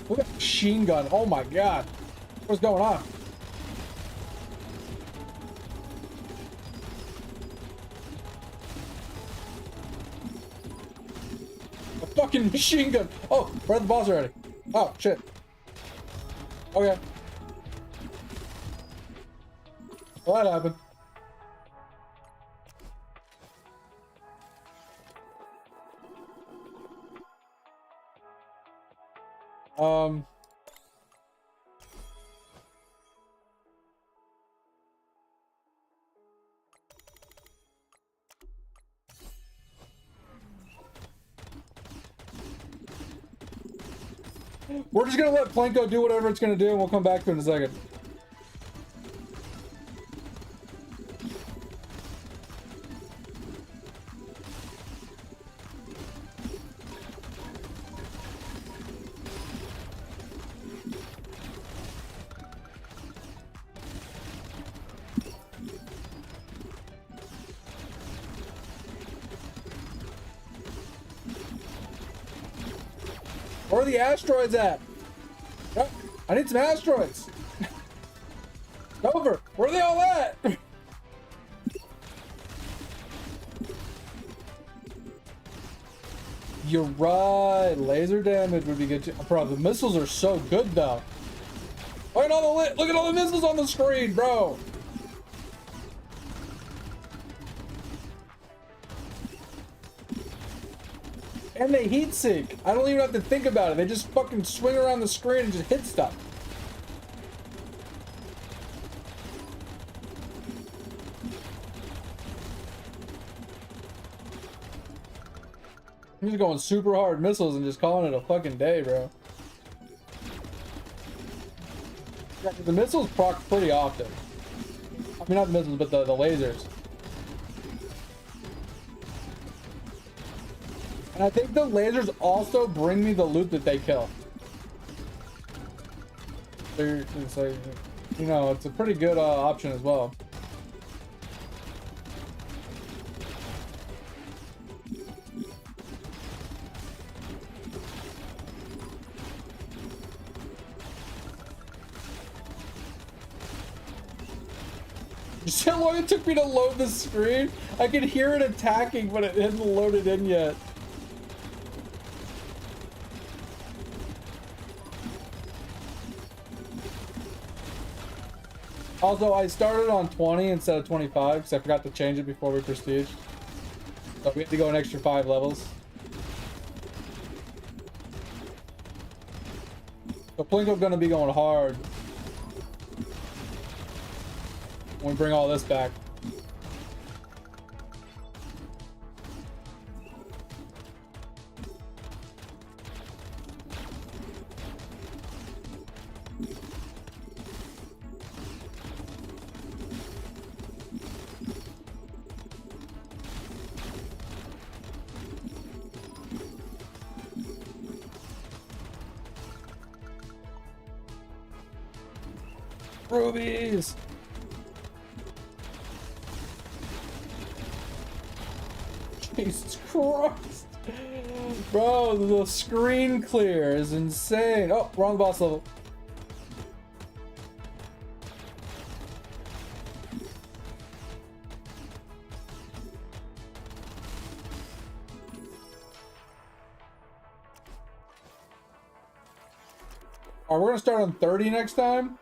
Look at that machine gun. Oh my god. What's going on? A fucking machine gun. Oh, we're at the boss already. Oh, shit. Okay. Well, that happened. Um... We're just gonna let Planko do whatever it's gonna do, and we'll come back to it in a second. Where are the asteroids at? Oh, I need some asteroids. Over. Where are they all at? You're right. Laser damage would be good too. Bro, the missiles are so good though. Look at all the missiles on the screen, bro. And they heat sink. I don't even have to think about it. They just fucking swing around the screen and just hit stuff. I'm just going super hard missiles and just calling it a fucking day, bro. Yeah, the missiles proc pretty often. I mean, not the missiles, but the lasers. And I think the lasers also bring me the loot that they kill. It's like, you know, it's a pretty good option as well. You see how long it took me to load the screen? I could hear it attacking, but it hadn't loaded in yet. Also, I started on 20 instead of 25 because I forgot to change it before we prestige. So we had to go an extra 5 levels. So Plinko's gonna be going hard when we bring all this back. Rubies! Jesus Christ! Bro, the screen clear is insane. Oh, we're on the boss level. Alright, we're gonna start on 30 next time.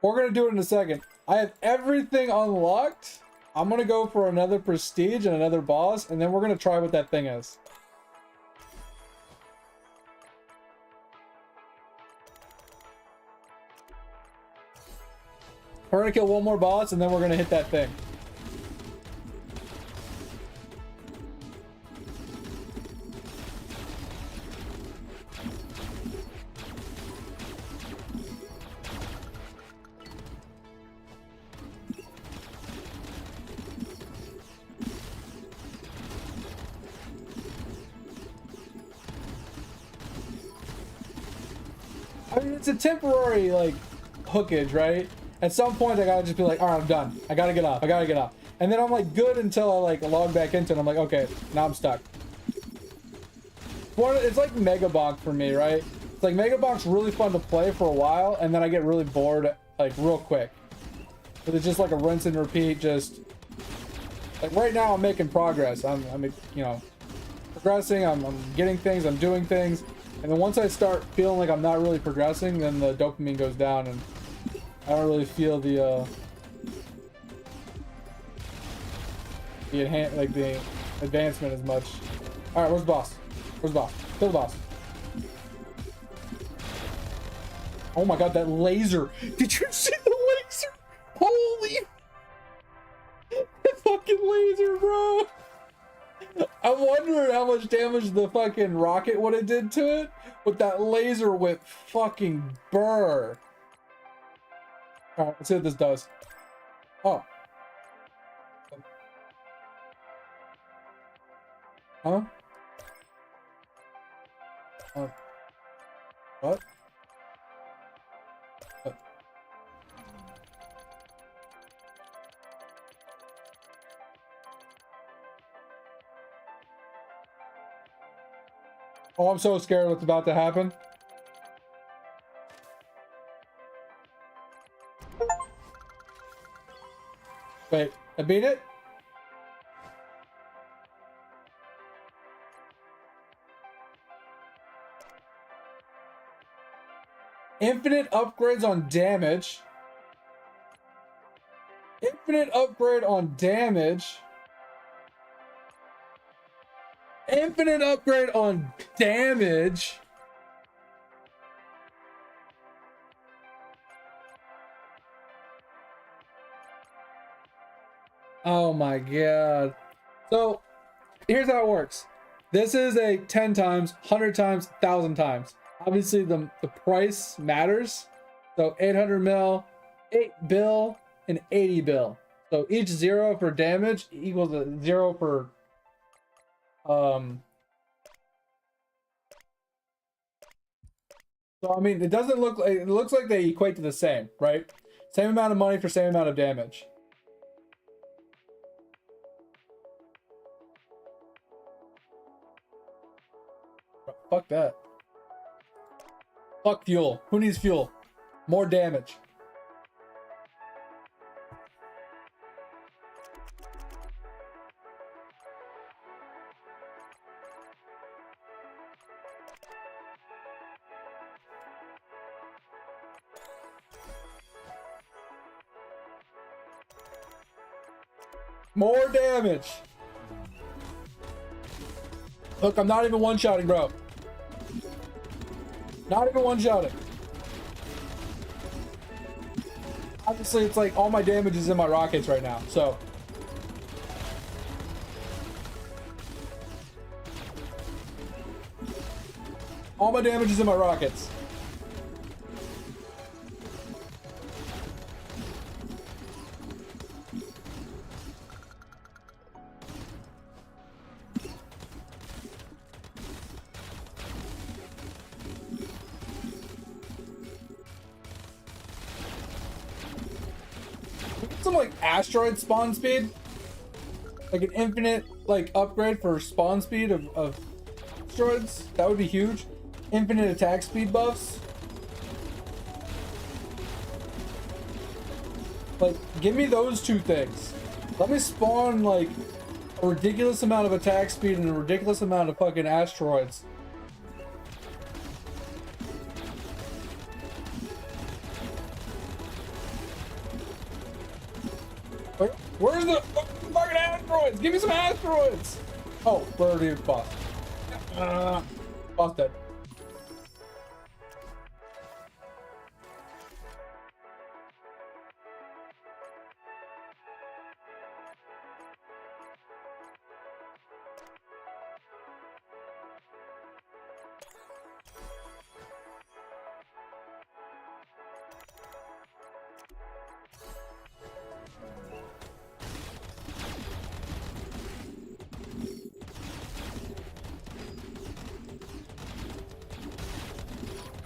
We're gonna do it in a second. I have everything unlocked. I'm gonna go for another prestige and another boss, and then we're gonna try what that thing is. We're gonna kill one more boss, and then we're gonna hit that thing. I mean, it's a temporary, like, hookage, right? At some point, I gotta just be like, all right, I'm done. I gotta get off. I gotta get off. And then I'm, like, good until I, like, log back into it. I'm like, okay, now I'm stuck. It's like Mega Bonk for me, right? It's like Mega Bonk's really fun to play for a while, and then I get really bored, like, real quick. But it's just like a rinse and repeat, just... Like, right now, I'm making progress. I'm you know, progressing. I'm getting things. I'm doing things. And then once I start feeling like I'm not really progressing, then the dopamine goes down, and I don't really feel the advancement as much. All right, where's the boss? Where's the boss? Kill the boss. Oh my god, that laser! Did you see the laser? Holy! That fucking laser, bro! I'm wondering how much damage the fucking rocket would have did to it, but that laser went fucking burr. Alright, let's see what this does. Oh. Huh? What? Oh, I'm so scared what's about to happen. Wait, I beat it? Infinite upgrades on damage. Infinite upgrade on damage. Infinite upgrade on damage. Oh my god. So here's how it works. This is a 10 times, 100 times, 1,000 times. Obviously the price matters. So 800 mil, 8 bill, and 80 bill. So each 0 for damage equals a 0 for so I mean, it doesn't look like, it looks like they equate to the same, right? Same amount of money for same amount of damage. Fuck that. Fuck fuel. Who needs fuel? More damage. More damage. Look, I'm not even one-shotting, bro. Not even one-shotting. Obviously, it's like all my damage is in my rockets right now, so. All my damage is in my rockets. Some like asteroid spawn speed, like an infinite like upgrade for spawn speed of asteroids. That would be huge. Infinite attack speed buffs. Like, give me those two things. Let me spawn like a ridiculous amount of attack speed and a ridiculous amount of fucking asteroids. Where's the fucking asteroids? Give me some asteroids! Oh, we're already boss. Boss dead.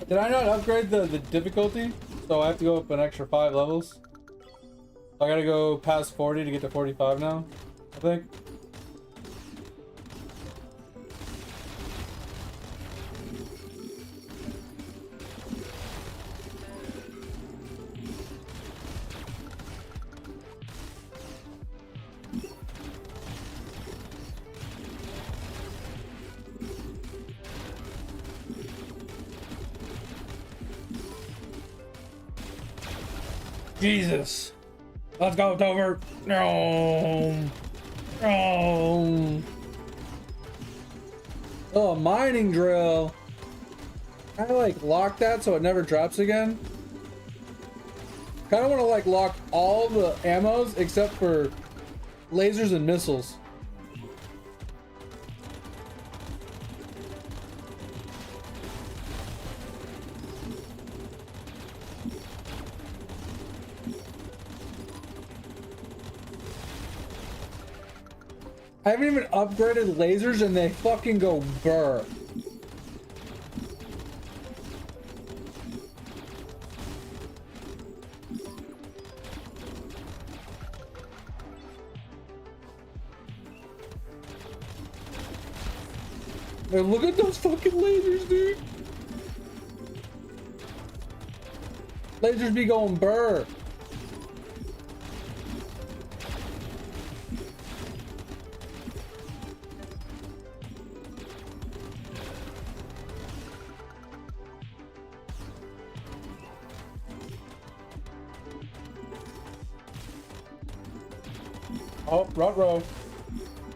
Did I not upgrade the difficulty? So I have to go up an extra 5 levels. I gotta go past 40 to get to 45 now, I think. Jesus. Let's go, Dover. No. No. Oh, mining drill. I like lock that so it never drops again. Kind of want to like lock all the ammos except for lasers and missiles. I haven't even upgraded lasers and they fucking go burr. Man, look at those fucking lasers, dude. Lasers be going burr. Oh, ruh-roh.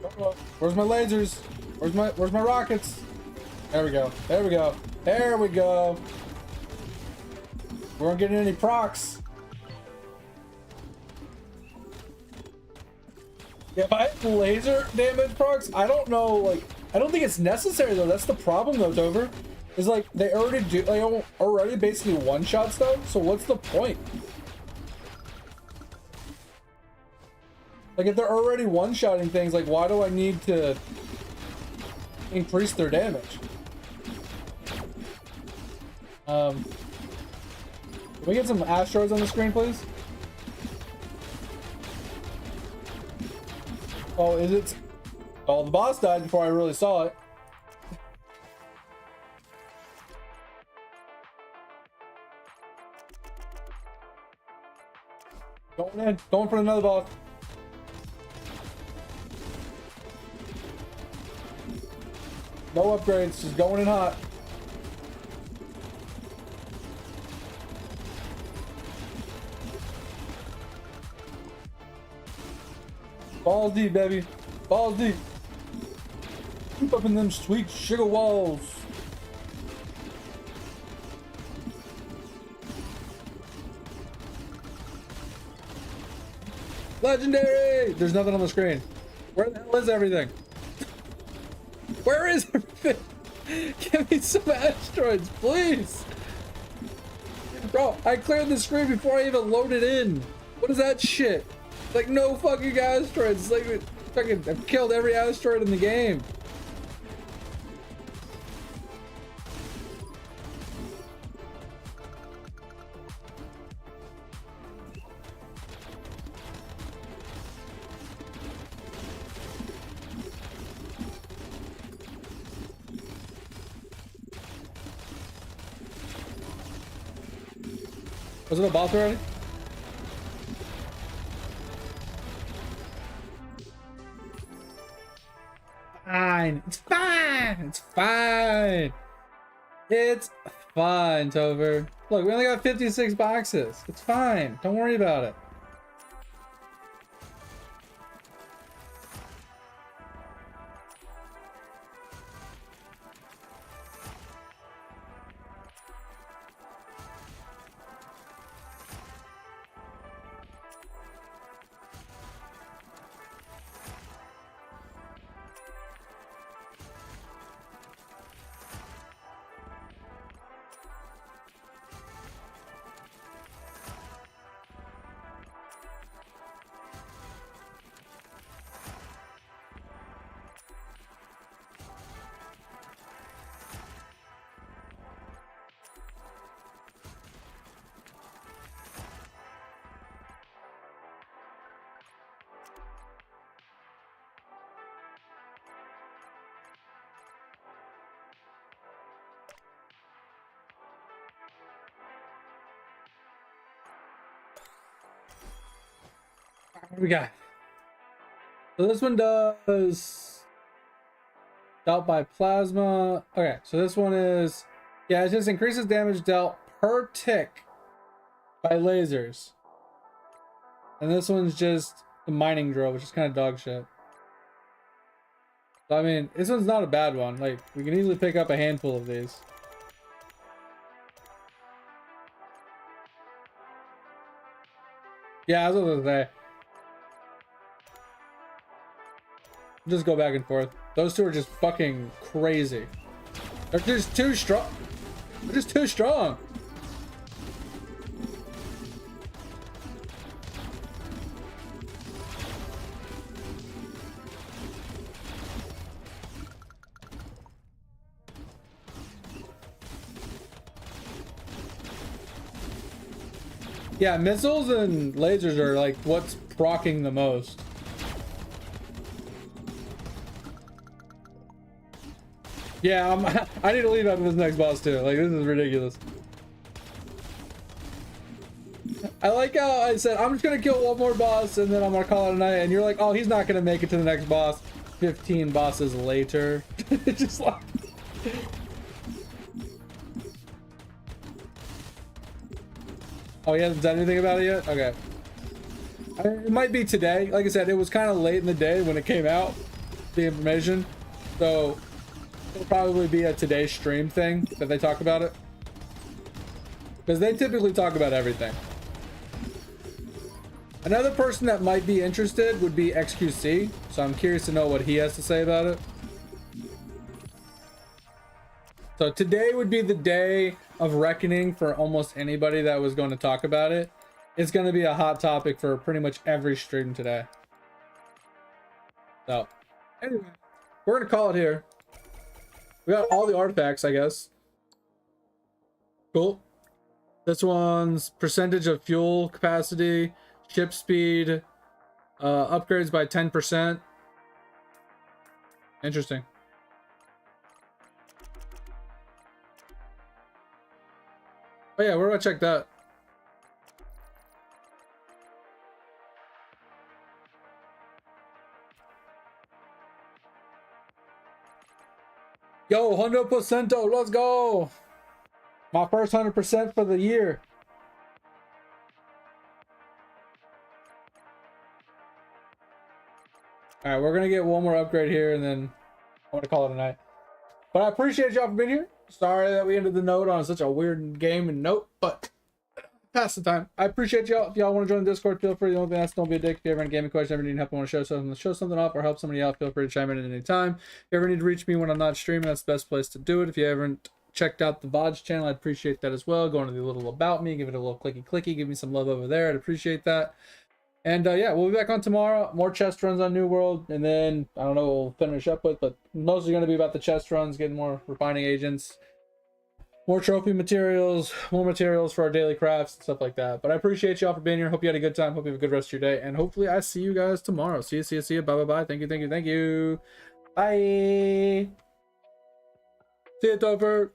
Ruh-roh. Where's my lasers? Where's my rockets? There we go. There we go. There we go. We weren't getting any procs. Yeah, if I have laser damage procs, I don't know, like, I don't think it's necessary though. That's the problem though, Dover. Is like they already do, like, already basically one-shot stuff. So what's the point? Like if they're already one-shotting things, like why do I need to increase their damage? Can we get some asteroids on the screen, please? Oh, is it? Oh, the boss died before I really saw it. Going in. Going for another boss. No upgrades, just going in hot. Balls deep, baby. Balls deep. Keep up in them sweet sugar walls. Legendary! There's nothing on the screen. Where the hell is everything? Where is everything? Give me some asteroids, please. Bro, I cleared the screen before I even loaded in. What is that shit? Like, no fucking asteroids. It's like, fucking, I've killed every asteroid in the game. Was it a boss already? Fine. It's fine. It's fine. It's fine, Tover. Look, we only got 56 boxes. It's fine. Don't worry about it. What we got? So this one does dealt by plasma. Okay, so this one is, yeah, it just increases damage dealt per tick by lasers. And this one's just the mining drill, which is kind of dog shit. So, I mean, this one's not a bad one. Like, we can easily pick up a handful of these. Yeah, I was gonna say. Just go back and forth. Those two are just fucking crazy. They're just too strong. They're just too strong. Yeah, missiles and lasers are like what's proccing the most. Yeah, I need to leave after this next boss too. Like, this is ridiculous. I like how I said, I'm just gonna kill one more boss and then I'm gonna call it a night. And you're like, oh, he's not gonna make it to the next boss. 15 bosses later. It's just like... Oh, he hasn't done anything about it yet? Okay. It might be today. Like I said, it was kind of late in the day when it came out, the information. So... it'll probably be a today stream thing that they talk about it. Because they typically talk about everything. Another person that might be interested would be XQC. So I'm curious to know what he has to say about it. So today would be the day of reckoning for almost anybody that was going to talk about it. It's going to be a hot topic for pretty much every stream today. So anyway, we're going to call it here. We got all the artifacts, I guess. Cool. This one's percentage of fuel capacity, ship speed, upgrades by 10%. Interesting. Oh yeah, where do I check that? Yo, 100%, let's go. My first 100% for the year. All right, we're going to get one more upgrade here and then I'm going to call it a night. But I appreciate y'all for being here. Sorry that we ended the note on such a weird game and note, but pass the time. I appreciate y'all. If y'all want to join the Discord, feel free. The only thing that's, don't be a dick. If you ever have any gaming questions, ever need help, want to show something off or help somebody out, feel free to chime in at any time. If you ever need to reach me when I'm not streaming, that's the best place to do it. If you haven't checked out the VODs channel, I'd appreciate that as well. Go into the little about me, give it a little clicky, give me some love over there. I'd appreciate that. And yeah, we'll be back on tomorrow. More chest runs on New World, and then I don't know what we'll finish up with, but mostly going to be about the chest runs, getting more refining agents, more trophy materials, more materials for our daily crafts and stuff like that. But I appreciate y'all for being here. Hope you had a good time. Hope you have a good rest of your day, and hopefully I see you guys tomorrow. See you. Bye. Thank you. Bye. See you, Topher.